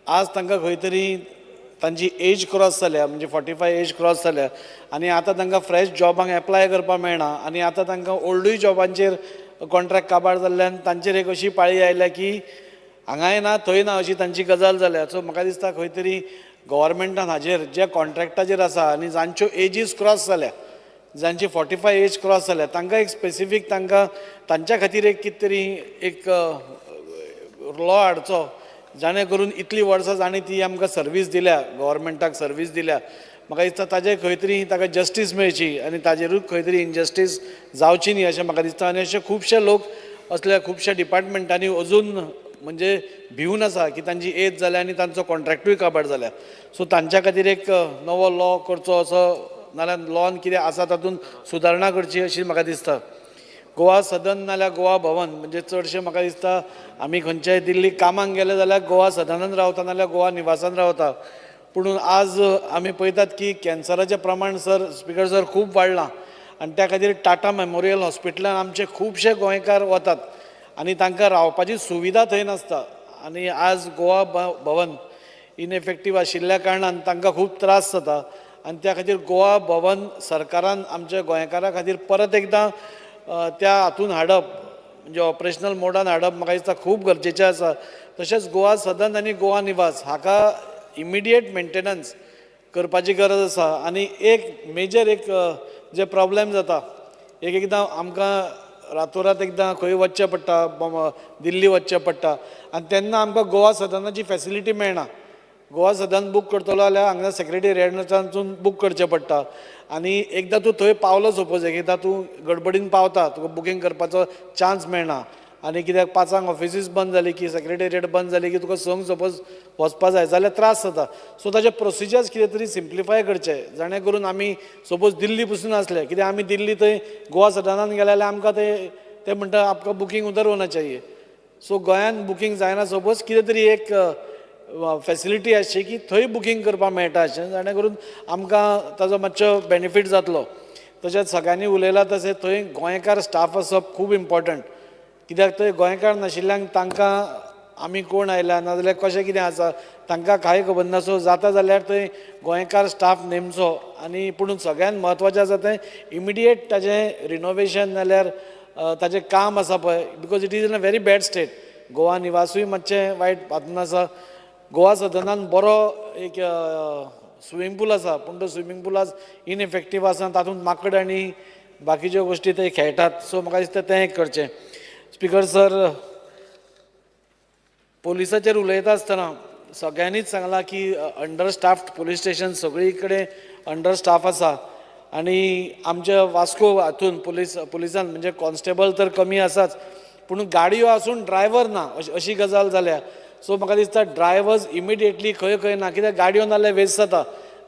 आज तांकां खंय तरी तांची एज क्रॉस जाल्या, म्हणजे 45 एज क्रॉस जाल्या आनी आतां तांकां फ्रेश जॉबांक एप्लाय करपाक मेळना. आनी आतां तांकां ओल्डूय जॉबांचेर कॉन्ट्रॅक्ट काबार जाल्ल्यान तांचेर एक अशी पाळी आयल्या की हांगाय ना थंय ना अशी तांची गजाल जाल्या. सो म्हाका दिसता खंय तरी गव्हर्मेंटान हाजेर जे कॉन्ट्रॅक्टाचेर आसा आनी जांच्यो एजीस क्रॉस जाल्या, जांची 45 एज क्रॉस जाल्या, तांकां एक स्पेसिफीक तांच्या खातीर एक कितें तरी एक लॉ हाडचो, जाणे करून इतली वर्सां जाणी ती आमकां सर्वीस दिल्या, गव्हर्मेंटाक सर्वीस दिल्या. म्हाका दिसता ताजेर खंय तरी ताका जस्टीस मेळची आनी ताजेरूच खंय तरी इनजस्टीस जावची न्ही अशें म्हाका दिसता. आनी अशे खुबशे लोक असल्या खुबशा डिपार्टमेंटांनी अजून म्हणजे भिवन आसा की तांची एज जाल्या आनी तांचो कॉन्ट्रॅक्टूय काबार जाल्या. सो तांच्या खातीर एक नवो लॉ करचो असो, नाल्यार लॉन कितें आसा तातूंत सुदारणा करची अशी म्हाका दिसता. गोवा सदन नाल्यार गोवा भवन म्हणजे चडशे म्हाका दिसता आमी खंयच्याय दिल्लीक कामाक गेले जाल्यार गोवा सदनान रावता नाल्यार गोवा निवासान रावता. पूण आज आमी पळयतात की कॅन्सराचें प्रमाण स्पीकर सर खूब वाडलां आनी त्या खातीर टाटा मेमोरियल हॉस्पिटलान आमचे खुबशे गोंयकार वतात आनी तांकां रावपाची सुविधा थंय नासता. आनी आज गोवा भवन इनएफेक्टीव आशिल्ल्या कारणान तांकां खूब त्रास जाता. आनी त्या खातीर गोवा भवन सरकारान आमच्या गोंयकारां खातीर परत एकदां त्या हातून हाडप, म्हणजे ऑपरेशनल मोडान हाडप म्हाका दिसता खूब गरजेचें आसा. तशेंच गोवा सदन आनी गोवा निवास हाका इमिडिएट मेंटेनन्स करपाची गरज आसा. आनी एक मेजर एक जे प्रॉब्लेम जाता, एकदां आमकां रातोरात एकदां खंय वचचें पडटा, दिल्ली वचचें पडटा आनी तेन्ना आमकां गोवा सदनाची फॅसिलिटी मेळना. गोवा सदन बूक करतलो जाल्यार हांगा सेक्रेटेरिएटांतसून बूक करचें पडटा. आनी एकदां तूं थंय पावलो सपोज, एकदां तूं गडबडीन पावता, तुका बुकींग करपाचो चान्स मेळना. आनी कित्याक 5 ऑफिसीस बंद जाली की, सेक्रेटेरिएट बंद जाली की तुका 6 सपोज वचपा जाय जाल्यार त्रास जाता. सो ताचे प्रोसिजर्स कितें तरी सिम्प्लिफाय करचे, जाणे करून आमी सपोज दिल्ली पसून आसले, कित्याक आमी दिल्ली थंय गोवा सदनान गेले जाल्यार आमकां ते म्हणटा आमकां बुकींग उधर होना चाहिए. सो गोंयान बुकींग जायना सपोज कितें तरी एक फॅसिलिटी आसची की थंय बुकींग करपाक मेळटा अशें, जाणे करून आमकां ताजो मातसो बेनिफीट जातलो. तशेंच सगळ्यांनी उलयलां तशें थंय गोंयकार स्टाफ आसप खूब इम्पॉर्टंट. कित्याक थंय गोंयकार नाशिल्ल्यांक तांकां आमी कोण आयल्या नाजाल्यार कशें कितें आसा तांकां कांय खबर ना. सो जाता जाल्यार थंय गोंयकार स्टाफ नेमचो. आनी पूण सगळ्यान म्हत्वाचें आसा तें इमिडिएट ताजें रिनोवेशन नाल्यार ताजें काम आसा पळय, because it is in a very bad state. Goa निवासूय मातशें वायट हातून आसा. गोवा सदनान बरो एक स्विमींग पूल आसा, पूण तो स्विमींग पूल आज इनएफेक्टीव आसा, तातूंत माकड आनी बाकीच्यो गोश्टी थंय खेळटात. सो म्हाका दिसता तें एक करचें. स्पीकर सर, पोलिसाचेर उलयता आसतना सगळ्यांनीच सांगलां की अंडर स्टाफ्ड पुलीस स्टेशन सगळी कडेन अंडर स्टाफ आसा आणि आमच्या वास्को हातून पुलिसान म्हणजे कॉन्स्टेबल तर कमी आसाच पूण गाडयो आसून ड्रायव्हर ना अशी गजाल जाल्या. सो म्हाका दिसता ड्रायव्हर्स इमिडिएटली खंय ना कित्याक गाडयो नाल्यार वेस्ट जाता.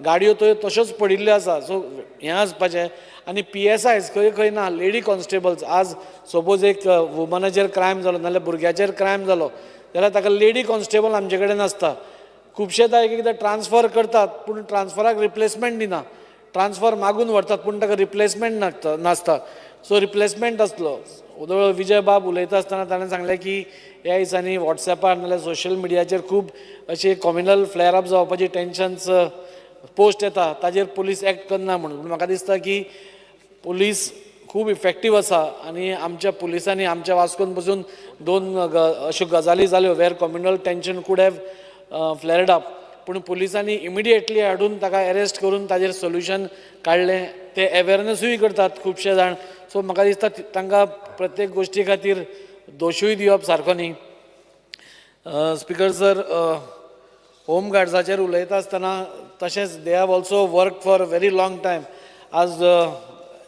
गाडयो थंय तश्योच पडिल्ल्यो आसा. सो हें आसपाचें. आनी PSIs खंय ना लेडी कॉन्स्टेबल्स. आज सपोज एक वुमनाचेर क्रायम जालो नाल्यार भुरग्याचेर क्रायम जालो जाल्यार ताका लेडी कॉन्स्टेबल आमचे कडेन आसता. खुबशेदा एक एकदां ट्रान्सफर करतात पूण ट्रान्सफराक रिप्लेसमेंट दिना. ट्रान्सफर मागून व्हरतात पूण ताका रिप्लेसमेंट नासता. सो रिप्लेसमेंट आसलो. उदळ विजय बाब उलयता आसतना ताणें सांगलें की ह्या दिसांनी वॉट्सॅपार नाल्यार सोशल मिडियाचेर खूब अशे कॉम्युनल फ्लेअर अप जावपाची टेन्शन्स पोस्ट येता ताजेर पुलीस एक्ट करना म्हणून. म्हाका दिसता की पुलीस खूब इफेक्टीव आसा आनी आमच्या पुलिसांनी आमच्या वास्कोन पसून 2 अश्यो गजाली जाल्यो where communal tension could have flared up पूण पुलिसांनी इमिडिएटली हाडून ताका अरेस्ट करून ताजेर सोल्युशन काडलें. ते अवेरनसूय करतात खुबशे जाण. सो म्हाका दिसता तांकां प्रत्येक गोश्टी खातीर दोशूय दिवप सारको न्ही. स्पिकर सर, होम गार्ड्साचेर उलयता आसतना तशेंच they have also work for very long time. आज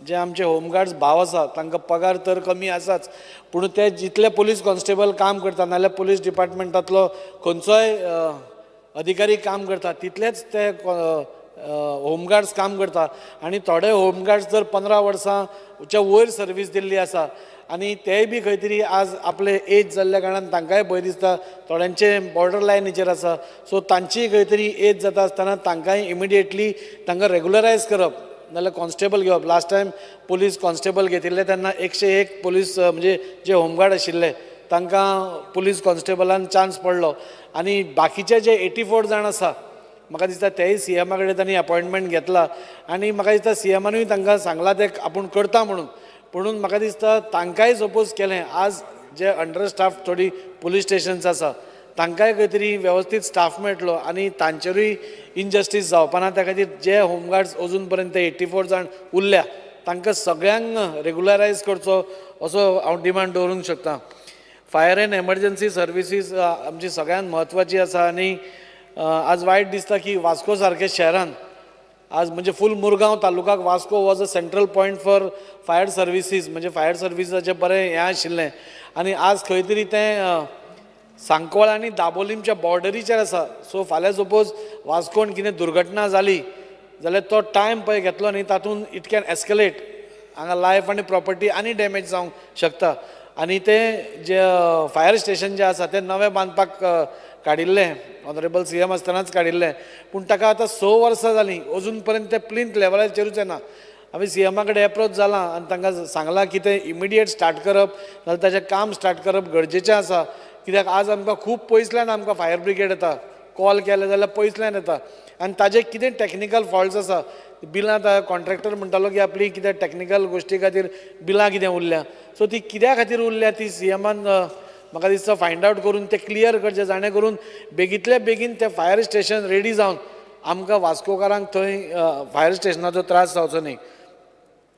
जे आमचे होमगार्ड्स भाव आसा तांकां पगार तर कमी आसाच पूण ते जितले पुलीस कॉन्स्टेबल काम करता नाल्यार पुलीस डिपार्टमेंटांतलो खंयचोय अधिकारी काम करता तितलेच ते होमगार्ड्स काम करता. आनी थोडे होमगार्ड्स जर 15 वर्सांच्या वयर सर्वीस दिल्ली आसा आनी तेय बी खंय तरी आज आपले एज जाल्ल्या कारणान तांकांय भंय दिसता. थोड्यांचे बॉर्डर लायनीचेर आसा. सो तांची खंय तरी एज जाता आसतना तांकांय इमिडिएटली तांकां रेगुलरायज करप नाल्यार कॉन्स्टेबल घेवप. लास्ट टायम पुलीस कॉन्स्टेबल घेतिल्ले तेन्ना 101 पुलीस म्हणजे जे होमगार्ड आशिल्ले तांकां पुलीस कॉन्स्टेबलान चान्स पडलो. आनी बाकीचे जे 84 जाण आसा म्हाका दिसता तेय CMा कडेन तांणी अपॉयंटमेंट घेतला आनी म्हाका दिसता CMानूय तांकां सांगलां ते आपूण करता म्हणून. म्हणून म्हाका दिसता तांकांय सपोज केलें आज जे अंडर स्टाफ थोडी पुलीस स्टेशन्स आसा तांकांय खंय तरी वेवस्थीत स्टाफ मेळटलो आनी तांचेरूय इनजस्टीस जावपा ना. त्या खातीर जे होमगार्ड्स अजून पर्यंत 84 जाण उरल्या तांकां सगळ्यांक रेगुलरायज करचो असो हांव डिमांड दवरूंक शकता. फायर एंड एमर्जन्सी सर्विसीस आमची सगळ्यांत म्हत्वाची आसा आनी आज वायट दिसता की वास्को सारके शहरान आज म्हणजे फूल मुरगांव तालुकाक Vasco was a central point for fire services. म्हणजे फायर सर्विसाचें बरें हें आशिल्लें आनी आज खंय तरी तें सांकवाळ आनी दाबोलीमच्या बॉर्डरीचेर आसा. सो फाल्यां सपोज वास्कोन कितें दुर्घटना जाली जाल्यार तो टायम पळय घेतलो न्ही तातूंत इट कॅन एस्केलेट. हांगा लायफ आनी प्रॉपर्टी आनी डॅमेज जावंक शकता. आनी तें जे फायर स्टेशन जें आसा तें नवें बांदपाक काडिल्लें ऑनरेबल CM आसतनाच काडिल्लें पूण ताका आतां 6 वर्सां जालीं अजून पर्यंत तें प्लिंथ लेवलाचेरूच येना. हांवें CMा कडेन एप्रोच जालां आनी तांकां सांगलां की तें इमिडिएट स्टार्ट करप नाजाल्यार ताचें काम स्टार्ट करप गरजेचें आसा. कित्याक आज आमकां खूब पयसल्यान आमकां फायर ब्रिगेड येता. कॉल केले जाल्यार पयसल्यान येता आनी ताजे कितें टॅक्निकल फॉल्ट्स आसा बिलां कॉन्ट्रॅक्टर म्हणटालो की आपली कितें टॅक्निकल गोश्टी खातीर बिलां कितें उरल्या. सो ती कित्या खातीर उरल्या ती CMान म्हाका दिसता फायंड आवट करून ते क्लियर करचें जाणे करून बेगींतल्या बेगीन तें फायर स्टेशन रेडी जावन आमकां वास्कोकारांक थंय फायर स्टेशनाचो त्रास जावचो न्ही.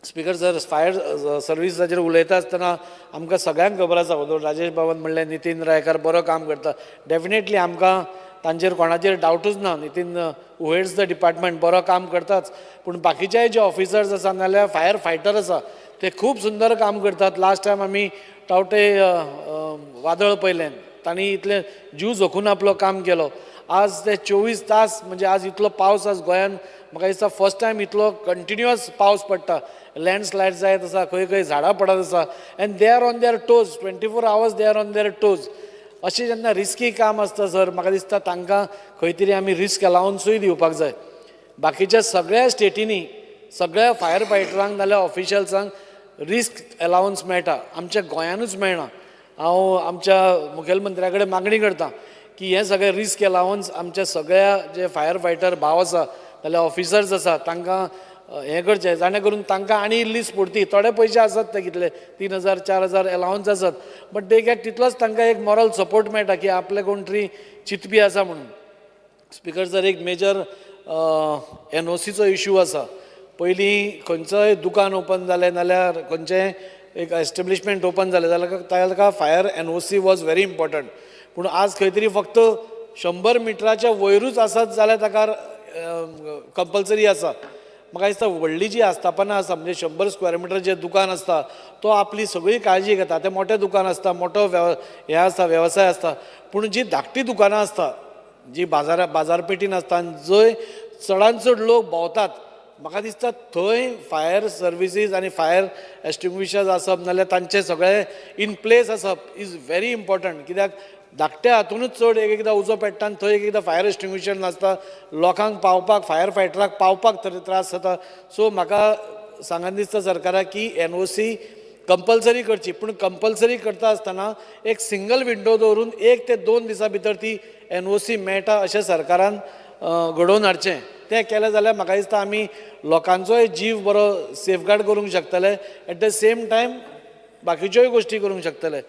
स्पिकर सर, फायर सर्विसाचेर उलयता आसतना आमकां सगळ्यांक खबर आसा राजेश बाबन म्हणलें नितीन रायकार बरो काम करता. डेफिनेटली आमकां तांचेर कोणाचेर डावटूच ना. नितीन हू हेड्स द डिपार्टमेंट बरो काम करताच पूण बाकीचे जे ऑफिसर्स आसा नाल्यार फायर फायटर आसा ते खूब सुंदर काम करतात. लास्ट टायम आमी टावटे वादळ पयलें तांणी इतलें जीव जोखून आपलो काम केलो. आज ते 24 तास म्हणजे आज इतलो पावस आज गोंयान म्हाका दिसता फर्स्ट टायम इतलो कंटिन्युअस पावस पडटा. लँडस्लायड जायत आसा खंय खंय झाडां पडत आसा and they are on their toes 24 hours they are on their toes. अशें जेन्ना रिस्की काम आसता सर म्हाका दिसता तांकां खंय तरी आमी रिस्क अलावन्सूय दिवपाक जाय. बाकीच्या सगळ्या स्टेटींनी सगळ्या फायर फायटरांक नाल्यार ऑफिशियल्सांक रिस्क अलावन्स मेळटा. आमच्या गोंयानूच मेळना. हांव आमच्या मुखेलमंत्र्या कडेन मागणी करतां की हे सगळे रिस्क अलावन्स आमच्या सगळ्या जे फायर फायटर भाव आसा नाल्यार ऑफिसर्स आसा तांकां हें करचें जाणे करून तांकां आनी इल्ली स्फूर्ती. थोडे पयशे आसात ते कितले 3000 4000 अलावन्स आसात बट दे गेट तितलोच तांकां एक मॉरल सपोर्ट मेळटा की आपले कोण तरी चिंतपी आसा म्हणून. स्पिकर सर, एक मेजर NOCचो इश्यू आसा. पयलीं खंयचोय दुकान ओपन जालें नाल्यार खंयचें एक एस्टेब्लिशमेंट ओपन जालें जाल्यार ताका fire NOC was very important. पूण आज खंय तरी फक्त 100 मिटराच्या वयरूच आसत जाल्यार ताका कंपल्सरी आसा. म्हाका दिसता व्हडली जी आस्थापना आसा म्हणजे 100 स्क्वेअर मिटर जे दुकान आसता तो आपली सगळी काळजी घेता. ते मोठे दुकान आसता, मोठो हे आसता, वेवसाय आसता. पूण जी धाकटी दुकानां आसता, जी बाजारपेठीन आसता आनी जंय चडांत चड लोक भोंवतात, म्हाका दिसता थंय फायर सर्विसीस आनी फायर एक्सटिंग्विशर्स आसप नाल्यार तांचे सगळे इन प्लेस आसप इज व्हेरी इम्पॉर्टंट. कित्याक धाकट्या हातूनच चड एक एकदां उजो पेट्टा आनी थंय एक एकदां फायर एक्सटिंग्विशर नासता, लोकांक पावपाक फायर फायटराक पावपाक तरी त्रास जाता. सो म्हाका सांगन दिसता सरकाराक की NOC कंपल्सरी करची, पूण कंपल्सरी करता आसतना एक सिंगल विंडो दवरून 1 ते 2 दिसां भितर ती NOC मेळटा अशें सरकारान घडोवन हाडचें. तें केलें जाल्यार म्हाका दिसता आमी लोकांचोय जीव बरो सेफगार्ड करूंक शकतले, एट द सेम टायम बाकीच्योय गोश्टी करूंक शकतले.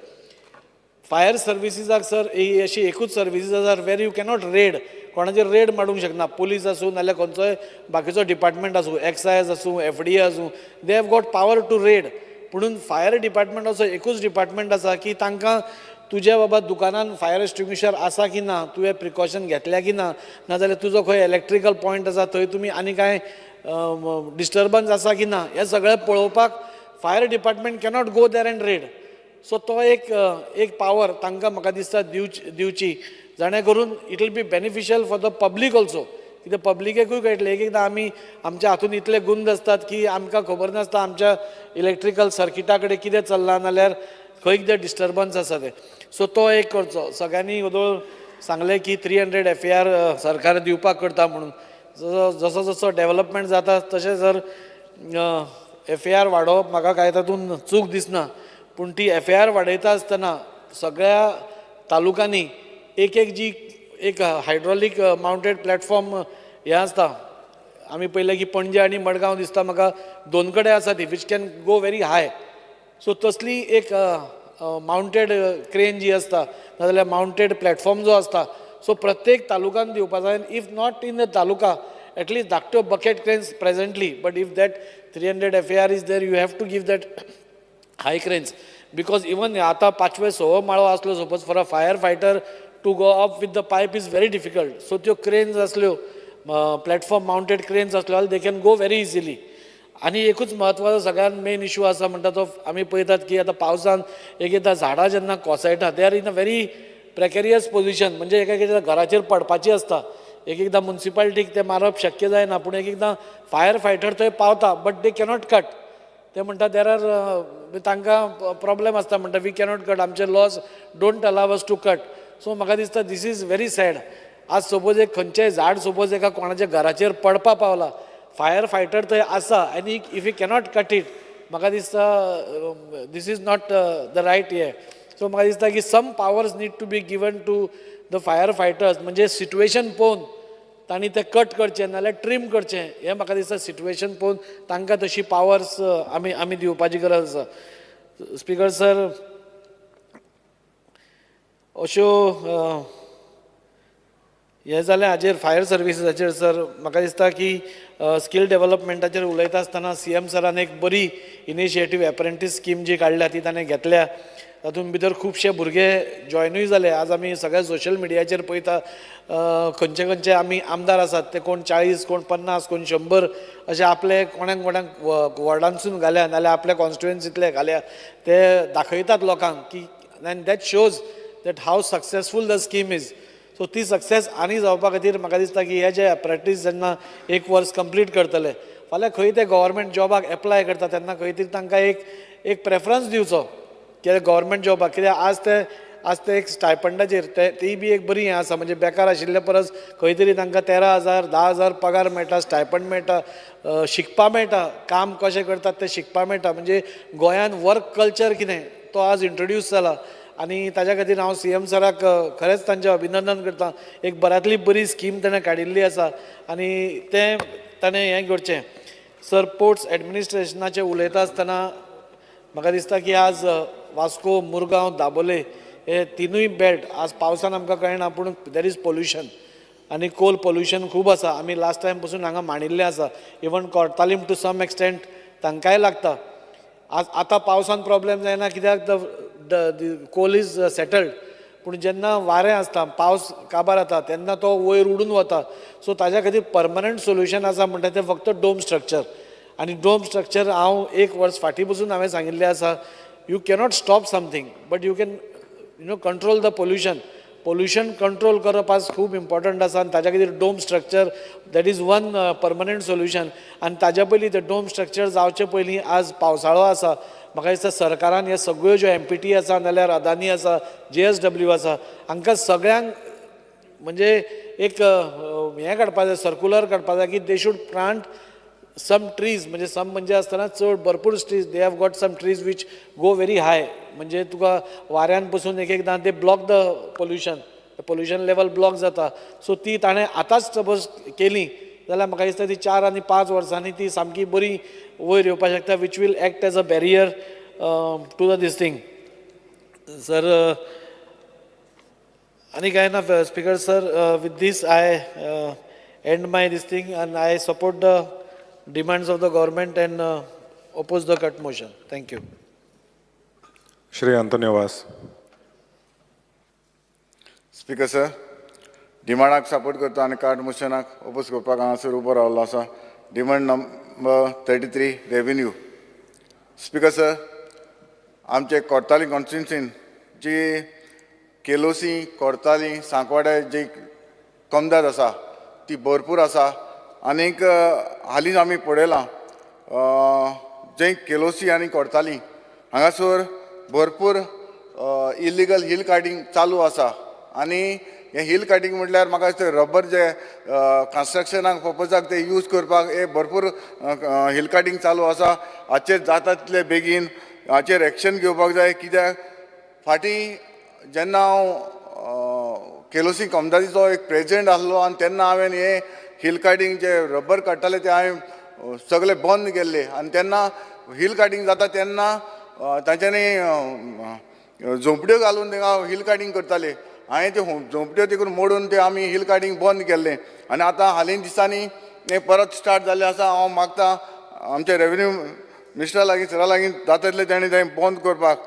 फायर सर्विसीसाक सर ही अशी एकूच सर्विसीस आसा वेर यू कॅनॉट रेड, कोणाचेर रेड मारूंक शकना. पुलीस आसूं नाल्यार खंयचोय बाकीचो डिपार्टमेंट आसूं, एक्सायज आसूं, FDA आसूं, they have got power to raid. म्हणून फायर डिपार्टमेंट असो एकूच डिपार्टमेंट आसा की तांकां तुज्या बाबा दुकानान फायर एक्सटिंग्विशर आसा की ना, तुवें प्रिकॉशन घेतल्या की ना, नाजाल्यार तुजो खंय इलेक्ट्रिकल पॉयंट आसा थंय तुमी आनी कांय डिस्टर्बन्स आसा की ना, हें सगळें पळोवपाक fire department cannot go there and red. So तो एक पावर तांकां म्हाका दिसता दिवची, जाणे करून it will be beneficial for the public also. कित्याक पब्लिकेकूय कळटलें एक एकदां आमी आमच्या हातून इतले गुंद आसतात की आमकां खबर नासता आमच्या इलेक्ट्रिकल सर्किटा कडेन कितें चल्लां नाल्यार खंय कितें डिस्टर्बन्स आसा ते. सो तो एक करचो. सगळ्यांनी वदोळ सांगलें की 300 FAR सरकार दिवपाक करता म्हणून. जसो जसो डेवलपमेंट जाता तशें जर FAR वाडोवप म्हाका कांय तातूंत चूक दिसना. पूण ती FAR वाडयता आसतना सगळ्या तालुकांनी एक जी एक हायड्रॉलीक माउंटेड प्लॅटफॉर्म हें आसता. आमी पळयलें की पणजे आनी मडगांव दिसता म्हाका 2 कडेन आसा ती which can go very high. So तसली एक माउंटेड क्रेन जी आसता नाजाल्यार माउंटेड प्लॅटफॉर्म जो आसता, सो प्रत्येक तालुकान दिवपा जाय. If not in the taluka at least धाकट्यो bucket cranes presently, but if that 300 FAR is there you have to give that high cranes. Because even आतां 5वे 6वो माळो आसलो suppose for a fire fighter to go up with the pipe is very difficult. So त्यो cranes आसल्यो platform mounted cranes आसल्यो they can go very easily. आनी एकूच म्हत्वाचो सगळ्यान मेन इशू आसा म्हणटा तो आमी पळयतात की आतां पावसान एक एकदां झाडां जेन्ना कोसळटा they are in a very precarious position. म्हणजे एक एकदां घराचेर पडपाची आसता, एक एकदां मुन्सिपालिटीक ते मारप शक्य जायना, पूण एक एकदां फायर फायटर थंय पावता बट दे कॅनॉट कट. ते म्हणटा देर आर तांकां प्रॉब्लेम आसता, म्हणटा वी कॅनॉट कट, आमचे laws don't allow us to cut. So म्हाका दिसता दीस इज व्हेरी सॅड. आज सपोज एक खंयचेंय झाड सपोज एका कोणाच्या घराचेर पडपा पावला, फायर फायटर थंय आसा आनी if you cannot cut it, म्हाका दिसता this is not the right हे. सो म्हाका दिसता की some powers need to be given to the fire fighters. म्हणजे सिट्युएशन पळोवन तांणी ते कट करचें नाल्यार ट्रीम करचें, हें म्हाका दिसता सिट्युएशन पळोवन तांकां तशी पावर्स आमी दिवपाची गरज आसा. स्पिकर सर, अश्यो हें जालें हाजेर फायर सर्विसीसाचेर. सर म्हाका दिसता की स्कील डेव्हलपमेंटाचेर उलयता आसतना CM सरान एक बरी इनिशिएटीव एप्रेंटीस स्कीम जी काडल्या ती ताणें घेतल्या. तातूंत भितर खुबशे भुरगे जॉयनूय जाले. आज आमी सगळ्या सोशल मिडियाचेर पळयता खंयचे खंयचे आमी आमदार आसात ते कोण 40, कोण 50, कोण 100 अशे आपले कोणाक कोणाक वॉर्डांसून घाल्या नाल्यार आपल्या कॉन्स्टिट्युएन्सींतले घाल्या. ते दाखयतात लोकांक की and that shows that how successful the scheme is. So ती सक्सेस आनी जावपा खातीर म्हाका दिसता की हे जे एप्रेंटीस जेन्ना 1 वर्स कंप्लीट करतले, फाल्यां खंय ते गव्हर्मेंट जॉबाक एप्लाय करता तेन्ना खंय तरी तांकां एक प्रेफरन्स दिवचो कित्याक गव्हर्मेंट जॉबाक. कित्याक आज ते एक स्टायपंडाचेर ती बी एक बरी हें आसा. म्हणजे बेकार आशिल्ले परस खंय तरी तांकां 13,000 10,000 पगार मेळटा, स्टायपंड मेळटा, शिकपा मेळटा, काम कशें करतात तें शिकपा मेळटा. म्हणजे गोंयान वर्क कल्चर कितें तो आज इंट्रोड्यूस जाला आनी ताज्या खातीर हांव CM सराक खरेंच तांचें अभिनंदन करतां. एक बऱ्यांतली बरी स्कीम ताणें काडिल्ली आसा आनी तें ताणें हें करचें. सर पोर्ट्स एडमिनिस्ट्रेशनाचें उलयता आसतना म्हाका दिसता की आज वास्को, मुरगांव, दाबोले हे तिनूय बेल्ट आज पावसान आमकां कळना पूण देर इज पोल्युशन आनी कोल पोल्युशन खूब आसा. आमी लास्ट टायम पसून हांगा मांडिल्लें आसा. Even Cortalim to some extent तांकांय लागता. आज आतां पावसान प्रॉब्लेम जायना कित्याक द कोल इज सेटल्ड. पूण जेन्ना वारें आसता पावस काबार जाता तेन्ना तो वयर उडून वता. सो ताज्या खातीर परमनंट सोल्युशन आसा म्हणटा तें फक्त डोम स्ट्रक्चर. आनी डोम स्ट्रक्चर हांव एक वर्स फाटीं पसून हांवें सांगिल्लें आसा, you cannot stop something but you can control the pollution. Pollution control करप आज खूब इम्पॉर्टंट आसा आनी ताज्या खातीर dome structure that is one permanent solution. आनी ताज्या पयलीं ते डोम स्ट्रक्चर जावचे पयलीं आज पावसाळो आसा. म्हाका दिसता सरकारान ह्यो सगळ्यो ज्यो MPT आसा नाल्यार अदानी आसा, JSW आसा, हांकां सगळ्यांक म्हणजे एक हें काडपाक जाय, सर्कुलर काडपाक जाय की they should plant some trees. म्हणजे सम म्हणजे आसतना चड भरपूर trees, they have got some trees which go very high. म्हणजे तुका वाऱ्यान पसून एक एकदां ते block the pollution level block जाता. सो ती ताणें आतांच सपोज केली जाल्यार म्हाका दिसता ती 4 आनी 5 वर्सांनी ती सामकी बरी वयर येवपाक शकता, which will act as a barrier to the this thing. Sir आनी कांय ना speaker sir. With this I and my this thing and I support the demands of the government and oppose the cut motion. Thank you. Shri Antonio Vas. Speaker sir, डिमांडाक support करता आनी card मोशनाक oppose करपाक हांगासर उबो रावलो आसा. Demand number 33 revenue. Speaker sir, आमचे कोर्ताली कॉन्स्टिट्युन्सीन जी केलोसी कोर्ताली सांकवाडे जी कमदाद आसा ती भरपूर आसा. आनीक हालींच आमी पळयलां जे केलोसी आनी कोर्ताली हांगासर भरपूर इल्लिगल हिल कार्डिंग चालू आसा. आनी हे हिल कार्डिंग म्हटल्यार म्हाका दिसता रबर जे कन्स्ट्रक्शनाक पर्पजाक ते यूज करपाक हे भरपूर हिल कार्डिंग चालू आसा. हाचेर जाता तितले बेगीन हाचेर एक्शन घेवपाक जाय. कित्याक फाटीं जेन्ना हांव केलोसी कमदादीचो एक प्रेजिडेंट आसलो आनी तेन्ना हांवें हे हिल कार्डिंग जे रबर काडटाले ते हांवें सगळे बंद केल्ले. आनी तेन्ना हिल कार्डिंग जाता तेन्ना तांच्यांनी झोंपड्यो घालून थिंगा हिल कार्डिंग करताले. हांवें त्यो झोंपड्यो तिकून मोडून ते आमी हिल कार्डिंग बंद केल्लें. आनी आतां हालीं दिसांनी हें परत स्टार्ट जाल्लें आसा. हांव मागतां आमच्या रेव्हेन्यू मिनिस्टरा लागीं सरा लागीं जाता तितलें तेणें तें बंद करपाक.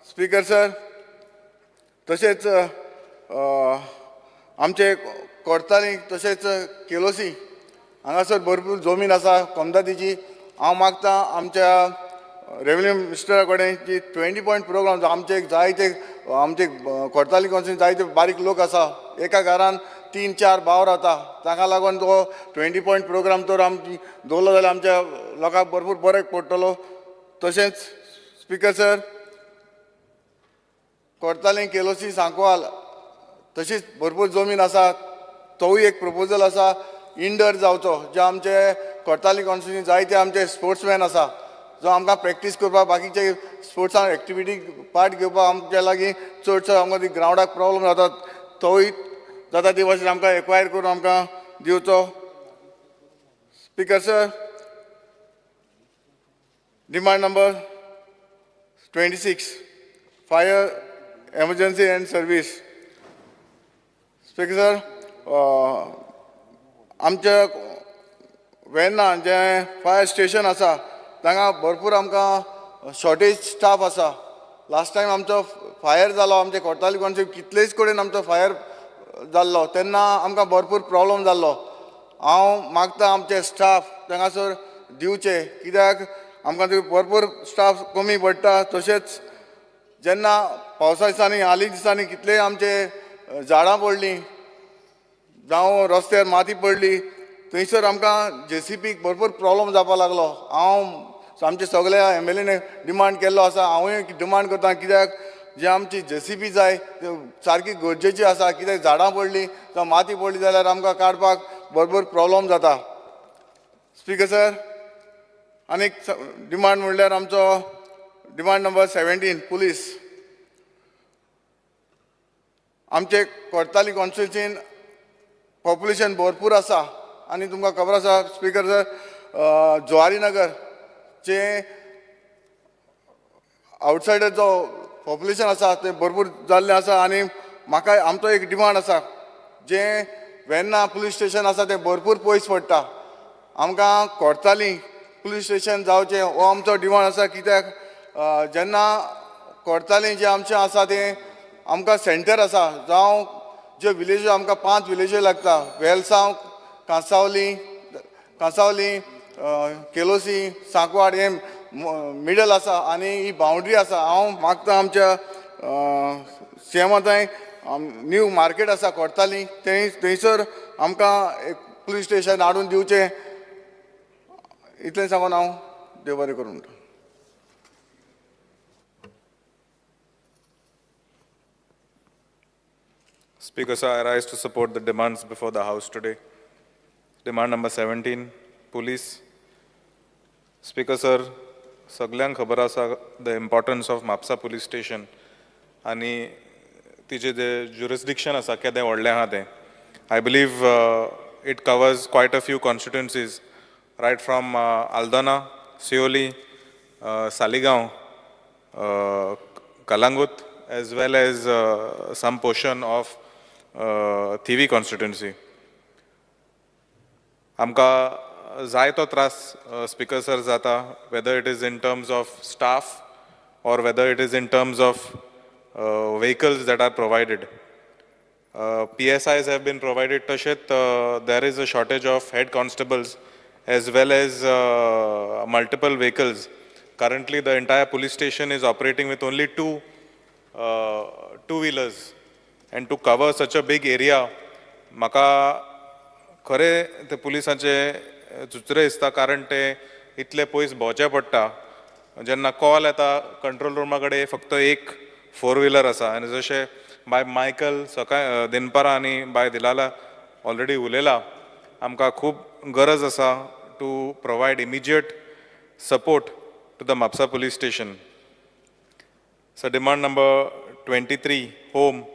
स्पिकर सर, तशेंच आमचे कोर्ताली तशेंच केलोसी हांगासर भरपूर जमीन आसा कमदादीची. हांव मागतां आमच्या रेव्हेन्यू मिनिस्टरा कडेन जी 20 पॉयंट प्रोग्राम आमचे जायते आमचे कोर्ताली कॉन्स्टिट्युन्सीन जायते बारीक लोक आसा. एका घरान 3-4 भाव रावता. ताका लागून तो 20 पॉयंट प्रोग्राम तर आमी दवरलो जाल्यार आमच्या लोकांक भरपूर बरें पडटलो. तशेंच स्पिकर सर, कोर्ताली केलोसी सांकवाल तशीच भरपूर जमीन आसा. तोवूय एक प्रपोजल आसा इंडोर जावचो. जे आमचे कोर्ताली कॉन्स्टिट्युन्सीन जायते आमचे स्पोर्ट्समॅन आसा जो आमकां प्रॅक्टीस करपाक बाकीचे स्पोर्ट्सान एक्टिविटी पार्ट घेवपाक आमच्या लागीं चडसो आमकां ती ग्रावंडाक प्रॉब्लम जाता. तोवूय जाता ती भाशेन आमकां एक्वायर करून आमकां दिवचो. Speaker sir, demand number 26 fire emergency end service. Speaker sir, आमच्या वेर्ना जे फायर स्टेशन आसा तांकां भरपूर आमकां शॉर्टेज स्टाफ आसा. लास्ट टायम आमचो फायर जालो आमचे कोर्ताली कॉन्स्टिट्युन्सीन कितलेच कडेन आमचो फायर जाल्लो तेन्ना आमकां भरपूर प्रॉब्लम जाल्लो. हांव मागतां आमचे स्टाफ तांगासर दिवचे कित्याक आमकां भरपूर स्टाफ कमी पडटा. तशेंच जेन्ना पावसा दिसांनी हालीं दिसांनी कितलेय आमचे झाडां पडलीं जावं रस्त्यार माती पडली थंयसर आमकां JCPक भरपूर प्रॉब्लम जावपाक लागलो. हांव आमचे सगळ्या MLAने डिमांड केल्लो आसा. हांवूय डिमांड करता कित्याक जे आमची JCP जाय सारकी गरजेची आसा. कित्याक झाडां पडलीं जावं माती पडली जाल्यार आमकां काडपाक भरपूर प्रॉब्लम जाता. स्पिकर सर, आनीक डिमांड म्हणल्यार आमचो डिमांड नंबर 17 पुलीस. आमचे कोर्ताली कॉन्स्टिट्युन्सीन पॉप्युलेशन भरपूर आसा आनी तुमकां खबर आसा स्पिकर सर, जुवारी नगर जे आउटसायडर जो पॉप्युलेशन आसा तें भरपूर जाल्लें आसा. आनी म्हाका आमचो एक डिमांड आसा जे वेर्ना पुलीस स्टेशन आसा तें भरपूर पयस पडटा. आमकां कोर्ताली पुलीस स्टेशन जावचें हो आमचो डिमांड आसा. कित्याक जेन्ना कोर्ताली जें आमचें आसा तें आमकां सेंटर आसा जावं जे विलेज्यो आमकां 5 विलेज्यो लागता वेलसांव कांसावली केलोसी सांकवाड हे मिडल आसा आनी ही बाउंड्री आसा. हांव मागता आमच्या सीएमा थंय न्यू मार्केट आसा कोर्ताली थंयसर आमकां एक पुलीस स्टेशन हाडून दिवचें इतलें सांगून हांव देव बरें करूं म्हणटा. Speaker, sir, I rise to support the demands before the House today. Demand number 17, police. Speaker, sir, सगळ्यांक खबर आसा the importance of Mapusa police station आनी तिचे जे jurisdiction आसा केदें व्हडलें आहा तें. I believe it covers quite a few constituencies, right from Aldana, Seoli, Saligaon, Kalangut, as well as some portion of Thivi constituency. आमकां जाय तो त्रास स्पीकर सर जाता, whether it is in terms of staff or whether it is in terms of vehicles that are provided. PSIs have been provided, Tashet. There is a shortage of head constables as well as multiple vehicles. Currently, the entire police station is operating with only two-wheelers. And to cover such a big area, म्हाका खरें ते पुलिसांचे चुचरे दिसता कारण ते इतले पयस भोंवचें पडटा. जेन्ना कॉल येता कंट्रोल रुमा कडेन फक्त एक 4-wheeler आसा आनी जशें बाय मायकल सकाळ दिनपरा आनी बाय दिलाला ऑलरेडी उलयला, आमकां खूब गरज आसा to provide immediate support to the Mapusa police station. So demand number 23, home.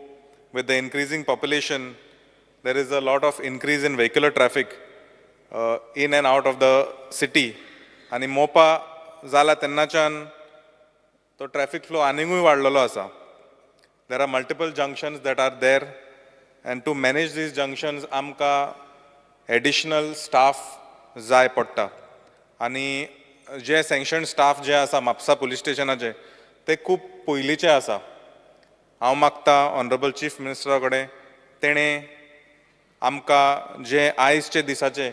With the increasing population, there is a lot of increase in vehicular traffic in and out of the city. आणि मोपा जाला तेन्नाच्यान तो traffic flow आनीकूय वाडलेलो आसा. There are multiple junctions that are there, and to manage these junctions आमकां additional staff जाय पडटा. आनी जे sanctioned staff जे आसा म्हापसा पुलीस स्टेशनाचे ते खूब पयलींचे आसा. हांव मागता ऑनरेबल चीफ मिनिस्टरा कडेन तेणें आमकां जे आयजचे दिसाचे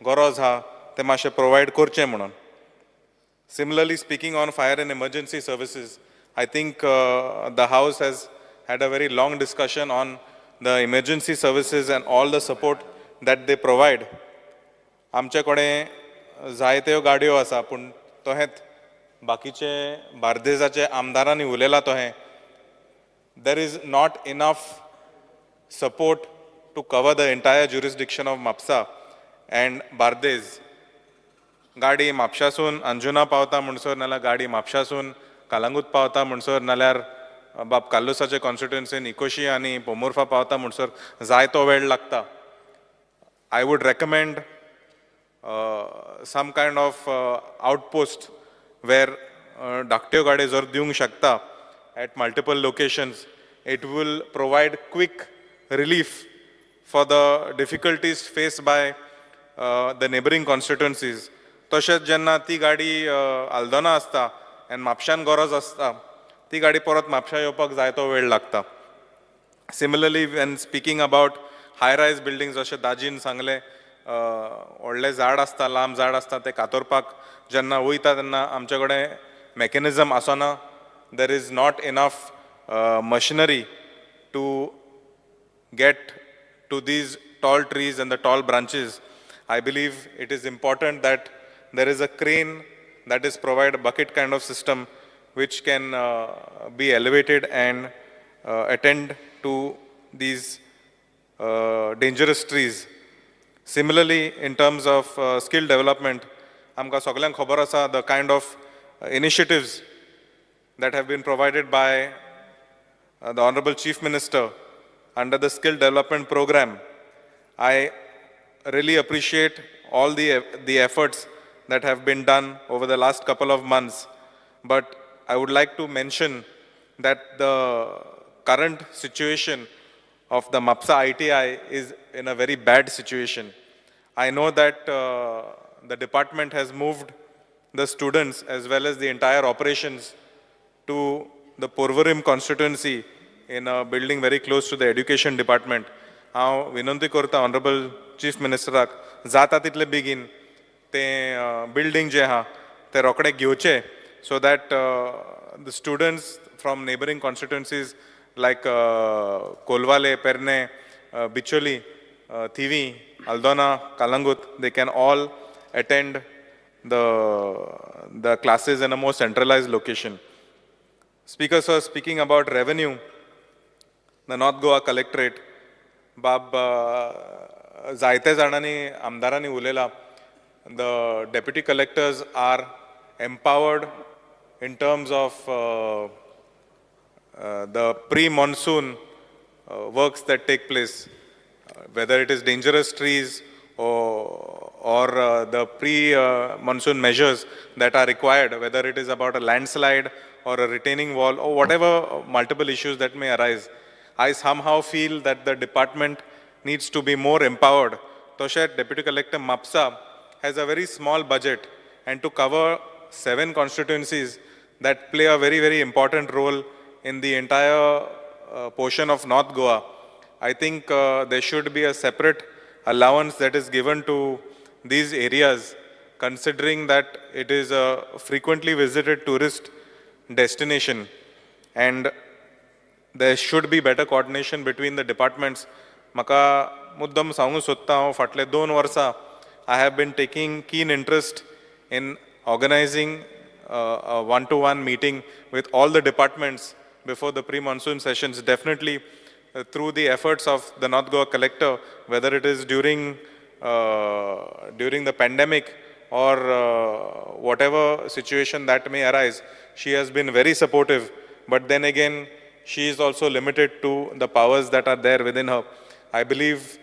गरज आहा ते मातशें प्रोवायड करचें म्हणून. Similarly, speaking on fire and emergency services, I think the House has had a very long discussion on the emergency services and all the support that they provide. आमचे कडेन जायत्यो गाडयो आसा पूण तोहेंच बाकीचे बार्देजाचे आमदारांनी उलयला तोहें there is not enough support to cover the entire jurisdiction of Mapsa and Bardez. गाडी म्हापशासून अंजुना पावता म्हणसर नाल्यार गाडी म्हापशासून कालांगूट पावता म्हणसर नाल्यार बाब काल्लुसाचे कॉन्स्टिट्युएन्सीन इकोशी आनी पोमुर्फा पावता म्हणसर जाय तो वेळ लागता. I would recommend some kind of outpost where धाकट्यो गाड्यो जर दिवंक शकता at multiple locations, it will provide quick relief for the difficulties faced by the neighboring constituencies. तशेंच जेन्ना ती गाडी आल्दोना आसता आनी म्हापशान गरज आसता ती गाडी परत म्हापशा येवपाक जाय तो वेळ लागता. Similarly, when speaking about high-rise buildings, जशें दाजीन सांगलें, व्हडलें झाड आसता, लांब झाड आसता तें कातोरपाक जेन्ना वयता तेन्ना आमचे कडेन मेकॅनिझम आसना. There is not enough machinery to get to these tall trees and the tall branches. I believe it is important that there is a crane that is provided, a bucket kind of system, which can be elevated and attend to these dangerous trees. Similarly, in terms of skill development, आमकां सगळ्यांक खबर आसा the kind of initiatives that have been provided by the Honorable Chief Minister under the Skill Development Program. I really appreciate all the efforts that have been done over the last couple of months. But I would like to mention that the current situation of the Mapsa ITI is in a very bad situation. I know that the department has moved the students as well as the entire operations to the Porvorim constituency in a building very close to the education department. हांव विनंती करता honourable chief मिनिस्टराक जाता तितले बेगीन तें building जें आहा तें रोखडें घेवचें so that the students from neighboring constituencies like Kolvale, Perne, Bicholi, Thivi, Aldona, Kalangut, they can all attend the classes in a more centralized location. Speaker sir, speaking about revenue, the North Goa Collectorate, बाब जायते जाणांनी आमदारांनी उलयला, the deputy collectors are empowered in terms of the pre-monsoon works that take place, whether it is dangerous trees or the pre-monsoon measures that are required, whether it is about a landslide or a retaining wall or whatever multiple issues that may arise. I somehow feel that the department needs to be more empowered. Toshet Deputy Collector Mapsa has a very small budget, and to cover 7 constituencies that play a very, very important role in the entire portion of North Goa, I think there should be a separate allowance that is given to these areas, considering that it is a frequently visited tourist destination, and there should be better coordination between the departments. Maka muddam sangu sotta haंव फाटले 2 वर्सां I have been taking keen interest in organizing a one-to-one meeting with all the departments before the pre-monsoon sessions, definitely through the efforts of the North Goa Collector, whether it is during the pandemic or whatever situation that may arise. She has been very supportive, but then again, she is also limited to the powers that are there within her. I believe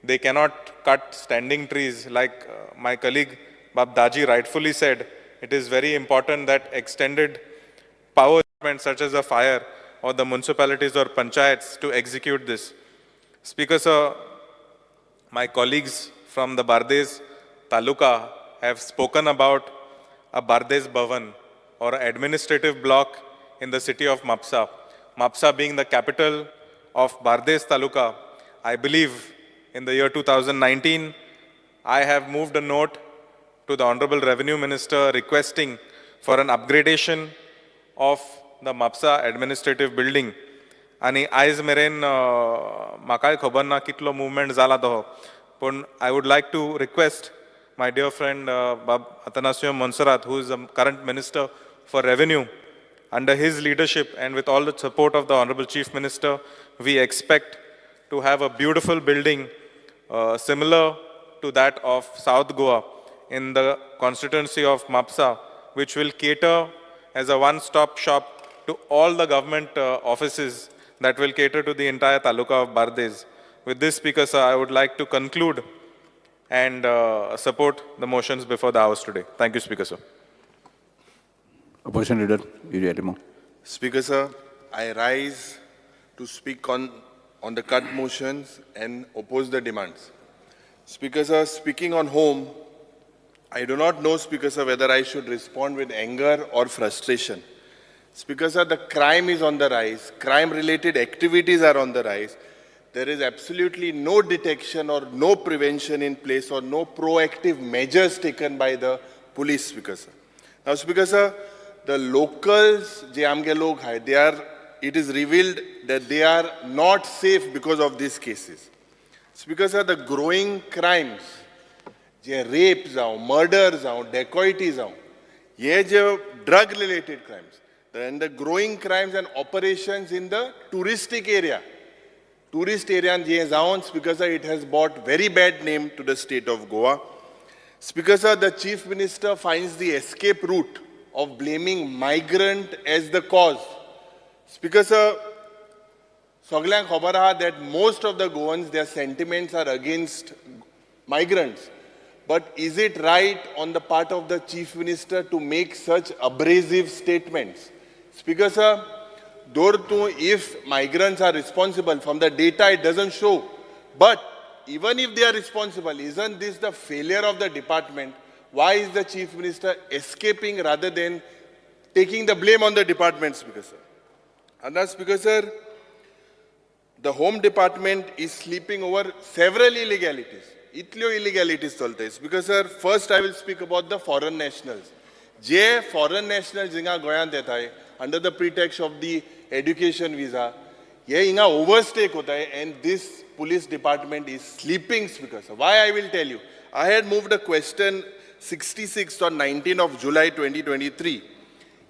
they cannot cut standing trees. Like my colleague Bab Daji rightfully said, it is very important that extended power such as a fire or the municipalities or panchayats to execute this. Speaker sir, my colleagues from the Bardes Taluka have spoken about a Bardes Bhavan or administrative block in the city of Mapsa. Mapsa being the capital of Bardes Taluka, I believe in the year 2019, I have moved a note to the Honorable Revenue Minister requesting for an upgradation of the Mapsa administrative building. Ani आयज मेरेन म्हाकाय खबर ना कितलो movement जाला तो, पण I would like to request my dear friend Atanasio Monserrat, who is the current Minister for Revenue, under his leadership and with all the support of the Honorable Chief Minister, we expect to have a beautiful building similar to that of South Goa in the constituency of Mapsa, which will cater as a one-stop shop to all the government offices that will cater to the entire taluka of Bardes. With this, Speaker sir, I would like to conclude and support the motions before the House today. Thank you, Speaker sir. Opposition Leader, Yuri Alimo. Speaker sir, I rise to speak on the cut motions and oppose the demands. Speaker sir, speaking on home, I do not know, Speaker sir, whether I should respond with anger or frustration. Speaker sir, the crime is on the rise. Crime-related activities are on the rise. There is absolutely no detection or no prevention in place or no proactive measures taken by the police, Speaker sir. Now, Speaker sir, the locals, it is revealed that they are not safe because of these cases. Speaker sir, the growing crimes, rape, murders, dacoities, drug-related crimes, and the growing crimes and operations in the touristic area. Tourist area, Speaker sir, it has brought very bad name to the state of Goa. Speaker sir, the Chief Minister finds the escape route of blaming migrant as the cause. Speaker sir, Soglank Khobara that most of the Goans, their sentiments are against migrants. But is it right on the part of the Chief Minister to make such abrasive statements? Speaker sir, if migrants are responsible, from the data it doesn't show. But even if they are responsible, isn't this the failure of the department? Why is the Chief Minister escaping rather than taking the blame on the department, Speaker sir? And that's, Speaker sir, the Home Department is sleeping over several illegalities. Itल्यो illegalities चलताय. Because sir, first I will speak about the foreign nationals. जे foreign nationals हिंगा गोंयांत येताय under the pretext of the education visa, ये हिंगा overstay कोताय, and this police department is sleeping. Speaker sir, why I will tell you. I had moved a question 66 on 19 of July 2023,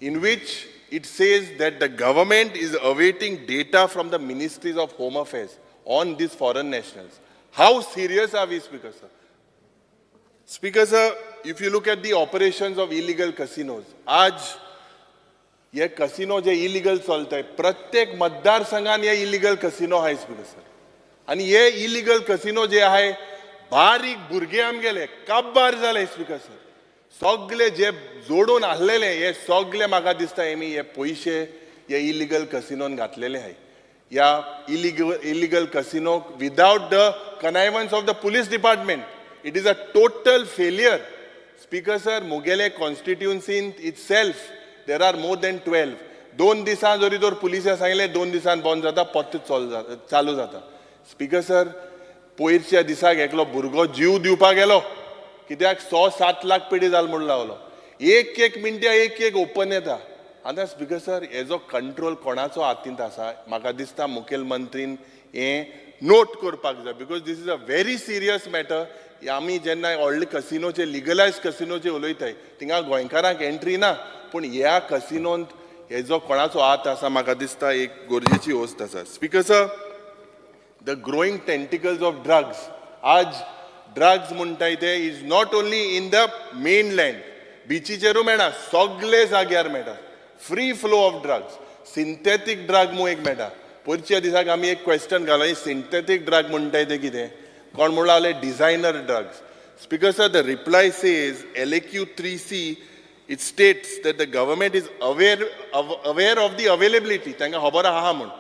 in which it says that the government is awaiting data from the Ministries of Home Affairs on these foreign nationals. How serious are we, Speaker sir? Speaker sir, if you look at the operations of illegal casinos, आज ये casino जे illegal चलताय, प्रत्येक मतदारसंघात ये illegal casino आहे, Speaker sir. आणि ये illegal casino जे आहे, बारीक भुरगे आमगेले काबार जाले, Speaker sir. सगळे जे जोडून आसलेले हे सगळे म्हाका दिसता हेमी हे पयशे हे इलिगल कसिनोन घातलेले आहे. या illegal casino without the connivance of the police department, it is a total failure. Speaker sir, मुगेले कॉन्स्टिट्युएन्सीन itself there are more than 12. 2 दिसां जरी तर पुलिसां सांगले 2 दिसान बंद जाता, परत चालू जाता. स्पीकर सर, पयरच्या दिसाक एकलो भुरगो जीव दिवपाक गेलो, कित्याक 6-7 लाख पेडी जाल म्हणून लावलो. एक मिनटां एक ओपन येता. आतां स्पीकर सर, हेजो कंट्रोल कोणाचो हातींत आसा? म्हाका दिसता मुखेलमंत्रीन हें नोट करपाक जाय, because this is a very serious matter. आमी जेन्ना व्हडले कसिनोचे लिगलायज कसिनोचे उलयताय, थिंगा गोंयकारांक एंट्री ना, पूण ह्या कसिनोंत हेजो कोणाचो हात आसा म्हाका दिसता एक गरजेची वस्त आसा. Speaker sir, the growing tentacles of drugs, आज ड्रग्स म्हणटाय ते is not only in the mainland, बिचीचेरूय मेळटा, सगळे जाग्यार मेळटा. Free flow of drugs, synthetic drug म्हणून एक मेळटा. पयरच्या दिसाक आमी एक क्वेश्चन घालो, सिंथेथीक ड्रग म्हणटाय ते कितें? कोण म्हणून लागले designer drugs. Speaker sir, the reply says LAQ 3C, it states that the government is aware of the availability. तांकां खबर आहा म्हूण.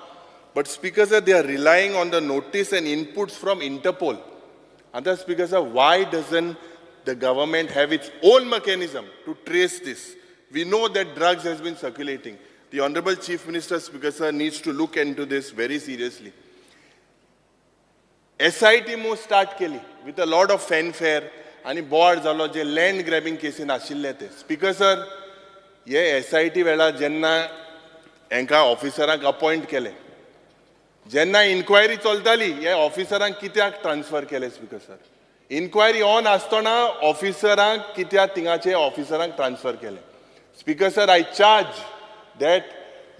But Speaker sir, they are relying on the notice and inputs from Interpol. And the Speaker sir, why doesn't the government have its own mechanism to trace this? We know that drugs has been circulating. The Honorable Chief Minister, Speaker sir, needs to look into this very seriously. SIT move start केली with a lot of fanfare आणि board जालो जे land grabbing casein आशिल्ले ते. Speaker sir, हे SIT वेळार जेन्ना हांकां ऑफिसरांक अपॉयंट केले, जेन्ना इन्क्वायरी चलताली, हे ऑफिसरांक कित्याक ट्रान्सफर केले? स्पीकर सर, इन्क्वायरी ऑन आसतना ऑफिसरांक कित्याक थिंगाचे ऑफिसरांक ट्रान्सफर केले? Speaker sir, I charge that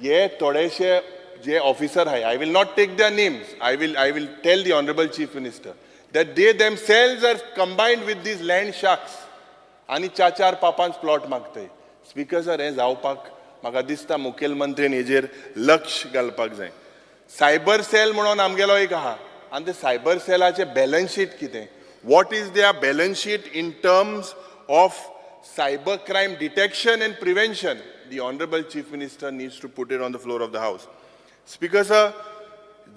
हे थोडेशे जे ऑफिसर आहाय, I will not take their names, I will tell the Honorable Chief Minister that they themselves are combined with these land sharks आणि 4-5 plot मागताय. Speaker sir, हे जावपाक म्हाका दिसता मुखेलमंत्रीन हेजेर लक्ष घालपाक जाय. सायबर सेल म्हणून आमगेलो एक आहा, आणि ते सायबर सेलाचे बॅलन्स शीट कितें? What is their balance sheet in terms of cyber crime detection and prevention? The Honorable Chief Minister needs to put it on the floor of the House. Speaker sir,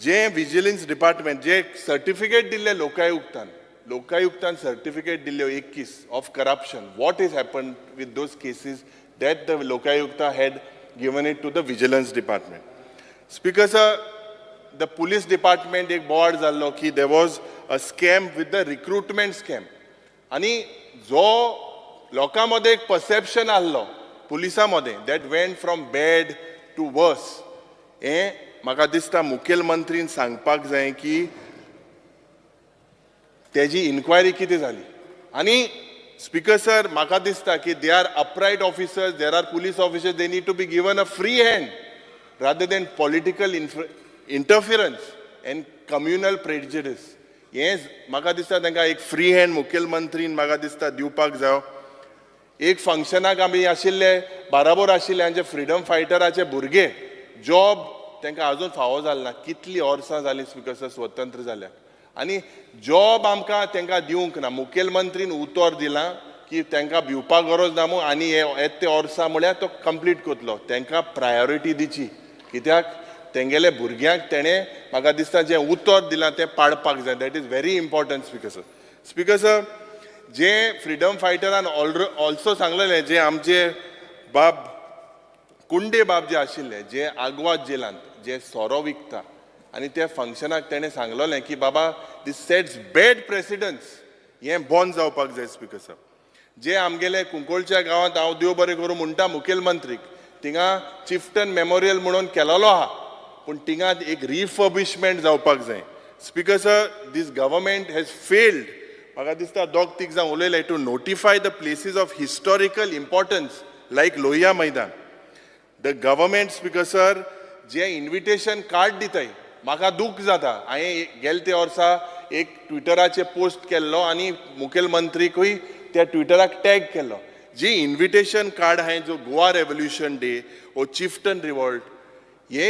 जे Vigilance Department जे certificate दिले लोकायुक्तान certificate दिले 21 of corruption. What has happened with those cases that the Lokayukta had given it to the Vigilance Department? Speaker sir, the police department एक board झालो की there was a scam with the recruitment scam. आणि जो लोकांमध्ये एक perception आसलो पुलिसांमध्ये that went from bad to worse. हे म्हाका दिसता मुखेलमंत्रीन सांगपाक जाय की तेजी इन्क्वायरी कितें जाली. आणि स्पीकर सर, म्हाका दिसता की they are upright officers, there are police officers, they need to be given a free hand rather than political interference and communal prejudice. हें म्हाका दिसता तांकां एक फ्री हँड मुखेलमंत्रीन म्हाका दिसता दिवपाक जायो. एक फंक्शनाक आमी आशिल्ले बाराबोर आशिल्ले आमचे फ्रिडम फायटराचे भुरगे, जॉब तांकां आजून फावो जालें ना. कितलीं वर्सां जालीं स्पीकर सर स्वतंत्र जाल्यार, आनी जॉब आमकां तांकां दिवंक ना. मुखेलमंत्रीन उतर दिलां की तांकां भिवपाक गरज ना म्हूण, आनी हे ते वर्सां म्हळ्यार तो कंप्लीट करतलो. तांकां प्रायोरिटी दिची, कित्याक तेंगेले भुरग्यांक तेणें म्हाका दिसता जें उतर दिलां तें पाडपाक जाय. That is very important speaker sir. Speaker sir, जे फ्रिडम फायटरान ऑल्सो सांगलेलें, जे आमचे बाब कुंडे बाब जे आशिल्ले, जे आग्वाद जेलांत जे सोरो विकता, आनी त्या फंक्शनाक तेणें सांगलोलें की बाबा दिस सेट्स बॅड प्रेसिडन्स, हें बंद जावपाक जाय स्पीकर साहेब. जे आमगेले कुंकोळच्या गांवांत हांव देव बरें करूं म्हणटा मुखेलमंत्रीक, थिंगा चिफ्टन मेमोरियल म्हणून केलोलो आहा, पूण थिंगा एक रिफर्बिशमेंट जावपाक जाय. Speaker sir, this government has failed, म्हाका दिसता दोग तीग जावन उलयले, to notify the places of historical importance like Lohia Maidan. The government speaker sir जे इन्विटेशन कार्ड दिताय, म्हाका दूख जाता. हांवें गेले ते वर्सा एक ट्विटराचेर पोस्ट केल्लो आनी मुखेलमंत्रीकूय त्या ट्विटराक टॅग केल्लो. जी इन्विटेशन कार्ड हांवें जो गोवा रेवल्युशन डे ओ चिफ्टन रिवॉल्ट, हे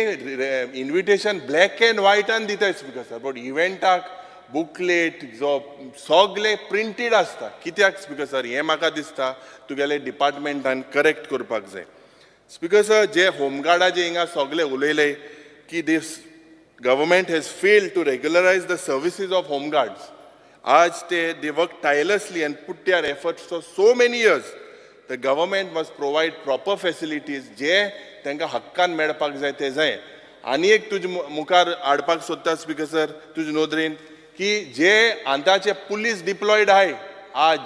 इन्विटेशन ब्लॅक एंड व्हायटान दिताय स्पीकर सर, बट इव्हेंटाक बुकलेट जो सगळे प्रिंटेड आसता. कित्याक स्पीकर सर, हें म्हाका दिसता तुगेले डिपार्टमेंटान करेक्ट करपाक जाय. स्पीकर सर, जे होमगार्डा जे हिंगा सगळे उलयले की this government has failed to regularize the services of home guards. आज they work tirelessly and put their efforts for so many years. The government must provide proper facilities जे तांकां हक्कान मेळपाक जाय ते जाय. आनी एक तुजे मुखार हाडपाक सोदता स्पीकर सर तुजे नोदरेन की जे आतांचे पुलीस डिप्लॉयड आहाय आज,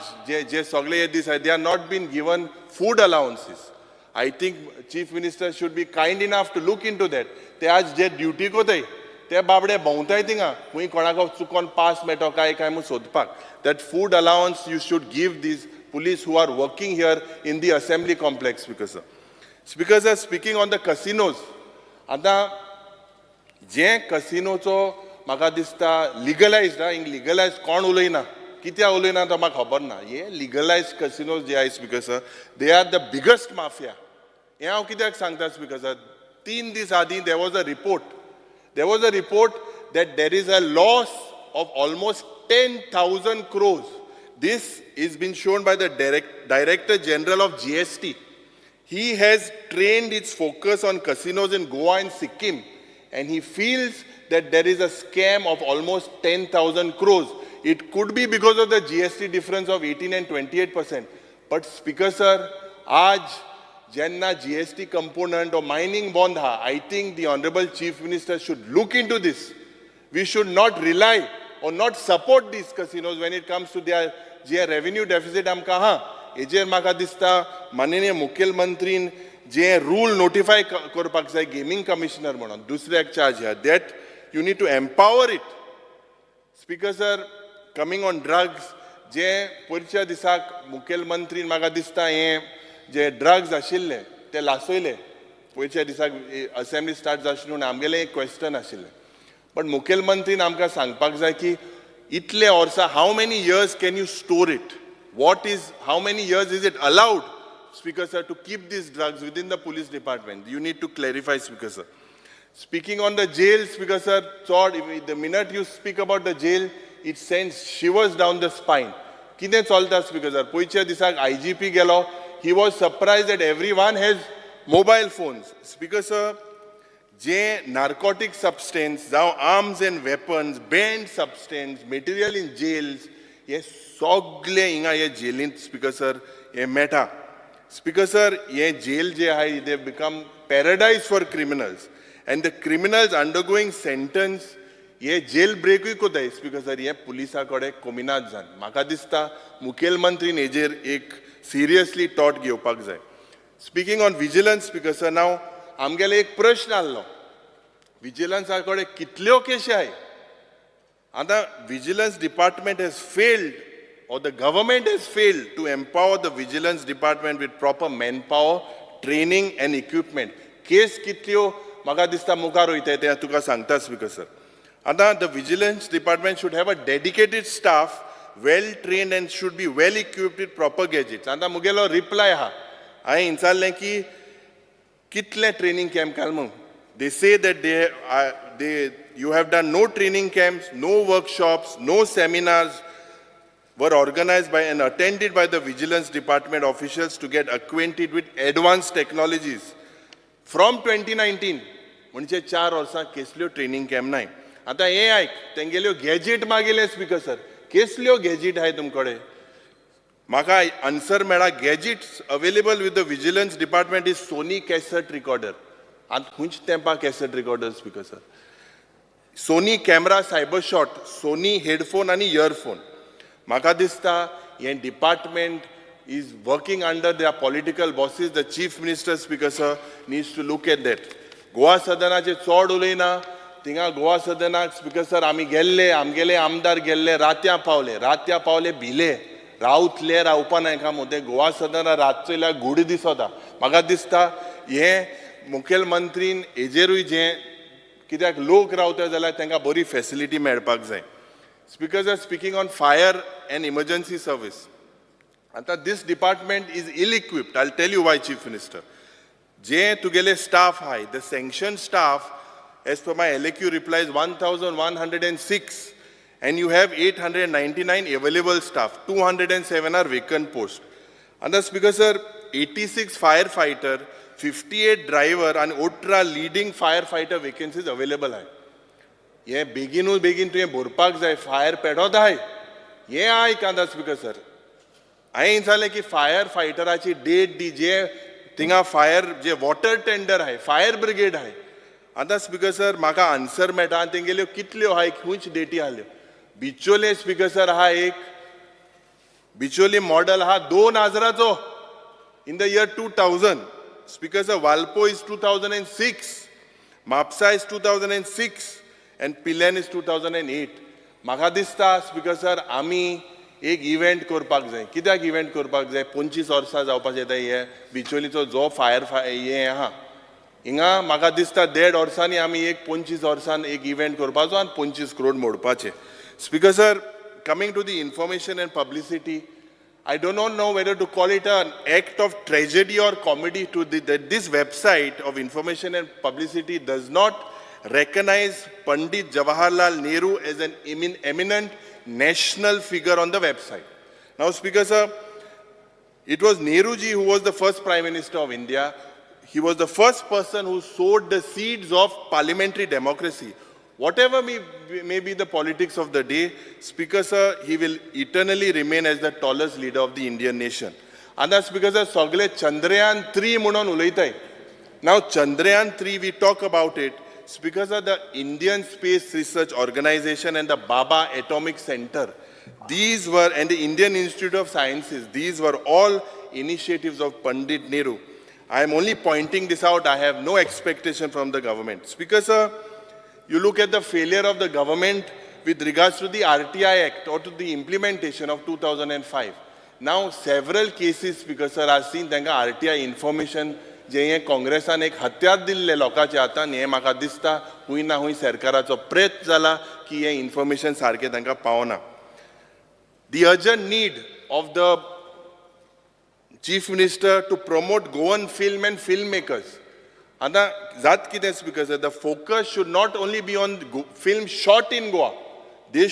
जे सगळे हे दीस आहाय, they are not been given food allowances. I think chief minister should be kind enough to look in to that. ते आज जे ड्युटीक वताय ते बाबडे भोंवताय थिंगा, खूंय कोणाको चुकोन पास मेळटो काय म्हूण सोदपाक. That food allowance you should give these police who are working here in the assembly complex. Speaker sir, speaker sir, speaking on the casinos, आतां जे कसिनोचो म्हाका दिसता लिगलायज्ड, हिंग लिगलायज कोण उलयना, कित्याक उलयना तो म्हाका खबर ना. हे लिगलायज कसिनोज जे आहाय speaker sir, they are the biggest mafia. हें हांव कित्याक सांगता स्पीकर सर, 3 दीस आदीं there was a report. There was a report that there is a loss of almost 10,000 crores. This is been shown by the Director General of GST. He has trained its focus on casinos in Goa and Sikkim, and he feels that there is a scam of almost 10,000 crores. It could be because of the GST difference of 18 and 28%. But Speaker sir, आज जेन्ना GST component or mining bond ha, I think the Honorable Chief Minister should look into this. We should not rely or not support these casinos when it comes to their revenue deficit amka ha. हेजेर म्हाका दिसता माननीय मुखेलमंत्रीन जे rule notify करपाक जाय gaming commissioner म्हणून दुसऱ्याक charge ह्या, that you need to empower it. Speaker sir, coming on drugs, जे पयरच्या दिसाक मुखेलमंत्रीन म्हाका दिसता हे जे ड्रग्स आशिल्ले ते लासयले पयरच्या दिसाक असेंब्ली स्टार्ट जावची म्हणून आमगेलें एक क्वेश्चन आशिल्लें. बट मुखेलमंत्रीन आमकां सांगपाक जाय की इतले वर्सां how many years can you store it, what is, how many years is it allowed, Speaker sir, to keep these drugs within the police department? You need to clarify, Speaker sir. Speaking on the jail, Speaker sir, thought the minute you speak about the jail, it sends shivers down the spine. Kine cholta, Speaker sir? Poichya disak IGP gelo, he was surprised that everyone has mobile phones. Speaker sir, जे narcotic substance, जावं arms and weapons, banned substance, material in jails, हे सगळे हिंगा हे जेलींत speaker sir हे मेटा. Speaker sir, हे जेल जे आहाय they become paradise for criminals and the criminals undergoing sentence हे जेल ब्रेकूय कोताय. स्पीकर सर, हे पुलिसा कडेन कमिनात जावन म्हाका दिसता मुखेलमंत्रीन हेजेर एक सिरियसली टॉट घेवपाक जाय. Speaking on vigilance, speaker sir, now आमगेले एक प्रश्न आसलो, विजिलन्सा कडेन कितल्यो केशी आहाय. आता vigilance department has failed, or the government has failed to empower the vigilance department with proper manpower, training and equipment. Case कितल्यो म्हाका दिसता मुखार वयताय ते तुका सांगता स्पीकर सर. आता the vigilance department should have a dedicated staff, well trained and should be well equipped with proper gadgets. आता मुगेलो reply आहा, हांवें विचारलें की कितले ट्रेनिंग कॅम्प घाल म्हणून. They say that you have done no training camps, no workshops, no seminars were organized by and attended by the vigilance department officials to get acquainted with advanced technologies. From 2019, म्हणजे 4 वर्सां केसल्यो training camp नाय. आता हे आयक, तेंगेल्यो gadget मागयले speaker sir, केसल्यो gadget आहाय तुमकडे? म्हाका आन्सर मेळ्ळा, gadgets available with the vigilance department is Sony cassette recorder. आतां खुंयच्या तेंपा cassette recorder speaker sir? Sony camera cyber shot, Sony headphone आनी इयरफोन. म्हाका दिसता हें department is working under their political bosses. The chief minister, speaker sir, needs to look at that. Goa सदनाचे चोड उलयना थिंगा गोवा सदनाक स्पीकर सर आमी गेल्ले आमगेले आमदार गेल्ले रात्या पावले भिले रावतले रावपा नाय काय ते गोवा सदना रातचो इल्यार गुड दिसता. म्हाका दिसता हे मुखेलमंत्रीन हेजेरूय जे कित्याक लोक रावता जाल्यार तांकां बरी फॅसिलिटी मेळपाक जाय. Speaker sir, speaking on fire and emergency service, आता this department is ill-equipped. I'll tell you why, Chief Minister. जे तुगेले staff high, the sanctioned staff, as per my LAQ reply, is 1,106, and you have 899 available staff. 207 are vacant posts. And the Speaker, sir, 86 firefighter, 58 driver, and ultra leading firefighter vacancies available आहे. हे बेगीनूच बेगीन तुवें भरपाक जाय. Fire पेटोत आहाय हे आयकांदा speaker sir. हांवें सांगलें की फायर फायटराची डेट दी, जे थिंगा फायर जे वॉटर टेंडर आहे, फायर ब्रिगेड आहे. आतां स्पीकर सर म्हाका आन्सर मेळटा आनी तेंगेल्यो कितल्यो आहाय, खंयच डेटी आहल्यो. बिचोले स्पीकर सर आहा एक, बिचोली मॉडल आहा 2000चो in the year 2000. Speaker sir Valpoi is 2006, Mapusa is 2006 and Pilerne is 2008. म्हाका दिसता स्पीकर सर आमी एक इव्हेंट करपाक जाय. कित्याक इव्हेंट करपाक जाय? 25 वर्सां जावपाक येता हे बिचोलीचो जो फायर हे आहा हिंगा. म्हाका दिसता 1.5 वर्सांनी आमी एक 25 वर्सान एक इव्हेंट करपाचो आनी 25 crore मोडपाचे. Speaker sir, coming to the information and publicity, I do not know whether to call it an act of tragedy or comedy that this website of information and publicity does not recognize Pandit Jawaharlal Nehru as an eminent national figure on the website. Now, Speaker sir, it was Nehruji who was the first Prime Minister of India. He was the first person who sowed the seeds of parliamentary democracy. Whatever may be the politics of the day, Speaker sir, he will eternally remain as the tallest leader of the Indian nation. And that's Speaker sir, Sogle Chandrayaan 3 म्हणून उलयताय. Now, Chandrayaan 3, we talk about it. Speaker sir, the Indian Space Research Organization and the Baba Atomic Center, these were, and the Indian Institute of Sciences, these were all initiatives of Pandit Nehru. I am only pointing this out. I have no expectation from the government. Speaker sir, you look at the failure of the government with regards to the RTI Act or to the implementation of 2005. Now, several cases, Speaker sir, are seen that RTI information जे हे काँग्रेसान एक हत्यार दिल्ले लोकांच्या हातान, हे म्हाका दिसता हुंय ना हुंय सरकाराचो प्रयत्न जाला की हे इन्फॉर्मेशन सारकें तांकां पावना. The urgent need of the Chief Minister to promote Goan film and filmmakers. आता जात कितें Speaker sir, the focus should not only be on films shot in Goa. The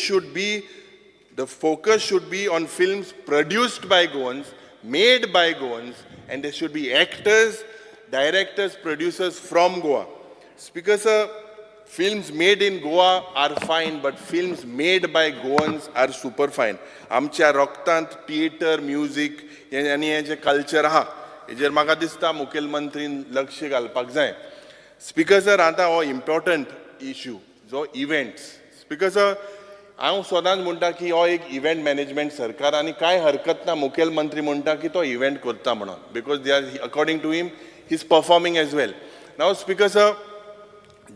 focus should be on films produced by Goans, made by Goans, and there should be actors, directors, producers from Goa. Speaker sir, films made in Goa are fine, but films made by Goans are super fine. आमच्या रक्तांत theatre, music आनी हे जे culture आहा हेजेर म्हाका दिसता मुखेलमंत्रीन लक्ष घालपाक जाय. स्पीकर सर, आतां हो इम्पॉर्टंट इश्यू जो इव्हेंट्स. स्पीकर सर, हांव सदांच म्हणटा की हो एक इव्हेंट मॅनेजमेंट सरकार आनी कांय हरकत ना मुखेलमंत्री म्हणटा की तो इव्हेंट करता म्हणून, because they are according to him he is performing as well. नाव स्पीकर सर,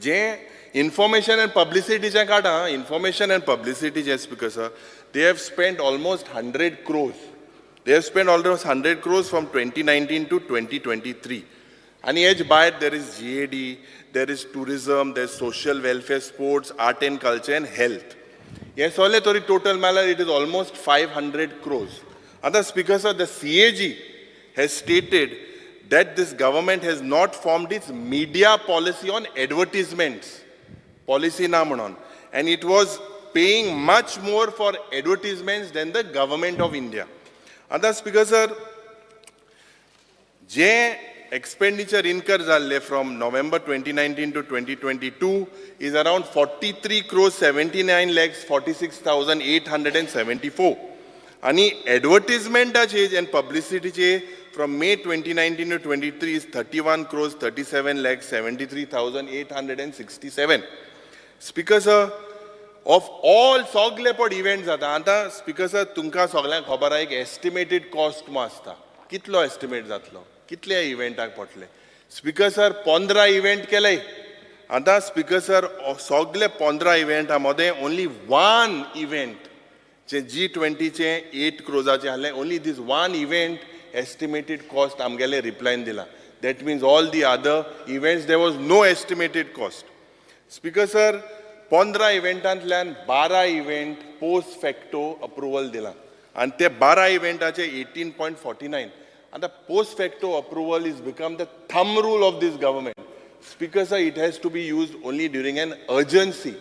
जे इन्फॉर्मेशन एंड पब्लिसिटीचें काडा, इन्फॉर्मेशन एंड पब्लिसिटी जे speaker sir, they have spent almost 100 crores. They have spent almost 100 crores from 2019 to 2023. And edge by it, there is GAD, there is tourism, there is social welfare, sports, art and culture, and health. Yes, all the total matter, it is almost 500 crores. Other speakers, sir, the CAG has stated that this government has not formed its media policy on advertisements. Policy namanon. And it was paying much more for advertisements than the government of India. Other speaker sir, जे expenditure incur जाल्ले from November 2019 to 2022 is around 43 crores 79 lakhs 46,874. आणि advertisementaचे and publicityचे from May 2019 to 23 is 31 crores 37 lakhs 73,867. Speaker sir of all सगळे पण event जाता आतां speaker sir तुमकां सगळ्यांक खबर आहा एक एस्टिमेटेड कॉस्ट मो आसता कितलो एस्टिमेट जातलो कितल्या इव्हेंटाक पडटले स्पीकर सर 15 इव्हेंट केले आतां स्पीकर सर सगळे 15 इव्हेंटा मदें ओन्ली वन इव्हेंट जे G20चे 8 crores आहले only this one event estimated cost आमगेले रिप्लायन दिला that means all the other events there was no estimated cost speaker sir 15 इव्हेंटांतल्यान 12 इव्हेंट पोस्ट फॅक्टो अप्रुवल दिला आणि ते 12 इव्हेंटाचे 18.49 आतां post facto approval is become the thumb rule of this government speaker sir it has to be used only during an urgency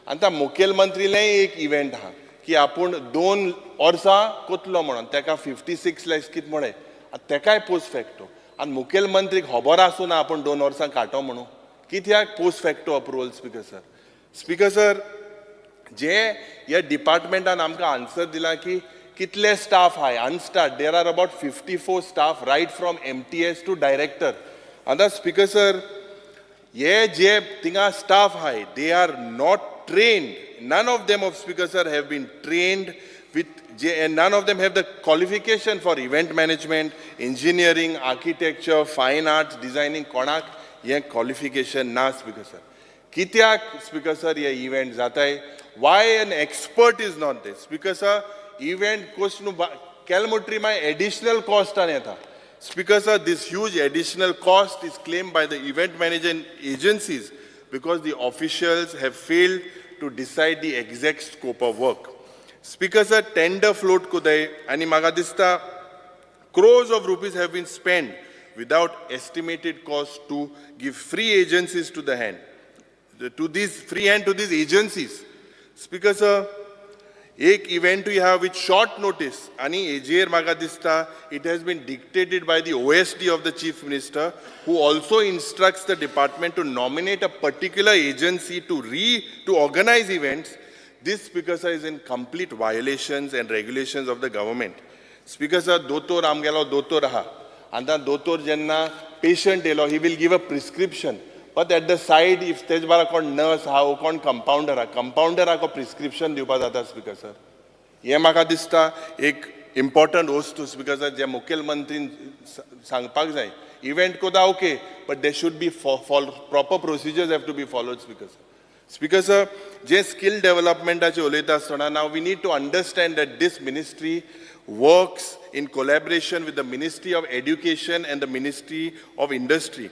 आतां मुखेलमंत्रीलेय एक event आहा की आपूण 2 वर्सां कोतलो म्हणून तेका 56 lakhs कितें म्हणे तेकाय पोस्ट फॅक्टो आनी मुखेलमंत्रीक खबर आसूं ना आपूण 2 वर्सां काडटो म्हणून कित्याक post facto approval speaker sir जे ह्या डिपार्टमेंटान आमकां आन्सर दिला की कितले स्टाफ आहाय अनस्टाफ there are about 54 staff right from MTS to director आतां स्पीकर सर हे जे थिंगा स्टाफ आहाय they are not trained. None of them of Speaker sir have been trained and none of them have the qualification for event management, engineering, architecture, fine arts, designing. Konak ye qualification na Speaker sir. Kityak Speaker sir ye event jata hai. Why an expert is not there? Speaker sir event cost nu calmotree my additional cost ane tha. Speaker sir this huge additional cost is claimed by the event management agencies because the officials have failed to decide the exact scope of work. Speaker sir, tender float kudai ani maga dista crores of rupees have been spent without estimated cost to give free agencies to the hand, to these free hand to these agencies. Speaker sir, एक event we have with short notice ani ejer maga dista it has been dictated by the OSD of the Chief Minister who also instructs the department to nominate a particular agency to organize events. This Speaker sir is in complete violations and regulations of the government. Speaker sir dotor amgelo dotor aha anta dotor jenna patient elo he will give a prescription but at the side if tej bara kon nurse ha o kon compounder ha ko prescription diwpa jata Speaker sir ye maka dista ek important वस्तू Speaker sir je mukhel mantrin sangpak jay event koda okay but there should be proper procedures have to be followed Speaker sir je skill development ache uleita asthana now we need to understand that this ministry works in collaboration with the Ministry of Education and the Ministry of Industry.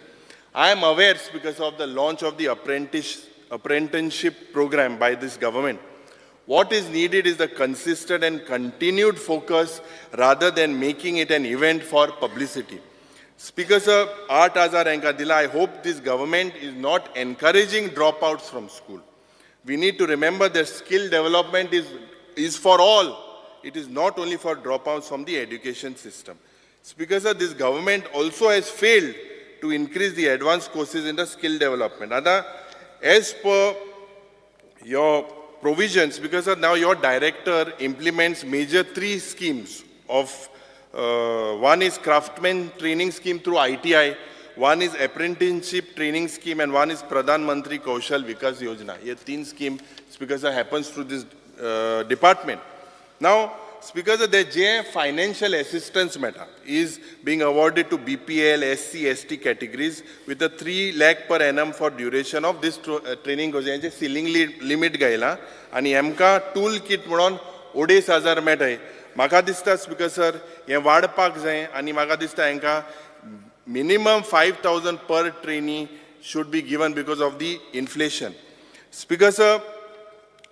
I am aware because of the launch of the apprenticeship program by this government. What is needed is the consistent and continued focus rather than making it an event for publicity. Speaker sir, 8,000 ranka dila. I hope this government is not encouraging dropouts from school. We need to remember that skill development is for all. It is not only for dropouts from the education system. Speaker sir, this government also has failed to increase the advanced courses in the skill development. As per your provisions, because now your director implements major 3 schemes of, one is craftsman training scheme through ITI, one is apprenticeship training scheme and one is Pradhan Mantri Kaushal Vikas Yojana. These 3 schemes, Speaker sir, happens through this department. Now, Speaker sir, the financial assistance matter is being awarded to BPL, SC, ST categories with a 3 lakh per annum for duration of this training. Ceiling limit gaila आणि एमका tool kit म्हणून 2,500 मेळटाय म्हाका दिसता Speaker sir हे वाडपाक जाय आणि म्हाका दिसता हांकां minimum 5,000 per trainee should be given because of the inflation. Speaker sir,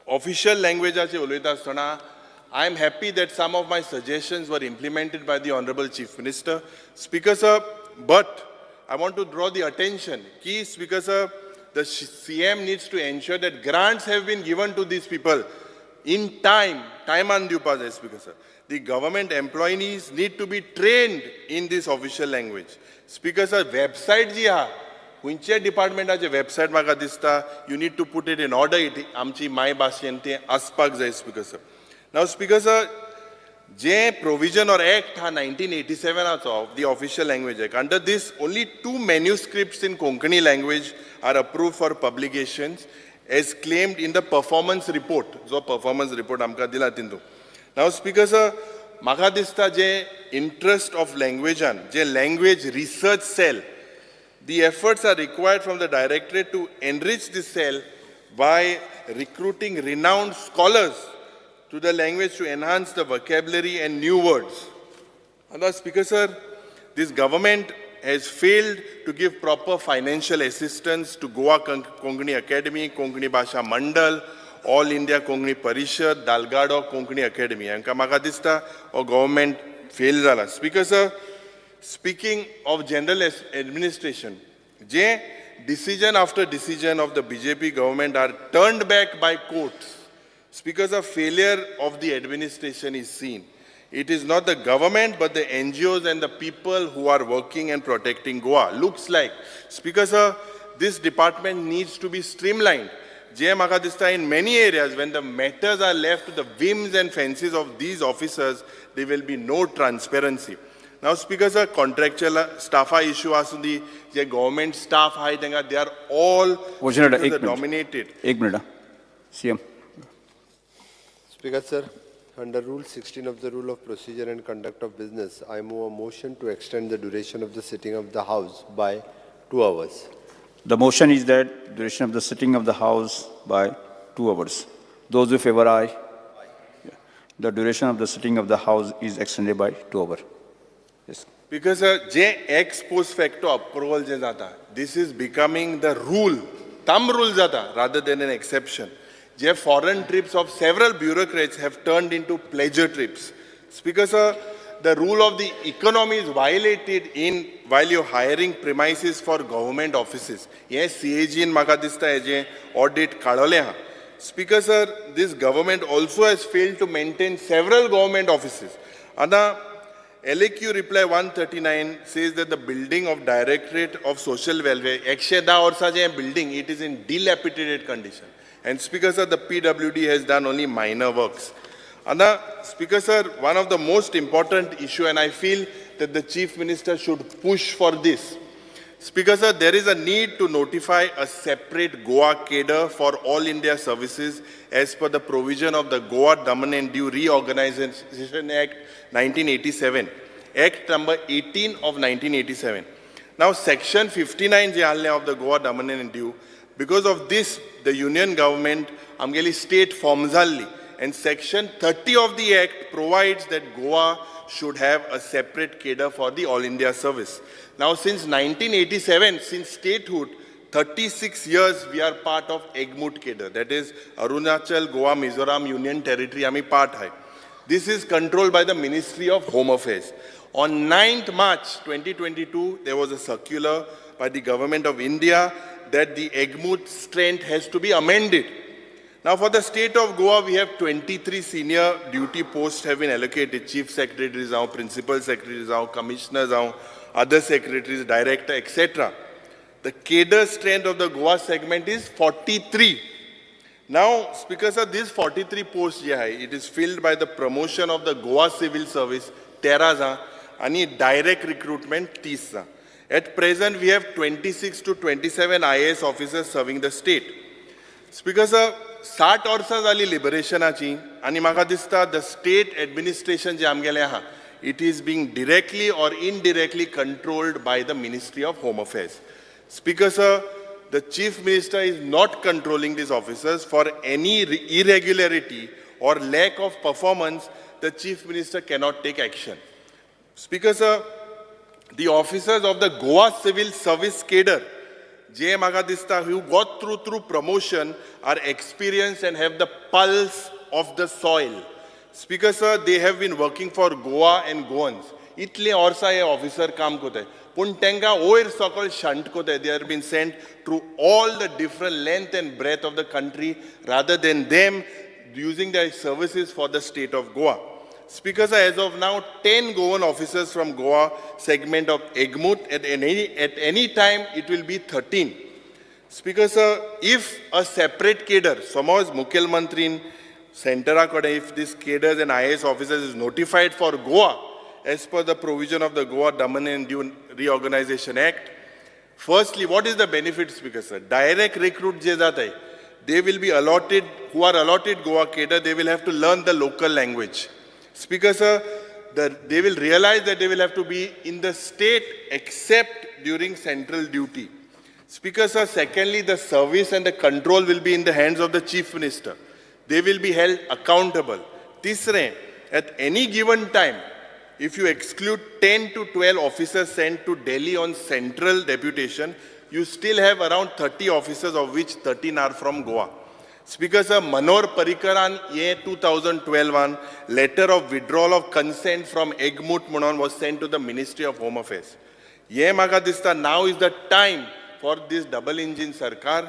official languageaचे उलयता आसतना I am happy that some of my suggestions were implemented by the Honorable Chief Minister. Speaker sir, but I want to draw the attention. Key Speaker sir, the CM needs to ensure that grants have been given to these people in time. Time and due Speaker sir. The government employees need to be trained in this official language. Speaker sir, website ji ha. Hunche department ache website maga dista. You need to put it in order. Amchi my bashente aspak jai Speaker sir. Now, Speaker sir, J provision or act 1987 of the official language act. Under this, only 2 manuscripts in Konkani language are approved for publications, as claimed in the performance report. जो performance report आमकां दिला तितून. Now, Speaker sir, म्हाका दिसता जे interest of languagean, जे language research cell, the efforts are required from the directorate to enrich this cell by recruiting renowned scholars to the language to enhance the vocabulary and new words. And Speaker sir, this government has failed to give proper financial assistance to Goa Konkani Academy, Konkani Bhasha Mandal, All India Konkani Parishad, Dalgado Konkani Academy. And म्हाका दिसता or government failed जाला. Speaker sir, speaking of general administration, je decision after decision of the BJP government are turned back by courts. Speaker sir, failure of the administration is seen. It is not the government, but the NGOs and the people who are working and protecting Goa. Looks like, Speaker sir, this department needs to be streamlined. In many areas, when the matters are left to the whims and fancies of these officers, there will be no transparency. Now, Speaker sir, contractual staff issue asundi, the government staff they are all dominated. 1 minute. CM. Speaker sir, under Rule 16 of the Rule of Procedure and Conduct of Business, I move a motion to extend the duration of the sitting of the House by 2 hours. The motion is that duration of the sitting of the House by 2 hours. Those who favor aye. The duration of the sitting of the House is extended by 2 hours. Yes. Because ex post facto approval this is becoming the rule, thumb rule rather than an exception. Foreign trips of several bureaucrats have turned into pleasure trips. Speaker sir, the rule of the economy is violated while you're hiring premises for government offices. Yes, CAG in Makadista audit Kadole. Speaker sir, this government also has failed to maintain several government offices. Ada LAQ reply 139 says that the building of Directorate of Social Welfare, Eksheda or such a building, it is in dilapidated condition. And Speaker sir, the PWD has done only minor works. And Speaker sir, one of the most important issue, and I feel that the Chief Minister should push for this. Speaker sir, there is a need to notify a separate Goa cadre for all India services as per the provision of the Goa Daman and Diu Reorganization Act 1987, Act number 18 of 1987. Now Section 59 of the Goa Daman and Diu, because of this, the Union government amgeli state forms and Section 30 of the Act provides that Goa should have a separate cadre for the All India service. Now, since 1987, since statehood, 36 years we are part of EGMUT cadre, that is Arunachal, Goa, Mizoram Union Territory, ami part hai. This is controlled by the Ministry of Home Affairs. On 9th March 2022, there was a circular by the Government of India that the EGMUT strength has to be amended. Now, for the state of Goa, we have 23 senior duty posts have been allocated. Chief secretaries, principal secretaries, commissioners, other secretaries, director, etc. The cadre strength of the Goa segment is 43. Now, Speaker sir, this 43 posts, it is filled by the promotion of the Goa Civil Service, Teraza, and direct recruitment, TISA. At present, we have 26 to 27 IAS officers serving the state. Speaker sir, 60 वर्सां जाली लिबरेशनाची आनी म्हाका दिसता the state administration जे आमगेलें आहा, it is being directly or indirectly controlled by the Ministry of Home Affairs. Speaker sir, the Chief Minister is not controlling these officers. For any irregularity or lack of performance, the Chief Minister cannot take action. Speaker sir, the officers of the Goa Civil Service cadre, who got through promotion, are experienced and have the pulse of the soil. Speaker sir, they have been working for Goa and Goans. Itle orsa ye officer काम कोते. Pun tenga oir sokol shunt kote. They have been sent through all the different length and breadth of the country rather than them using their services for the state of Goa. Speaker sir, as of now, 10 Goan officers from Goa segment of EGMUT. At any time, it will be 13. Speaker sir, if a separate cadre, suppose Mukhil Mantrin, Centera Kode, if this cadres and IAS officers is notified for Goa, as per the provision of the Goa Daman and Diu Reorganization Act, firstly, what is the benefit, Speaker sir? Direct recruit je jata hai. they will be allotted, who are allotted Goa cadre, they will have to learn the local language. Speaker sir, they will realize that they will have to be in the state except during central duty. Speaker sir, secondly, the service and the control will be in the hands of the Chief Minister. They will be held accountable. Tisre, at any given time, if you exclude 10 to 12 officers sent to Delhi on central deputation, you still have around 30 officers, of which 13 are from Goa. Speaker sir, Manor Parikaran, ye 2012 one letter of withdrawal of consent from Egmut Munon was sent to the Ministry of Home Affairs. Ye maga dista, now is the time for this double engine sarkar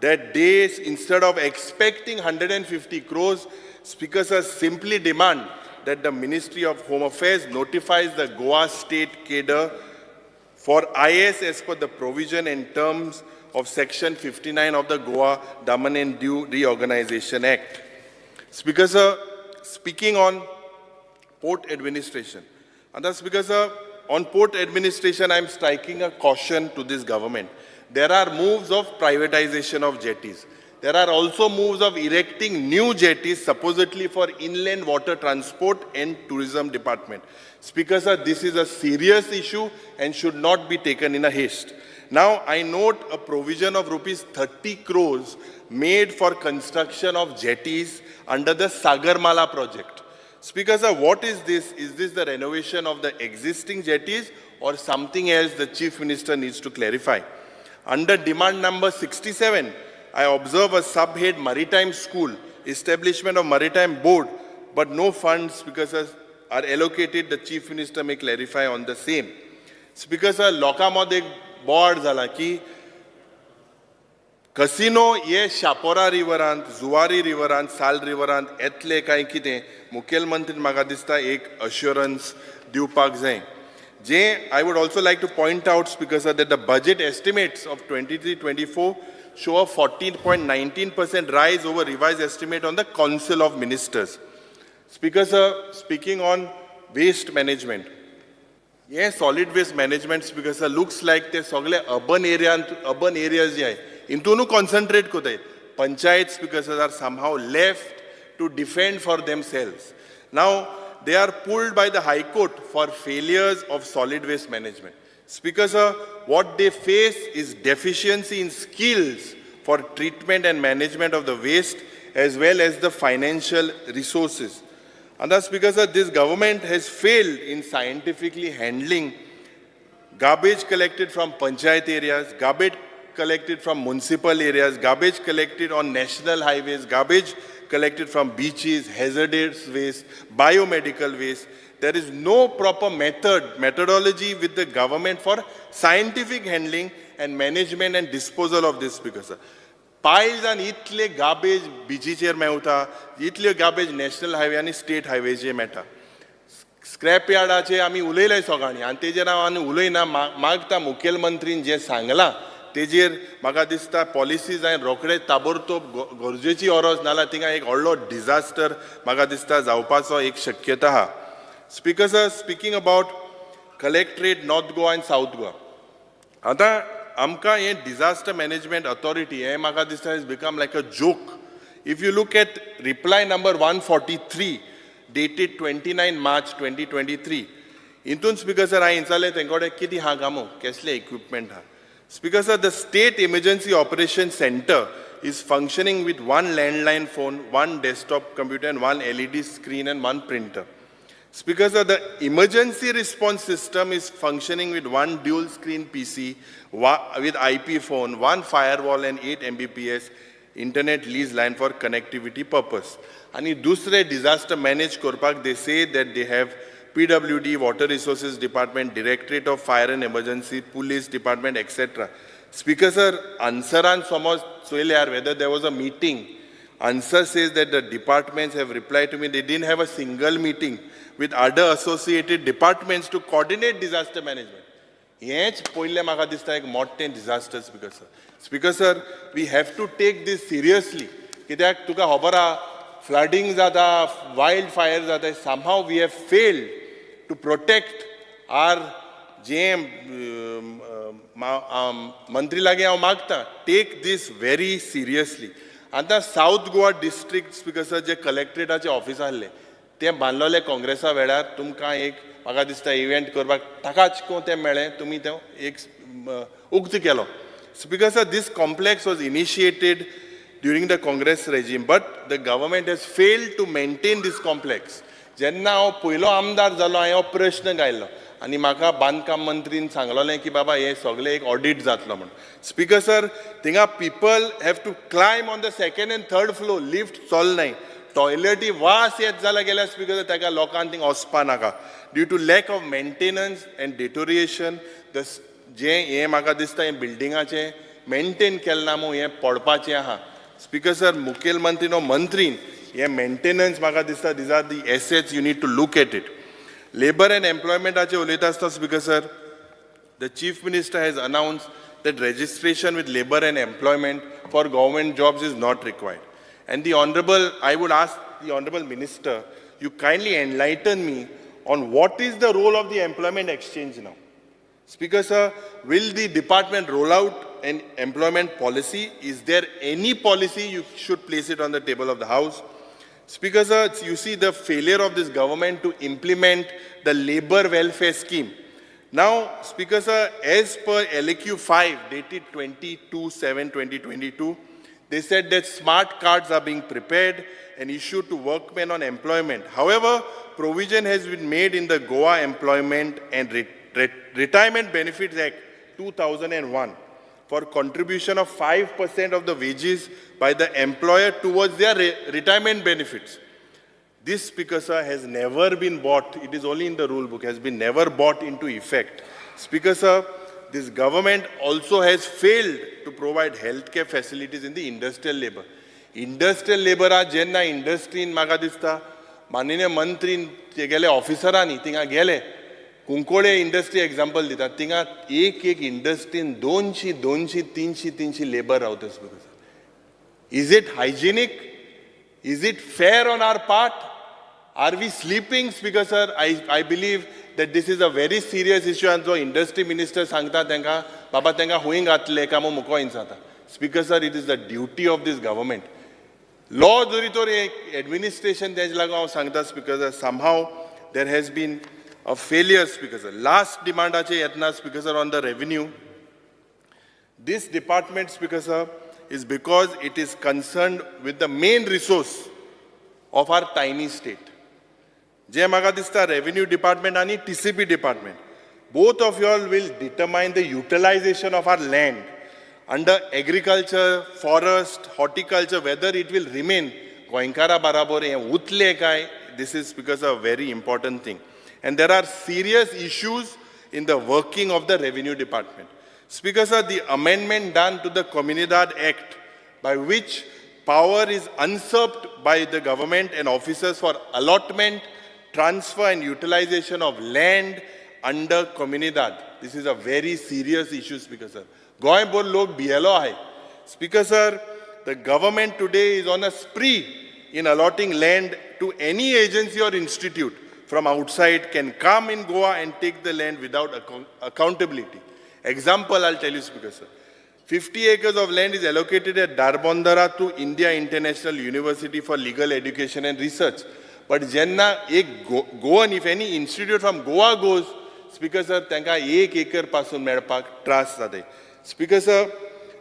that they, instead of expecting 150 crores, Speaker sir, simply demand that the Ministry of Home Affairs notifies the Goa State cadre for IS as per the provision and terms of Section 59 of the Goa Daman and Diu Reorganization Act. Speaker sir, speaking on port administration, and that's because on port administration, I am striking a caution to this government. There are moves of privatization of jetties. There are also moves of erecting new jetties, supposedly for inland water transport and tourism department. Speaker sir, this is a serious issue and should not be taken in a haste. Now, I note a provision of rupees 30 crores made for construction of jetties under the Sagarmala project. Speaker sir, what is this? Is this the renovation of the existing jetties or something else the Chief Minister needs to clarify? Under demand number 67, I observe a subhead maritime school, establishment of maritime board, but no funds because are allocated. The Chief Minister may clarify on the same. Speaker sir, लोकांमध्ये board झाला की casino ये शापोरा रिवरांत, जुवारी रिवरांत, साल रिवरांत येतले काय कितें मुखेलमंत्रीन म्हाका दिसता एक assurance दिवपाक जाय. I would also like to point out, Speaker sir, that the budget estimates of 23-24 show a 14.19% rise over revised estimate on the Council of Ministers. Speaker sir, speaking on waste management. Yes, solid waste management, Speaker sir, looks like the sogle urban areas jai. Intunu concentrate kote. Panchayats, Speaker sir, are somehow left to defend for themselves. Now, they are pulled by the High Court for failures of solid waste management. Speaker sir, what they face is deficiency in skills for treatment and management of the waste as well as the financial resources. And thus, Speaker sir, this government has failed in scientifically handling garbage collected from panchayat areas, garbage collected from municipal areas, garbage collected on national highways, garbage collected from beaches, hazardous waste, biomedical waste. There is no proper methodology with the government for scientific handling and management and disposal of this, Speaker sir. Piles and itle garbage beaches Mewat, इतले garbage national highway आणि state highways जे Meta. Scrap yardaचे आम्ही उलयलाय सगळ्यांनी आणि तेजेर आम्ही उलयना मागता मुखेलमंत्रीन जे सांगला तेजेर म्हाका दिसता पॉलिसीज हांवें रोखडेच ताबडतोब गरजेची ओरोस नाल्यार थिंगा एक व्हडलो डिजास्टर म्हाका दिसता जावपाचो एक शक्यता आहा. Speaker sir, speaking about collectorate North Goa and South Goa. आता आमकां हे disaster management authority हे म्हाका दिसता has become like a joke. If you look at reply number 143 dated 29 March 2023, इंतून Speaker sir हांवें विचारलें तेंकोडे कितें हा गामो कसले equipment हा. Speaker sir, the State Emergency Operations Center is functioning with one landline phone, one desktop computer and one LED screen and one printer. Speaker sir, the emergency response system is functioning with one dual screen PC with IP phone, one firewall and 8 Mbps internet lease line for connectivity purpose. And dusre disaster manage korpak, they say that they have PWD, Water Resources Department, Directorate of Fire and Emergency, Police Department, etc. Speaker sir, answeran somos soilyar whether there was a meeting. Answer says that the departments have replied to me they didn't have a single meeting with other associated departments to coordinate disaster management. Yes, poile म्हाका दिसता एक मोठे disaster, Speaker sir. Speaker sir, we have to take this seriously. कित्याक तुका खबर आहा flooding जाता, wildfire जाता, somehow we have failed to protect our मंत्री लागी हांव मागता, take this very seriously. आतां south Goa district speaker sir जे कलेक्टरेटाचे ऑफिस आसले ते बांदलोले काँग्रेसा वेळार तुमकां एक म्हाका दिसता इव्हेंट करपाक ताकाच तें मेळ्ळें तुमी तें एक उक्त केलो. Speaker sir, this complex was initiated during the Congress regime, but the government has failed to maintain this complex. जेन्ना हांव पयलो आमदार जालो हांवें हो प्रश्न गायल्लो आनी म्हाका बांदकाम मंत्रीन सांगलोलें की बाबा हे सगळें एक ऑडिट जातलो म्हणून. स्पीकर सर, थिंगा people have to climb on the second and third floor, lift चलनाय, टॉयलेटी वास येत जाल्यार गेल्यार स्पीकर सर ताका लोकांक थिंगा वचपा नाका. Due to lack of maintenance and deterioration जें हें म्हाका दिसता हें बिल्डिंगाचें मेंटेन केलें ना म्हूण हें पडपाचें आहा. स्पीकर सर, मुखेलमंत्रीन हो मंत्रीन हें मेंटेनन्स म्हाका दिसता these are the assets you need to look at it. Labour and एम्प्लॉयमेंटाचें उलयता आसतना speaker sir, the chief minister has announced that registration with labor and employment for government jobs is not required. And I would ask the Honorable Minister, you kindly enlighten me on what is the role of the employment exchange now. Speaker sir, will the department roll out an employment policy? Is there any policy you should place it on the table of the House? Speaker sir, you see the failure of this government to implement the labor welfare scheme. Now, Speaker sir, as per LAQ 5 dated 22/7/2022, they said that smart cards are being prepared and issued to workmen on employment. However, provision has been made in the Goa Employment and Retirement Benefits Act 2001 for contribution of 5% of the wages by the employer towards their retirement benefits. This, Speaker sir, has never been brought, it is only in the rule book, has been never brought into effect. Speaker sir, this government also has failed to provide healthcare facilities in the industrial labor. Industrial labor are jenna industry in म्हाका दिसता माननीय मंत्रीन ते गेले ऑफिसरांनी थिंगा गेले कुंकोळे industry example दितात थिंगा एक इंडस्ट्रीन 200-300 लेबर रावता. Speaker sir, is it hygienic? Is it fair on our part? Are we sleeping? Speaker sir, I believe that this is a very serious issue and so industry minister sangta tenka baba tenka huing atle kamo muko insata. Speaker sir, it is the duty of this government. Law juritor administration tej laga sangta. Speaker sir, somehow there has been a failure. Speaker sir, last demand ache yatna. Speaker sir, on the revenue, this department, Speaker sir, is because it is concerned with the main resource of our tiny state. Je म्हाका दिसता revenue department and TCP department, both of you all will determine the utilization of our land under agriculture, forest, horticulture, whether it will remain goinkara barabor utle kai. This is because a very important thing. And there are serious issues in the working of the revenue department. Speaker sir, the amendment done to the Comunidad Act by which power is usurped by the government and officers for allotment, transfer and utilization of land under Comunidad. This is a very serious issue, Speaker sir. Goan bol log bihelo hai. Speaker sir, the government today is on a spree in allotting land to any agency or institute from outside can come in Goa and take the land without accountability. Example, I'll tell you, Speaker sir. 50 acres of land is allocated at Darbandara to India International University for Legal Education and Research. But jenna Goan, if any institute from Goa goes, Speaker sir, tenka 1 acre pasun medpak tras jate. Speaker sir,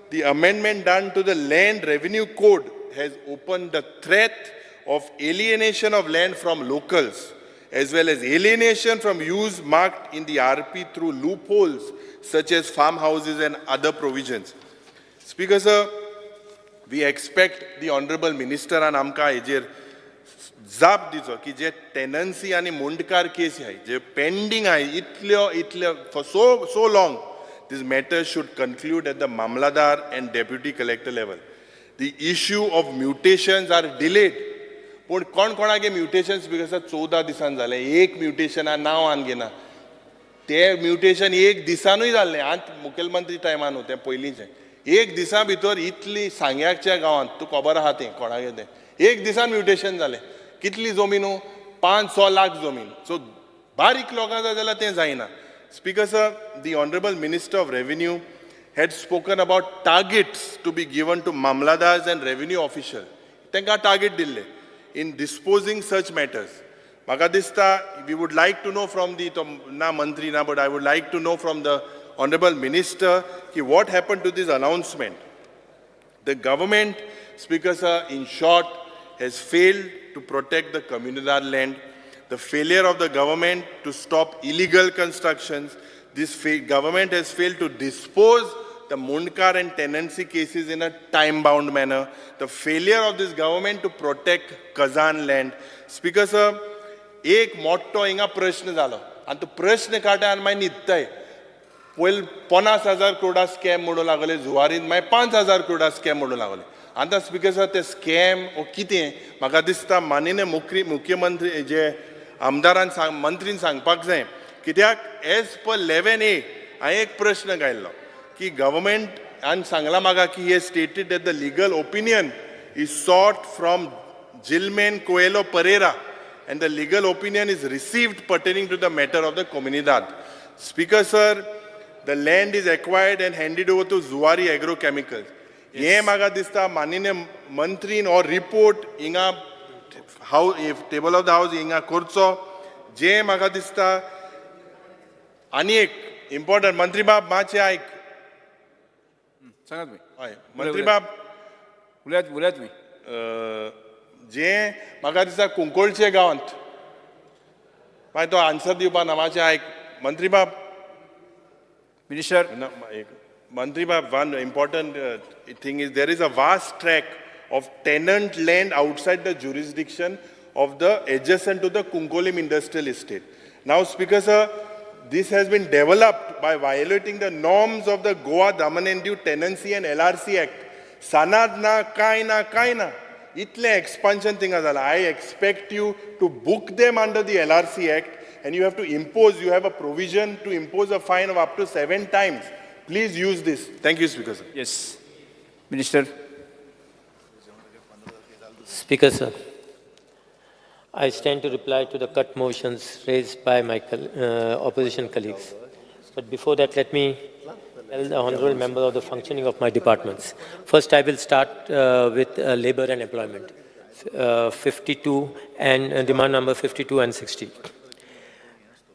the amendment done to the Land Revenue Code has opened the threat of alienation of land from locals, as well as alienation from use marked in the RP through loopholes such as farmhouses and other provisions. Speaker sir, we expect the Honorable Minister and Amka Ejer Zab dizo ki je tenancy and mundkar case hai, je pending hai, itle for so long, this matter should conclude at the Mamladar and Deputy Collector level. The issue of mutations are delayed. पण कोणागे mutation speaker sir 14 दिसान जाले एक mutation नांव आनगेना ते mutation एक दिसानूय जाल्लें आज मुखेलमंत्री टायमान न्हू तें पयलींचें एक दिसा भितर इतली सांग्याच्या गांवांत तूं खबर आहा तें कोणागे तें एक दिसान म्युटेशन जालें कितली जमीन 5-6 लाख जमीन सो बारीक लोकां जाय जाल्यार तें जायना. Speaker sir, the Honorable Minister of Revenue had spoken about targets to be given to mamladars and revenue officials. Tenka target dille in disposing such matters. Maka dista, we would like to know from the na mantri na, but I would like to know from the Honorable Minister ki what happened to this announcement. The government, Speaker sir, in short, has failed to protect the communal land. The failure of the government to stop illegal constructions. This government has failed to dispose the Mundkar and tenancy cases in a time-bound manner. The failure of this government to protect Kazan land. Speaker sir, एक मोठो हिंगा प्रश्न जालो आणि तो प्रश्न काटा आनी मागीर न्हिदताय पयलीं 50,000 करोडा स्कॅम म्हणू लागले जुवारीन मागीर 5,000 करोडा स्कॅम म्हणू लागले आतां स्पीकर सर ते स्कॅम ओ कितें म्हाका दिसता माननीय मुख्यमंत्री जे आमदारान मंत्रीन सांगपाक जाय कित्याक एज पर 11A हांवें एक प्रश्न घायल्लो की गव्हर्मेंटान सांगलां म्हाका की हे stated that the legal opinion is sought from जिल्मेन Coelho Pereira and the legal opinion is received pertaining to the matter of the comunidad. Speaker sir, the land is acquired and handed over to Zuari Agrochemicals. Ye maga dista manine mantrin or report inga how if table of the house inga kurso je maga dista ani ek important mantri bab mache aik सांगात मी mantri bab उलयात मी जे म्हाका दिसता कुंकोळचे गांवांत मागीर तो answer दिवपा ना मातशें आयक मंत्री बाब मिनिस्टर मंत्री बाब one important thing is there is a vast track of tenant land outside the jurisdiction of the adjacent to the Cuncolim industrial estate now speaker sir this has been developed by violating the norms of the Goa Daman and Diu Tenancy and LRC Act. Sanad na kai na. Itle expansion thing azala. I expect you to book them under the LRC Act and you have to impose, you have a provision to impose a fine of up to 7 times. Please use this. Thank you, Speaker sir. Yes. Minister. Speaker sir, I stand to reply to the cut motions raised by my opposition colleagues. But before that, let me tell the honourable member of the functioning of my departments. First, I will start with labour and employment, 52 and demand number 52 and 60.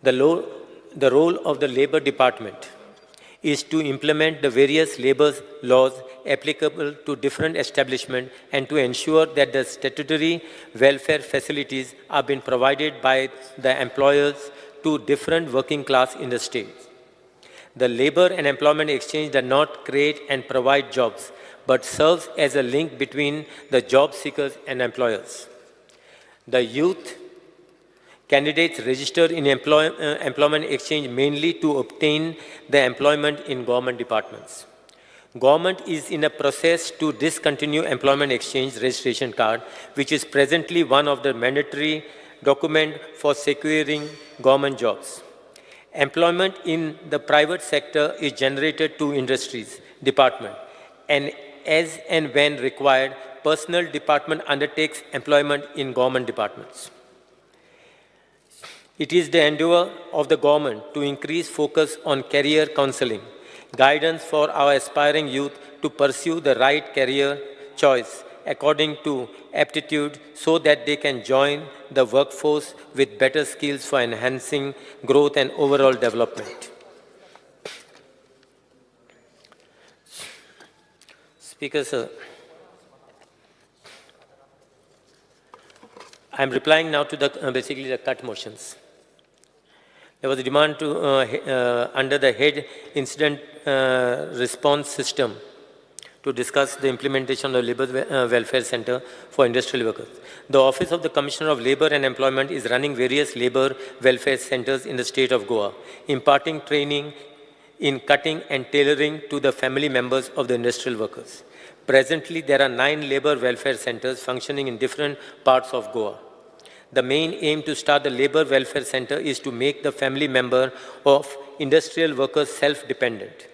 The role of the labour department is to implement the various labour laws applicable to different establishments and to ensure that the statutory welfare facilities are being provided by the employers to different working class in the state. The labour and employment exchange does not create and provide jobs, but serves as a link between the job seekers and employers. The youth candidates register in employment exchange mainly to obtain the employment in government departments. Government is in a process to discontinue employment exchange registration card, which is presently one of the mandatory documents for securing government jobs. Employment in the private sector is generated to industries department, and as and when required, personnel department undertakes employment in government departments. It is the endeavour of the government to increase focus on career counselling, guidance for our aspiring youth to pursue the right career choice according to aptitude so that they can join the workforce with better skills for enhancing growth and overall development. Speaker sir, I am replying now to the basically the cut motions. There was a demand to under the head incident response system to discuss the implementation of the Labour Welfare Center for industrial workers. The Office of the Commissioner of Labour and Employment is running various labour welfare centers in the state of Goa, imparting training in cutting and tailoring to the family members of the industrial workers. Presently, there are 9 labour welfare centers functioning in different parts of Goa. The main aim to start the Labour Welfare Center is to make the family member of industrial workers self-dependent.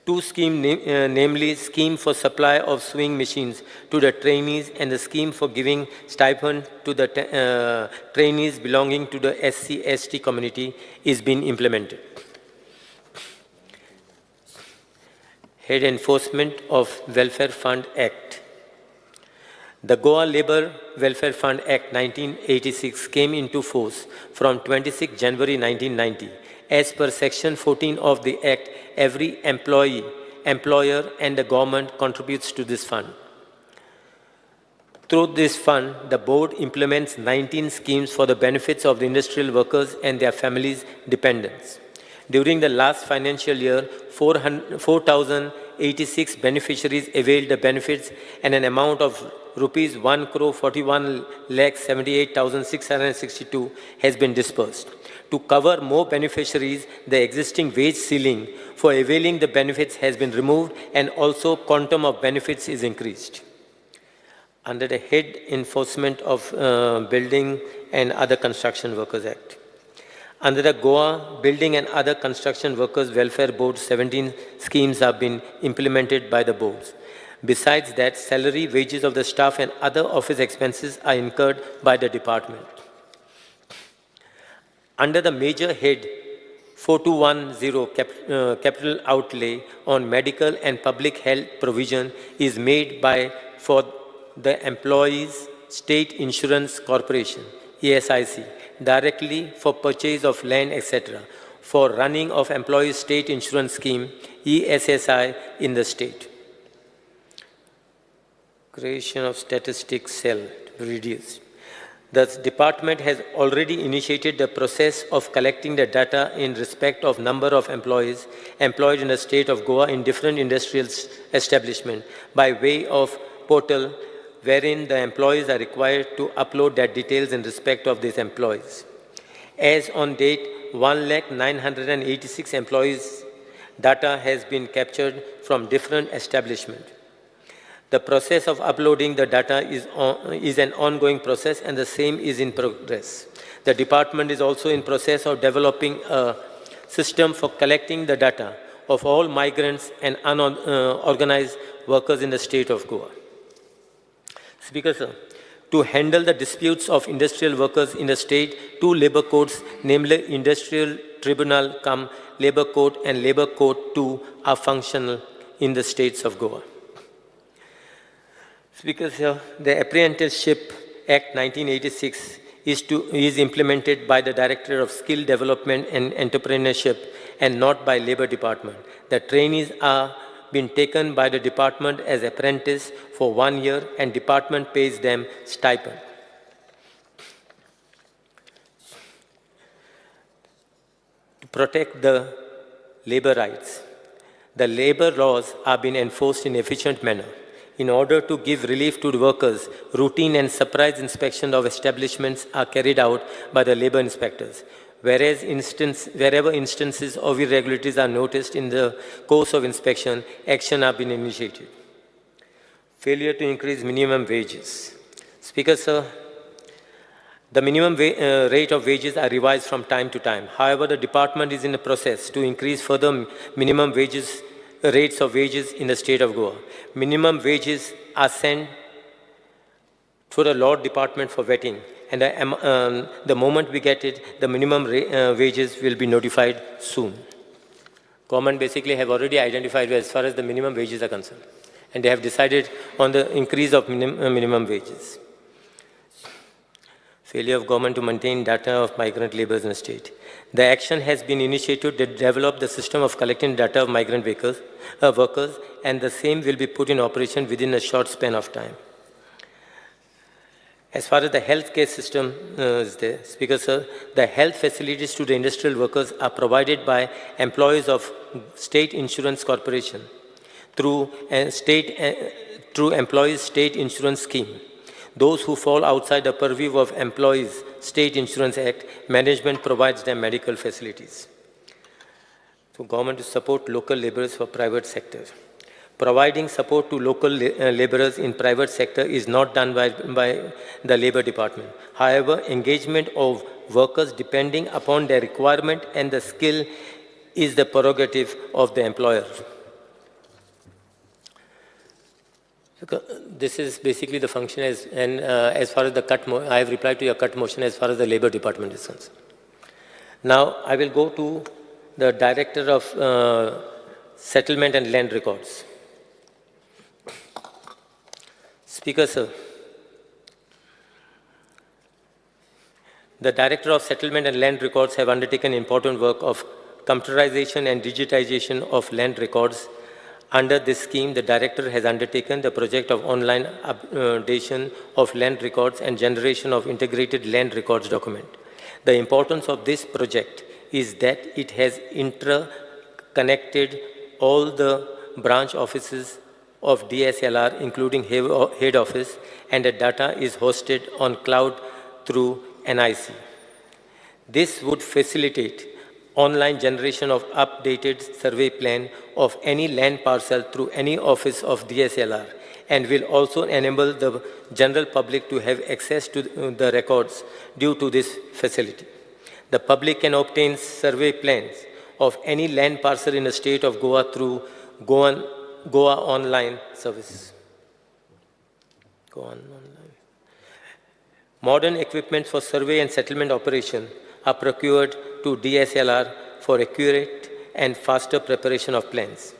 2 schemes, namely scheme for supply of sewing machines to the trainees and the scheme for giving stipend to the trainees belonging to the SC/ST community is being implemented. Head Enforcement of Welfare Fund Act. The Goa Labour Welfare Fund Act 1986 came into force from 26 January 1990. As per Section 14 of the Act, every employee, employer and the government contributes to this fund. Through this fund, the board implements 19 schemes for the benefits of the industrial workers and their families' dependents. During the last financial year, 4,086 beneficiaries availed the benefits and an amount of rupees 1,41,78,662 has been disbursed. To cover more beneficiaries, the existing wage ceiling for availing the benefits has been removed and also quantum of benefits is increased. Under the Head Enforcement of Building and Other Construction Workers Act. Under the Goa Building and Other Construction Workers Welfare Board, 17 schemes have been implemented by the boards. Besides that, salary, wages of the staff and other office expenses are incurred by the department. Under the major head 4210, capital outlay on medical and public health provision is made for the Employees State Insurance Corporation, ESIC, directly for purchase of land, etc., for running of Employees State Insurance Scheme, ESSI, in the state. Creation of statistics cell reduced. The department has already initiated the process of collecting the data in respect of number of employees employed in the state of Goa in different industrial establishments by way of portal wherein the employees are required to upload their details in respect of these employees. As on date, 1,986 employees' data has been captured from different establishments. The process of uploading the data is an ongoing process and the same is in progress. The department is also in process of developing a system for collecting the data of all migrants and unorganized workers in the state of Goa. Speaker, sir, to handle the disputes of industrial workers in the state, 2 labor codes, namely Industrial Tribunal cum Labor Code and Labor Code 2, are functional in the states of Goa. Speaker, sir, the Apprenticeship Act 1986 is implemented by the Director of Skill Development and Entrepreneurship and not by Labor Department. The trainees are been taken by the department as apprentice for 1 year and department pays them stipend. To protect the labor rights, the labor laws are being enforced in efficient manner. In order to give relief to the workers, routine and surprise inspection of establishments are carried out by the labor inspectors. Wherever instances of irregularities are noticed in the course of inspection, action have been initiated. Failure to increase minimum wages. Speaker, sir, the minimum rate of wages are revised from time to time. However, the department is in the process to increase further minimum rates of wages in the state of Goa. Minimum wages are sent to the Law Department for vetting. And the moment we get it, the minimum wages will be notified soon. Government basically have already identified as far as the minimum wages are concerned. And they have decided on the increase of minimum wages. Failure of government to maintain data of migrant laborers in the state. The action has been initiated to develop the system of collecting data of migrant workers, and the same will be put in operation within a short span of time. As far as the healthcare system is there, Speaker, sir, the health facilities to the industrial workers are provided by employees of State Insurance Corporation through Employees State Insurance Scheme. Those who fall outside the purview of Employees State Insurance Act, management provides them medical facilities. So government to support local laborers for private sector. Providing support to local laborers in private sector is not done by the Labor Department. However, engagement of workers depending upon their requirement and the skill is the prerogative of the employer. This is basically the function as far as the I have replied to your cut motion as far as the Labor Department is concerned. Now I will go to the Director of Settlement and Land Records. Speaker, sir. The Director of Settlement and Land Records have undertaken important work of computerization and digitization of land records. Under this scheme, the Director has undertaken the project of online updation of land records and generation of integrated land records document. The importance of this project is that it has interconnected all the branch offices of DSLR, including head office, and the data is hosted on cloud through NIC. This would facilitate online generation of updated survey plan of any land parcel through any office of DSLR, and will also enable the general public to have access to the records due to this facility. The public can obtain survey plans of any land parcel in the state of Goa through Goa online services. Goan online. Modern equipment for survey and settlement operation are procured to DSLR for accurate and faster preparation of plans.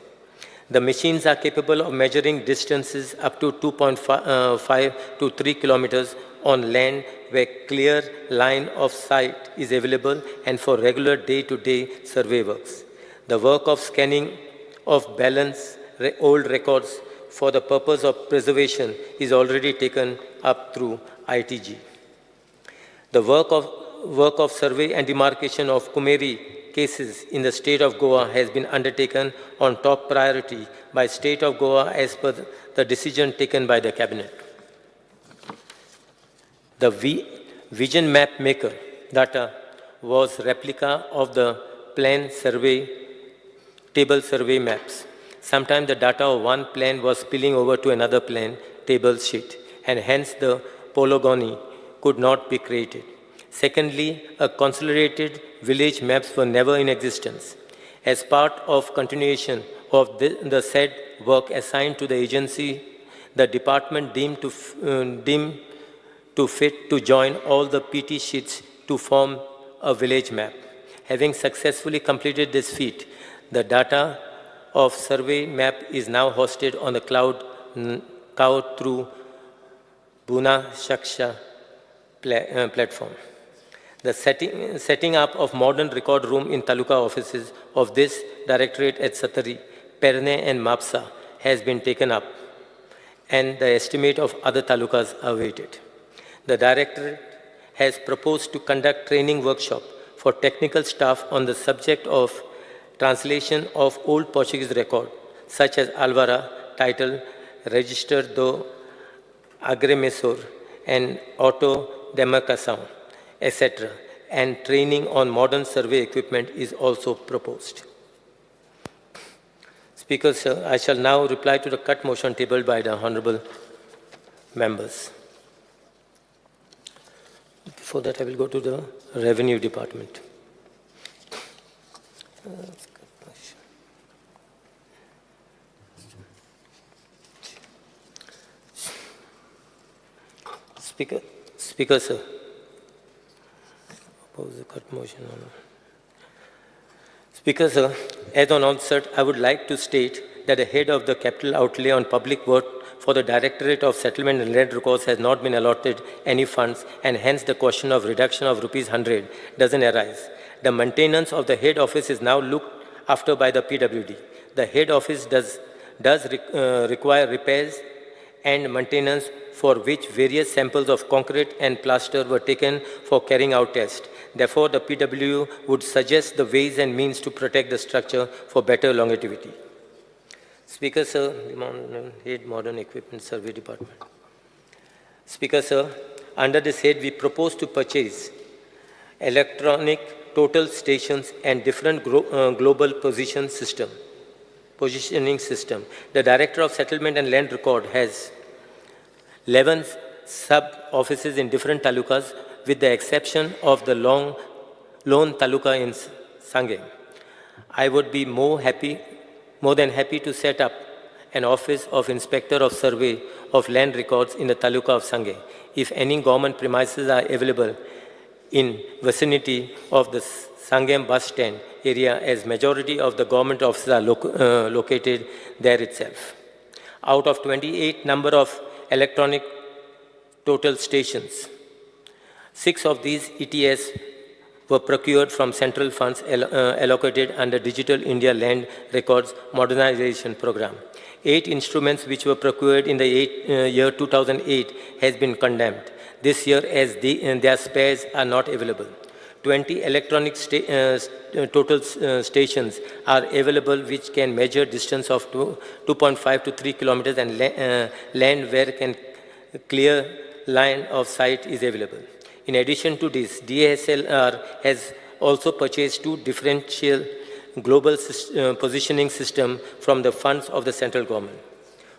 The machines are capable of measuring distances up to 2.5 to 3 kilometers on land where clear line of sight is available and for regular day-to-day survey works. The work of scanning of balance old records for the purpose of preservation is already taken up through ITG. The work of survey and demarcation of Kumeri cases in the state of Goa has been undertaken on top priority by state of Goa as per the decision taken by the cabinet. The vision map maker data was replica of the plan survey, table survey maps. Sometimes the data of one plan was spilling over to another plan table sheet, and hence the polygony could not be created. Secondly, a consolidated village maps were never in existence. As part of continuation of the said work assigned to the agency, the department deemed to fit to join all the PT sheets to form a village map. Having successfully completed this feat, the data of survey map is now hosted on the cloud through Buna Shaksha platform. The setting up of modern record room in Taluka offices of this directorate at Satari, Perne and Mapsa has been taken up, and the estimate of other talukas are awaited. The directorate has proposed to conduct training workshop for technical staff on the subject of translation of old Portuguese record, such as Alvara, title, Register do Agremessor, and Auto Demarcação, etc., and training on modern survey equipment is also proposed. Speaker, sir, I shall now reply to the cut motion tabled by the honorable members. Before that, I will go to the Revenue Department. Speaker, sir. Oppose the cut motion. Speaker, sir, as on onset, I would like to state that the head of the capital outlay on public work for the Directorate of Settlement and Land Records has not been allotted any funds, and hence the question of reduction of rupees 100 doesn't arise. The maintenance of the head office is now looked after by the PWD. The head office does require repairs and maintenance, for which various samples of concrete and plaster were taken for carrying out tests. Therefore, the PWD would suggest the ways and means to protect the structure for better longevity. Speaker, sir, Head Modern Equipment Survey Department. Speaker, sir, under this head, we propose to purchase electronic total stations and different global positioning system. The Director of Settlement and Land Record has 11 sub-offices in different talukas, with the exception of the lone taluka in Sange. I would be more than happy to set up an office of Inspector of Survey of Land Records in the taluka of Sange, if any government premises are available in vicinity of the Sangam bus stand. area, as majority of the government offices are located there itself. Out of 28 number of electronic total stations, 6 of these ETS were procured from central funds allocated under Digital India Land Records Modernization Program. 8 instruments which were procured in the year 2008 has been condemned this year as their spares are not available. 20 electronic total stations are available which can measure distance of 2.5 to 3 kilometers and land where can clear line of sight is available. In addition to this, DSLR has also purchased 2 differential global positioning system from the funds of the central government.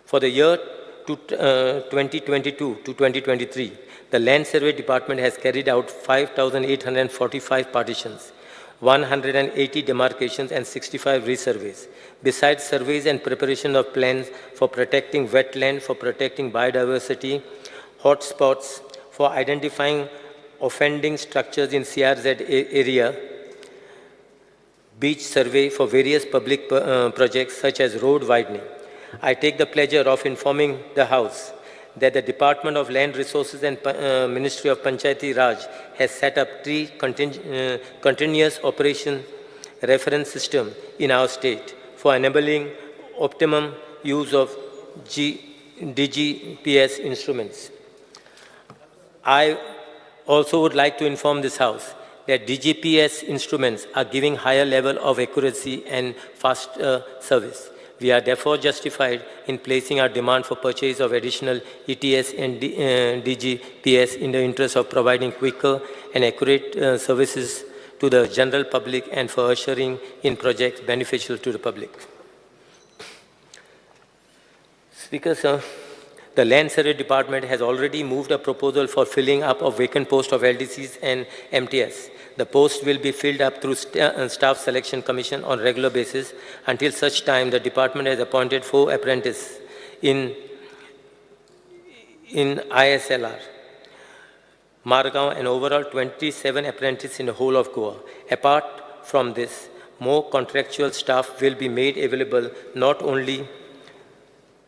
For the year 2022 to 2023, the Land Survey Department has carried out 5,845 partitions, 180 demarcations and 65 resurveys. Besides surveys and preparation of plans for protecting wetland, for protecting biodiversity, hotspots, for identifying offending structures in CRZ area, beach survey for various public projects such as road widening. I take the pleasure of informing the House that the Department of Land Resources and Ministry of Panchayati Raj has set up 3 continuous operation reference system in our state for enabling optimum use of DGPS instruments. I also would like to inform this House that DGPS instruments are giving higher level of accuracy and fast service. We are therefore justified in placing our demand for purchase of additional ETS and DGPS in the interest of providing quicker and accurate services to the general public and for ushering in projects beneficial to the public. Speaker, sir, the Land Survey Department has already moved a proposal for filling up of vacant posts of LDCs and MTS. The post will be filled up through Staff Selection Commission on regular basis until such time the department has appointed 4 apprentices in ISLR, Margao, and overall 27 apprentices in the whole of Goa. Apart from this, more contractual staff will be made available not only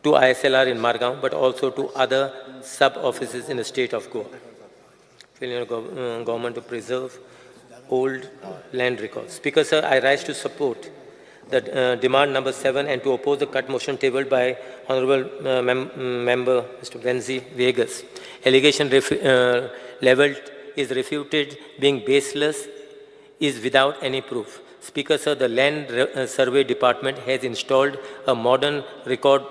to ISLR in Margao, but also to other sub-offices in the state of Goa. Government to preserve old land records. Speaker, sir, I rise to support the demand number 7 and to oppose the cut motion tabled by Honorable Member Mr. Benzi Vegas. Allegation leveled is refuted, being baseless, is without any proof. Speaker, sir, the Land Survey Department has installed a modern record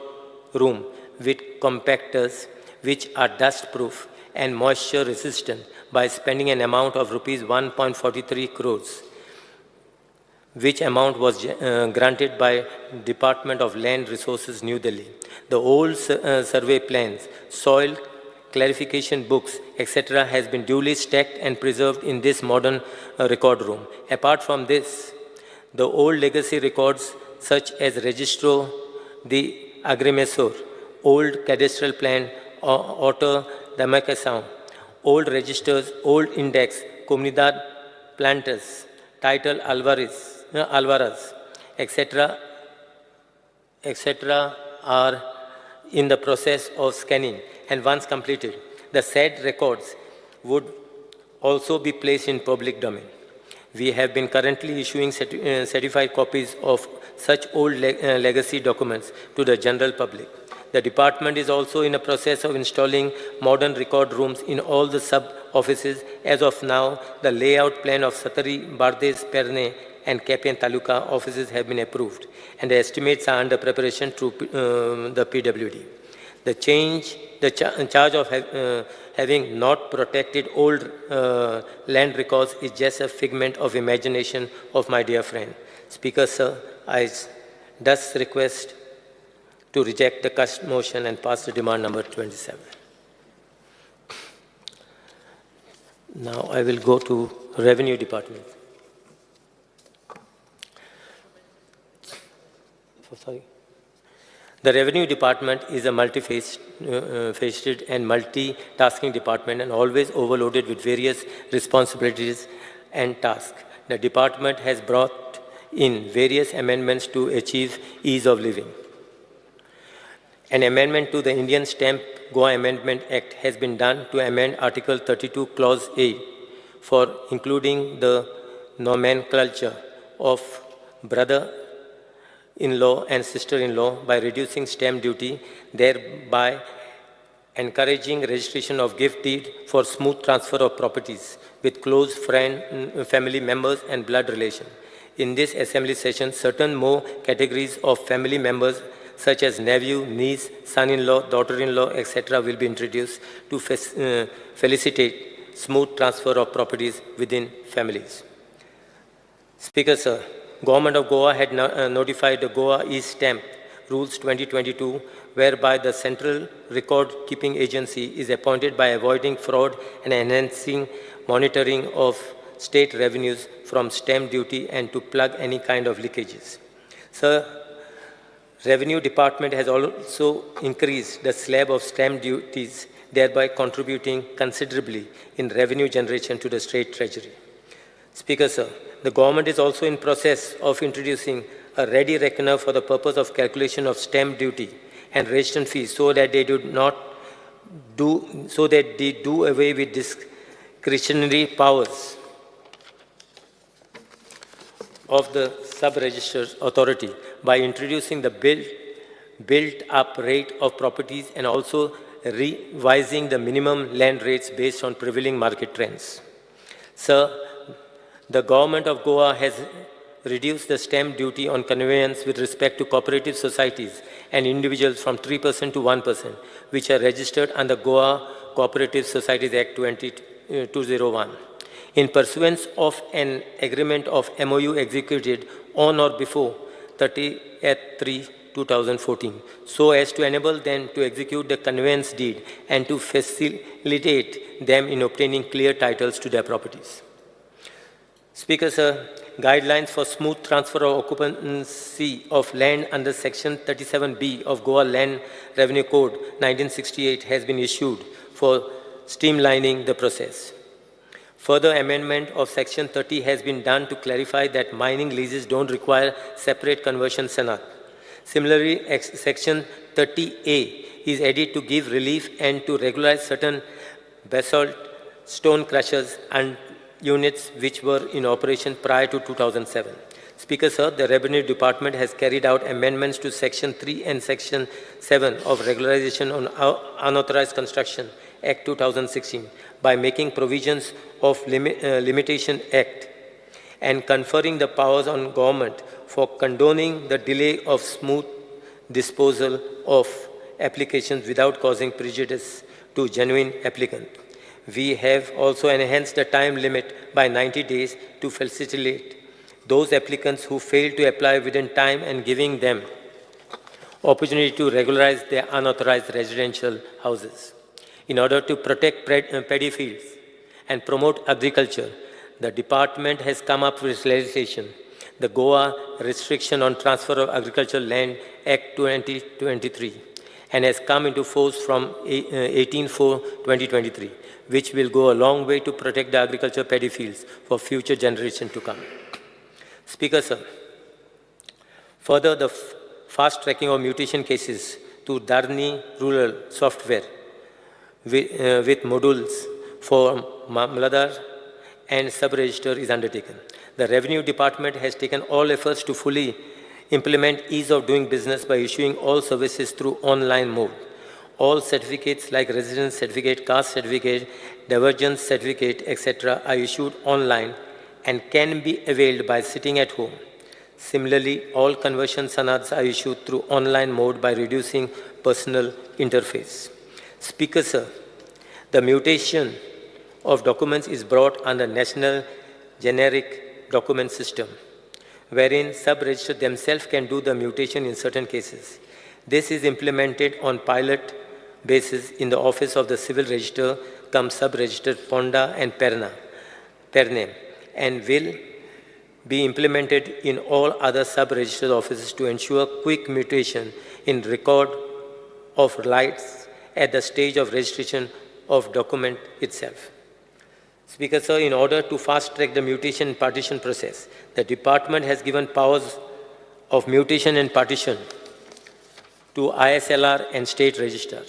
room with compactors which are dust-proof and moisture-resistant by spending an amount of rupees 1.43 crores, which amount was granted by Department of Land Resources, New Delhi. The old survey plans, soil clarification books, etc. has been duly stacked and preserved in this modern record room. Apart from this, the old legacy records such as Registro de Agrimensor, old cadastral plan, Auto Demarcação, old registers, old index, Comunidad Plantas, title Alvarez, etc., are in the process of scanning, and once completed, the said records would also be placed in public domain. We have been currently issuing certified copies of such old legacy documents to the general public. The department is also in a process of installing modern record rooms in all the sub-offices. As of now, the layout plan of Satari, Bardes, Perne and Kapian Taluka offices have been approved, and the estimates are under preparation through the PWD. The charge of having not protected old land records is just a figment of imagination of my dear friend. Speaker, sir, I thus request to reject the cut motion and pass the demand number 27. Now I will go to Revenue Department. Sorry. The Revenue Department is a multi-faceted and multi-tasking department and always overloaded with various responsibilities and tasks. The department has brought in various amendments to achieve ease of living. An amendment to the Indian Stamp Goa Amendment Act has been done to amend Article 32, Clause A for including the nomenclature of brother-in-law and sister-in-law by reducing stamp duty, thereby encouraging registration of gift deed for smooth transfer of properties with close family members and blood relation. In this assembly session, certain more categories of family members such as nephew, niece, son-in-law, daughter-in-law, etc. will be introduced to facilitate smooth transfer of properties within families. Speaker, sir, Government of Goa had notified the Goa e-Stamp Rules 2022, whereby the Central Record Keeping Agency is appointed by avoiding fraud and enhancing monitoring of state revenues from stamp duty and to plug any kind of leakages. Sir, Revenue Department has also increased the slab of stamp duties, thereby contributing considerably in revenue generation to the state treasury. Speaker, sir, the government is also in process of introducing a ready reckoner for the purpose of calculation of stamp duty and registration fees so that they do away with discretionary powers of the sub-registered authority by introducing the built-up rate of properties and also revising the minimum land rates based on prevailing market trends. Sir, the government of Goa has reduced the stamp duty on conveyance with respect to cooperative societies and individuals from 3% to 1%, which are registered under Goa Cooperative Societies Act 2001. In pursuance of an agreement of MOU executed on or before 30/3/2014, so as to enable them to execute the conveyance deed and to facilitate them in obtaining clear titles to their properties. Speaker, sir, guidelines for smooth transfer of occupancy of land under Section 37B of Goa Land Revenue Code 1968 has been issued for streamlining the process. Further amendment of Section 30 has been done to clarify that mining leases don't require separate conversion sanad. Similarly, Section 30A is added to give relief and to regularize certain basalt stone crushers and units which were in operation prior to 2007. Speaker, sir, the Revenue Department has carried out amendments to Section 3 and Section 7 of Regularization on Unauthorized Construction Act 2016 by making provisions of Limitation Act and conferring the powers on government for condoning the delay of smooth disposal of applications without causing prejudice to genuine applicants. We have also enhanced the time limit by 90 days to facilitate those applicants who fail to apply within time and giving them opportunity to regularize their unauthorized residential houses. In order to protect paddy fields and promote agriculture, the department has come up with legislation, the Goa Restriction on Transfer of Agricultural Land Act 2023, and has come into force from 18/4/2023, which will go a long way to protect the agriculture paddy fields for future generations to come. Speaker, sir, further the fast tracking of mutation cases to Dharni Rural Software with modules for Mamladar and sub-register is undertaken. The Revenue Department has taken all efforts to fully implement ease of doing business by issuing all services through online mode. All certificates like residence certificate, caste certificate, divergence certificate, etc. are issued online and can be availed by sitting at home. Similarly, all conversion sanads are issued through online mode by reducing personal interface. Speaker, sir, the mutation of documents is brought under National Generic Document System, wherein sub-registrars themselves can do the mutation in certain cases. This is implemented on pilot basis in the Office of the Civil Register, sub-register Ponda and Perne, and will be implemented in all other sub-registered offices to ensure quick mutation in record of rights at the stage of registration of document itself. Speaker, sir, in order to fast-track the mutation and partition process, the department has given powers of mutation and partition to ISLR and state register.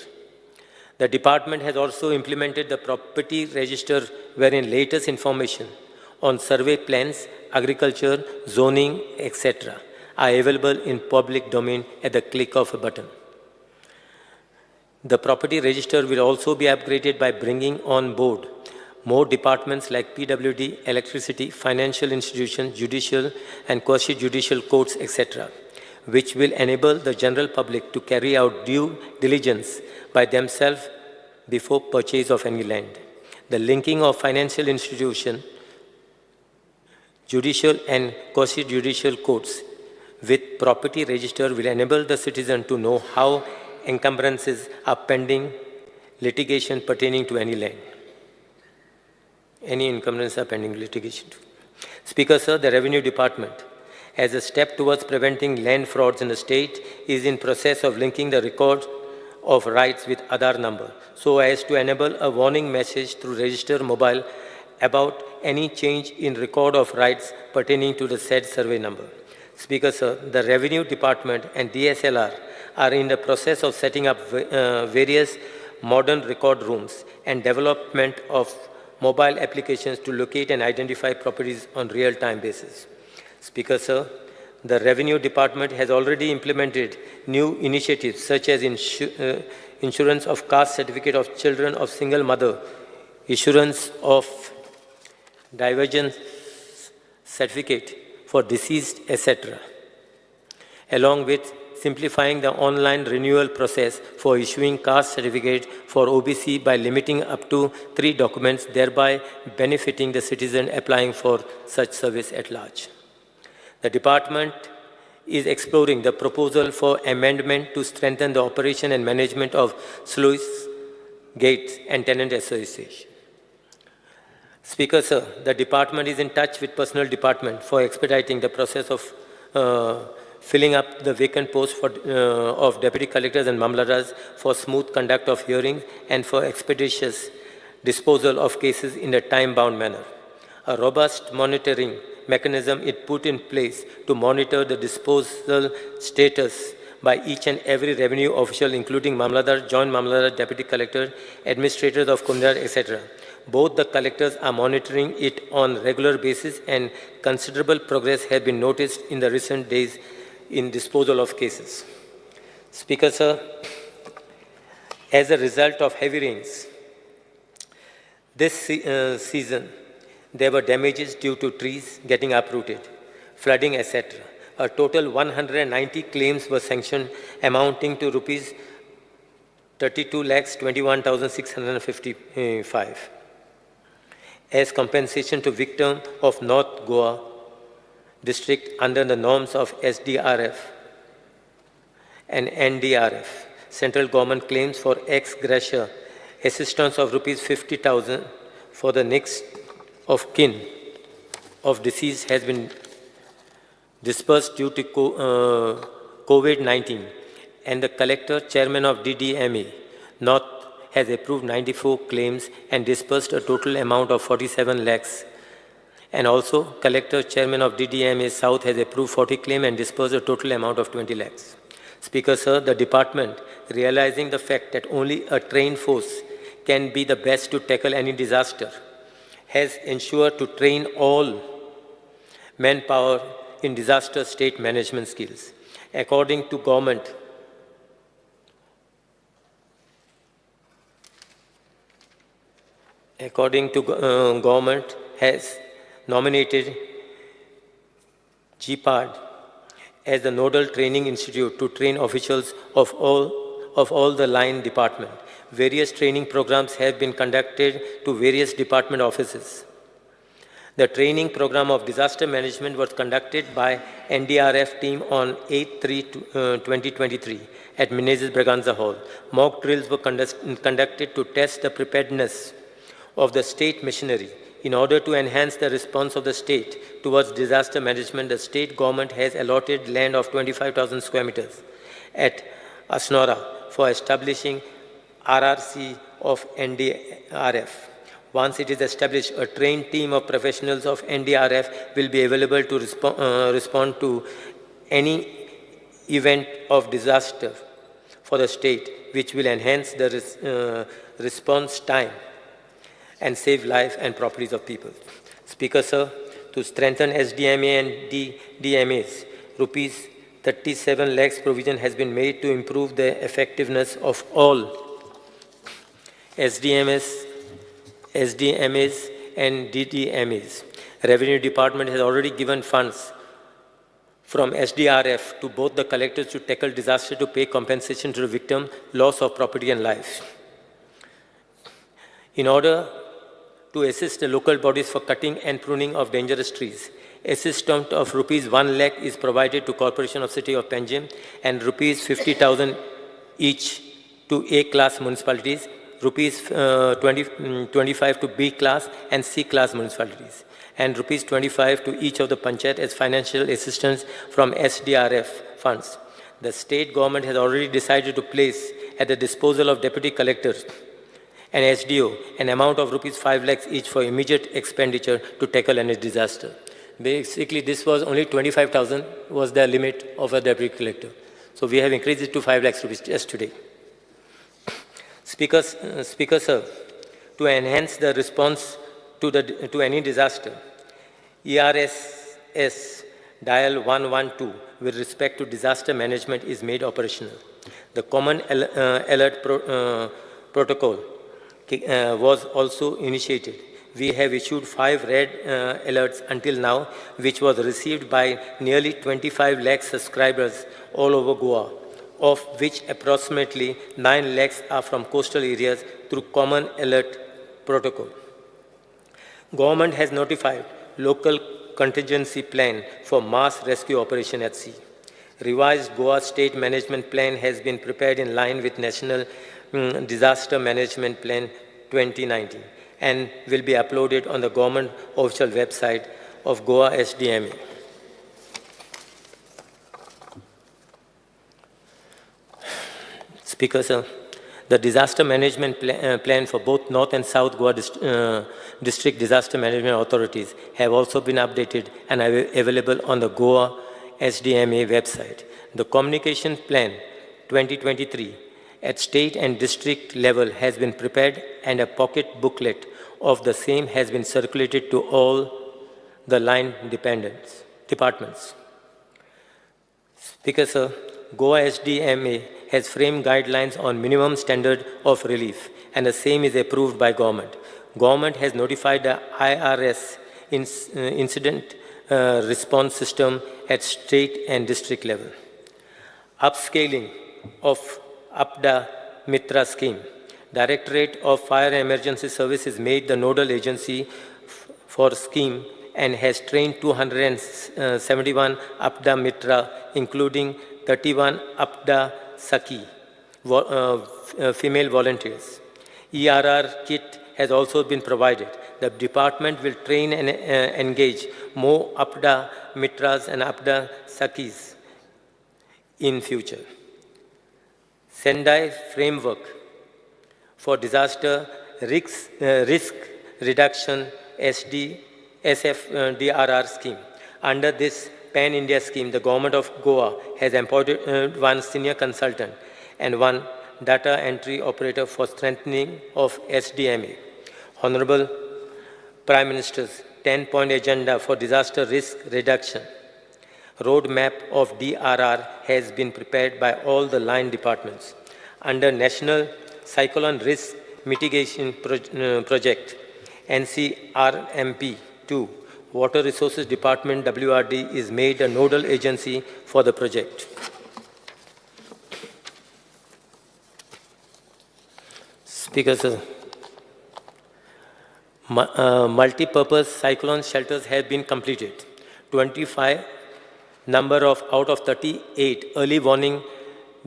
The department has also implemented the property register wherein latest information on survey plans, agriculture, zoning, etc. are available in public domain at the click of a button. The property register will also be upgraded by bringing on board more departments like PWD, electricity, financial institutions, judicial and quasi-judicial courts, etc., which will enable the general public to carry out due diligence by themselves before purchase of any land. The linking of financial institutions, judicial and quasi-judicial courts with property register will enable the citizen to know how encumbrances are pending litigation pertaining to any land. Any encumbrances are pending litigation. Speaker, sir, the Revenue Department, as a step towards preventing land frauds in the state, is in process of linking the record of rights with Aadhaar number so as to enable a warning message through register mobile about any change in record of rights pertaining to the said survey number. Speaker, sir, the Revenue Department and DSLR are in the process of setting up various modern record rooms and development of mobile applications to locate and identify properties on real-time basis. Speaker, sir, the Revenue Department has already implemented new initiatives such as insurance of caste certificate of children of single mother, issuance of divergence certificate for deceased, etc., along with simplifying the online renewal process for issuing caste certificate for OBC by limiting up to 3 documents, thereby benefiting the citizen applying for such service at large. The department is exploring the proposal for amendment to strengthen the operation and management of sluice gates and tenant association. Speaker, sir, the department is in touch with personnel department for expediting the process of filling up the vacant posts of deputy collectors and mamlatars for smooth conduct of hearings and for expeditious disposal of cases in a time-bound manner. A robust monitoring mechanism is put in place to monitor the disposal status by each and every revenue official, including mamlatar, joint mamlatar, deputy collector, administrators of Kumdar, etc. Both the collectors are monitoring it on regular basis, and considerable progress has been noticed in the recent days in disposal of cases. Speaker, sir, as a result of heavy rains this season, there were damages due to trees getting uprooted, flooding, etc. A total 190 claims were sanctioned, amounting to rupees 32,21,655 as compensation to victims of North Goa district under the norms of SDRF and NDRF. Central government claims for ex gratia assistance of rupees 50,000 for the next of kin of deceased has been dispersed due to COVID-19, and the collector chairman of DDMA North has approved 94 claims and dispersed a total amount of 47 lakhs. And also, collector chairman of DDMA South has approved 40 claims and dispersed a total amount of 20 lakhs. Speaker, sir, the department, realizing the fact that only a trained force can be the best to tackle any disaster, has ensured to train all manpower in disaster state management skills. According to government, government has nominated GPAD as the nodal training institute to train officials of all the line department. Various training programs have been conducted to various department offices. The training program of disaster management was conducted by NDRF team on 8/3/2023 at Menezes Braganza Hall. Mock drills were conducted to test the preparedness of the state machinery. In order to enhance the response of the state towards disaster management, the state government has allotted land of 25,000 square meters at Asnora for establishing RRC of NDRF. Once it is established, a trained team of professionals of NDRF will be available to respond to any event of disaster for the state, which will enhance the response time and save life and properties of people. Speaker, sir, to strengthen SDMA and DMAs, rupees 37 lakhs provision has been made to improve the effectiveness of all SDMAs and DDMAs. Revenue Department has already given funds from SDRF to both the collectors to tackle disaster to pay compensation to the victim, loss of property and life. In order to assist the local bodies for cutting and pruning of dangerous trees, assistance of rupees 1 lakh is provided to Corporation of City of Panjim and rupees 50,000 each to A-class municipalities, rupees 25 to B-class and C-class municipalities, and rupees 25 to each of the panchayat as financial assistance from SDRF funds. The state government has already decided to place at the disposal of deputy collectors and SDO an amount of rupees 5 lakhs each for immediate expenditure to tackle any disaster. Basically, this was only 25,000 was the limit of a deputy collector. So we have increased it to 5 lakhs rupees just today. Speaker, sir, to enhance the response to any disaster, ERSS dial 112 with respect to disaster management is made operational. The common alert protocol was also initiated. We have issued 5 red alerts until now, which was received by nearly 25 lakh subscribers all over Goa, of which approximately 9 lakhs are from coastal areas through common alert protocol. Government has notified local contingency plan for mass rescue operation at sea. Revised Goa State Management Plan has been prepared in line with National Disaster Management Plan 2019 and will be uploaded on the government official website of Goa SDMA. Speaker, sir, the disaster management plan for both North and South Goa district disaster management authorities have also been updated and are available on the Goa SDMA website. The communication plan 2023 at state and district level has been prepared and a pocket booklet of the same has been circulated to all the line departments. Speaker, sir, Goa SDMA has framed guidelines on minimum standard of relief and the same is approved by government. Government has notified the IRS incident response system at state and district level. Upscaling of APDA Mitra scheme. Directorate of Fire and Emergency Services made the nodal agency for scheme and has trained 271 APDA Mitra, including 31 APDA Saki, female volunteers. ERR kit has also been provided. The department will train and engage more APDA Mitras and APDA Sakis in future. Sendai framework for disaster risk reduction SFDRR scheme. Under this Pan-India scheme, the government of Goa has appointed one senior consultant and one data entry operator for strengthening of SDMA. Honorable Prime Minister's 10-point agenda for disaster risk reduction roadmap of DRR has been prepared by all the line departments. Under National Cyclone Risk Mitigation Project, NCRMP 2, Water Resources Department WRD is made a nodal agency for the project. Speaker, sir. Multi-purpose cyclone shelters have been completed. 25 number of out of 38 early warning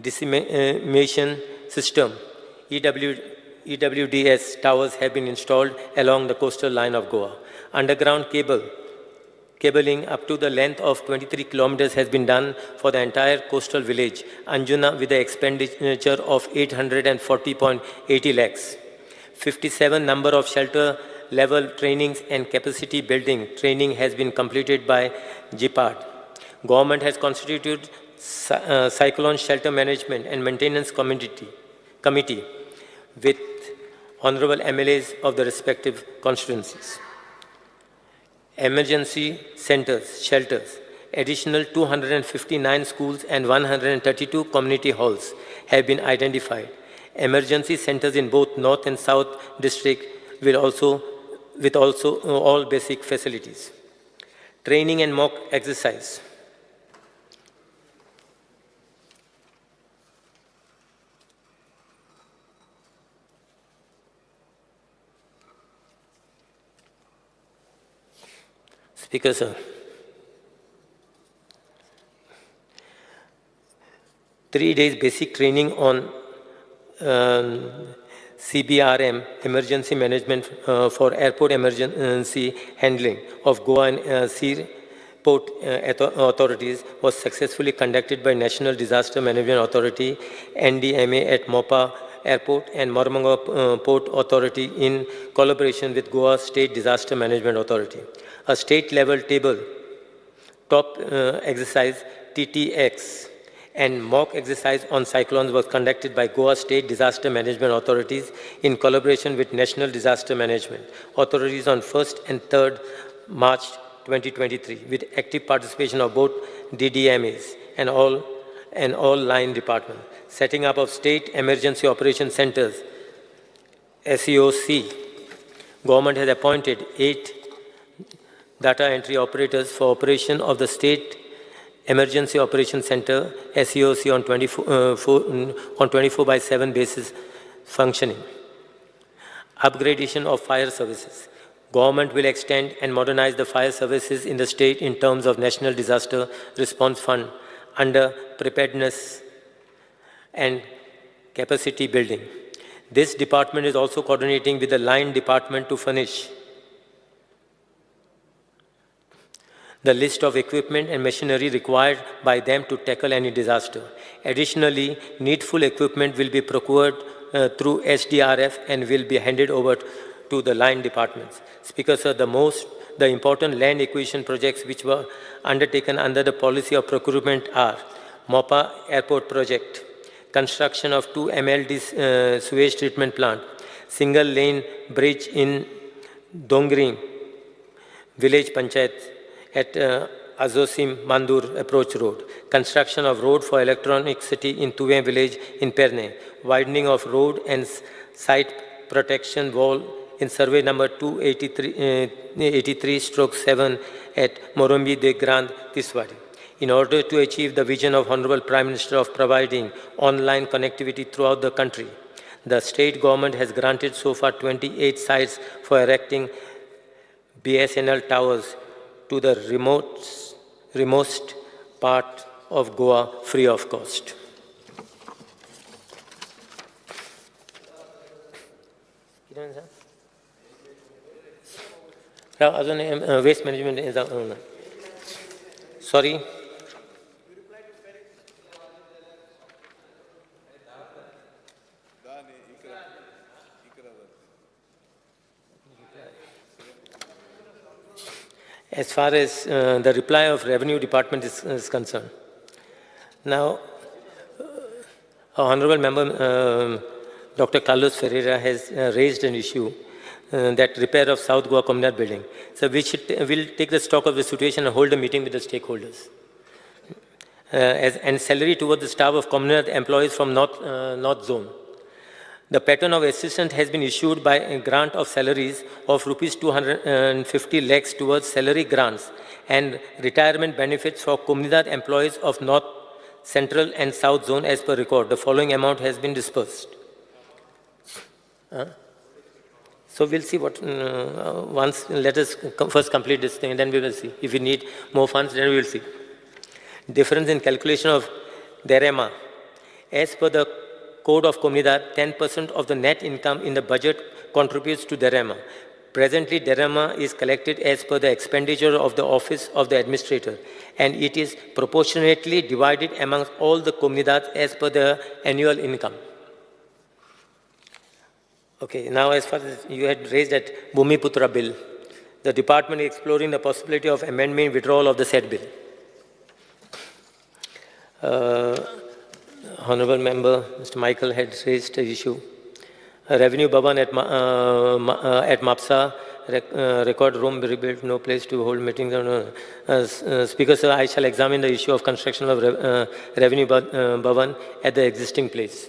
dissemination system EWDS towers have been installed along the coastal line of Goa. Underground cabling up to the length of 23 kilometers has been done for the entire coastal village, Anjuna, with the expenditure of 840.80 lakhs. 57 number of shelter level trainings and capacity building training has been completed by GPARD. Government has constituted cyclone shelter management and maintenance committee with honorable MLAs of the respective constituencies. Emergency centers, shelters, additional 259 schools and 132 community halls have been identified. Emergency centers in both North and South district with all basic facilities. Training and mock exercise. Speaker, sir. 3 days basic training on CBRM, emergency management for airport emergency handling of Goa and Sea Port authorities was successfully conducted by National Disaster Management Authority, NDMA at Mopa Airport and Mormungala Port Authority in collaboration with Goa State Disaster Management Authority. A state-level table top exercise TTX and mock exercise on cyclones was conducted by Goa State Disaster Management Authorities in collaboration with National Disaster Management Authorities on 1st and 3rd March 2023 with active participation of both DDMAs and all line departments. Setting up of State Emergency Operation Centers, SEOC. Government has appointed 8 data entry operators for operation of the State Emergency Operation Center, SEOC on 24/7 basis functioning. Upgradation of fire services. Government will extend and modernize the fire services in the state in terms of National Disaster Response Fund under preparedness and capacity building. This department is also coordinating with the line department to furnish the list of equipment and machinery required by them to tackle any disaster. Additionally, needful equipment will be procured through SDRF and will be handed over to the line departments. Speaker, sir, the important land acquisition projects which were undertaken under the policy of procurement are Mopa Airport Project, construction of 2 MLD sewage treatment plant, single lane bridge in Dongri Village Panchayat at Azosim Mandur Approach Road, construction of road for electronic city in Tuve Village in Perne, widening of road and site protection wall in survey number 283/7 at Morumbi de Grand Tiswadi. In order to achieve the vision of Honorable Prime Minister of providing online connectivity throughout the country, the state government has granted so far 28 sites for erecting BSNL towers to the remote part of Goa free of cost. Waste management is sorry. As far as the reply of Revenue Department is concerned. Now, Honorable Member Dr. Carlos Ferreira has raised an issue that repair of South Goa Communal building. So we'll take the stock of the situation and hold a meeting with the stakeholders. And salary towards the staff of communal employees from North Zone. The pattern of assistance has been issued by a grant of salaries of rupees 250 lakhs towards salary grants and retirement benefits for Comunidad employees of North, Central and South Zone as per record. The following amount has been disbursed. So we'll see what, once, let us first complete this thing and then we will see. If we need more funds, then we will see. Difference in calculation of Derema. As per the Code of Comunidad, 10% of the net income in the budget contributes to Derema. Presently, Derema is collected as per the expenditure of the office of the administrator, and it is proportionately divided amongst all the Comunidad as per the annual income. Okay, now as far as you had raised that Bhumiputra bill, the department is exploring the possibility of amendment withdrawal of the said bill. Honorable Member Mr. Michael had raised the issue. A revenue bhavan at Mapsa, record room rebuilt, no place to hold meetings. Speaker, sir, I shall examine the issue of construction of revenue bhavan at the existing place.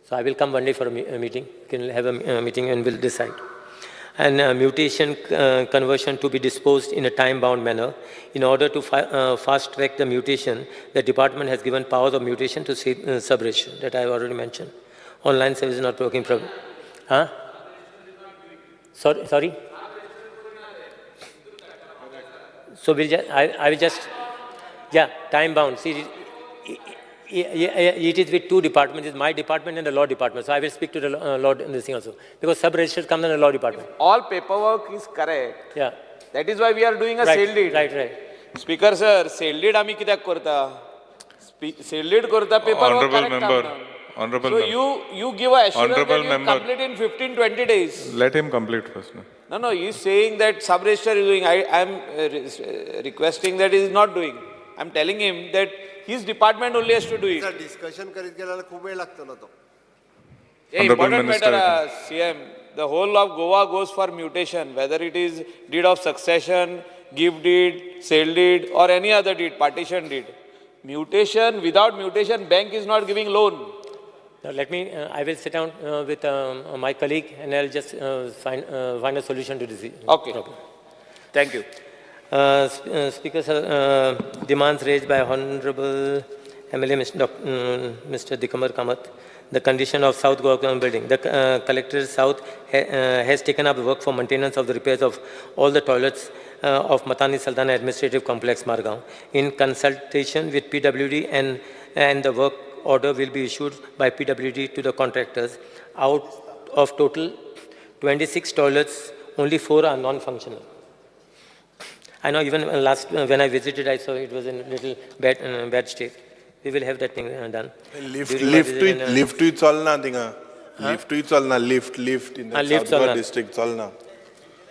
So I will come one day for a meeting. We can have a meeting and we'll decide. And mutation conversion to be disposed in a time-bound manner. In order to fast-track the mutation, the department has given powers of mutation to sub-registrar, that I have already mentioned. Online service is not working properly. Huh? Sorry? So I will just, yeah, time-bound. See, it is with two departments, it's my department and the law department. So I will speak to the law in this thing also. Because sub-register comes in the law department. All paperwork is correct. Yeah. That is why we are doing a sale deed. Right. Speaker sir, sale deed आम्ही कित्याक करता? Sale deed करता paperwork correct. Honorable so member. you give a assurance that Honorable you member. complete in 15-20 days. Let him complete first. No, he is saying that sub-register is doing. I am requesting that he is not doing. I am telling him that his department only has to do it. Discussion करीत गेल्याला खूप वेळ लागतो ना तो. Important matter, CM. The whole of Goa goes for mutation, whether it is deed of succession, gift deed, sale deed, or any other deed, partition deed. Mutation, without mutation, bank is not giving loan. Now let me, I will sit down with my colleague and I'll just find a solution to this problem. Thank you. Speaker, sir, demands raised by Honorable MLA Mr. Dikamar Kamath. The condition of South Goa building. The Collector South has taken up work for maintenance of the repairs of all the toilets of Matani Sultana Administrative Complex, Margaon. In consultation with PWD and the work order will be issued by PWD to the contractors. Out of total 26 toilets, only 4 are non-functional. I know even when I visited, I saw it was in a little bad state. We will have that thing done. Lift to chalna dinga. Lift to chalna. Lift in the South Goa district chalna.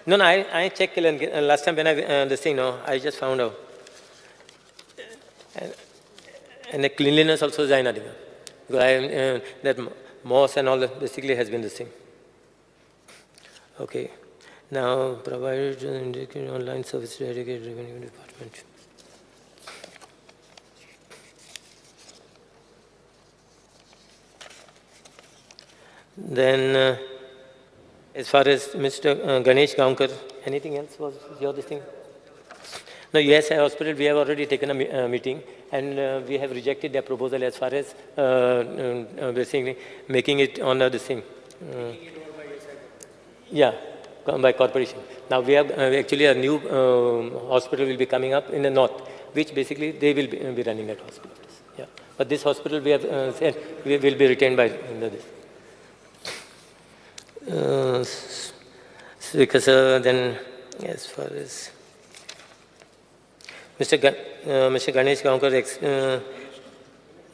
No, I checked last time when I just found out. And the cleanliness also is not dinga. Because that moss and all basically has been the same. Okay. Now provided indicated online service dedicated revenue department. Then, as far as Mr. Ganesh Gaonkar, anything else was your this thing? No, US Hospital, we have already taken a meeting and we have rejected their proposal as far as basically making it on this thing. Yeah, by corporation. Now we have actually a new hospital will be coming up in the north, which basically they will be running that hospital. Yeah, but this hospital we have said will be retained by this. Because then, as far as Mr. Ganesh Gaonkar,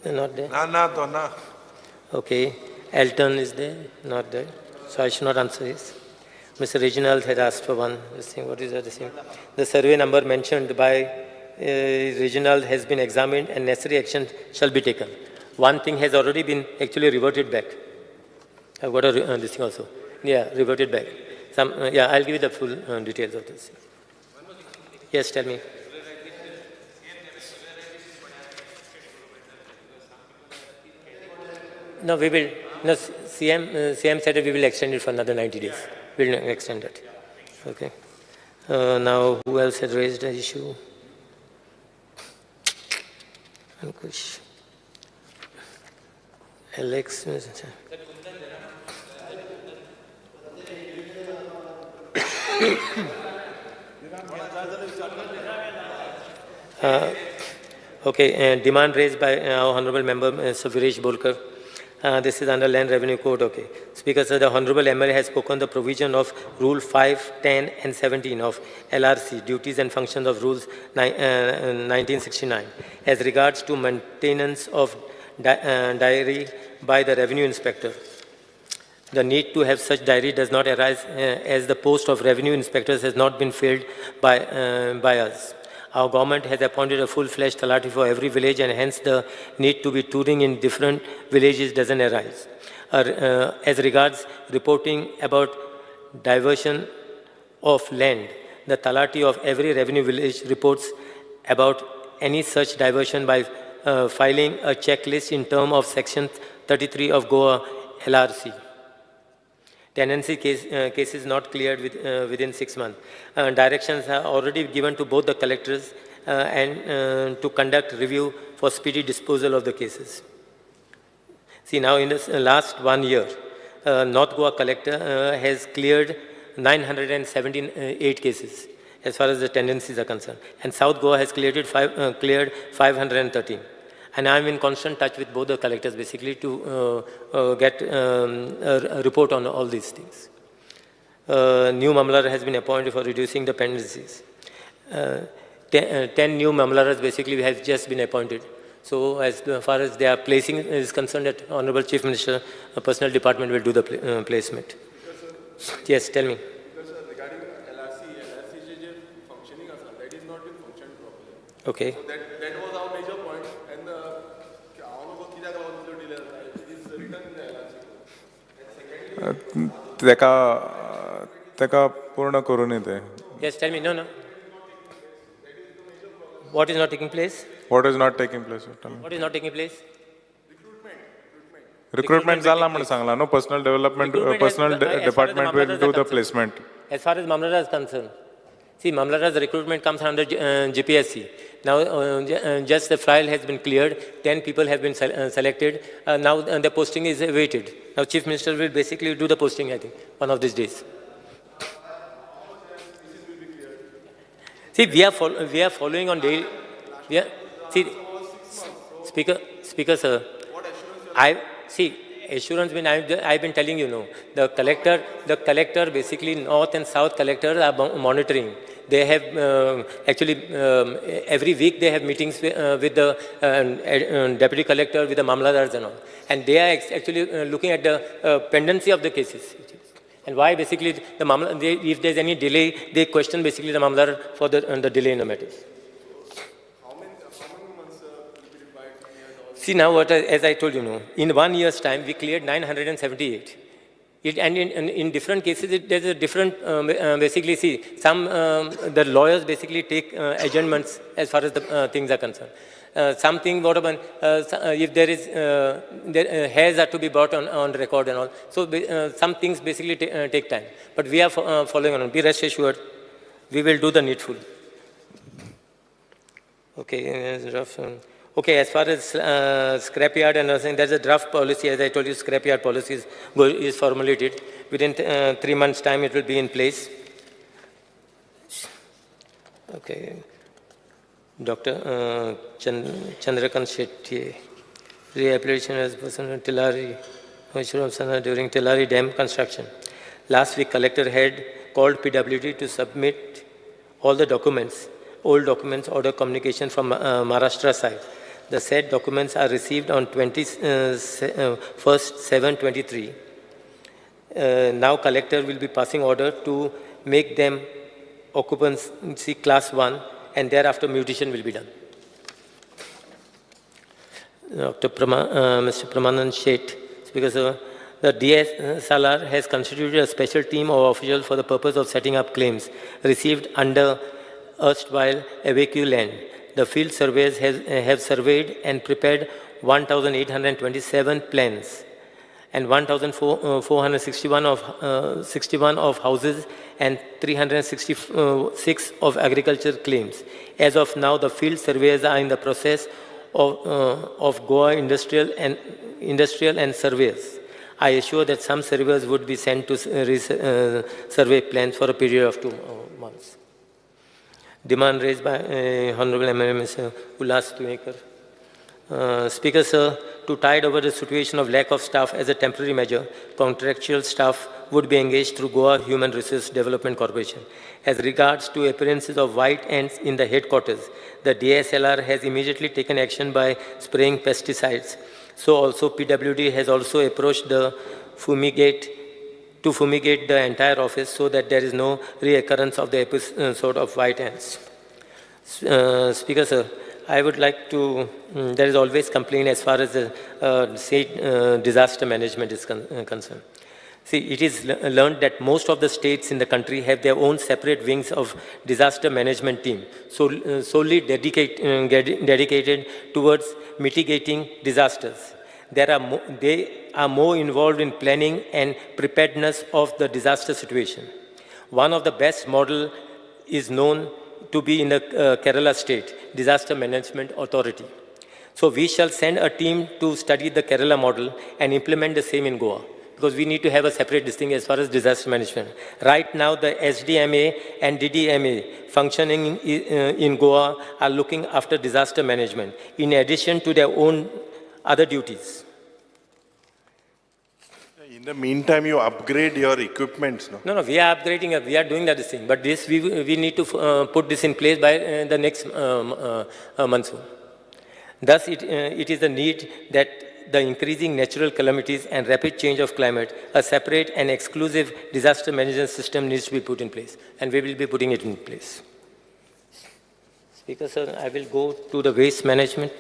not there? No. Okay. Elton is there? Not there. So I should not answer this. Mr. Reginald had asked for one. This thing. What is that? This thing? The survey number mentioned by Reginald has been examined and necessary action shall be taken. One thing has already been actually reverted back. I've got this thing also. Yeah, reverted back. Yeah, I'll give you the full details of this. Yes, tell me. No, we will. No, CM said that we will extend it for another 90 days. We will extend it. Okay. Now, who else had raised the issue? Ankush. Alex. Okay, demand raised by our Honorable Member, Mr. Viresh Bolkar. This is under Land Revenue Code, okay. Speaker, sir, the Honorable MLA has spoken the provision of Rule 5, 10 and 17 of LRC, Duties and Functions of Rules 1969, as regards to maintenance of diary by the Revenue Inspector. The need to have such diary does not arise as the post of revenue inspectors has not been filled by us. Our government has appointed a full-fledged talati for every village, and hence the need to be touring in different villages doesn't arise. As regards reporting about diversion of land, the talati of every revenue village reports about any such diversion by filing a checklist in terms of Section 33 of Goa LRC. Tenancy cases not cleared within 6 months. Directions are already given to both the collectors and to conduct review for speedy disposal of the cases. See, now in this last 1 year, North Goa collector has cleared 978 cases as far as the tenancies are concerned, and South Goa has cleared 513. And I am in constant touch with both the collectors basically to get a report on all these things. New Mamlar has been appointed for reducing the pendencies. 10 new Mamlaras basically have just been appointed. So as far as their placing is concerned, that Honorable Chief Minister, a personal department will do the placement. Yes, tell me. Regarding LRC functioning that is not been functioned properly. Okay. So that was our major point, and it is written in the LRC. Teka पूर्ण करून येते. Yes, tell me. No. What is not taking place? What is not taking place? Tell me. What is not taking place? Recruitment झाला म्हणून सांगला no personal development personal department will do the placement. As far as Mamlara is concerned, see, Mamlara's recruitment comes under GPSC. Now, just the file has been cleared. 10 people have been selected. Now the posting is awaited. Now Chief Minister will basically do the posting, I think, one of these days. See, we are following on daily. See, Speaker, sir. Assurance means I've been telling you, the collector, basically North and South collectors are monitoring. They have every week they have meetings with the deputy collector, with the mamladars and all, and they are actually looking at the pendency of the cases. And why basically if there's any delay, they question basically the mamladar for the delay in the matters. See, now as I told you, in 1 year's time, we cleared 978. And in different cases, there's a different, basically, see, some, the lawyers basically take adjournments as far as the things are concerned. Something, if there is, hairs are to be brought on record and all. So some things basically take time. But we are following on. Be rest assured, we will do the needful. Okay, okay, as far as scrapyard and everything, there's a draft policy. As I told you, scrapyard policy is formulated. Within 3 months' time, it will be in place. Okay. Dr. Chandrakant Shetty, rehabilitation as person of Tillari, during Tillari Dam construction. Last week, collector had called PWD to submit all the documents, old documents, order communication from Maharashtra side. The said documents are received on 21/7/23. Now collector will be passing order to make them occupancy class 1, and thereafter mutation will be done. Mr. Pramanand Sheth, Speaker Sir, the DSLR has constituted a special team of officials for the purpose of setting up claims received under erstwhile evacuee land. The field surveyors have surveyed and prepared 1,827 plans and 1,461 of houses and 366 of agriculture claims. As of now, the field surveyors are in the process of Goa industrial and surveyors. I assure that some surveyors would be sent to survey plans for a period of 2 months. Demand raised by Honorable Mr. Ullas Tunekar. Speaker Sir, to tide over the situation of lack of staff as a temporary measure, contractual staff would be engaged through Goa Human Resource Development Corporation. As regards to appearances of white ants in the headquarters, the DSLR has immediately taken action by spraying pesticides. So also PWD has also approached the fumigate the entire office so that there is no reoccurrence of the episode of white ants. Speaker, sir, I would like to, there is always complaint as far as the state disaster management is concerned. See, it is learned that most of the states in the country have their own separate wings of disaster management team, solely dedicated towards mitigating disasters. They are more involved in planning and preparedness of the disaster situation. One of the best model is known to be in the Kerala State Disaster Management Authority. So we shall send a team to study the Kerala model and implement the same in Goa, because we need to have a separate distinct as far as disaster management. Right now, the SDMA and DDMA functioning in Goa are looking after disaster management, in addition to their own other duties. In the meantime, you upgrade your equipments, no? No, we are upgrading, we are doing that thing. But this, we need to put this in place by the next monsoon. Thus, it is the need that the increasing natural calamities and rapid change of climate, a separate and exclusive disaster management system needs to be put in place. And we will be putting it in place. Speaker, sir, I will go to the waste management.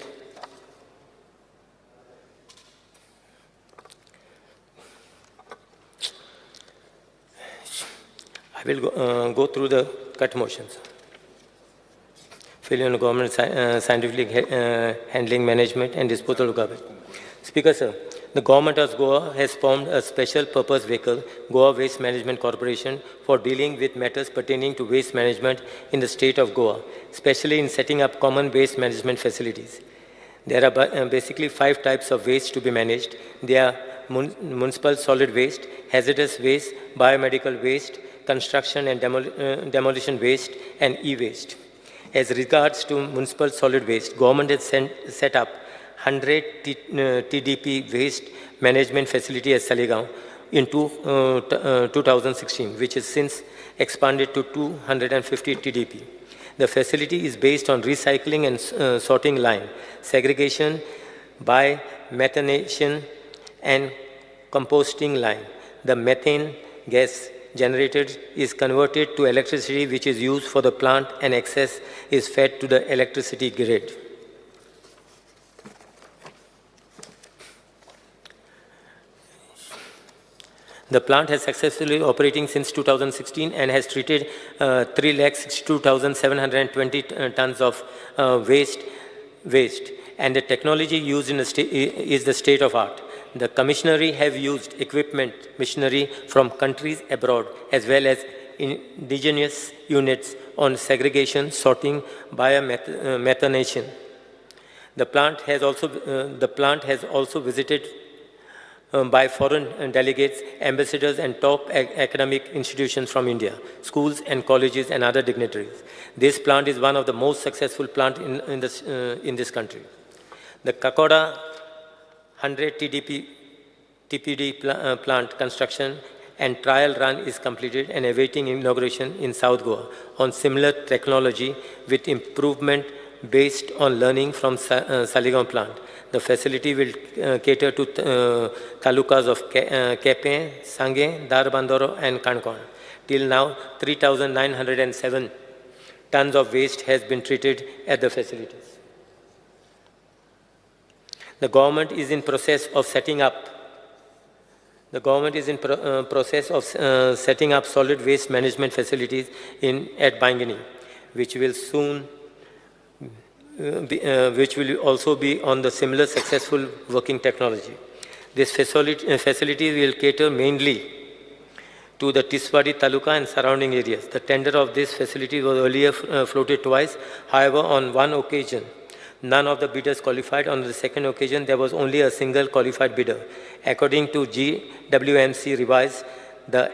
I will go through the cut motions. Failure on government scientific handling, management and disposal of garbage. Speaker, sir, the government of Goa has formed a special purpose vehicle, Goa Waste Management Corporation, for dealing with matters pertaining to waste management in the state of Goa, especially in setting up common waste management facilities. There are basically 5 types of waste to be managed. They are municipal solid waste, hazardous waste, biomedical waste, construction and demolition waste, and e-waste. As regards to municipal solid waste, government has set up 100 TDP waste management facility at Saligaon in 2016, which has since expanded to 250 TDP. The facility is based on recycling and sorting line, segregation by methanation and composting line. The methane gas generated is converted to electricity, which is used for the plant, and excess is fed to the electricity grid. The plant has successfully operating since 2016 and has treated 3,62,720 tons of waste, and the technology used in the is the state of art. The commissionery have used equipment, machinery from countries abroad, as well as indigenous units on segregation, sorting, biomethanation. The plant has also visited by foreign delegates, ambassadors, and top academic institutions from India, schools and colleges and other dignitaries. This plant is one of the most successful plants in this country. The Kakoda 100 TPD plant construction and trial run is completed and awaiting inauguration in South Goa on similar technology with improvement based on learning from Saligaon plant. The facility will cater to talukas of Kepe, Sange, Darbandoro and Kankon. Till now, 3,907 tons of waste has been treated at the facilities. The government is in process of setting up solid waste management facilities at Bangini, which will also be on the similar successful working technology. This facility will cater mainly to the Tiswadi Taluka and surrounding areas. The tender of this facility was earlier floated twice. However, on one occasion, none of the bidders qualified. On the second occasion, there was only a single qualified bidder. According to GWMC revised the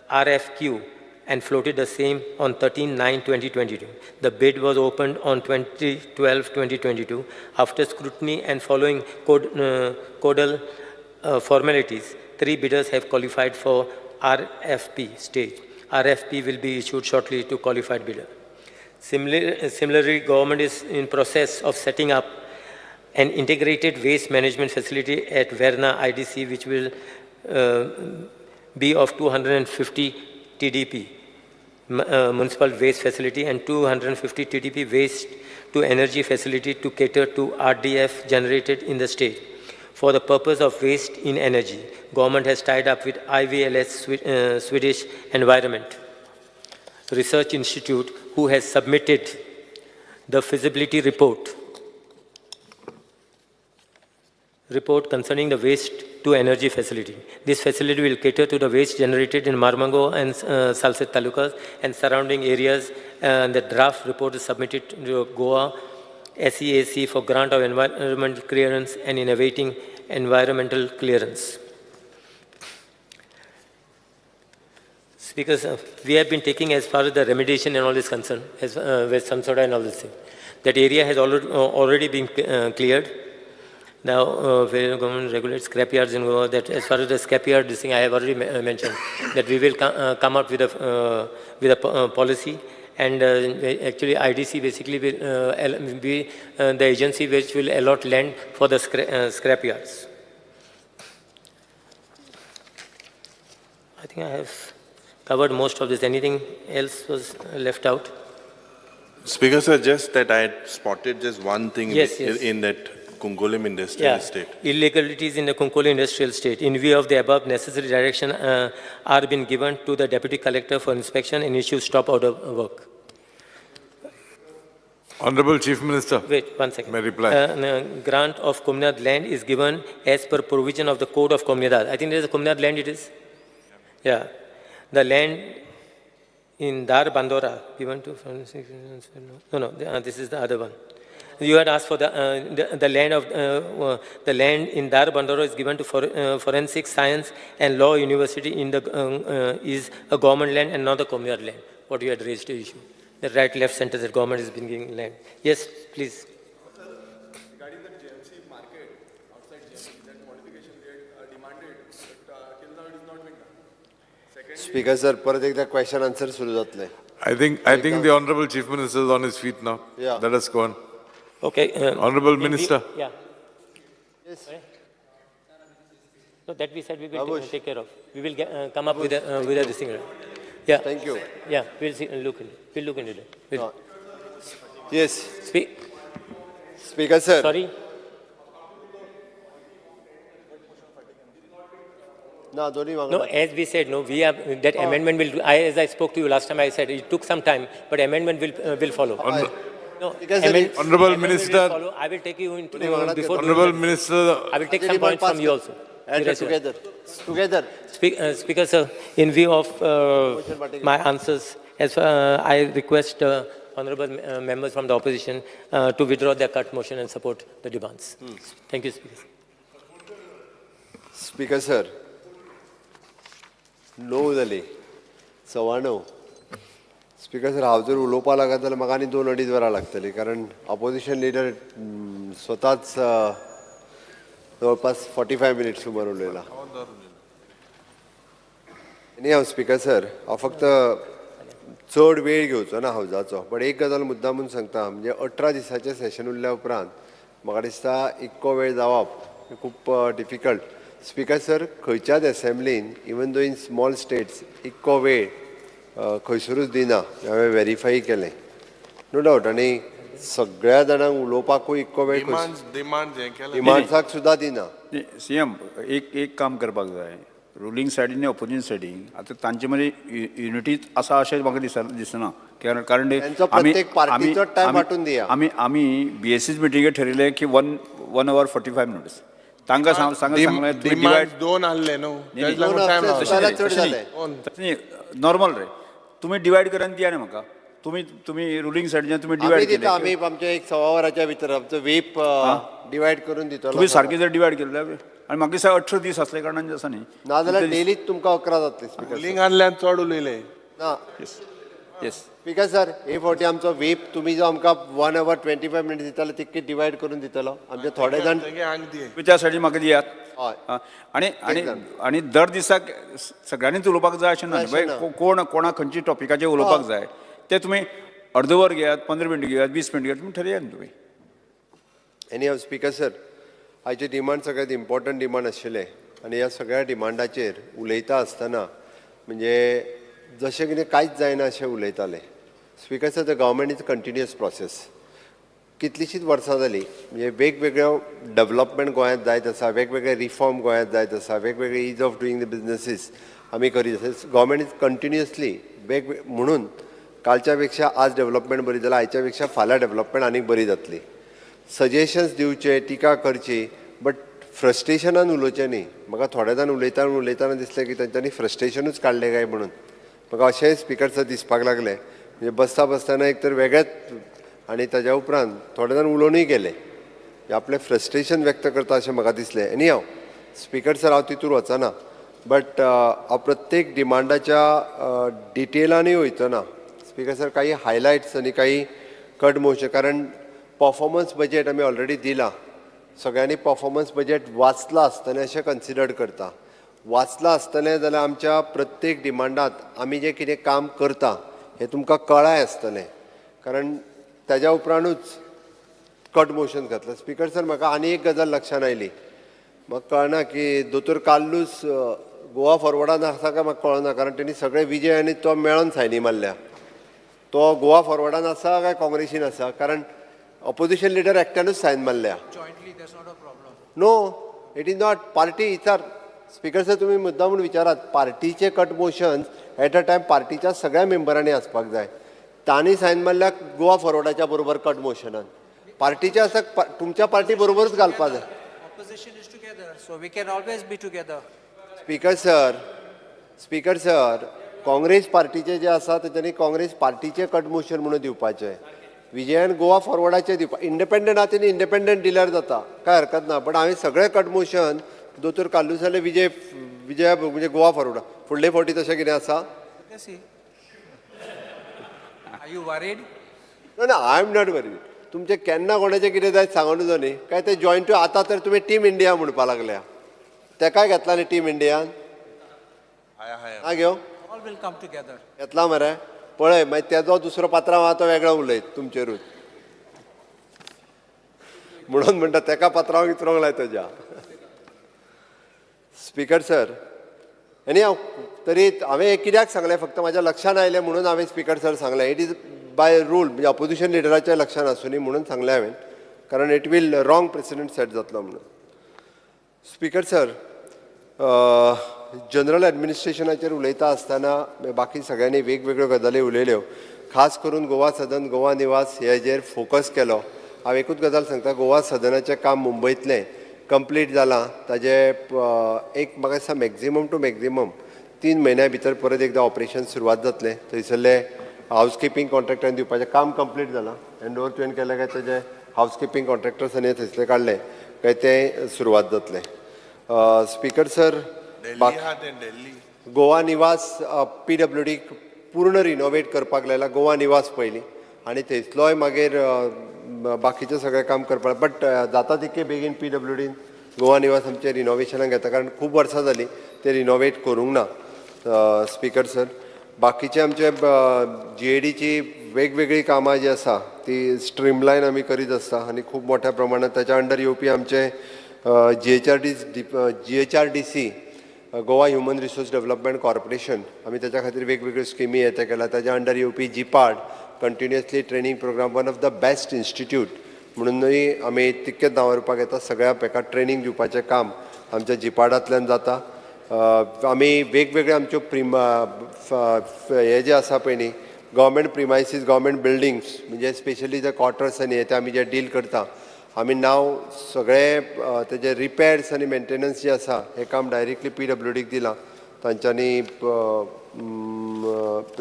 RFQ and floated the same on 13/9/2022. The bid was opened on 20/12/2022. After scrutiny and following codal formalities, 3 bidders have qualified for RFP stage. RFP will be issued shortly to qualified bidder. Similarly, government is in process of setting up an integrated waste management facility at Verna IDC, which will be of 250 TDP municipal waste facility and 250 TDP waste to energy facility to cater to RDF generated in the state. For the purpose of waste in energy, government has tied up with IVLS Swedish Environment Research Institute, who has submitted the feasibility report concerning the waste to energy facility. This facility will cater to the waste generated in Marmango and Salset talukas and surrounding areas. The draft report is submitted to Goa SEAC for grant of environmental clearance and in awaiting environmental clearance. Speakers, we have been taking as far as the remediation and all this concern, as with some soda and all this thing. That area has already been cleared. Now, where government regulates scrapyards in Goa, that as far as the scrapyard, this thing I have already mentioned, that we will come up with a policy, and actually IDC basically will be the agency which will allot land for the scrapyards. I think I have covered most of this. Anything else was left out? Speaker, sir, just that I had spotted just one thing Yes, in that Kunkolim industrial estate. Illegalities in the Kunkolim industrial estate. In view of the above, necessary direction are being given to the Deputy Collector for inspection and issue stop order work. Honorable Chief Minister. Wait, 1 second. May reply. Grant of Communal land is given as per provision of the Code of Communal. I think there is a Communal land it is. Yeah. The land in Dar Bandora given to no, this is the other one. You had asked for the land in Dar Bandora is given to Forensic Science and Law University in the is a government land and not a communal land. What you had raised the issue. The right, left, center, that government is giving land. Yes, please. Regarding the JMC market, outside JMC, that modification rate demanded, but till now it is not been done. Speaker sir, परत एकदा question answer सुरू जातले. I think the Honorable Chief Minister is on his feet now. Yeah. Let us go on. Okay. Honorable Minister. Yeah. Yes. So that we said we will take care of. We will come up with a this thing. Yeah. Thank you. Yeah, we'll look into that. Yes. Speaker sir. Sorry. No, as we said, no, we have that amendment will. As I spoke to you last time, I said it took some time, but amendment will follow. No, Honorable Minister. I will take you into before. Honorable Minister. I will take some points from you also. Together. Speaker sir, in view of my answers, I request honorable members from the opposition to withdraw their cut motion and support the demands. Thank you, Speaker. Speaker sir. णव जाली 9:15. Speaker sir हांव जर उलोवपाक लागत जाल्यार म्हाका आनी 2-2.5 वरां लागतलीं कारण ऑपोजिशन लिडर स्वताच जवळपास 45 मिनिट्स सुमार उलयला. आनी हांव स्पीकर सर हांव फक्त चड वेळ घेवचो ना हावजाचो, बट एक गजाल मुद्दामून सांगता, म्हणजे 18 दिसाचें सेशन उरल्या उपरांत म्हाका दिसता इतको वेळ जावप खूब डिफिकल्ट. स्पीकर सर, खंयच्याच असेंब्लीन even though in small states इतको वेळ खंयसरूच दिना. हांवें व्हेरीफाय केलें, नो डावट, आनी सगळ्या जाणांक उलोवपाकूय इतको वेळ डिमांड्साक सुद्दां दिना. सीएम एक काम करपाक जाय, रुलींग सायडीन आनी ऑपोजीशन सायडीन आतां तांचे मदीं युनिटी आसा अशें म्हाका दिसना. कारण आमी BSC मिटिंगेक ठरयलें की 1 hour 45 minutes. तांकां सांगलें 2 आहले न्हू, नॉर्मल रे, तुमी डिवायड करान दिया न्ही म्हाका. तुम्ही रुलींग सायडीन तुमी डिवायड केले. आमी आमच्या 1.25 वराच्या भितर आमचो वेप डिवायड करून दितलो. तुम्ही सारके जर डिवायड केले आनी म्हाका दिसता 18 दीस असले कारणान आसा न्ही, नाजाल्यार डेलीच तुमकां 11 जातले. स्पीकर रुलींग आहल्यान चड उलयले ना. येस स्पीकर सर, हे फावटी आमचो वेप तुमी जो आमकां 1 hour 25 minutes दितालो तितके डिवायड करून दितलो. आमचे थोडे जाण त्या सायडीन म्हाका दियात. आनी दर दिसाक सगळ्यांनीच उलोवपाक जाय अशें ना. कोणाक खंयची टॉपिकाचेर उलोवपाक जाय ते तुमी अर्द वर घेयात, 15 मिनट घेयात, 20 मिनट घेयात, तुमी ठरयात तुमी. एनी हांव स्पीकर सर, आयचे डिमांड सगळ्यांत इम्पॉर्टंट डिमांड आशिल्ले आनी ह्या सगळ्या डिमांडाचेर उलयता आसतना म्हणजे जशें कितें कांयच जायना अशें उलयताले. Speaker sir, the government is continuous process. कितलींशींच वर्सां जालीं म्हणजे वेगवेगळ्यो डेव्हलपमेंट गोंयांत जायत आसा, वेगवेगळे रिफॉर्म गोंयांत जायत आसा, वेगवेगळे ईज ऑफ डुईंग द बिजनेसीस आमी करीत आसा. गव्हर्मेंट इज कंटिन्युअसली म्हणून कालच्या पेक्षा आज डेव्हलपमेंट बरी जाला, आयच्या पेक्षा फाल्यां डेव्हलपमेंट आनीक बरी जातली. सजेशन्स दिवचे, टिका करची, बट फ्रस्ट्रेशनान उलोवचें न्ही. म्हाका थोडे जाण उलयताना दिसलें की तांच्यांनी फ्रस्ट्रेशनूच काडलें काय म्हणून. म्हाका अशेंय स्पीकर सर दिसपाक लागलें. म्हणजे बसतना एक तर वेगळेच आनी ताज्या उपरांत थोडे जाण उलोवनूय गेले. आपलें फ्रस्ट्रेशन व्यक्त करता अशें म्हाका दिसलें. एनी हांव स्पीकर सर हांव तितूर वचना, बट हांव प्रत्येक डिमांडाच्या डिटेलांनी वयतना स्पीकर सर काही हायलायट्स आनी काही कट मोशन, कारण परफॉर्मन्स बजेट आमी ऑलरेडी दिला. सगळ्यांनी परफॉर्मन्स बजेट वाचलां आसतलें अशें कन्सिडर करता. वाचलां आसतलें जाल्यार आमच्या प्रत्येक डिमांडांत आमी जें कितें काम करता हें तुमकां कळाय आसतलें, कारण ताज्या उपरांतूच कट मोशन घातलं. स्पीकर सर, म्हाका आनी एक गजाल लक्षांत आयली. म्हाका कळना की दोतोर काल्लूस गोवा फॉरवर्डान आसा काय म्हाका कळना, कारण तेणी सगळे विजय आनी तो मेळोन सायनी मारल्या. तो गोवा फॉरवर्डान आसा काय काँग्रेसीन आसा, कारण ऑपोजिशन लिडर एकट्यानूच सायन मारल्या. No, it is not party. इचार स्पीकर सर, तुमी मुद्दामून विचारात. पार्टीचे cut motion at a time पार्टीच्या सगळ्या मेंबरांनी आसपाक जाय. तांणी सायन मारल्या गोवा फॉरवर्डाच्या बरोबर कट मोशनान. पार्टीच्या आसा तुमच्या पार्टी बरोबरच घालपाक जाय. स्पीकर सर, काँग्रेस पार्टीचे जे आसा तेच्यांनी काँग्रेस पार्टीचे कट मोशन म्हणून दिवपाचें. विजयान गोवा फॉरवर्डाचे दिवपा इंडिपेंडंट आहा तेणी इंडिपेंडंट दिल्यार जाता, काय हरकत ना. बट हांवें सगळे कट मोशन दोतोर काल्लूस जाल्यार विजया म्हणजे गोवा फॉरवर्डा फुडले फावटी तशें कितें आसा? ना, आय एम नॉट वरीड. तुमचें केन्ना कोणाचें कितें जाय सांगून नजो न्ही, काय ते जॉयंट आतां तर तुमी टीम इंडिया म्हणपा लागल्या. तेकाय घेतला न्ही टीम इंडियान? हा घेव घेतला मरे. पळय मागीर तेजो दुसरो पात्रांव आहा तो वेगळो उलयत तुमचेरूच म्हणून म्हणटा तेका पात्रांव कितरोंक लाय तेज्या. स्पीकर सर, आनी हांव तरी हांवें कित्याक सांगलें, फक्त म्हाज्या लक्षांत आयलें म्हणून हांवें स्पीकर सर सांगलें. इट इज बाय रूल, म्हणजे ऑपोजिशन लिडराच्या लक्षांत आसूं न्ही म्हणून सांगलें हांवें, कारण it will wrong precedent set जातलो म्हणून. स्पीकर सर, जनरल एडमिनिस्ट्रेशनाचेर उलयता आसतना बाकी सगळ्यांनी वेगवेगळ्यो गजाली उलयल्यो. खास करून गोवा सदन, गोवा निवास हेजेर फोकस केलो. हांव एकूच गजाल सांगता, गोवा सदनाचें काम मुंबयतलें कंप्लीट जालां. ताजे एक म्हाका दिसता मॅक्झिमम टू मॅक्झिमम 3 म्हयन्या भितर परत एकदां ऑपरेशन सुरवात जातलें. थंयसरले हावजकीपींग कॉन्ट्रॅक्टांनी दिवपाचें काम कंप्लीट जालां. हँड ओवर तुवें केलें काय तेजे हावजकीपींग कॉन्ट्रॅक्टर्सांनी थंयसरले काडले काय तें सुरवात जातलें. स्पीकर सर, गोवा निवास PWD पूर्ण रिनोवेट करपाक लायला. गोवा निवास पयलीं आनी थंयसलोय मागीर बाकीचें सगळें काम करपाक, बट जाता तितके बेगीन PWD गोवा निवास आमचे रिनोवेशनाक घेता, कारण खूब वर्सां जालीं ते रिनोवेट करूंक ना. स्पीकर सर, बाकीचे आमचे GADची वेगवेगळी कामां जी आसा ती स्ट्रीमलायन आमी करीत आसता आनी खूब मोठ्या प्रमाणांत ताच्या अंडर येवपी आमचे GHRDC Goa human resource development corporation, आमी ताच्या खातीर वेगवेगळ्यो स्किमी येता केला. ताच्या अंडर येवपी GPARD continuously training program, one of the best institute म्हणूनय आमी तितकेच नांवारपाक येता. सगळ्या हाका ट्रेनींग दिवपाचें काम आमच्या GPARDांतल्यान जाता. आमी वेगवेगळे आमच्यो हे जे आसा पळय न्ही गव्हर्मेंट प्रिमायसीस, गव्हर्मेंट बिल्डिंग्स, म्हणजे स्पेशली जे क्वॉर्टर्स आनी ते आमी जे डील करता, आमी नाव सगळे तेजे रिपेर्स आनी मेंटेनन्स जे आसा हें काम डायरेक्टली PWDक दिलां. तांच्यांनी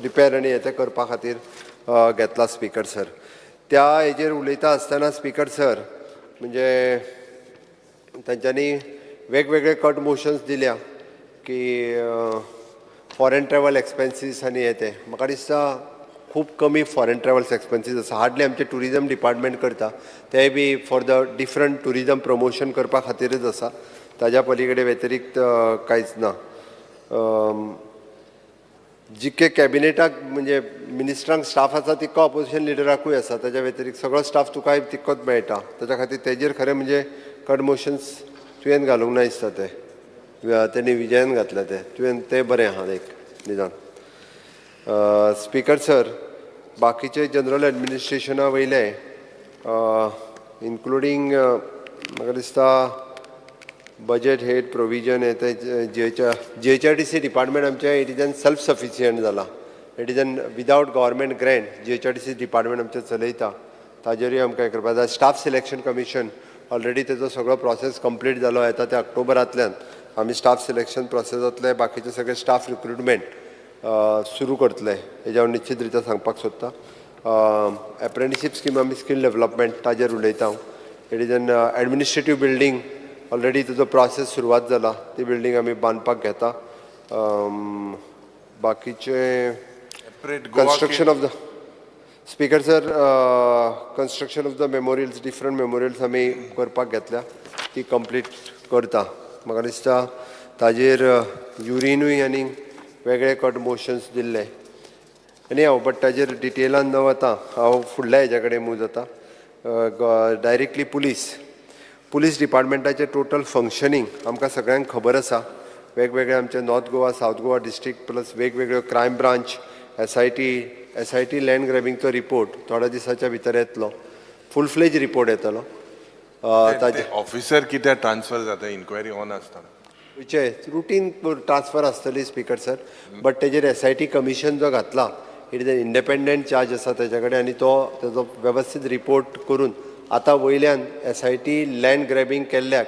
रिपेर आनी हे करपा खातीर घेतला. स्पीकर सर, त्या हेजेर उलयता आसतना स्पीकर सर म्हणजे तांच्यांनी वेगवेगळे कट मोशन्स दिल्या की फॉरेन ट्रॅवल एक्सपेन्सीस आनी हे ते. म्हाका दिसता खूब कमी फॉरेन ट्रॅवल्स एक्सपेन्सीस आसा. हार्डली आमचे टुरिजम डिपार्टमेंट करता, तेय be for the different tourism promotion करपा खातीरच आसा. ताज्या पलीकडे व्यतिरिक्त कांयच ना. जितके कॅबिनेटाक म्हणजे मिनिस्टरांक स्टाफ आसा तितको ऑपोजिशन लिडराकूय आसा. ताच्या व्यतिरिक्त सगळो स्टाफ तुकाय तितकोच मेळटा. ताच्या खातीर तेजेर खरें म्हणजे कट मोशन्स तुवें घालूंक ना दिसता ते. त्यांनी विजयान घातले ते बरें आहा एक निदान. स्पीकर सर, बाकीचे जनरल एडमिनिस्ट्रेशना वयले इन्क्लुडींग म्हाका दिसता बजेट हेड प्रोविजन ते GHRTC डिपार्टमेंट आमचे it is an self sufficient जाला. It is an without government grant GHRTC department आमचे चलयता. ताजेरूय आमकां हें करपाक जाय. स्टाफ सिलेक्शन कमिशन ऑलरेडी तेजो सगळो प्रोसेस कंप्लीट जालो. येता ते ऑक्टोबरांतल्यान आमी स्टाफ सिलेक्शन प्रोसेसांतले बाकीचे सगळे स्टाफ रिक्रुटमेंट सुरू करतले. हेज्या हांव निश्चित रित्या सांगपाक सोदता. एप्रेंटिशीप स्कीम आमी स्कील डेव्हलपमेंट ताजेर उलयता हांव. It is N administrative building already तेजो प्रोसेस सुरवात जाला. ती बिल्डींग आमी बांदपाक घेता. बाकीचे construction of the speaker sir, construction of the memorials, different memorials आमी करपाक घेतल्या. ती कंप्लीट करता. म्हाका दिसता ताजेर युरिनूय आनी वेगळे कट मोशन्स दिल्ले. आनी हांव बट ताजेर डिटेलान न वता हांव फुडल्या हेज्या कडेन मूव जाता. डायरेक्टली पुलीस डिपार्टमेंटाचें टोटल फंक्शनींग आमकां सगळ्यांक खबर आसा. वेगवेगळे आमचे north Goa, south Goa district plus वेगवेगळ्यो क्रायम ब्रांच, SIT लँड ग्रॅबिंगचो रिपोर्ट थोड्या दिसाच्या भितर येतलो. फूल फ्लेज रिपोर्ट येतलो. ऑफिसर कित्याक ट्रान्सफर जाता इन्क्वायरी ऑन आसतना रुटीन ट्रान्सफर आसतली स्पीकर सर. बट तेजेर SIT कमिशन जो घातला it is N independent charge आसा तेजे कडेन आनी तो तेजो वेवस्थीत रिपोर्ट करून आतां वयल्यान SIT लँड ग्रॅबिंग केल्ल्याक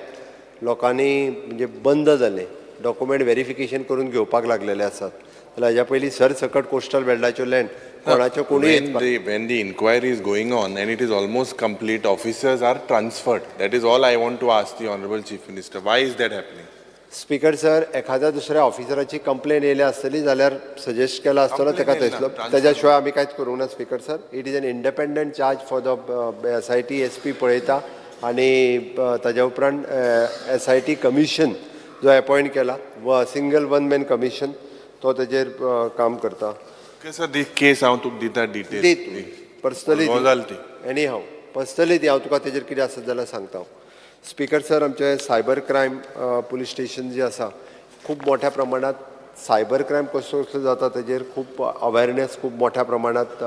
लोकांनी म्हणजे बंद जालें. डॉक्युमेंट व्हेरिफिकेशन करून घेवपाक लागलेले आसात. जाल्यार हेज्या पयलीं सरसकट कोस्टल बेल्टाच्यो लँड कोणाच्यो कोणूय when the inquiry is going on and it is almost complete, officers are transferred. That is all I want to ask the Honorable Chief Minister. Why is that happening? Speaker sir, एखाद्या दुसऱ्या ऑफिसराची complain येयली आसतली जाल्यार suggest केला आसतलो ताका थंयसलो. तेज्या शिवाय आमी कांयच करूंक ना speaker sir. It is N independent charge for the SIT SP पळयता आनी ताज्या उपरांत SIT कमिशन जो अपॉयंट केला सिंगल वन मॅन कमिशन तो तेजेर काम करता. सर दी केस हांव तुका दिता डिटेल पर्सनली एनी हांव पर्सनली दी हांव तुका तेजेर कितें आसत जाल्यार सांगता. स्पीकर सर, आमचे सायबर क्रायम पुलीस स्टेशन जे आसा खूब मोठ्या प्रमाणात सायबर क्रायम कसो कसो जाता तेजेर खूब अवेरनेस खूब मोठ्या प्रमाणात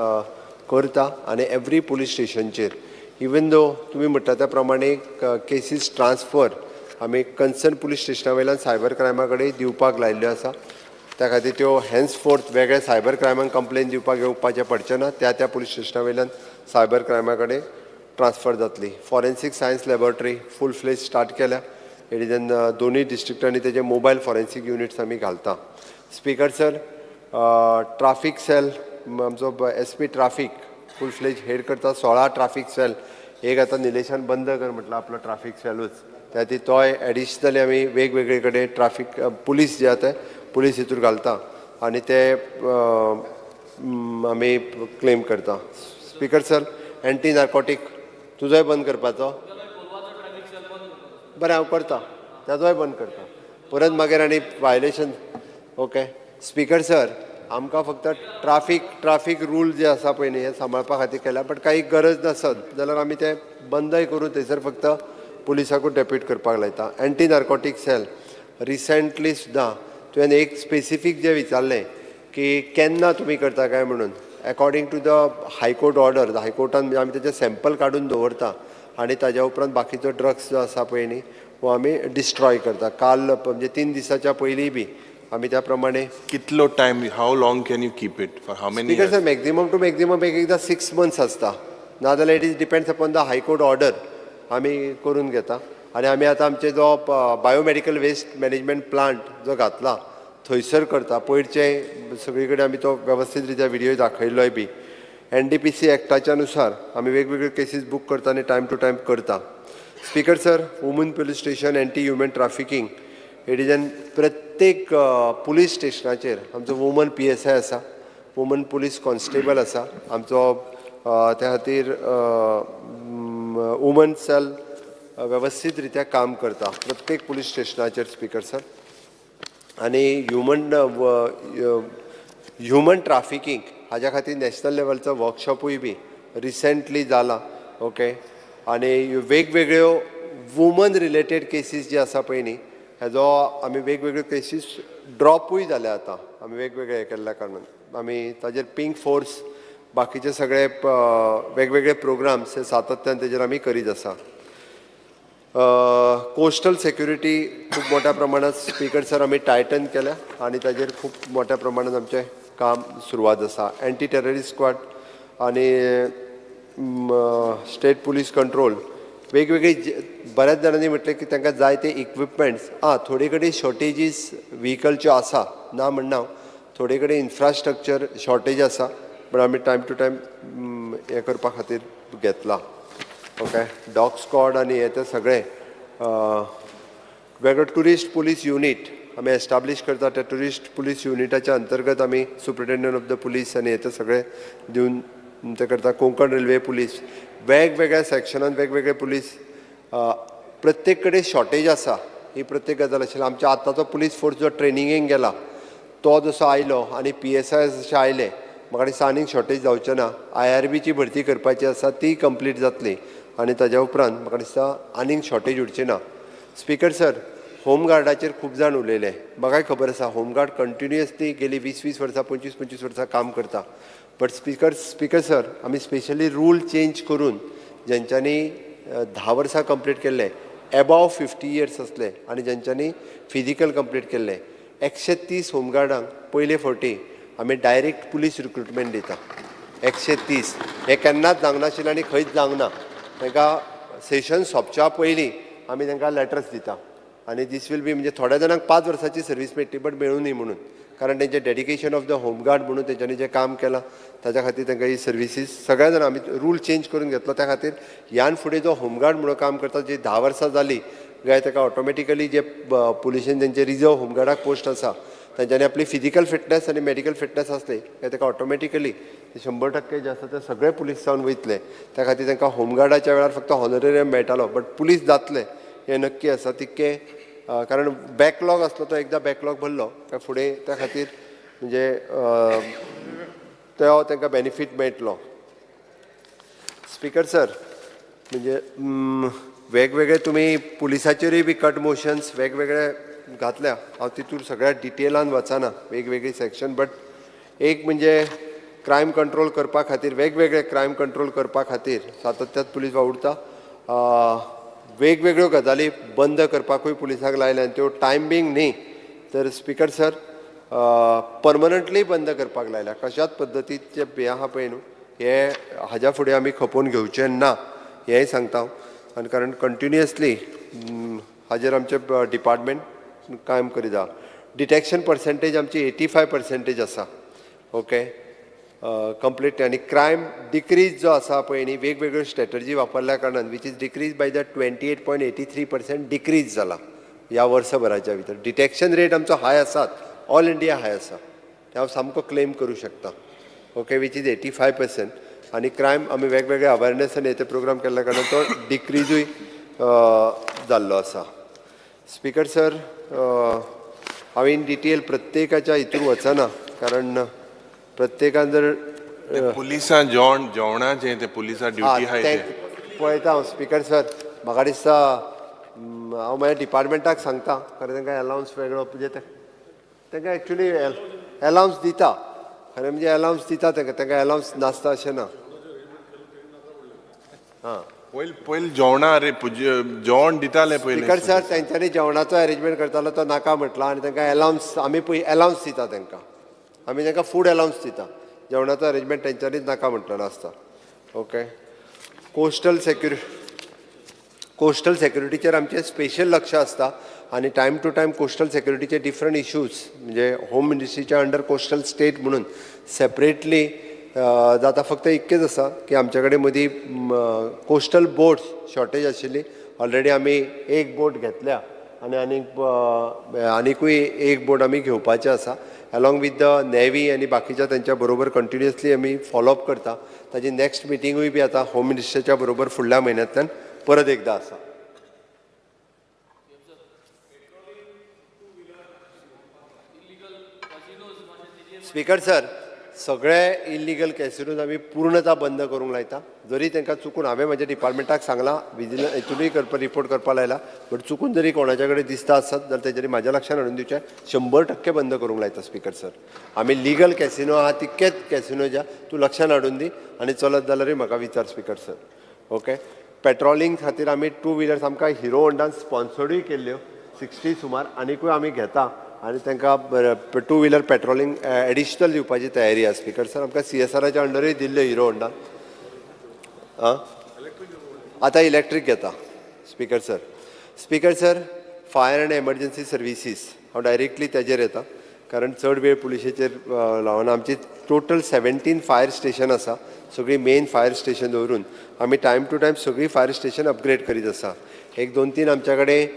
करता. आनी एवरी पुलीस स्टेशनचेर इवन दो तुमी म्हणटा त्या प्रमाणे केसीस ट्रान्सफर आमी कन्सर्न पुलीस स्टेशना वयल्यान सायबर क्रायमा कडेन दिवपाक लायिल्ल्यो आसा. त्या खातीर त्यो हेन्सफोर्थ वेगळे सायबर क्रायमाक कंप्लेन दिवपाक येवपाचें पडचें ना. त्या पुलीस स्टेशना वयल्यान सायबर क्रायमा कडेन ट्रान्सफर जातली. फॉरेन्सीक सायन्स लॅबोरेटरी फूल फ्लेज स्टार्ट केल्या. इट इज एन दोनूय डिस्ट्रिक्टांनी तेजे मोबायल फॉरेन्सीक युनिट्स आमी घालता. स्पीकर सर, ट्राफीक सेल आमचो SP ट्राफीक फूल फ्लेज हेड करता. 16 ट्राफीक सेल. एक आतां निलेशान बंद कर म्हटलं आपलो ट्राफीक सेलूच. त्या खातीर तोय एडिशनली आमी वेगवेगळे कडेन ट्राफीक पुलीस जे आसा ते पुलीस हितूर घालता आनी ते आमी क्लेम करता. स्पीकर सर, एंटी नार्कोटीक तुजोय बंद करपाचो. बरें हांव करता, ताजोय बंद करता. परत मागीर आनी वायलेशन. ओके स्पीकर सर, आमकां फक्त ट्राफीक रूल जे आसा पळय न्ही हे सांबाळपा खातीर केल्या. बट काही गरज नसत जाल्यार आमी ते बंदय करून थंयसर फक्त पुलिसाकूच डेप्यूट करपाक लायता. एंटी नार्कोटीक सेल रिसेंटली सुद्दां तुवें एक स्पेसिफीक जे विचारलें की केन्ना तुमी करता काय म्हणून. According to the high court order हायकोर्टान आमी तेजे सॅम्पल काडून दवरता आनी ताज्या उपरांत बाकीचो ड्रग्स जो आसा पळय न्ही हो आमी डिस्ट्रॉय करता. काल म्हणजे 3 दिसाच्या पयलीं बी आमी त्या प्रमाणे. कितलो time, how long can you keep it for how many? Speaker sir, maximum two maximum एकदां 6 months आसता. नाजाल्यार it is depends upon the high court order आमी करून घेता. आनी आमी आतां आमचे जो बायोमेडिकल वेस्ट मॅनेजमेंट प्लांट जो घातला थंयसर करता. पयरचे सगळी कडेन आमी तो वेवस्थीत रित्या व्हिडियो दाखयल्लोय बी. NDPC एक्टाच्या नुसार आमी वेगवेगळे केसीस बूक करता आनी टायम टू टायम करता. Speaker sir, woman police station anti human trafficking it is an प्रत्येक पुलीस स्टेशनाचेर आमचो वुमन PSI आसा, वुमन पुलीस कॉन्स्टेबल आसा. आमचो त्या खातीर वुमन सेल वेवस्थीत रित्या काम करता प्रत्येक पुलीस स्टेशनाचेर स्पीकर सर. आनी ह्युमन ट्राफिकींग हाज्या खातीर नॅशनल लेवलचो वर्कशॉपूय बी रिसेंटली जाला. ओके आनी वेगवेगळ्यो वुमन रिलेटेड केसीस जे आसा पळय न्ही हेजो आमी वेगवेगळे केसीस ड्रॉपूय जाले आतां आमी वेगवेगळे हे केल्ल्या कारणान आमी ताजेर पिंक फोर्स बाकीचे सगळे वेगवेगळे प्रोग्राम्स हे सातत्यान तेजेर आमी करीत आसा. कोस्टल सेक्युरिटी खूब मोठ्या प्रमाणात स्पीकर सर आमी टायटन केल्या आनी ताजेर खूब मोठ्या प्रमाणात आमचें काम सुरवात आसा. एंटी टेररिस्ट स्क्वॉड आनी स्टेट पुलीस कंट्रोल वेगवेगळी बऱ्याच जाणांनी म्हटलें की तांकां जाय ते इक्विपमेंट्स थोडे कडेन शॉर्टेजीस व्हिकलच्यो आसा ना म्हणना थोडे कडेन इन्फ्रास्ट्रक्चर शॉर्टेज आसा पण आमी टायम टू टायम हे करपा खातीर घेतला. ओके डॉग स्क्वॉड आनी हे ते सगळे वेगळो ट्युरिस्ट पुलीस युनीट आमी एस्टाब्लीश करता. त्या ट्युरिस्ट पुलीस युनिटाच्या अंतर्गत आमी सुप्रिटेंडंट ऑफ द पुलीस आनी हे ते सगळे दिवन ते करता. कोंकण रेल्वे पुलीस वेगवेगळ्या सेक्शनान वेगवेगळे पुलीस प्रत्येक कडेन शॉर्टेज आसा ही प्रत्येक गजाल आशिल्ली. आमच्या आतांचो पुलीस फोर्स जो ट्रेनिंगेक गेला तो जसो आयलो आनी PSI जशे आयले म्हाका दिसता आनीक शॉर्टेज जावचें ना. IRBची भरती करपाची आसा ती कंप्लीट जातली आनी ताज्या उपरांत म्हाका दिसता आनीक शॉर्टेज उरचें ना. स्पीकर सर होमगार्डाचेर खूब जाण उलयले. म्हाकाय खबर आसा होमगार्ड कंटिन्युअसली गेली 20-20 वर्सां 25-25 वर्सां काम करता. बट स्पीकर सर आमी स्पेशली रूल चेंज करून जेंच्यांनी 10 वर्सां कंप्लीट केल्ले एबाव 50 इयर्स असले आनी जेंच्यांनी फिजिकल कंप्लीट केल्ले 130 होमगार्डांक पयले फावटी आमी डायरेक्ट पुलीस रिक्रुटमेंट दिता. 130 हे केन्नाच जावंक नाशिल्लें आनी खंयच जावंक ना. तांकां सेशन सोंपच्या पयलीं आमी तांकां लेटर्स दिता आनी दीस वील बी म्हणजे थोड्या जाणांक 5 वर्सांची सर्वीस मेळटली बट मेळूं दी म्हणून कारण तेंचें डेडिकेशन ऑफ द होमगार्ड म्हणून तेंच्यांनी जें काम केलां ताच्या खातीर तांकां ही सर्विसीस सगळ्या जाणां आमी रूल चेंज करून घेतलो. त्या खातीर ह्यान फुडें जो होमगार्ड म्हणून काम करता जी 10 वर्सां जाली काय ताका ऑटोमॅटिकली जे पुलिशेन तेंचे रिजर्व होमगार्डाक पोस्ट आसा तांच्यांनी आपली फिजिकल फिटनेस आनी मेडिकल फिटनेस आसली काय ताका ऑटोमॅटिकली 100% जे आसा ते सगळे पुलीस जावन वयतले. त्या खातीर तांकां होमगार्डाच्या वेळार फक्त हॉनरेरियम मेळटालो बट पुलीस जातले हें नक्की आसा. तितके कारण बॅकलॉग आसलो तो एकदां बॅकलॉग भरलो काय फुडें त्या खातीर म्हणजे तो तांकां बेनिफीट मेळटलो. स्पीकर सर म्हणजे वेगवेगळे तुमी पुलिसाचेरूय बी कट मोशन्स वेगवेगळे घातल्या. हांव तितूर सगळ्या डिटेलान वचना वेगवेगळी सेक्शन बट एक म्हणजे क्रायम कंट्रोल करपा खातीर वेगवेगळे क्रायम कंट्रोल करपा खातीर सातत्यान पुलीस वावुरता. वेगवेगळ्यो गजाली बंद करपाकूय पुलिसाक लायल्या आनी त्यो टायमींग न्ही तर स्पीकर सर परमनंटली बंद करपाक लायल्या. कशाच पद्दतीचे हें आहा पळय न्हू हे हाज्या फुडें आमी खपोवन घेवचें ना हेंय सांगता हांव. आनी कारण कंटिन्युअसली हाजेर आमचें डिपार्टमेंट काम करीत आहा. डिटेक्शन पर्सेंटेज आमची 85% आसा. ओके कंप्लीट आनी क्रायम डिक्रीज जो आसा पळय न्ही वेगवेगळ्यो स्ट्रॅटजी वापरल्या कारणान which is decrease by the 28.83% decrease जाला ह्या वर्सभराच्या भितर. डिटेक्शन रेट आमचो हाय आसात ऑल इंडिया हाय आसा ते हांव सामको क्लेम करूं शकता. ओके वीच इज 85% आनी क्रायम आमी वेगवेगळे अवेरनेस आनी हे प्रोग्राम केल्ल्या कारणान तो डिक्रीजूय जाल्लो आसा. स्पीकर सर हांव इन डिटेल प्रत्येकाच्या हितूर वचना कारण प्रत्येकान जर पुलिसां जेवणाचें ते पुलिसां ड्युटी आहाय ते पळयता हांव. स्पीकर सर म्हाका दिसता हांव म्हाज्या डिपार्टमेंटाक सांगता खरें तांकां अलावन्स वेगळो म्हणजे तांकां एक्चुली अलावन्स दिता खरें म्हणजे अलावन्स दिता तांकां अलावन्स नासता अशें ना. पयलीं जेवणा रे जेवण दिताले पयलीं. स्पीकर सर तेंच्यांनी जेवणाचो अरेंजमेंट करतालो तो नाका म्हटला आनी तांकां अलावन्स आमी पळय अलावन्स दिता तांकां आमी तांकां फूड अलावन्स दिता. जेवणाचो अरेंजमेंट तेंच्यांनीच नाका म्हटलेलो आसता. ओके कोस्टल सेक्युरिटीचेर आमचें स्पेशल लक्ष आसता आनी टायम टू टायम कोस्टल सेक्युरिटीचे डिफरंट इश्यूज म्हणजे होम मिनिस्ट्रीच्या अंडर कोस्टल स्टेट म्हणून सेपरेटली जाता. फक्त इतकेंच आसा की आमचे कडेन मदीं कोस्टल बोट्स शॉर्टेज आशिल्ली ऑलरेडी आमी एक बोट घेतल्या आनी आनीकूय एक बोट आमी घेवपाचें आसा अलॉंग वीथ द नेवी आनी बाकीच्या तेंच्या बरोबर कंटिन्युअसली आमी फॉलोअप करता. ताजी नेक्स्ट मिटिंगूय बी आतां होम मिनिस्टरच्या बरोबर फुडल्या म्हयन्यांतल्यान परत एकदां आसा. स्पीकर सर सगळे इल्लिगल कॅसिनोज आमी पूर्णता बंद करूंक लायता. जरी तांकां चुकून हांवें म्हज्या डिपार्टमेंटाक सांगलां, विजिलन्स हितूनय रिपोर्ट करपा लायला, बट चुकून जरी कोणाच्या कडेन दिसता आसत जाल्यार तेजेरी म्हाज्या लक्षांत हाडून दिवचें, 100% बंद करूंक लायता स्पीकर सर. आमी लिगल कॅसिनो आहा तितकेच कॅसिनो ज्या तूं लक्षांत हाडून दी आनी चलत जाल्यारूय म्हाका विचार स्पीकर सर. ओके. पेट्रोलिंग खातीर आमी 2 व्हिलर्स आमकां हिरो होंडान स्पॉन्सर्डूय केल्ल्यो 60 सुमार, आनीकूय आमी घेता आनी तांकां 2 व्हिलर पेट्रोलिंग एडिशनल दिवपाची तयारी आसा स्पीकर सर. आमकां CSRच्या अंडरूय दिल्ल्यो हिरो होंडा. आतां इलेक्ट्रीक घेता speaker sir. Speaker sir, fire end emergency services हांव डायरेक्टली तेजेर येता, कारण चड वेळ पुलिशेचेर लावना. आमची टोटल 17 फायर स्टेशन आसा, सगळी मेन फायर स्टेशन दवरून आमी टायम टू टायम सगळी फायर स्टेशन अपग्रेड करीत आसा. 1-2-3 आमच्या कडेन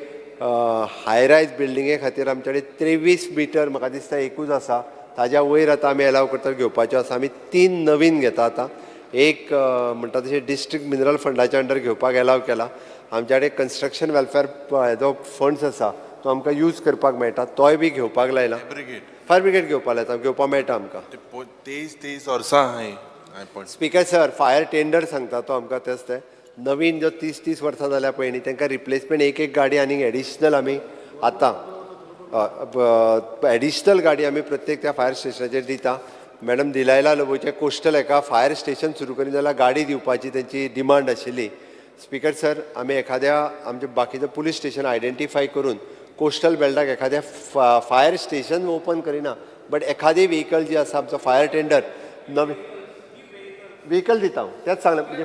हाय रायज बिल्डिंगे खातीर आमचे कडेन 23 मिटर म्हाका दिसता एकूच आसा, ताज्या वयर आतां आमी एलाव करता घेवपाच्यो आसा. आमी 3 नवीन घेता आतां. एक म्हणटा तशें डिस्ट्रिक्ट मिनरल फंडाच्या अंडर घेवपाक एलाव केला. आमच्या कडेन कन्स्ट्रक्शन वेलफेअर हेजो फंड्स आसा तो आमकां यूज करपाक मेळटा, तोय बी घेवपाक लायला. फायर ब्रिगेड घेवपाक मेळटा आमकां. 23 वर्सां हाय. स्पीकर सर, फायर टेंडर सांगता तो आमकां तेच ते नवीन जो 30 वर्सां जाल्या पळय न्ही, तांकां रिप्लेसमेंट एक गाडी आनी एडिशनल आमी आतां एडिशनल गाडी आमी प्रत्येक त्या फायर स्टेशनाचेर दिता. मॅडम दिलायला लोबोचे कोस्टल एका फायर स्टेशन सुरू करीत जाल्यार गाडी दिवपाची तेंची डिमांड आशिल्ली. स्पीकर सर, आमी एखाद्या आमचे बाकीचे पुलीस स्टेशन आयडेंटिफाय करून कोस्टल बेल्टाक एखाद्या फायर स्टेशन ओपन करिना, बट एखादी व्हेकल जी आसा आमचो फायर टेंडर नवी व्हेकल दिता. तेच सांगलें म्हणजे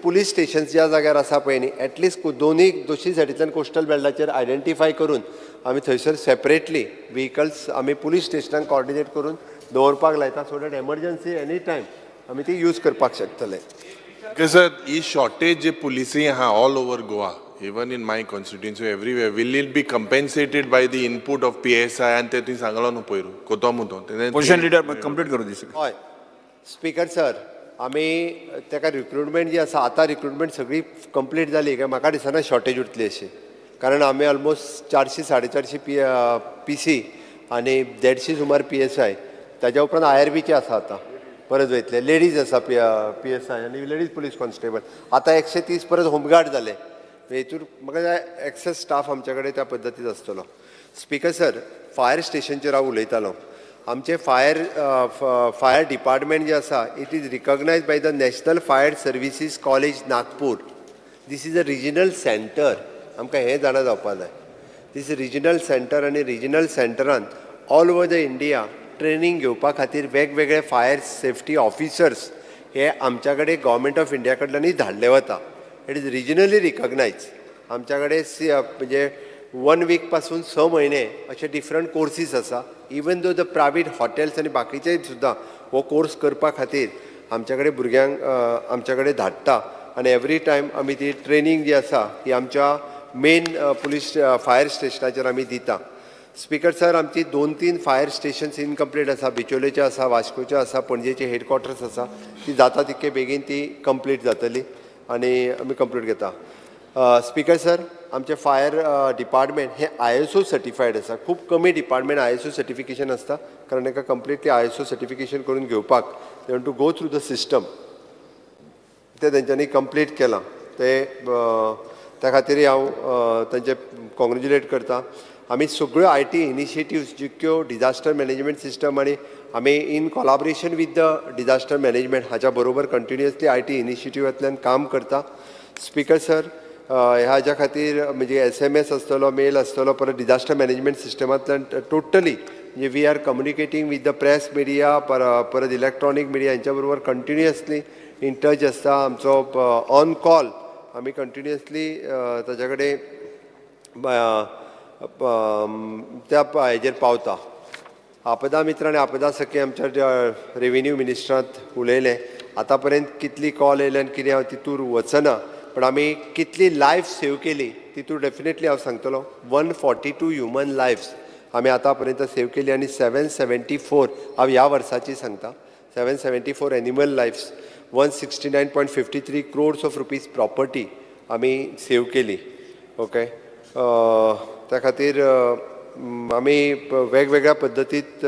पुलीस स्टेशन ज्या जाग्यार आसा पळय न्ही, एटलिस्ट दोनूय सायडींतल्यान कोस्टल बेल्टाचेर आयडेंटिफाय करून आमी थंयसर सेपरेटली व्हेकल्स आमी पुलीस स्टेशनाक कॉर्डिनेट करून दवरपाक लायता, so that emergency any time आमी ती यूज करपाक शकतले. सर, ही शॉर्टेज जे पुलिसी आहा all over Goa, even in my constituency, everywhere, will it be compensated by the input of PSI? And ते तुम्ही सांगलो न्हू पयरू कोतोमुतो पोजिशन लिडर कंप्लीट करू दिस. हय स्पीकर सर, आमी ताका रिक्रुटमेंट जी आसा आतां रिक्रुटमेंट सगळी कंप्लीट जाली काय म्हाका दिसना शॉर्टेज उरतली अशी, कारण आमी ऑलमोस्ट 400-450 PC आनी 150 सुमार PSI, ताज्या उपरांत IRBचे आसा आतां परत वयतले. लेडीज आसा PSI आनी लेडीज पुलीस कॉन्स्टेबल. आतां 130 परत होमगार्ड जाले. हेतून म्हाका एक्सेस स्टाफ आमच्या कडेन त्या पद्दतीन आसतलो. स्पीकर सर, फायर स्टेशनचेर हांव उलयतालो. आमचे फायर डिपार्टमेंट जे आसा, it is recognized by the national fire services college Nagpur. This is a regional centre. आमकां हें जाणा जावपाक जाय. दीस रिजनल सेंटर आनी रिजनल सेंटरान all over the India training घेवपा खातीर वेगवेगळे फायर सेफ्टी ऑफिसर्स हे आमच्या कडेन गव्हर्मेंट ऑफ इंडिया कडल्यानूय धाडले वता. It is regionally recognize. आमच्या कडेन म्हणजे 1 वीक पासून 6 म्हयने अशे डिफरंट कोर्सीस आसा. Even though the private hotels आनी बाकीचे सुद्दां हो कोर्स करपा खातीर आमच्या कडेन भुरग्यांक आमच्या कडेन धाडटा आनी एवरी टायम आमी ती ट्रेनिंग जी आसा ही आमच्या मेन पुलीस फायर स्टेशनाचेर आमी दिता. स्पीकर सर, आमची 2-3 फायर स्टेशन्स इनकम्प्लीट आसा. बिचोलेचे आसा, वास्कोचे आसा, पणजेचे हेडक्वॉर्टर्स आसा. ती जाता तितके बेगीन ती कंप्लीट जातली आनी आमी कंप्लीट घेता. स्पीकर सर, आमचे फायर डिपार्टमेंट हे ISO सर्टिफायड आसा. खूब कमी डिपार्टमेंट ISO सर्टिफिकेशन आसता, कारण ताका कंप्लिटली ISO सर्टिफिकेशन करून घेवपाक they want to go through the system. ते तेंच्यांनी कंप्लीट केलां. ते त्या खातीर हांव तांचे कॉंग्रेच्युलेट करता. आमी सगळ्यो IT इनिशिएटिव्स जितक्यो डिजास्टर मॅनेजमेंट सिस्टम आनी आमी in collaboration with the disaster management हाच्या बरोबर कंटिन्युअसली IT इनिशिएटिव्हांतल्यान काम करता. स्पीकर सर, ह्याच्या खातीर म्हणजे SMS आसतलो, मेल आसतलो, परत डिजास्टर मॅनेजमेंट सिस्टमांतल्यान टोटली म्हणजे we are communicating with the press media, परत इलेक्ट्रॉनीक मिडिया हांच्या बरोबर कंटिन्युअसली इन टच आसता. आमचो ऑन कॉल आमी कंटिन्युअसली ताच्या कडेन त्या हेजेर पावता. आपदा मित्र आनी आपदा सखी आमच्या रेव्हेन्यू मिनिस्टरांत उलयलें. आतां पर्यंत कितली कॉल येयले आनी कितें हांव तितूर वचना, पण आमी कितली लायफ सेव केली तितूर डेफिनेटली हांव सांगतलो. 142 ह्युमन लायफ्स आमी आतां पर्यंत सेव केली आनी 774 हांव ह्या वर्साची सांगता 774 animal lifes, 169.53 crores of rupees property आमी सेव केली. ओके. त्या खातीर आमी वेगवेगळ्या पद्दतीत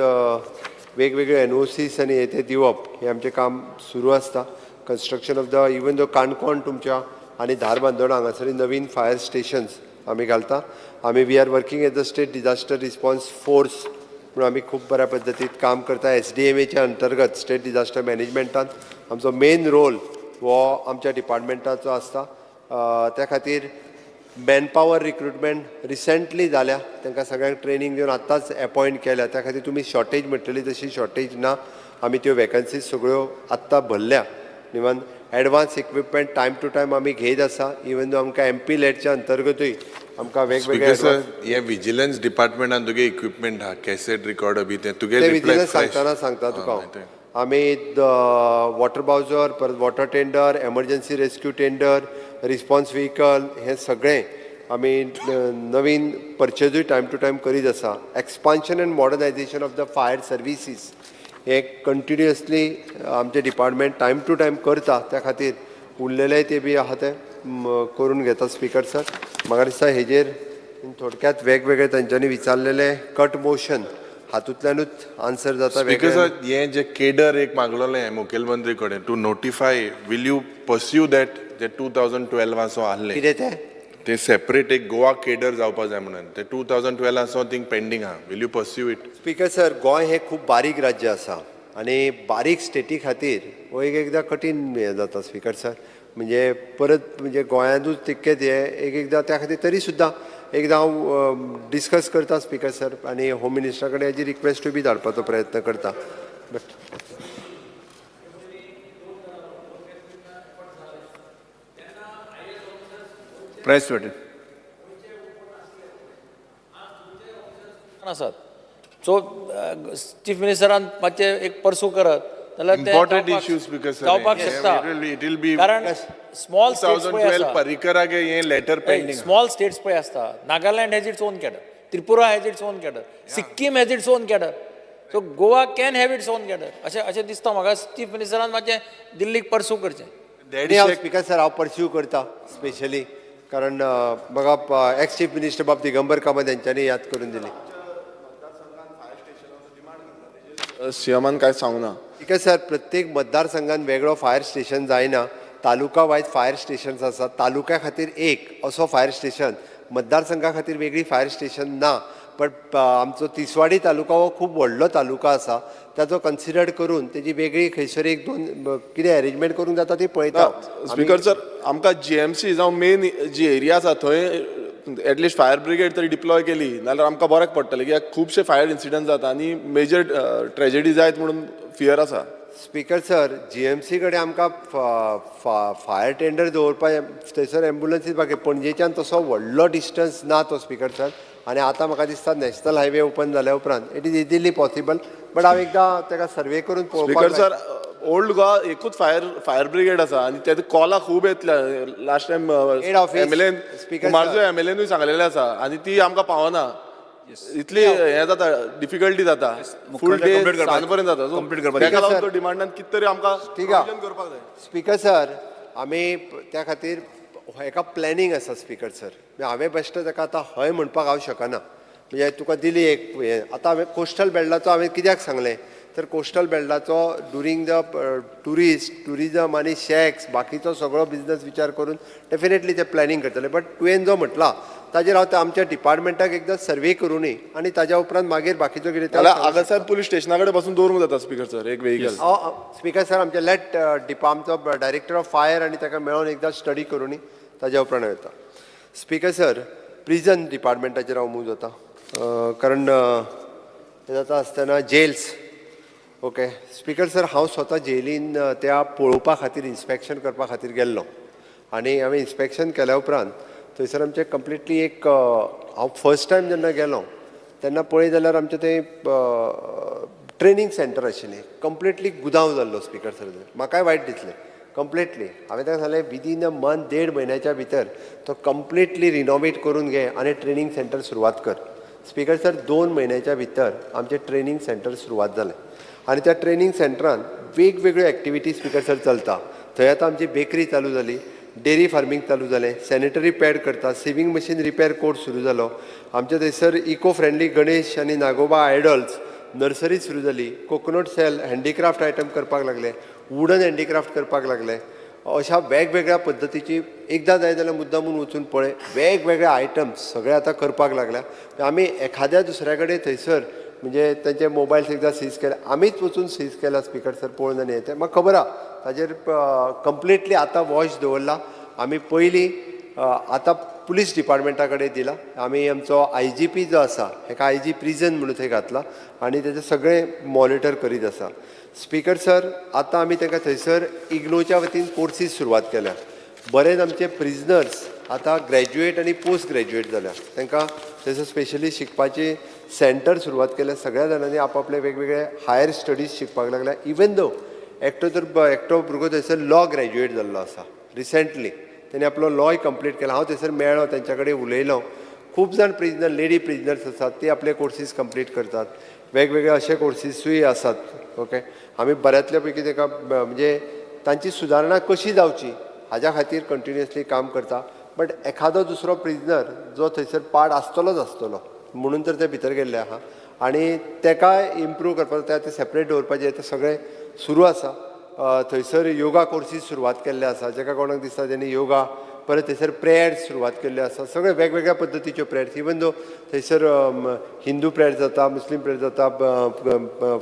वेगवेगळे NOCs आणि हे ते दिवप हे आमचें काम सुरू आसता. Construction of the even though Canacona तुमच्या आनी धारबांदोड हांगासर नवीन फायर स्टेशन्स आमी घालता. आमी we are working at the state disaster response force म्हणून आमी खूब बऱ्या पद्दतीन काम करता. SDMAच्या अंतर्गत स्टेट डिजास्टर मॅनेजमेंटान आमचो मेन रोल हो आमच्या डिपार्टमेंटाचो आसता. त्या खातीर मॅनपावर रिक्रुटमेंट रिसेंटली जाल्या, तांकां सगळ्यांक ट्रेनिंग दिवन आतांच अपॉयंट केल्या. त्या खातीर तुमी शॉर्टेज म्हटलेली तशी शॉर्टेज ना. आमी त्यो वॅकन्सीज सगळ्यो आत्तां भरल्या. Even advance equipment time to time आमी घेयत आसा. इवन दो आमकां MP लेटच्या अंतर्गतूय आमकां वेगवेगळे हे विजिलन्स डिपार्टमेंटान तुगे इक्विपमेंट आहा कॅसेट रिकॉर्डर बी ते तुगे विजिलन्स सांगता तुका आमी वॉटर बाउजर परत water tender emergency rescue tender response vehicle हे सगळें आमी नवीन परचेजूय टायम टू टायम करीत आसा. Expansion end modernisation of the fire services हे कंटिन्युअसली आमचे डिपार्टमेंट टायम टू टायम करता. त्या खातीर उरलेले ते बी आहा ते करून घेता. स्पीकर सर म्हाका दिसता हेजेर थोडक्यात वेगवेगळे तांच्यांनी विचारलेले कट मोशन हातूंतल्यानूच आन्सर जाता. स्पीकर सर हे जे केडर एक मागलोलें मुखेलमंत्री कडेन to notify will you pursue that जे 2012 आहले कितें ते सेपरेट एक गोवा केडर जावपा जाय म्हणून ते 2012 थिंक पेंडींग आहा. Will you pursue it? Speaker sir Goa हे खूब बारीक राज्य आसा आनी बारीक स्टेटी खातीर हो एकदां कठीण हें जाता. स्पीकर सर म्हणजे परत म्हणजे गोंयांतूच तितकेच हे एकदां त्या खातीर तरी सुद्दां एकदां हांव डिस्कस करता स्पीकर सर आनी होम मिनिस्टरा कडेन हेजी रिक्वेस्टूय बी धाडपाचो प्रयत्न करता. प्रेस वेट आसात. सो चीफ मिनिस्टरान मातशें एक पर्सू करत जाल्यार इम्पॉर्टंट इश्यूज स्पीकर सर जावपाक शकता. इट विल बी कारण स्मॉल स्टेट्स पळय 2012 आसा पर्रीकरागे हे लेटर पेंडींग. स्मॉल स्टेट्स पळय आसता. Nagaland has its own cadre, Tripura has its own cadre, Sikkim has its own cadre. So Goa can have its own cadre. अशें दिसता म्हाका चीफ मिनिस्टरान मातशें दिल्लीक पर्सू करचें. स्पीकर सर हांव पर्स्यू करता स्पेशली कारण म्हाका एक्स चीफ मिनिस्टर बाब दिगंबर कामत यांच्यांनी याद करून दिली. सीएमान काय सांगू ना. स्पीकर सर प्रत्येक मतदारसंघान वेगळो फायर स्टेशन जायना. तालुका वायज फायर स्टेशन्स आसात. तालुक्या खातीर एक असो फायर स्टेशन, मतदारसंघा खातीर वेगळी फायर स्टेशन ना. बट आमचो तिसवाडी तालुका हो खूब व्हडलो तालुका आसा. ताचो कन्सिडर करून तेजी वेगळी खंयसर एक दोन कितें अरेंजमेंट करूंक जाता ती पळयता. स्पीकर सर आमकां GMC जावं मेन जी एरिया आसा थंय एटलिस्ट फायर ब्रिगेड तरी डिप्लॉय केली नाल्यार आमकां बऱ्याक पडटलें. कित्याक खुबशे फायर इन्सिडंट जाता आनी मेजर ट्रेजेडी जायत म्हणून फियर आसा. स्पीकर सर GMC कडेन आमकां फायर टेंडर दवरपाक थंयसर एम्बुलन्सीस बाकी पणजेच्यान तसो व्हडलो डिस्टन्स ना तो स्पीकर सर. आनी आतां म्हाका दिसता नॅशनल हायवे ओपन जाल्या उपरांत it is easily possible. But हांव एकदां ताका सर्वे करून स्पीकर सर ओल्ड गोवा एकूच फायर ब्रिगेड आसा आनी ते कॉलां खूब येतल्या. लास्ट टायम MLAनूय सांगलेलें आसा आनी ती आमकां पावना. इतली हें जाता डिफिकल्टी जाता. फूल डे सांज पर्यंत जाता. ताका लागून तो डिमांडान कितें तरी आमकां करपाक जाय. स्पीकर सर आमी त्या खातीर हेका प्लॅनिंग आसा स्पीकर सर. हांवें बेश्ट ताका आतां हय म्हणपाक हांव शकना. म्हणजे तुका दिली एक हें आतां हांवें कोस्टल बेल्टाचो हांवें कित्याक सांगलें तर कोस्टल बेल्टाचो ड्युरींग द टुरिजम आनी शॅक्स बाकीचो सगळो बिझनस विचार करून डेफिनेटली ते प्लॅनिंग करतले. बट तुवें जो म्हटला ताजेर हांव आमच्या डिपार्टमेंटाक एकदां सर्वे करूनी आनी ताज्या उपरांत मागीर बाकीचो कितें आगासार पुलीस स्टेशना कडेन पासून दवरूंक जाता स्पीकर सर एक व्हेकल. स्पीकर सर आमचे लेट आमचो डायरेक्टर ऑफ फायर आनी ताका मेळोन एकदां स्टडी करूनी ताज्या उपरांत येता. स्पीकर सर प्रिजन डिपार्टमेंटाचेर हांव मूव जाता कारण हें जाता आसतना जेल्स. ओके स्पीकर सर हांव स्वता जेलीन त्या पळोवपा खातीर इन्स्पेक्शन करपा खातीर गेल्लो आनी हांवें इन्स्पेक्शन केल्या उपरांत थंयसर आमचें कंप्लिटली एक हांव फर्स्ट टायम जेन्ना गेलो तेन्ना पळय जाल्यार आमचें तें ट्रेनींग सेंटर आशिल्लें कंप्लिटली गुदांव जाल्लो स्पीकर सर. म्हाकाय वायट दिसलें कंप्लिटली. हांवें ताका सांगलें विदीन अ मंथ 1.5 म्हयन्याच्या भितर तो कंप्लिटली रिनोवेट करून घे आनी ट्रेनींग सेंटर सुरवात कर. स्पीकर सर 2 म्हयन्याच्या भितर आमचें ट्रेनींग सेंटर सुरवात जालें आनी त्या ट्रेनींग सेंटरान वेगवेगळ्यो एक्टिविटी स्पीकर सर चलता. थंय आतां आमची बेकरी चालू जाली, डेरी फार्मींग चालू जालें, सॅनिटरी पॅड करता, सिवींग मशीन रिपेर कोर्स सुरू जालो. आमच्या थंयसर इको फ्रेंडली गणेश आनी नागोबा आयडल्स नर्सरी सुरू जाली, कोकोनट सेल हँडीक्राफ्ट आयटम करपाक लागले, वुडन हँडीक्राफ्ट करपाक लागले. अशा वेगवेगळ्या पद्दतीची एकदां जाय जाल्यार मुद्दामून वचून पळय वेगवेगळे आयटम्स सगळे आतां करपाक लागल्या. आमी एखाद्या दुसऱ्या कडेन थंयसर म्हणजे तांचे मोबायल्स एकदां सीज केले, आमीच वचून सीज केला स्पिकर सर पळोवन आनी येते म्हाका खबर आहा ताजेर कंप्लिटली आतां वॉच दवरला. आमी पयलीं आतां पुलीस डिपार्टमेंटा कडेन दिला. आमी आमचो IGP जो आसा हेका IG प्रिजन म्हणून थंय घातला आनी तेजें सगळें मॉनिटर करीत आसा. स्पिकर सर आतां आमी तांकां थंयसर इग्नोच्या वतीन कोर्सीस सुरवात केल्या. बरेच आमचे प्रिजनर्स आतां ग्रॅज्युएट आनी पोस्ट ग्रॅज्युएट जाल्या. तांकां थंयसर स्पेशली शिकपाची सेंटर सुरवात केल्या. सगळ्या जाणांनी आपआपले वेगवेगळे हायर स्टडीज शिकपाक लागल्या. इवन दो एकटो भुरगो थंयसर लॉ ग्रॅज्युएट जाल्लो आसा रिसेंटली. ताणें आपलो लॉय कंप्लीट केला. हांव थंयसर मेळ्ळो तांच्या कडेन उलयलो. खूब जाण प्रिजनर लेडी प्रिजनर्स आसात ते आपले कोर्सीस कंप्लीट करतात. वेगवेगळे अशे कोर्सीसूय आसात. ओके आमी बऱ्यातल्या पैकी ताका म्हणजे तांची सुदारणा कशी जावची हाज्या खातीर कंटिन्युअसली काम करता. बट एखादो दुसरो प्रिजनर जो थंयसर पार्ट आसतलोच आसतलो म्हणून तर ते भितर गेल्ले आहा आनी तेकाय इम्प्रूव करपाक ते सेपरेट दवरपाचें तें सगळें सुरू आसा. थंयसर योगा कोर्सीस सुरवात केल्ले आसा. जाका कोणाक दिसता तेणी योगा परत थंयसर प्रेयर्स सुरवात केल्ले आसा. सगळे वेगवेगळ्या पद्दतीच्यो प्रेयर्स इवन दो थंयसर हिंदू प्रेयर जाता, मुस्लीम प्रेयर जाता,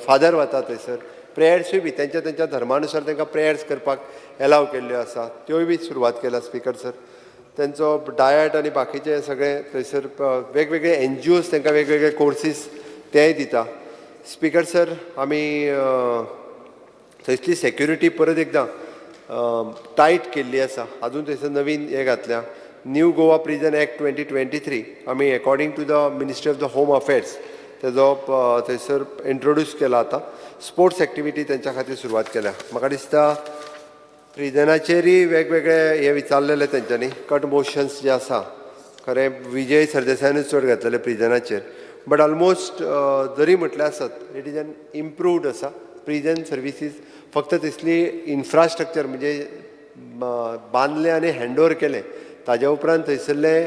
फादर वता थंयसर प्रेयर्सूय बी तेंच्या धर्मानुसार तांकां प्रेयर्स करपाक एलाव केल्ल्यो आसा. त्योय बी सुरवात केला स्पिकर सर. तेंचो डायट आनी बाकीचे सगळे थंयसर वेगवेगळे NGOs तांकां वेगवेगळे कोर्सीस तेय दिता. स्पिकर सर आमी थंयसली सेक्युरिटी परत एकदां टायट केल्ली आसा. आजून थंयसर नवीन हे घातल्या न्यू गोवा प्रिजन एक्ट 2023 आमी according to the ministry of the home affairs तेजो थंयसर इंट्रोड्यूस केला. आतां स्पोर्ट्स एक्टिविटी तेंच्या खातीर सुरवात केल्या. म्हाका दिसता प्रिजनाचेरय वेगवेगळे हे विचारलेले तेंच्यांनी कट मोशन्स जे आसा खरें विजय सरदेसायानूच चड घातलेले प्रिजनाचेर. बट ऑलमोस्ट जरी म्हटल्यार आसत इट इज एन इम्प्रूवड आसा. प्रिजन सर्विसीस फक्त तिसली इन्फ्रास्ट्रक्चर म्हणजे बांदले आनी हँडओवर केले ताज्या उपरांत थंयसरले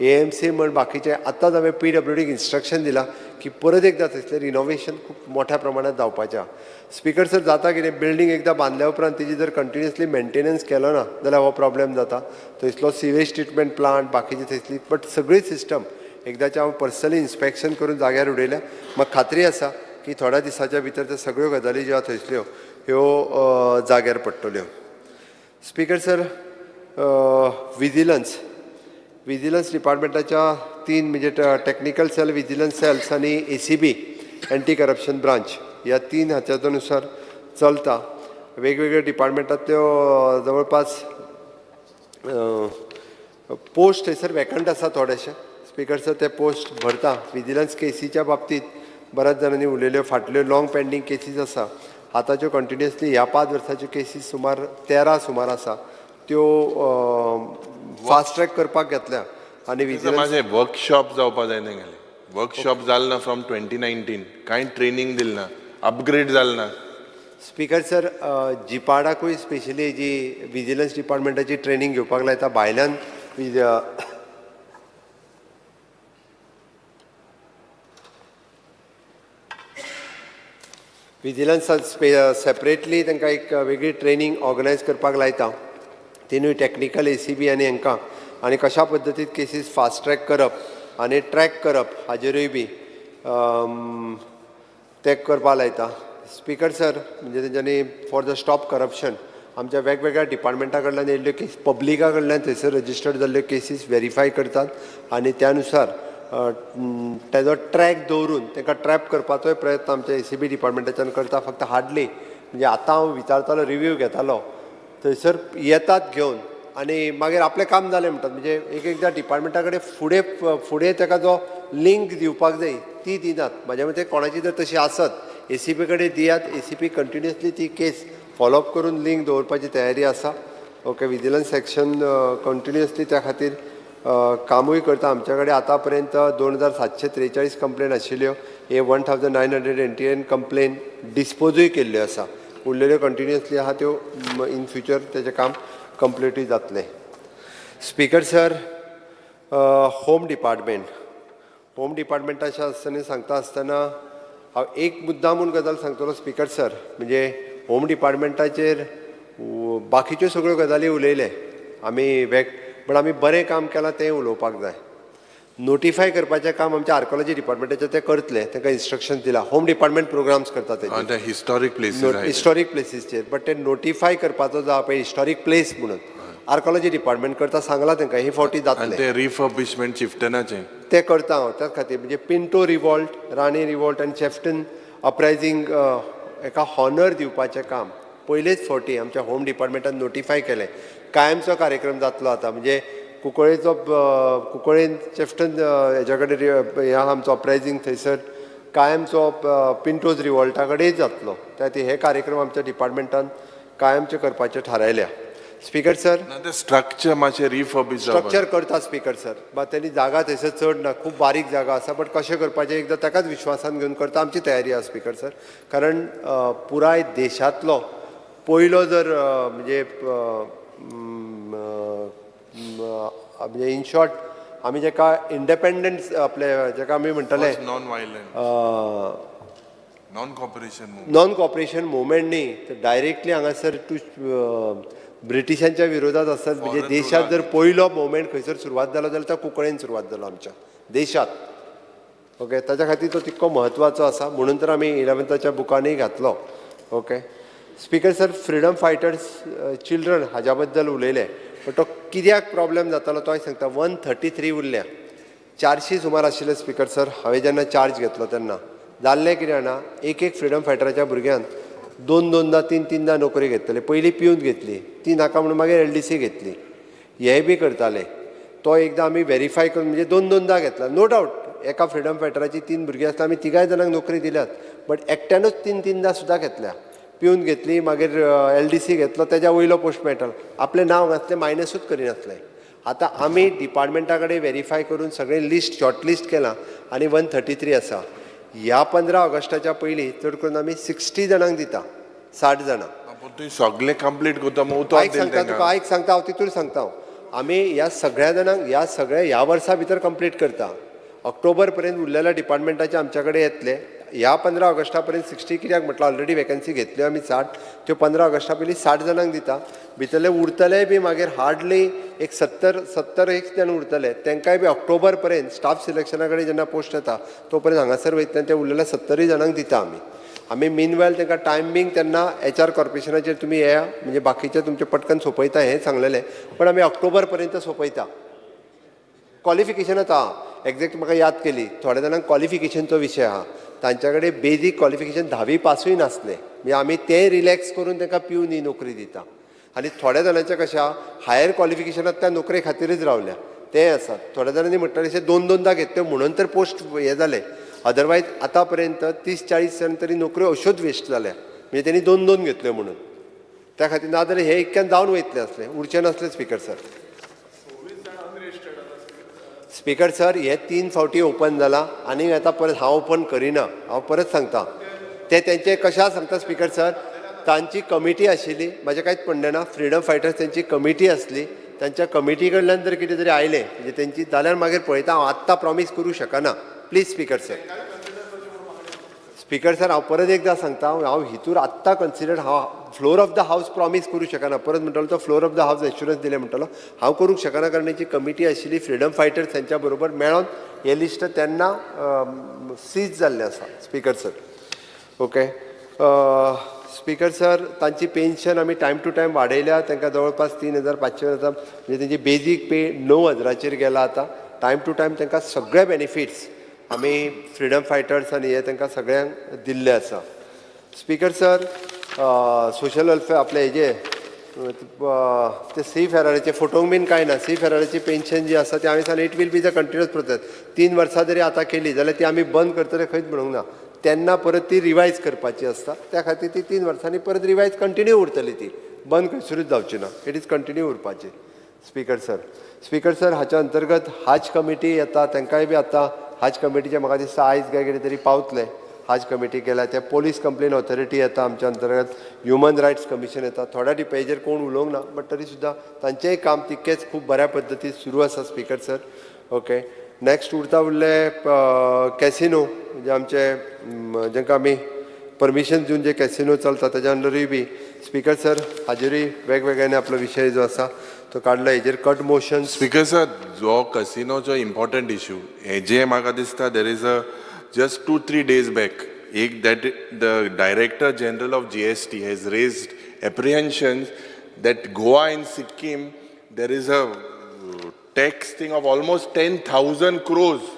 AMC म्हण बाकीचे आतांच हांवें PWDक इन्स्ट्रक्शन दिलां की परत एकदां थंयसलें रिनोवेशन खूब मोठ्या प्रमाणांत जावपाचें आहा. स्पिकर सर जाता कितें बिल्डींग एकदां बांदल्या उपरांत तेजी जर कंटिन्युअसली मेंटेनन्स केलो ना जाल्यार हो प्रॉब्लेम जाता. थंयसलो सिवेज ट्रिटमेंट प्लांट बाकीची थंयसली बट सगळी सिस्टम एकदांचें हांव पर्सनली इन्स्पेक्शन करून जाग्यार उडयल्या. म्हाका खात्री आसा की थोड्या दिसाच्या भितर त्या सगळ्यो गजाली ज्यो आसा थंयसल्यो ह्यो जाग्यार पडटल्यो. स्पिकर सर विजिलन्स डिपार्टमेंटाच्या 3 म्हणजे टेक्निकल सेल, विजिलन्स सेल्स आनी ACB एंटी करप्शन ब्रांच ह्या 3 हाच्या अनुसार चलता. वेगवेगळ्या डिपार्टमेंटांतल्यो जवळपास पोस्ट थंयसर वॅकंट आसा थोडेशे. स्पिकर सर ते पोस्ट भरता. विजिलन्स केसीच्या बाबतींत बऱ्याच जाणांनी उलयल्यो फाटल्यो लॉंग पेंडींग केसीस आसा. आतांच्यो कंटिन्युअसली ह्या 5 वर्साच्यो केसीस सुमार 13 सुमार आसा त्यो फास्ट ट्रॅक करपाक घेतल्या. आनी माझे वर्कशॉप जावपाक जाय गेले. वर्कशॉप जालें ना फ्रॉम 2019 कांय ट्रेनींग दिलें ना, अपग्रेड जालें ना. स्पिकर सर जिपाडाकूय स्पेशली जी विजिलन्स डिपार्टमेंटाची ट्रेनींग घेवपाक लायता भायल्यान विजिलन्स सेपरेटली तांकां एक वेगळी ट्रेनींग ऑर्गनायज करपाक लायता. तिनूय टेक्निकल ACB आनी हांकां आनी कशा पद्दतीन केसीस फास्ट ट्रॅक करप आनी ट्रॅक करप हाजेरूय बी ते करपाक लायता. स्पिकर सर म्हणजे तेंच्यांनी फॉर द स्टॉप करप्शन आमच्या वेगवेगळ्या डिपार्टमेंटा कडल्यान येयल्ल्यो केस पब्लिका कडल्यान थंयसर रजिस्टर्ड जाल्ल्यो केसीस व्हेरीफाय करतात आनी त्यानुसार तेजो ट्रॅक दवरून तांकां ट्रॅप करपाचोय प्रयत्न आमच्या ACB डिपार्टमेंटाच्यान करता. फक्त हार्डली म्हणजे आतां हांव विचारतालो रिव्यू घेतालो थंयसर येतात घेवन आनी मागीर आपलें काम जालें म्हणटात. म्हणजे एकदां डिपार्टमेंटा कडेन फुडें ताका जो लिंक दिवपाक जाय ती दिनात. म्हाज्या मते कोणाची जर तशी आसत ACB कडेन दियात. ACB कंटिन्युअसली ती केस फॉलोअप करून लिंक दवरपाची तयारी आसा. ओके विजिलन्स सेक्शन कंटिन्युअसली त्या खातीर कामूय करता. आमच्या कडेन आतां पर्यंत 2743 कंप्लेन आशिल्ल्यो. 1981 कंप्लेन डिस्पोजूय केल्ल्यो आसा. उरलेल्यो कंटिन्युअसली आहा त्यो इन फ्युचर तेजें काम कंप्लीटूय जातलें. स्पिकर सर होम डिपार्टमेंटाच्या आसतना सांगता आसतना हांव एक मुद्दामून गजाल सांगतलो स्पीकर सर, म्हणजे होम डिपार्टमेंटाचेर बाकीच्यो सगळ्यो गजाली उलयले आमी पण आमी बरें काम केलां तें उलोवपाक जाय. नोटिफाय करपाचें काम आमच्या आर्कोलॉजी डिपार्टमेंटाचें ते करतले, तांकां इन्स्ट्रक्शन दिला. होम डिपार्टमेंट प्रोग्राम्स करता ते हिस्टॉरीक प्लेसीसचेर, बट ते नोटिफाय करपाचो जो पळय हिस्टॉरीक प्लेस म्हणून आर्कोलॉजी डिपार्टमेंट करता, सांगलां तांकां ही फावटी जातलें. ते रिफर्बिशमेंट चिफ्टनाचें ते करता हांव त्या खातीर, म्हणजे पिंटो रिवॉल्ट, राणी रिवॉल्ट आनी चेफ्टन अपरायझींग एका हॉनर दिवपाचें काम पयलेच फावटी आमच्या होम डिपार्टमेंटान नोटिफाय केलें. कायमचो कार्यक्रम जातलो आतां, म्हणजे कुंकळेन चेफ्टन हेच्या कडेन हे आमचो अपरायझींग थंयसर कायमचो पिंटोज रिवॉल्टा कडेन जातलो. त्या खातीर हे कार्यक्रम आमच्या डिपार्टमेंटान कायमचे करपाचे थारायल्या. स्पीकर सर, स्ट्रक्चर मातशें रिफर्बिश स्ट्रक्चर करता स्पीकर सर, बट त्यांनी जागा थंयसर चड ना, खूब बारीक जागा आसा, बट कशें करपाचें एकदां ताकाच विश्वासान घेवन करता. आमची तयारी आसा स्पीकर सर, कारण पुराय देशांतलो पयलो जर म्हणजे म्हणजे इन शॉर्ट आमी जेका इंडिपेंडन्स आपले जेका आमी म्हणटले non violent non cooperation movement न्ही, तर डायरेक्टली हांगासर ब्रिटिशांच्या विरोधात आसत. म्हणजे देशात जर पयलो मुवमेंट खंयसर सुरवात जालो जाल्यार तो कुंकळेन सुरवात जालो आमच्या देशात. ओके, ताच्या खातीर तो तितको म्हत्वाचो आसा, म्हणून तर आमी 11th बुकांनी घातलो. Okay speaker sir, freedom fighters children हाज्या बद्दल उलयले, पण तो कित्याक प्रॉब्लेम जातालो तोय सांगता. 133 उरल्या, 400 सुमार आशिल्ले स्पीकर सर. हांवें जेन्ना चार्ज घेतलो तेन्ना जाल्लें कितें जाणा, एक फ्रिडम फायटराच्या भुरग्यांक 2-2दा 3-3दा नोकरी घेतले. पयली पिवन घेतली, ती नाका म्हणून मागीर LDC घेतली. हे बी करताले. तो एकदां आमी व्हेरीफाय करून म्हणजे 2-2दा घेतला. नो डावट एका फ्रिडम फायटराची 3 भुरगीं आसता, आमी 3 जाणांक नोकरी दिल्यात, बट एकट्यानूच 3-3दा सुद्दां घेतल्या. पिवन घेतली, मागीर LDC घेतलो, तेज्या वयलो पोस्ट मेळटालो. आपलें नांव घातलें, मायनसूच करिनासलें. आतां आमी डिपार्टमेंटा कडेन व्हेरीफाय करून सगळें लिस्ट शॉर्ट लिस्ट केलां आनी 133 आसा. ह्या 15 ऑगस्टाच्या पयलीं चड करून आमी 60 जाणांक दिता, 60 जाणां. सगळे कंप्लीट करता. आयक सांगता तुका, आयक सांगता हांव, तितूर सांगता आमी ह्या सगळ्या जाणांक ह्या वर्सा भितर कंप्लीट करता. ऑक्टोबर पर्यंत उरलेल्या डिपार्टमेंटाचे आमच्या कडेन येतले. ह्या 15 ऑगस्टा पर्यंत 60 कित्याक म्हटलं, ऑलरेडी वेकन्सी घेतल्यो आमी 60, त्यो 15 ऑगस्टा पयलीं 60 जाणांक दिता. भितरले उरतले बी मागीर हार्डली एक 70 एक जण उरतले, तांकांय बी ऑक्टोबर पर्यंत स्टाफ सिलेक्शना कडेन जेन्ना पोस्ट येता तो पर्यंत हांगासर वयतले, ते उरलेल्या 70 जाणांक दिता आमी. मिनवेल तांकां टायमींग तेन्ना HR कॉर्पोरेशनाचेर तुमी येया, म्हणजे बाकीचे तुमचे पटकन सोंपयता हें सांगलेलें, पण आमी ऑक्टोबर पर्यंत सोंपयता. क्वॉलिफिकेशनात आहा, एग्जॅक्ट म्हाका याद केली, थोड्या जाणांक क्वॉलिफिकेशनचो विशय आहा. तांच्या कडेन बेजीक क्वॉलिफिकेशन 10वी पासूय नासलें, म्हणजे आमी तें रिलॅक्स करून तांकां पिवन ही नोकरी दिता. आनी थोड्या जाणांचें कशें आहा, हायर क्वॉलिफिकेशनात त्या नोकरे खातीरच रावल्या, तें आसात. थोड्या जाणांनी म्हणटाले अशें 2-2दा घेतल्यो म्हणून तर पोस्ट हे जाले. अदरवायज आतां पर्यंत 30-40 जण तरी नोकऱ्यो अश्योच वेस्ट जाल्या, म्हणजे तेणी 2-2 घेतल्यो म्हणून. त्या खातीर ना जाल्यार हे इतक्यान जावन वयतले असले, उरचे नासले स्पीकर सर. स्पीकर सर, हे 3 फावटी ओपन जाला आनी आतां परत हांव ओपन करिना. हांव परत सांगता, ते तेंचे कशा सांगता स्पीकर सर, तांची कमिटी आशिल्ली, म्हाजें कांयच पडलें ना. फ्रिडम फायटर्स तेंची कमिटी आसली, तांच्या कमिटी कडल्यान जर कितें तरी आयलें म्हणजे तेंची जाल्यार मागीर पळयता. हांव आत्तां प्रॉमीस करूं शकना, please speaker sir. Speaker sir, हांव परत एकदां सांगता, हांव हितूर आत्तां कन्सिडर, हांव फ्लोर ऑफ द हावस प्रॉमीस करूं शकना. परत म्हणटालो तो फ्लोर ऑफ द हावस एश्युरन्स दिलें म्हणटालो, हांव करूंक शकना, कारण तेंची कमिटी आशिल्ली. फ्रिडम फायटर्स त्यांच्या बरोबर मेळोन हे लिस्ट तेन्ना सीज जाल्लें आसा speaker sir. Okay speaker sir, तांची पेन्शन आमी टायम टू टायम वाडयल्या, तांकां जवळपास 3,500 आसा, म्हणजे तेंची बेजीक पे 9,000 गेला आतां. टायम टू टायम तांकां सगळे बेनिफिट्स आमी फ्रिडम फायटर्स आनी हे तांकां सगळ्यांक दिल्ले आसा. स्पीकर सर, सोशल वेलफेअर आपले हेजे ते सी फेराराचे फोटोंक बीन कांय ना. सी फेराराची पेन्शन जी आसा ती हांवें सांगलें it will be the continuous process. 3 वर्सां जरी आतां केली जाल्यार ती आमी बंद करतले खंयच म्हणूंक ना. तेन्ना परत ती रिवायज करपाची आसता, त्या खातीर ती 3 वर्सांनी परत रिवायज कंटिन्यू उरतली, ती बंद खंयसरूच जावची ना. इट इज कंटिन्यू उरपाची. स्पीकर सर, हाच्या अंतर्गत हाज कमिटी येता, तांकांय बी आतां हाज कमिटीचे म्हाका दिसता आयज काय कितें तरी पावतले. हाज कमिटी केल्या, ते पोलीस कंप्लेन ऑथॉरिटी येता आमच्या अंतर्गत, ह्युमन रायट्स कमिशन येता. थोड्या डिपेजर कोण उलोवंक ना, बट तरी सुद्दां तांचेंय काम तितकेंच खूब बऱ्या पद्दतीन सुरू आसा स्पीकर सर. ओके नेक्स्ट उरता उरले कॅसिनो म्हणजे आमचे जांकां आमी परमिशन दिवन जे कॅसिनो चलता ताच्या अंडरूय बी स्पीकर सर हाजेरूय वेगवेगळ्याने आपलो विशय जो आसा तो काडला. हेजेर कट मोशन. स्पीकर सर, जो कसिनोचो इम्पॉर्टंट इश्यू हेजे म्हाका दिसता देर is a just 2-3 days back एक that the Director General of GST has raised apprehensions that Goa and Sikkim there is a tax thing of almost 10,000 crores.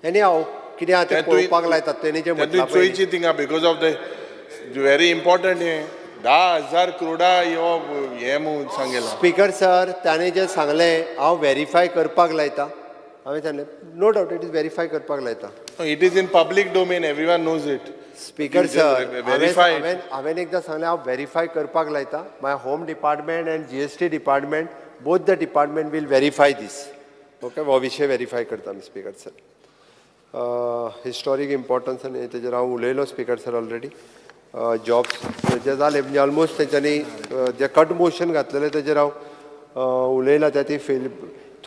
Anyhow, कितें आहा तें पळोवपाक लायतात तेणी जें म्हटलां पळय चोयची थिंगा because of the very important हे 10,000 crore हे म्हणून सांगलेला. स्पीकर सर ताणें जें सांगलें हांव व्हेरीफाय करपाक लायता. हांवें सांगलें no doubt it is verify करपाक लायता. It is in public domain, everyone knows it. Speaker sir हांवें एकदां सांगलें हांव व्हेरीफाय करपाक लायता. My home department and GST department both the department will verify this. Okay, हो विशय व्हेरीफाय करता आमी स्पीकर सर. हिस्टॉरीक इम्पॉर्टन्स आनी तेजेर हांव उलयलो स्पीकर सर ऑलरेडी. जॉब्स जे जाले म्हणजे ऑलमोस्ट तेंच्यांनी जे कट मोशन घातलेले तेजेर हांव उलयलां. त्या ती फेल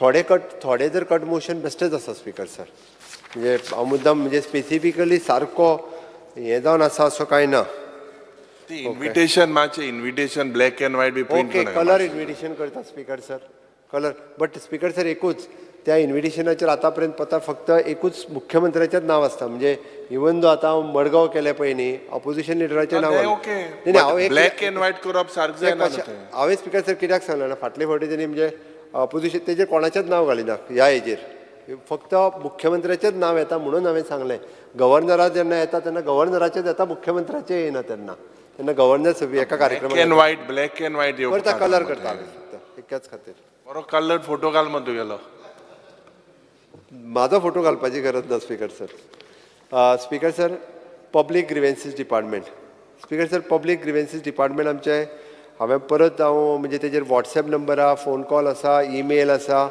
थोडे जर कट मोशन बेस्टच आसा स्पीकर सर. म्हणजे हांव मुद्दाम म्हणजे स्पेसिफिकली सारको हें जावन आसा असो कांय ना. इन्विटेशन मातशें इन्विटेशन ब्लॅक एंड व्हायट बी प्रिंट ओके, कलर इन्विटेशन करता speaker sir. Colour but speaker sir एकूच त्या इन्विटेशनाचेर आतां पर्यंत पता फक्त एकूच मुख्यमंत्र्याचेंच नांव आसता. म्हणजे इवन दो आतां हांव मडगांव केलें पळय न्ही ऑपोजिशन लिडराचें नांव ब्लॅक एंड व्हायट करप सारकें जायना. हांवें स्पीकर सर कित्याक सांगलें ना फाटले फावटी तेणी म्हणजे ऑपोजिशन तेजेर कोणाचेंच नांव घालिना ह्या हेजेर. फक्त मुख्यमंत्र्याचेंच नांव येता म्हणून हांवें सांगलें. गव्हर्नरा जेन्ना येता तेन्ना गव्हर्नराचेंच येता, मुख्यमंत्र्याचें येना तेन्ना गव्हर्नर एका कार्यक्रमाक ब्लॅक एंड व्हायट करता, कलर करता एकाच खातीर. बरो कलर फोटो घाल मग तुगेलो. म्हाजो फोटो घालपाची गरज ना speaker sir. Speaker sir public grievances department. Speaker sir public grievances department आमचें हांवें परत हांव म्हणजे तेजेर वॉट्सॅप नंबर आहा, फोन कॉल आसा, ईमेल आसा,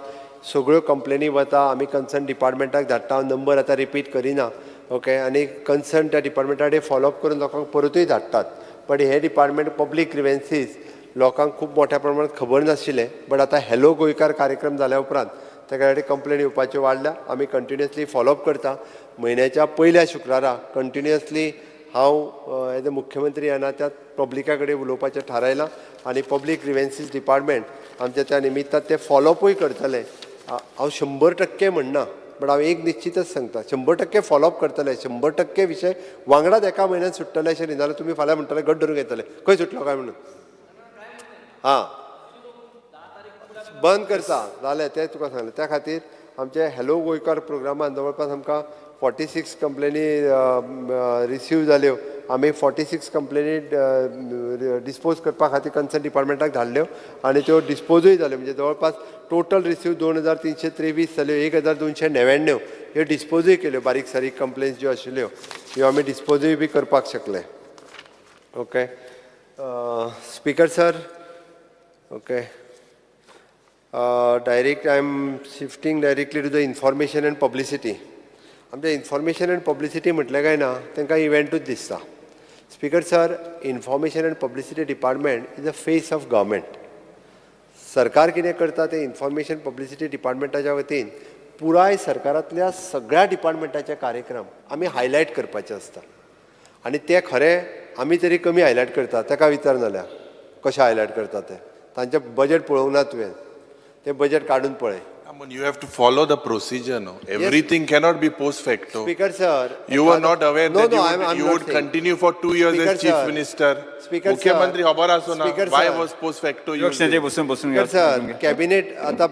सगळ्यो कंप्लेनी वता. आमी कन्सर्न डिपार्टमेंटाक धाडटा. हांव नंबर आतां रिपीट करिना. ओके, आनी कन्सर्न त्या डिपार्टमेंटा कडेन फॉलोअप करून लोकांक परतूय धाडटात. बट हे डिपार्टमेंट पब्लीक ग्रिवेन्सीस लोकांक खूब मोठ्या प्रमाणांत खबर नाशिल्लें. बट आतां हॅलो गोंयकार कार्यक्रम जाल्या उपरांत तेका कडेन कंप्लेन येवपाच्यो वाडल्या. आमी कंटिन्युअसली फॉलोअप करता. म्हयन्याच्या पयल्या शुक्रारा कंटिन्युअसली हांव एज अ मुख्यमंत्री येना त्या पब्लिका कडेन उलोवपाचें थारायलां. आनी पब्लीक ग्रिवेन्सीस डिपार्टमेंट आमच्या त्या निमित्तान ते फॉलोअपूय करतले. हांव 100% म्हणना, बट हांव एक निश्चितच सांगता 100% फॉलोअप करतले. 100% विशय वांगडाच एका म्हयन्यात सुट्टले अशें न्ही. जाल्यार तुमी फाल्यां म्हणटले गट धरून घेतले खंय सुटलो काय म्हणून. हां, बंद करता जालें तें तुका सांगलें. त्या खातीर आमचे हॅलो गोंयकार प्रोग्रामान जवळपास आमकां 46 कंप्लेनी रिसीव जाल्यो. आमी 46 कंप्लेनी डिस्पोज करपा खातीर कन्सर्न डिपार्टमेंटाक धाडल्यो आनी त्यो डिस्पोजूय जाल्यो. म्हणजे जवळपास टोटल रिसीव 2323 जाल्यो. 1299 ह्यो डिस्पोजूय केल्यो. बारीक सारीक कंप्लेन्स ज्यो आशिल्ल्यो ह्यो आमी डिस्पोजूय बी करपाक शकले. Okay speaker sir. Okay direct I am shifting directly to the information and publicity. आमचें इन्फॉर्मेशन एंड पब्लिसिटी म्हटलें काय ना तांकां इव्हेंटूच दिसता. Speaker sir information and publicity department is the face of government. सरकार कितें करता तें इन्फॉर्मेशन पब्लिसिटी डिपार्टमेंटाच्या वतीन पुराय सरकारांतल्या सगळ्या डिपार्टमेंटाचे कार्यक्रम आमी हायलायट करपाचे आसता. आनी ते खरें आमी तरी कमी हायलायट करता. ताका विचार जाल्यार कशें हायलायट करता तें. तांचें बजेट पळोवंक ना तुवें. तें बजेट काडून पळय. You have to follow the procedure, no? Everything cannot be post facto. Speaker sir, you were not aware that you would continue for 2 years as Chief Minister. Mukhyamantri khabar aso na. Why was post facto used? Speaker sir, cabinet आता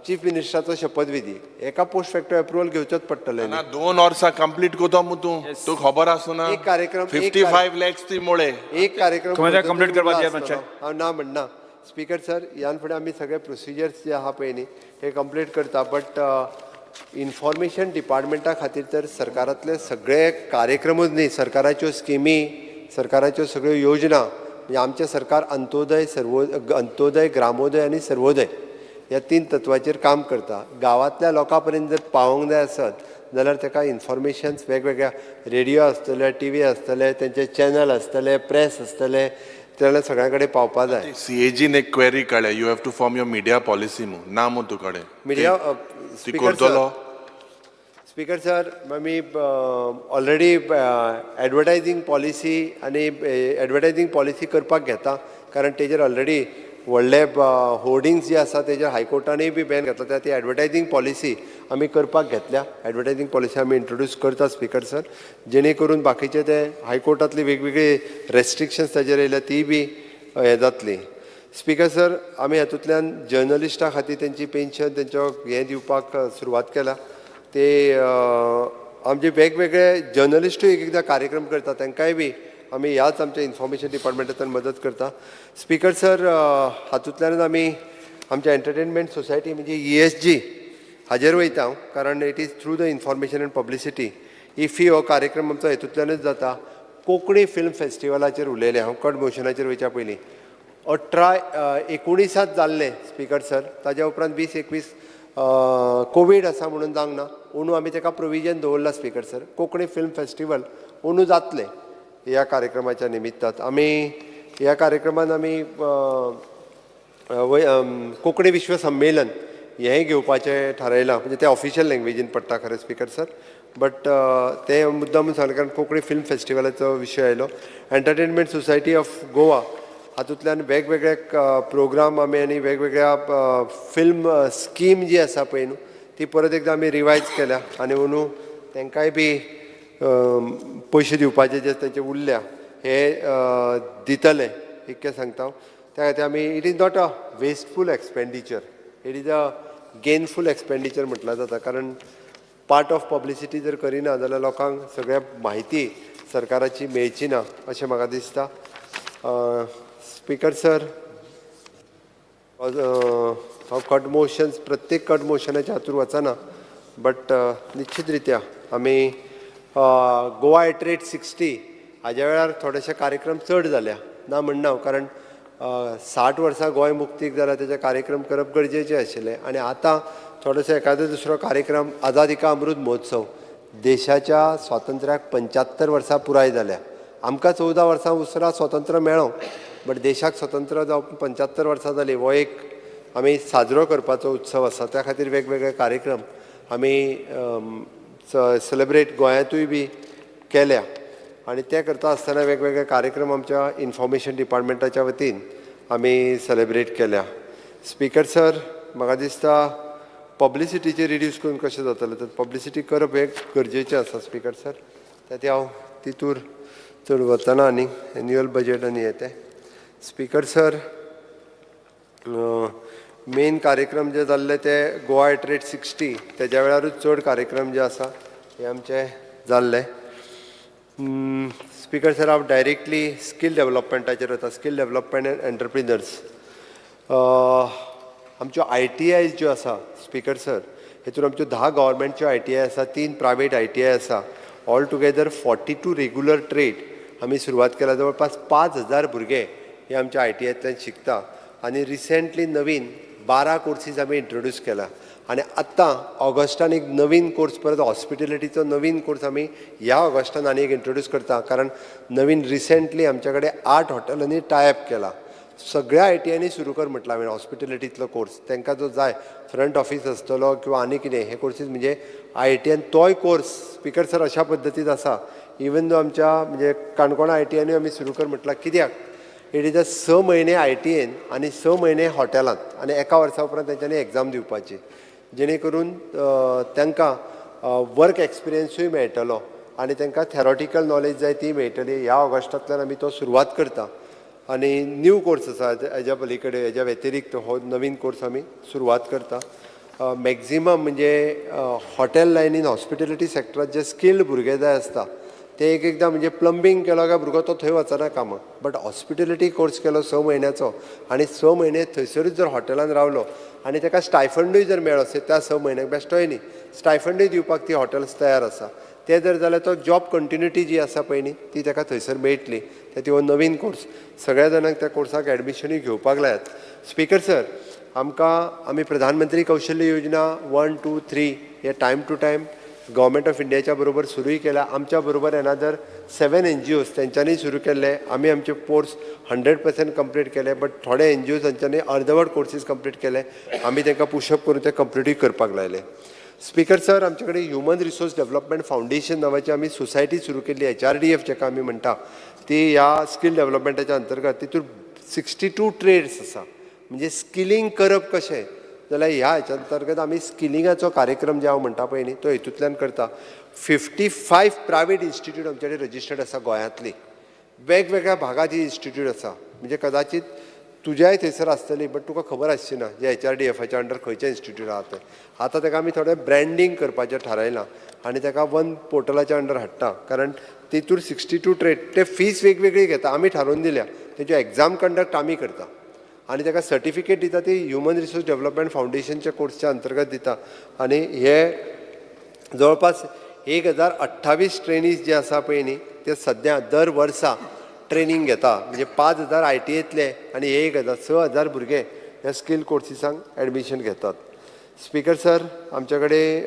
chief मिनिस्टराचो शपथविधी एका post facto approval घेवचोच पडटलें. ना 2 वर्सां complete कोतो मु तू खबर आसो ना. एक कार्यक्रम 55 lakhs ती मोळे. एक कार्यक्रम कंप्लीट करपाचें हांव ना म्हणना. स्पीकर सर ह्यान फुडें आमी सगळे प्रोसिजर्स जे आहा पळय न्ही हे कंप्लीट करता. बट इन्फॉर्मेशन डिपार्टमेंटा खातीर तर सरकारांतले सगळे कार्यक्रमूच न्ही, सरकाराच्यो स्किमी, सरकाराच्यो सगळ्यो योजना म्हणजे आमचें सरकार अंत्योदय, ग्रामोदय आनी सर्वोदय ह्या 3 तत्वाचेर काम करता. गांवांतल्या लोकां पर्यंत जर पावोंक जाय आसत जाल्यार ताका इन्फॉर्मेशन्स वेगवेगळ्या रेडिओ आसतले, TV आसतले, तेंचे चॅनल आसतले, प्रेस आसतले, तेन्ना सगळ्यां कडेन पावपा जाय. CAGन एक क्वेरी काडल्या. You have to form your media policy मू ना मू तू कडेन मिडिया. ती करतलो. स्पीकर सर आमी ऑलरेडी एडवर्टायझींग पॉलिसी आनी एडवर्टायझींग पॉलिसी करपाक घेता कारण तेजेर ऑलरेडी व्हडले होर्डिंग्स जे आसा तेजेर हायकोर्टानूय बी बॅन घातला ती एडवर्टायझींग पॉलिसी आमी करपाक घेतल्या एडवर्टायझींग पॉलिसी आमी इंट्रोड्यूस करता स्पीकर सर जेणे करून बाकीचे ते हायकोर्टांतली वेगवेगळी रेस्ट्रिक्शन्स ताजेर येयल्या ती बी हे जातली स्पीकर सर आमी हातूंतल्यान जर्नलिस्टां खातीर तेंची पेन्शन तेंचो हें दिवपाक सुरवात केला ते आमचे वेगवेगळे जर्नलिस्टूय एकदां कार्यक्रम करता तांकांय बी आमी ह्याच आमच्या इन्फॉर्मेशन डिपार्टमेंटांतल्यान मदत करता स्पीकर सर हातूंतल्यान आमी आमच्या एंटरटेनमेंट सोसायटी म्हणजे ESG हाजेर वयता कारण it is through the information and publicity IFFI हो कार्यक्रम आमचो हेतूंतल्यानूच जाता कोंकणी फिल्म फेस्टिवलाचेर उलयलें हांव कट मोशनाचेर वयच्या पयलीं 18-19 जाल्लें स्पीकर सर ताज्या उपरांत 20-21 कोवीड आसा म्हणून जावंक ना अंदू आमी ताका प्रोविजन दवरला speaker sir Konkani film festival अंदू जातलें ह्या कार्यक्रमाच्या निमित्तान आमी ह्या कार्यक्रमान आमी कोंकणी विश्व संमेलन हेंय घेवपाचें थारायलां म्हणजे तें ऑफिशियल लँग्वेजीन पडटा खरें स्पीकर सर बट तें मुद्दामून सांगलें कारण कोंकणी फिल्म फेस्टिवलाचो विशय आयलो एंटरटेनमेंट सोसायटी ऑफ गोवा हातूंतल्यान वेगवेगळे प्रोग्राम आमी आनी वेगवेगळ्या फिल्म स्कीम जी आसा पळय न्हू ती परत एकदां आमी रिवायज केल्या आनी अंदू तांकांय बी पयशे दिवपाचे जे तेंचे उरल्या हे दितले इतकें सांगता त्या खातीर आमी it is not a wasteful expenditure it is a gainful expenditure म्हटल्यार जाता कारण पार्ट ऑफ पब्लिसिटी जर करिना जाल्यार लोकांक सगळ्या म्हायती सरकाराची मेळची ना अशें म्हाका दिसता स्पीकर सर हांव कट मोशन्स प्रत्येक कट मोशनाच्या हातूंत वचना बट निश्चित रित्या आमी गोवा एट रेट 60 हाज्या वेळार थोडेशे कार्यक्रम चड जाल्या ना म्हणना कारण 60 वर्सां गोंय मुक्तीक जाल्यार तेजे कार्यक्रम करप गरजेचें आशिल्लें आनी आतां थोडोसो एखादो दुसरो कार्यक्रम आझादी का अमृत महोत्सव देशाच्या स्वातंत्र्याक 75 वर्सां पुराय जाल्या आमकां 14 वर्सां उसरा स्वतंत्र मेळ्ळो बट देशाक स्वतंत्र जावप 75 वर्सां जालीं हो एक आमी साजरो करपाचो उत्सव आसा त्या खातीर वेगवेगळे कार्यक्रम आमी सेलेब्रेट गोंयांतूय बी केल्या आनी ते करता आसतना वेगवेगळे कार्यक्रम आमच्या इन्फॉर्मेशन डिपार्टमेंटाच्या वतीन आमी सेलेब्रेट केल्या स्पीकर सर म्हाका दिसता पब्लिसिटीचे रिड्यूस करून कशें जातलें तर पब्लिसिटी करप हें गरजेचें आसा स्पीकर सर त्या हांव तितूर चड वचना आनी एन्युअल बजेट आनी हें तें स्पीकर सर मेन कार्यक्रम जे जाल्ले ते गोवा एट रेट 60 तेज्या वेळारूच चड कार्यक्रम जे आसा हे आमचे जाल्ले स्पीकर सर हांव डायरेक्टली स्कील डेवलपमेंटाचेर वता स्कील डेवलपमेंट एंड एंटरप्रिनर्स आमच्यो ITI ज्यो आसा स्पीकर सर हेतून आमच्यो 10 गव्हर्मेंटच्यो ITI आसा 3 प्रायवेट ITI आसा ऑल टुगेदर 42 रेग्युलर ट्रेड आमी सुरवात केल्या जवळपास 5000 भुरगे हे आमच्या ITIंतल्यान शिकता आनी रिसेंटली नवीन 12 कोर्सीस आमी इंट्रोड्यूस केला आनी आत्तां ऑगस्टान एक नवीन कोर्स परत हॉस्पिटॅलिटीचो नवीन कोर्स आमी ह्या ऑगस्टान आनी एक इंट्रोड्यूस करता कारण नवीन रिसेंटली आमच्या कडेन 8 हॉटेलांनी टायअप केला सगळ्या ITIंनी सुरू कर म्हटलं हांवें हॉस्पिटॅलिटींतलो कोर्स तांकां जो जाय फ्रंट ऑफीस आसतलो किंवा आनी कितें हे कोर्सीस म्हणजे ITIन तोय कोर्स स्पीकर सर अशा पद्दतीन आसा इवन दो आमच्या म्हणजे काणकोणा ITIंनी आमी सुरू कर म्हटलां कित्याक इट इज 6 म्हयने ITIन आनी 6 म्हयने हॉटेलांत आनी एका वर्सा उपरांत तेंच्यांनी एग्जाम दिवपाची जेणे करून तांकां वर्क एक्सपिरियन्सूय मेळटलो आनी तांकां थेरोटिकल नॉलेज जाय ती मेळटली ह्या ऑगस्टांतल्यान आमी तो सुरवात करता आनी न्यू कोर्स आसा हेज्या पलीकडे हेज्या व्यतिरिक्त हो नवीन कोर्स आमी सुरवात करता मॅक्झिमम म्हणजे हॉटेल लायनीन हॉस्पिटॅलिटी सेक्टरांत जे स्किल्ड भुरगे जाय आसता ते एकदां म्हणजे प्लंबींग केलो काय भुरगो तो थंय वचना कामां बट हॉस्पिटॅलिटी कोर्स केलो 6 म्हयन्याचो आनी 6 म्हयने थंयसरूच जर हॉटेलांत रावलो आनी ताका स्टायफंडूय जर मेळ्ळो त्या 6 म्हयन्याक बेश्टोय न्ही स्टायफंडूय दिवपाक ती हॉटेल्स तयार आसा ते जर जाल्यार तो जॉब कंटिन्युटी जी आसा पळय न्ही ती ताका थंयसर मेळटली ते हो नवीन कोर्स सगळ्या जाणांक त्या कोर्साक एडमिशनूय घेवपाक लायात स्पीकर सर आमी प्रधानमंत्री कौशल्य योजना 1, 2, 3 हे time to time government of इंडियाच्या बरोबर सुरूय केल्या आमच्या बरोबर एनादर 7 NGOs तेंच्यांनी सुरू केल्ले आमी आमचे कोर्स 100% कंप्लीट केले बट थोडे NGOs तांच्यांनी अर्दवट कोर्सीस कंप्लीट केले आमी तांकां पुशअप करून ते कंप्लीटूय करपाक लायले स्पीकर सर, आमच्याकडे ह्युमन रिसोर्स डेव्हलपमेंट फाउंडेशन नावाची आम्ही सोसायटी सुरू केली, HRDF जाका आम्ही म्हणटा ती ह्या स्किल डेव्हलपमेंटाच्या अंतर्गत तितून 62 ट्रेड्स आसा. म्हणजे स्किलिंग करप कशें जाल्यार ह्या हेच्या अंतर्गत आमी स्किलिंगाचो कार्यक्रम जे हांव म्हणटा पळय न्ही तो हेतूंतल्यान करता. 55 प्रायवेट इन्स्टिट्यूट आमचे कडेन रजिस्टर्ड आसा गोंयांतली. वेगवेगळ्या भागात ही इन्स्टिट्यूट आसा. म्हणजे कदाचित तुज्याय थंयसर आसतली बट तुका खबर आसची ना जे HRDFच्या अंडर खंयचे इन्स्टिट्यूट आहा ते. आतां ताका आमी थोडें ब्रँडींग करपाचें थारायलां आनी ताका वन पोर्टलाच्या अंडर हाडटा. कारण तितूर 62 ट्रेड ते फीज वेगवेगळी घेता. आमी थारोवन दिल्या तेजे एग्जाम कंडक्ट आमी करता आनी ताका सर्टिफिकेट दिता ती ह्युमन रिसोर्स डेव्हलपमेंट फाउंडेशनच्या कोर्सच्या अंतर्गत दिता. आनी हे जवळपास 1028 ट्रेनीज जे आसा पळय न्ही ते सद्या दर वर्सा ट्रेनिंग घेता. म्हणजे 5000 ITAतले आनी 6000 भुरगे ह्या स्कील कोर्सिसांक एडमिशन घेतात. स्पीकर सर, आमचे कडेन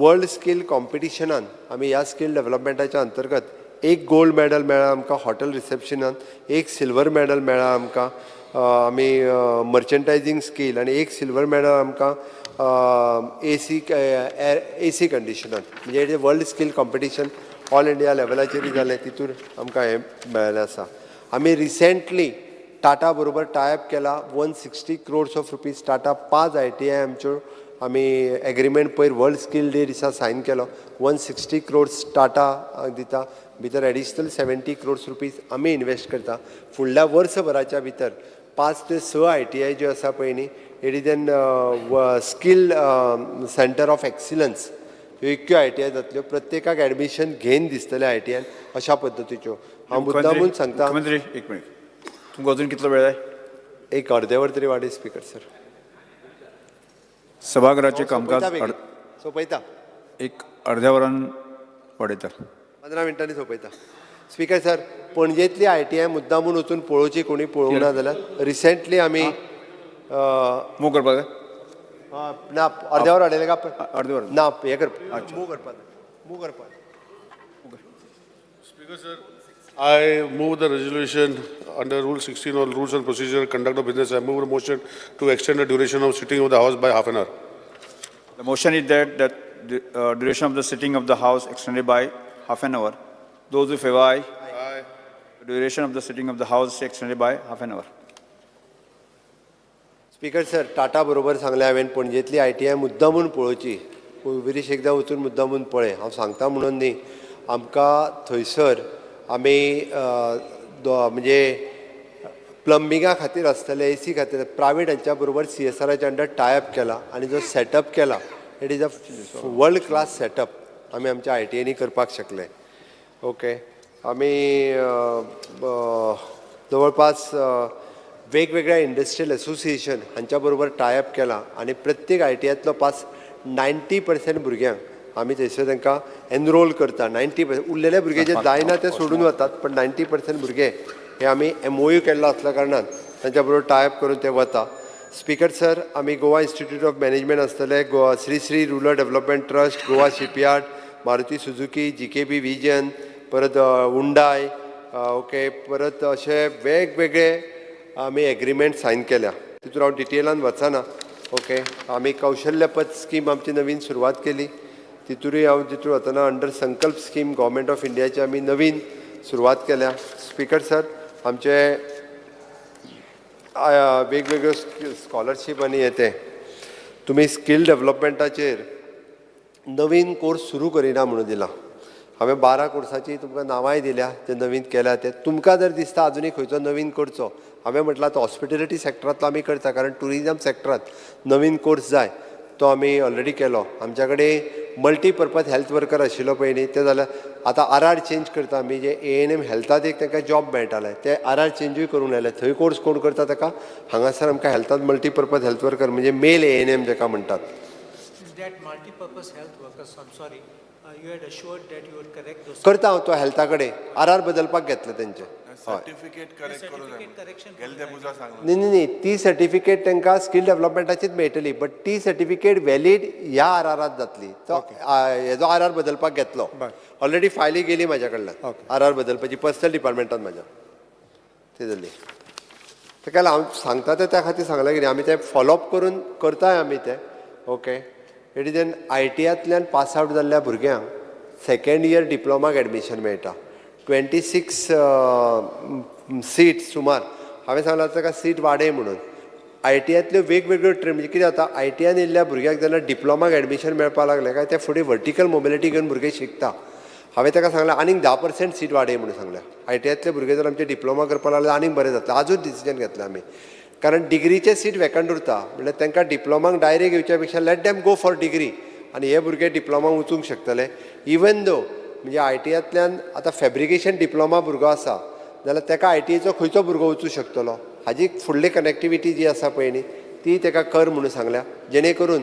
वर्ल्ड स्कील कॉम्पिटिशनान आमी ह्या स्कील डेव्हलपमेंटाच्या अंतर्गत एक गोल्ड मेडल मेळ्ळा आमकां हॉटेल रिसेप्शनान, एक सिल्वर मेडल मेळ्ळा आमकां आमी मर्चंटायझींग स्कील आनी एक सिल्वर मेडल आमकां AC कंडिशनान. म्हणजे world skill competition all India लेवलाचेर जालें तितूर आमकां हें मेळ्ळें आसा. आमी रिसेंटली टाटा बरोबर टायअप केला 160 crores of rupees. Tata 5 ITI आमच्यो आमी एग्रीमेंट पयर वर्ल्ड स्कील डे दिसा सायन केलो. 160 crores टाटा दिता. भितर एडिशनल 70 crores रुपीज आमी इन्वेस्ट करता. फुडल्या वर्सभराच्या भितर 5 ते 6 ITI ज्यो आसा पळय न्ही it is N skill centre of excellence. ह्यो इतक्यो ITI जातल्यो प्रत्येकाक एडमिशन घेवन दिसतले ITI अशा पद्दतीच्यो. हांव मुद्दामून सांगता. मुख्यमंत्री एक मिनिट, तुमकां अजून कितलो वेळ जाय? एक अर्दे वर तरी वाडय स्पीकर सर. सभागृहाचे कामकाज सोंपयता. एक अर्ध्या वरान वाडयता. 15 मिनटांनी सोंपयता. स्पीकर सर, पणजेंतली ITI मुद्दामून वचून पळोवची कोणी पळोवंक ना जाल्यार रिसेंटली आमी मूव करपाक जाय. ना अर्द्या वर हाडलें का अर्दे वर ना हें करपाक मूव करपाक. Speaker sir, I move the resolution under Rule 16 or Rules and Procedure Conduct of Business. I move a motion to extend the duration of sitting of the House by half an hour. The motion is that the duration of the sitting of the House extended by half an hour. Those who favor aye. Aye. The duration of the sitting of the House extended by half an hour. Speaker sir, Tata बरोबर सांगलें हांवें पणजेंतली ITI मुद्दामून पळोवची. विरीश एकदां वचून मुद्दामून पळय. हांव सांगता म्हणून न्ही, आमकां थंयसर आमी म्हणजे प्लंबिंगा खातीर आसतले AC खातीर प्रायवेट हांच्या बरोबर CSRच्या अंडर टायअप केला आनी जो सेटअप केला it is a world class setup आमी आमच्या ITIनी करपाक शकले. ओके, आमी जवळपास वेगवेगळ्या इंडस्ट्रियल असोसिएशन हांच्या बरोबर टायअप केला आनी प्रत्येक ITIतलो पास 90% भुरग्यांक आमी थंयसर तांकां एनरोल करता. 90% उरलेले भुरगे जे जायना ते सोडून वतात पण 90% भुरगे हे आमी MOU केल्लो आसल्या कारणान तांच्या बरोबर टायअप करून ते वता. स्पीकर सर, आमी गोवा इन्स्टिट्यूट ऑफ मॅनेजमेंट आसतले, Goa Shri rural development trust, Goa shipyard, Maruti Suzuki, GKB vision, परत हुंडाय, ओके, परत अशे वेगवेगळे आमी एग्रीमेंट सायन केल्या. तितून हांव डिटेलान वचना. ओके, आमी कौशल्यपद स्कीम आमची नवीन सुरवात केली. तितूरय हांव तितून वतना अंडर संकल्प स्कीम गव्हर्मेंट ऑफ इंडियाची आमी नवीन सुरवात केल्या. स्पीकर सर, आमचे वेगवेगळ्यो स्कॉलरशीप आनी येते तुमी स्कील डेव्हलपमेंटाचेर नवीन कोर्स सुरू करिना म्हणून दिला. हांवें 12 कोर्साची तुमकां नांवांय दिल्या जे नवीन केल्या ते. तुमकां जर दिसता आजुनूय खंयचो नवीन करचो, हांवें म्हटलां तो हॉस्पिटॅलिटी सॅक्टरांतलो आमी करता कारण टुरिजम सॅक्टरांत नवीन कोर्स जाय तो आमी ऑलरेडी केलो. आमच्या कडेन मल्टीपर्पज हेल्थ वर्कर आशिल्लो पळय न्ही ते जाल्यार आतां RR चेंज करता आमी. जे ANM हेल्थात एक तांकां जॉब मेळटाले ते RR चेंजूय करूंक लायले. थंय कोर्स कोण करता ताका हांगासर आमकां हेल्थांत मल्टीपर्पज हेल्थ वर्कर म्हणजे मेल ANM जाका म्हणटात. करता हांव तो हेल्था कडेन RR बदलपाक घेतले तेंचे. न्ही ती सर्टिफिकेट तांकां स्कील डेव्हलपमेंटाचीच मेळटली बट ती सर्टिफिकेट वॅलीड ह्या RRांत जातली. तो हेजो RR बदलपाक घेतलो. ऑलरेडी फायली गेली म्हाज्या कडल्यान RR बदलपाची पर्सनल डिपार्टमेंटान म्हाज्या ती जाली. ताका हांव सांगता ते त्या खातीर सांगलें कितें आमी ते फॉलोअप करून करताय आमी ते. ओके, इट इज एन ITयांतल्यान पास आवट जाल्ल्या भुरग्यांक सेकंड इयर डिप्लोमाक एडमिशन मेळटा. 26 सीट सुमार. हांवें सांगलां ताका सीट वाडय म्हणून. ITयांतल्यो वेगवेगळ्यो ट्रेन म्हणजे कितें जाता, ITयान येयल्ल्या भुरग्याक जेन्ना डिप्लोमाक एडमिशन मेळपाक लागलें काय ते फुडें वर्टिकल मोबिलिटी घेवन भुरगे शिकता. हांवें ताका सांगलें आनीक 10% सीट वाडय म्हणून सांगलें. ITयांतले भुरगे जर आमचे डिप्लोमा करपाक लागले आनीक बरें जातलें. आजूच डिसिजन घेतलें आमी. कारण डिग्रीचे सीट वेकंट उरता म्हणल्यार तांकां डिप्लोमाक डायरेक्ट येवच्या पेक्षा let them go for degree आनी हे भुरगे डिप्लोमाक वचूंक शकतले. इवन दो म्हणजे ITयांतल्यान आतां फॅब्रिकेशन डिप्लोमा भुरगो आसा जाल्यार ताका ITचो खंयचो भुरगो वचूंक शकतलो. हाजी फुडली कनेक्टिविटी जी आसा पळय न्ही ती ताका कर म्हणून सांगल्या. जेणे करून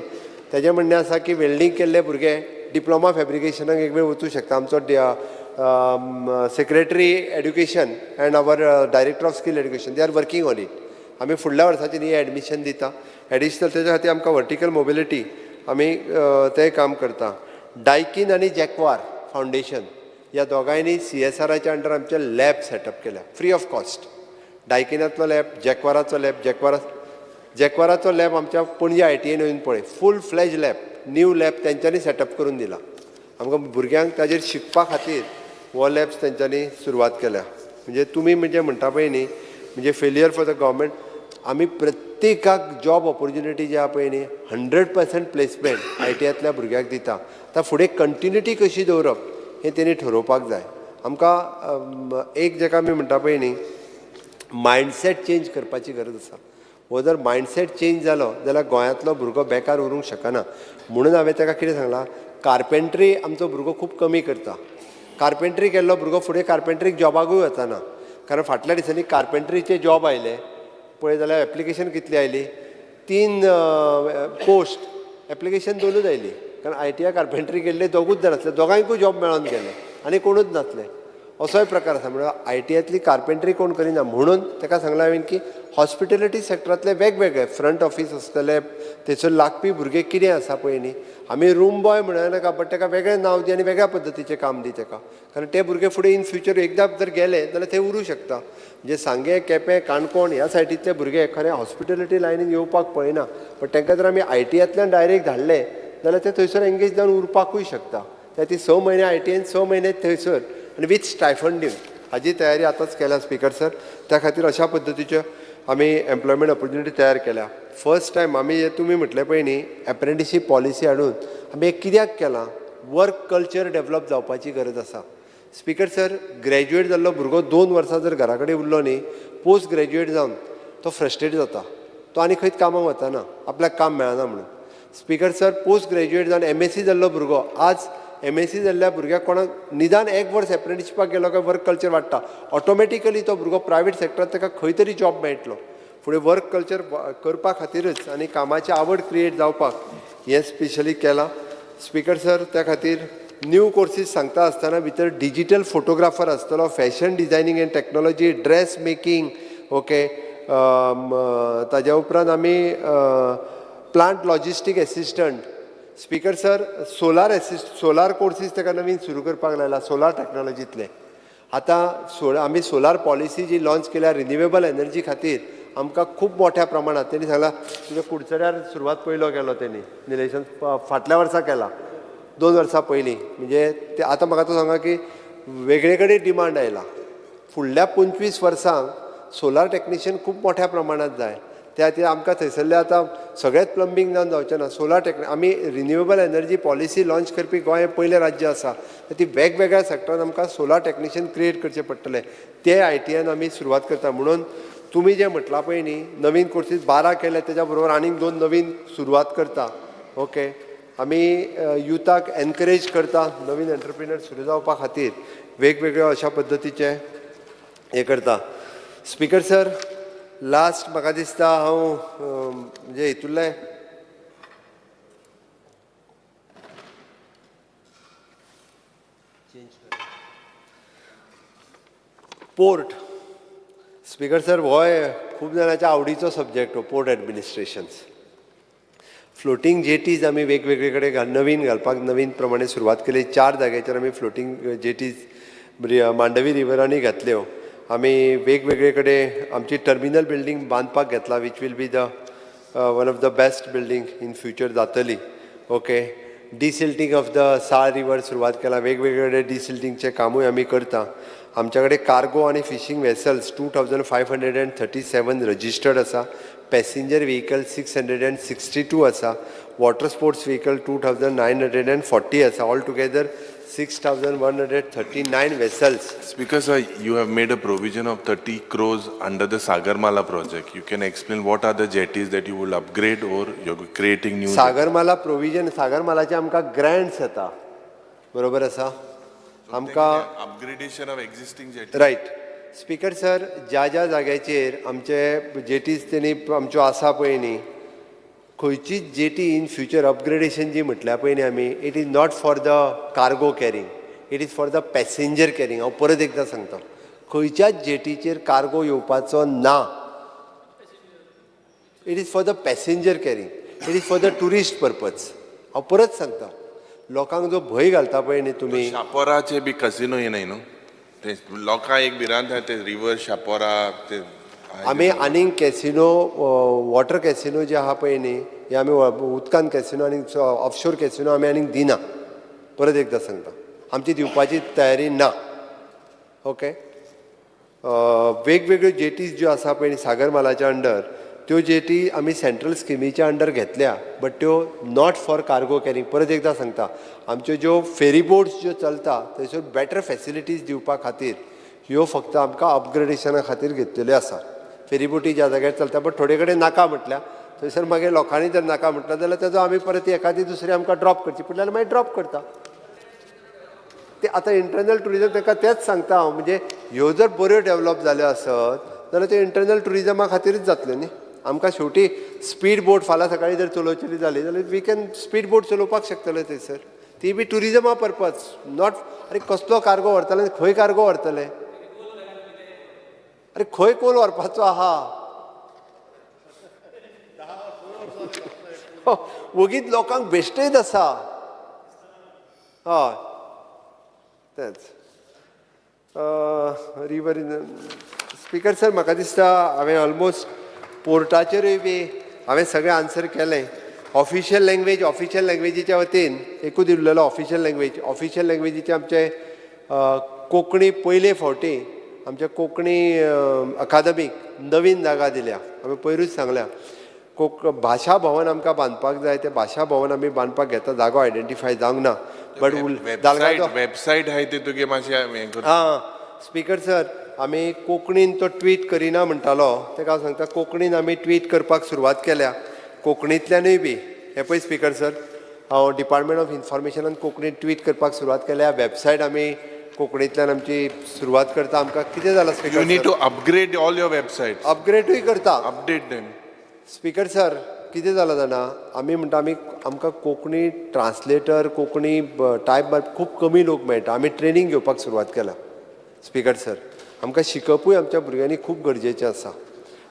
ताचें म्हणणें आसा की वेल्डिंग केल्ले भुरगे डिप्लोमा फॅब्रिकेशनाक एक वेळ वचूंक शकता. आमचो secretary education and our director of skill education they are working on it. आमी फुडल्या वर्साची न्ही एडमिशन दिता. एडिशनल तेच्या खातीर आमकां वर्टिकल मोबिलिटी आमी तें काम करता. डायकीन आनी जॅक्वार फावंडेशन ह्या दोगांयनी CSRच्या अंडर आमचे लॅब सेटअप केल्या फ्री ऑफ कॉस्ट. डायकिनातलो लॅब, जॅक्वाराचो लॅब. जॅक्वाराचो लॅब आमच्या पणजे ITN येवन पळय full fledged lab new lab तेंच्यांनी सेटअप करून दिला. आमकां भुरग्यांक ताजेर शिकपा खातीर हो लॅब्स तेंच्यांनी सुरवात केल्या. म्हणजे तुमी म्हणजे म्हणटा पळय न्ही म्हणजे फेलियर फॉर द गव्हर्मेंट. आमी प्रत्येकाक जॉब ऑपॉर्च्युनिटी जी आहा पळय न्ही 100% प्लेसमेंट ITयांतल्या भुरग्याक दिता. आतां फुडें कंटिन्युटी कशी दवरप हें तेणी ठरोवपाक जाय. आमकां एक जेका आमी म्हणटा पळय न्ही मायंडसेट चेंज करपाची गरज आसा. हो जर मायंडसेट चेंज जालो जाल्यार गोंयांतलो भुरगो बेकार उरूंक शकना. म्हणून हांवें ताका कितें सांगलां कार्पेंट्री आमचो भुरगो खूब कमी करता. कार्पेंट्री केल्लो भुरगो फुडें कार्पेंट्रीक जॉबाकूय वचना. कारण फाटल्या दिसांनी कार्पेंट्रीचे जॉब आयले पळय जाल्यार एप्लिकेशन कितली आयली 3 पोस्ट एप्लिकेशन 2च आयली. कारण ITया कार्पेंट्री केल्ले दोगूच जाण आसले. दोगांयकूय जॉब मेळोन गेले आनी कोणूच नासले. असोय प्रकार आसा. म्हणल्यार ITयांतली कार्पेंट्री कोण करिना. म्हणून ताका सांगलां हांवें की हॉस्पिटॅलिटी सेक्टरांतले वेगवेगळे फ्रंट ऑफिस आसतले थंयसर लागपी भुरगे कितें आसा पळय न्ही आमी रूम बॉय म्हणनाका बट ताका वेगळें नांव दी आनी वेगळ्या पद्दतीचें काम दी ताका. कारण ते भुरगे फुडें इन फ्युचर एकदां जर गेले जाल्यार थंय उरूं शकता. म्हणजे सांगे केपें काणकोण ह्या सायडींतले भुरगे खरें हॉस्पिटॅलिटी लायनीन येवपाक पळयना. बट तांकां जर आमी ITयांतल्यान डायरेक्ट धाडले जाल्यार ते थंयसर एंगेज जावन उरपाकूय शकता. ती 6 म्हयने ITN 6 म्हयने थंयसर आनी वीथ स्टायफंड दिवन हाजी तयारी आतांच केल्या स्पिकर सर. त्या खातीर अशा पद्दतीच्यो आमी एम्प्लॉयमेंट ऑपॉर्च्युनिटी तयार केल्या. फर्स्ट टायम आमी तुमी म्हटलें पळय न्ही एप्रेंटिसशीप पॉलिसी हाडून आमी हे कित्याक केलां वर्क कल्चर डेवलप जावपाची गरज आसा. स्पिकर सर ग्रॅज्युएट जाल्लो भुरगो 2 वर्सां जर घरा कडेन उरलो न्ही पोस्ट ग्रॅज्युएट जावन तो फ्रस्ट्रेट जाता. तो आनी खंयच कामाक वचना आपल्याक काम मेळना म्हणून. स्पिकर सर पोस्ट ग्रॅज्युएट जावन MSc जाल्लो भुरगो आज MSc जाल्ल्या भुरग्याक कोणाक निदान 1 वर्स एप्रेंटिसशिपाक गेलो काय वर्क कल्चर वाडटा. ऑटोमॅटिकली तो भुरगो प्रायवेट सेक्टरांत ताका खंय तरी जॉब मेळटलो. फुडें वर्क कल्चर करपा खातीरच आनी कामाची आवड क्रिएट जावपाक हें स्पेशली केलां. स्पिकर सर त्या खातीर न्यू कोर्सीस सांगता आसतना भितर डिजिटल फोटोग्राफर आसतलो, fashion designing end technology, dress making, okay. ताज्या उपरांत आमी plant logistic assistant. Speaker sir solar courses ताका नवीन सुरू करपाक लायला सोलार टॅक्नॉलॉजींतले. आतां आमी सोलार पॉलिसी जी लॉन्च केल्या रिन्युवेबल एनर्जी खातीर आमकां खूब मोठ्या प्रमाणात तेणी सांगलां तुज्या कुडचड्यार सुरवात पयलो केलो तेणी निलेशन फाटल्या वर्सा केला 2 वर्सां पयलीं. म्हणजे ते आतां म्हाका तो सांगा की वेगळे कडेन डिमांड आयला. फुडल्या 25 वर्सांक सोलार टॅक्निशियन खूब मोठ्या प्रमाणात जाय. त्या खातीर आमकां थंयसरले आतां सगळेंच प्लंबींग जावन जावचें ना. सोलार आमी रिन्युवेबल एनर्जी पॉलिसी लॉन्च करपी गोंय हें पयलें राज्य आसा. ती वेगवेगळ्या सेक्टरांत आमकां सोलार टॅक्निशियन क्रिएट करचे पडटले. ते ITN आमी सुरवात करता. म्हणून तुमी जें म्हटलां पळय न्ही नवीन कोर्सीस 12 केले तेच्या बरोबर आनीक 2 नवीन सुरवात करता. ओके. आमी युथाक एनकरेज करता नवीन एंटरप्रिनर सुरू जावपा खातीर वेगवेगळ्यो अशा पद्दतीचे हें करता. स्पिकर सर लास्ट म्हाका दिसता हांव म्हणजे हितूंतले पोर्ट. स्पिकर सर हो खूब जाणांच्या आवडीचो सब्जेक्ट हो पोर्ट एडमिनिस्ट्रेशन्स. फ्लोटींग जेटीज आमी वेगवेगळे कडेन नवीन घालपाक नवीन प्रमाणे सुरवात केली. 4 जाग्याचेर आमी फ्लोटींग जेटीज मांडवी रिवरांनी घातल्यो. आमी वेगवेगळे कडेन आमची टर्मिनल बिल्डींग बांदपाक घेतला which will be the one of the best building in future जातली. Okay. Desilting of the Sal river सुरवात केला. वेगवेगळे डिसिल्टिंगचे कामूय आमी करता. आमच्याकडे कार्गो आणि फिशिंग वेसल्स 2537 रजिस्टर्ड आसा. पॅसेंजर व्हेकल 662 आसा. वॉटर स्पोर्ट्स व्हेकल 2940 आसा. All together 6139 vessels. Speaker sir, you have made a provision of 30 crores under the Sagarmala project. You can explain what are the jetties that you will upgrade or you're creating new? Sagarmala provision, सागरमालाचे आमकां grants येता, बरोबर आसा. आमकां upgradation of existing jetties. Right. Speaker sir, ज्या ज्या जाग्याचेर आमचे जेटीज तेणी आमच्यो आसा पळय न्ही, खंयचीच जेटी इन फ्युचर अपग्रेडेशन जी म्हटल्या पळय न्ही आमी, it is not for the cargo carrying, it is for the passenger carrying. हांव परत एकदां सांगता, खंयच्याच जेटीचेर कार्गो येवपाचो ना. It is for the passenger carrying, it is for the tourist purpose. हांव परत सांगता, लोकांक जो भंय घालता पळय न्ही तुमी, शापोराचे बी कसिनो येनाय न्हू, ते लोकां एक भिरांत आहा ते रिवर शापोरा ते. आमी आनीक कॅसिनो, वॉटर कॅसिनो जे आहा पळय न्ही, हे आमी उदकान कॅसिनो आनी ऑफशोर कॅसिनो आमी आनीक दिना. परत एकदां सांगता, आमची दिवपाची तयारी ना. ओके. वेगवेगळ्यो जेटीज ज्यो आसा पळय न्ही सागरमालाच्या अंडर, त्यो जेटी आमी सेंट्रल स्किमीच्या अंडर घेतल्या, बट त्यो नॉट फॉर कार्गो कॅरींग. परत एकदां सांगता, आमच्यो ज्यो फेरी बोट्स ज्यो चलता थंयसर बेटर फॅसिलिटीज दिवपा खातीर ह्यो फक्त आमकां अपग्रेडेशना खातीर घेतलेल्यो आसा. फेरी बोटी ज्या जाग्यार चलता, बट थोडे कडेन नाका म्हटल्या थंयसर मागीर लोकांनी जर नाका म्हटलं जाल्यार तेजो आमी परत एखादी दुसरी आमकां ड्रॉप करची पडली जाल्यार मागीर ड्रॉप करता. ते आतां इंटरनल टुरिजम ताका तेंच सांगता हांव, म्हणजे ह्यो जर बऱ्यो डेवलप जाल्यो आसत जाल्यार त्यो इंटरनल टुरिजमा खातीरच जातल्यो न्ही. आमकां शेवटी स्पीड बोट फाल्यां सकाळी जर चलोवची जाली जाल्यार वी कॅन स्पीड बोट चलोवपाक शकतले थंयसर. ती बी टुरिजमा पर्पज, नॉट. अरे कसलो कार्गो व्हरतले, खंय कार्गो व्हरतले, अरे खंय कोल व्हरपाचो आहा. वगीत लोकांक बेश्टेच आसा. हय तेंच. रिवर. स्पीकर सर, म्हाका दिसता हांवें ऑलमोस्ट पोर्टाचेरूय बी हांवें सगळें आन्सर केलें. ऑफिशियल लँग्वेजीच्या वतीन एकूच उरलेलो ऑफिशियल लँग्वेज. ऑफिशियल लँग्वेजीचे आमचे कोंकणी पयले फावटी आमच्या कोंकणी अकादमीक नवीन जागा दिल्या. आमी पयरूच सांगल्या भाशा भवन आमकां बांदपाक जाय. ते भाशा भवन आमी बांदपाक घेता, जागो आयडेंटिफाय जावंक ना. बट वेबसायट आहाय ती तुगे मातशें. हां स्पीकर सर, आमी कोंकणीन तो ट्वीट करिना म्हणटालो, ताका हांव सांगता कोंकणीन आमी ट्वीट करपाक सुरवात केल्या. कोंकणींतल्यानूय बी हे पळय स्पीकर सर, हांव डिपार्टमेंट ऑफ इन्फॉर्मेशनान कोंकणीन ट्वीट करपाक सुरवात केल्या. वेबसायट आमी कोंकणींतल्यान आमची सुरवात करता. आमकां कितें जालां speaker, you need to upgrade all your website. अपग्रेडूय करता. Update them. स्पीकर सर, कितें जालां जाणा, आमी म्हणटा आमकां कोंकणी ट्रान्सलेटर, कोंकणी टायप खूब कमी लोक मेळटा. आमी ट्रेनींग घेवपाक सुरवात केल्या. स्पीकर सर, आमकां शिकपूय आमच्या भुरग्यांनी खूब गरजेचें आसा.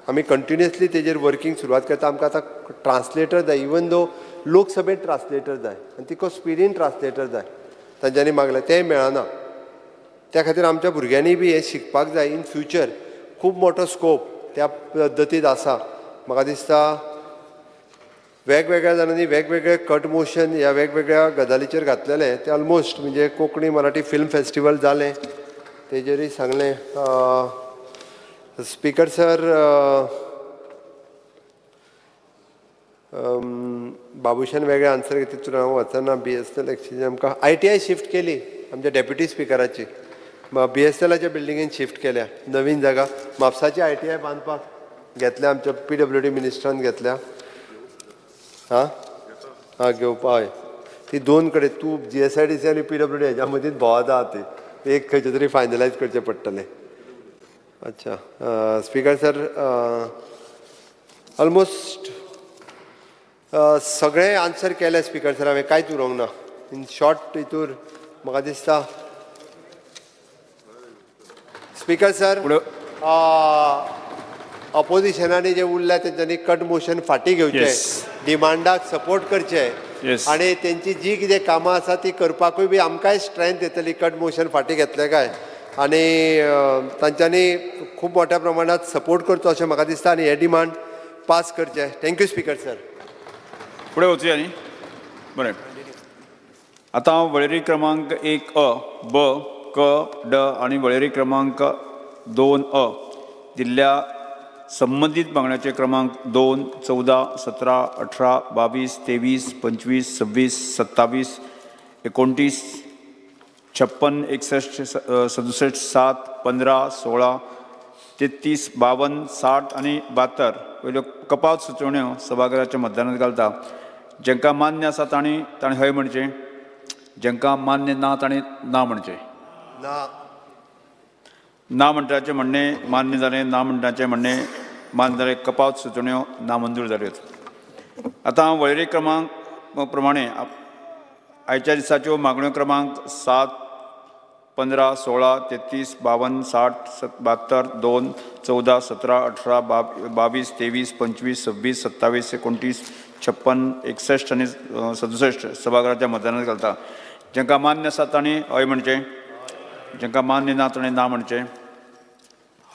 आमी कंटिन्युअसली तेजेर वर्कींग सुरवात करता. आमकां आतां ट्रान्सलेटर जाय, इवन दो लोकसभेंत ट्रान्सलेटर जाय आनी तिको स्पिडीन ट्रान्सलेटर जाय. तांच्यांनी मागलें तेंय मेळना. त्या खातीर आमच्या भुरग्यांनी बी हें शिकपाक जाय. इन फ्युचर खूब मोठो स्कोप त्या पद्दतीत आसा. म्हाका दिसता वेगवेगळ्या जाणांनी वेगवेगळे कट मोशन ह्या वेगवेगळ्या गजालीचेर घातलेले. ते ऑलमोस्ट म्हणजे कोंकणी मराठी फिल्म फेस्टिवल जालें, तेजेरूय सांगलें. स्पीकर सर, बाबुशान वेगळे आन्सर घेतले, तितून हांव वचना. BSNL एक्सचेंज आमकां ITI शिफ्ट केली आमच्या डेप्युटी स्पिकराची. BSNLच्या बिल्डिंगेन शिफ्ट केल्या, नवीन जागा. म्हापसाची ITI बांदपाक घेतल्या, आमच्या PWD मिनिस्टरान घेतल्या. हां घेवपा हय. ती दोन कडेन तूं GSIDC आनी PWD हेज्या मदींच भोंवता आहा. ते एक खंयचें तरी फायनलायज करचें पडटलें. अच्छा स्पीकर सर, ऑलमोस्ट सगळें आन्सर केलें स्पीकर सर. हांवें कांयच उरोवंक ना. इन शॉर्ट हितूर म्हाका दिसता स्पीकर सर, ऑपोजिशनांनी जे उरल्या तेंच्यांनी कट मोशन फाटीं घेवचें, डिमांडाक सपोर्ट करचें, आनी तेंची जी कितें कामां आसा ती करपाकूय बी आमकांय स्ट्रेंथ येतली कट मोशन फाटीं घेतलें काय. आनी तांच्यांनी खूब मोठ्या प्रमाणात सपोर्ट करचो अशें म्हाका दिसता आनी हे डिमांड पास करचे. Thank you speaker sir. फुडें वचुया न्ही. बरें. आतां हांव वळेरी क्रमांक 1 ब क ड आनी वळेरी क्रमांक 2 दिल्ल्या संबंधीत मागण्यांचे क्रमांक 2, 14, 17, 18, 22, 23, 25, 26, 27, 29, 56, 61, 67, 7, 15, 16, 33, 52, 60 आनी 72 वयल्यो कपात सुचोवण्यो सभागृहाच्या मतदानांत घालता. जांकां मान्य आसा तांणी हय म्हणचें, जांकां मान्य ना तांणी ना म्हणचें. ना म्हणटाचें म्हणणें मान्य जालें, ना म्हणटाचें म्हणणें मान्य जालें. कपात सुचोवण्यो नामंजूर जाल्यो. आतां हांव वळेरी क्रमांक प्रमाणे आयच्या दिसाच्यो मागण्यो क्रमांक 7, 15, 16, 33, 52, 60, 72, 2, 14, 17, 18, 22, 23, 25, 26, 27, 29, 56, 61 आनी 67 सभागृहाच्या मतदानांत घालता. जांकां मान्य आसा तांणी हय म्हणचें, जांकां मान्य ना तांणी ना म्हणचें.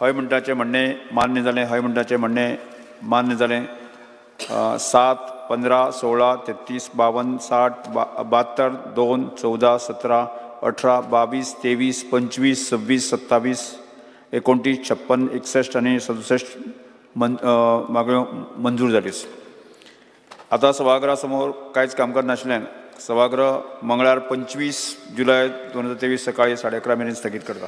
हय म्हणटाचें म्हणणें मान्य जालें, हय म्हणटाचें म्हणणें मान्य जालें. 7, 15, 16, 33, 52, 60, 72, 2, 14, 17, 18, 22, 23, 25, 26, 27, 29, 56, 61 आनी 67 मागण्यो मंजूर जाल्यो. आतां सभागृहा समोर कांयच कामकाज नाशिल्ल्यान सभागृह मंगळार 25 जुलय 2023 सकाळी 11:30 मेरेन स्थगीत करता.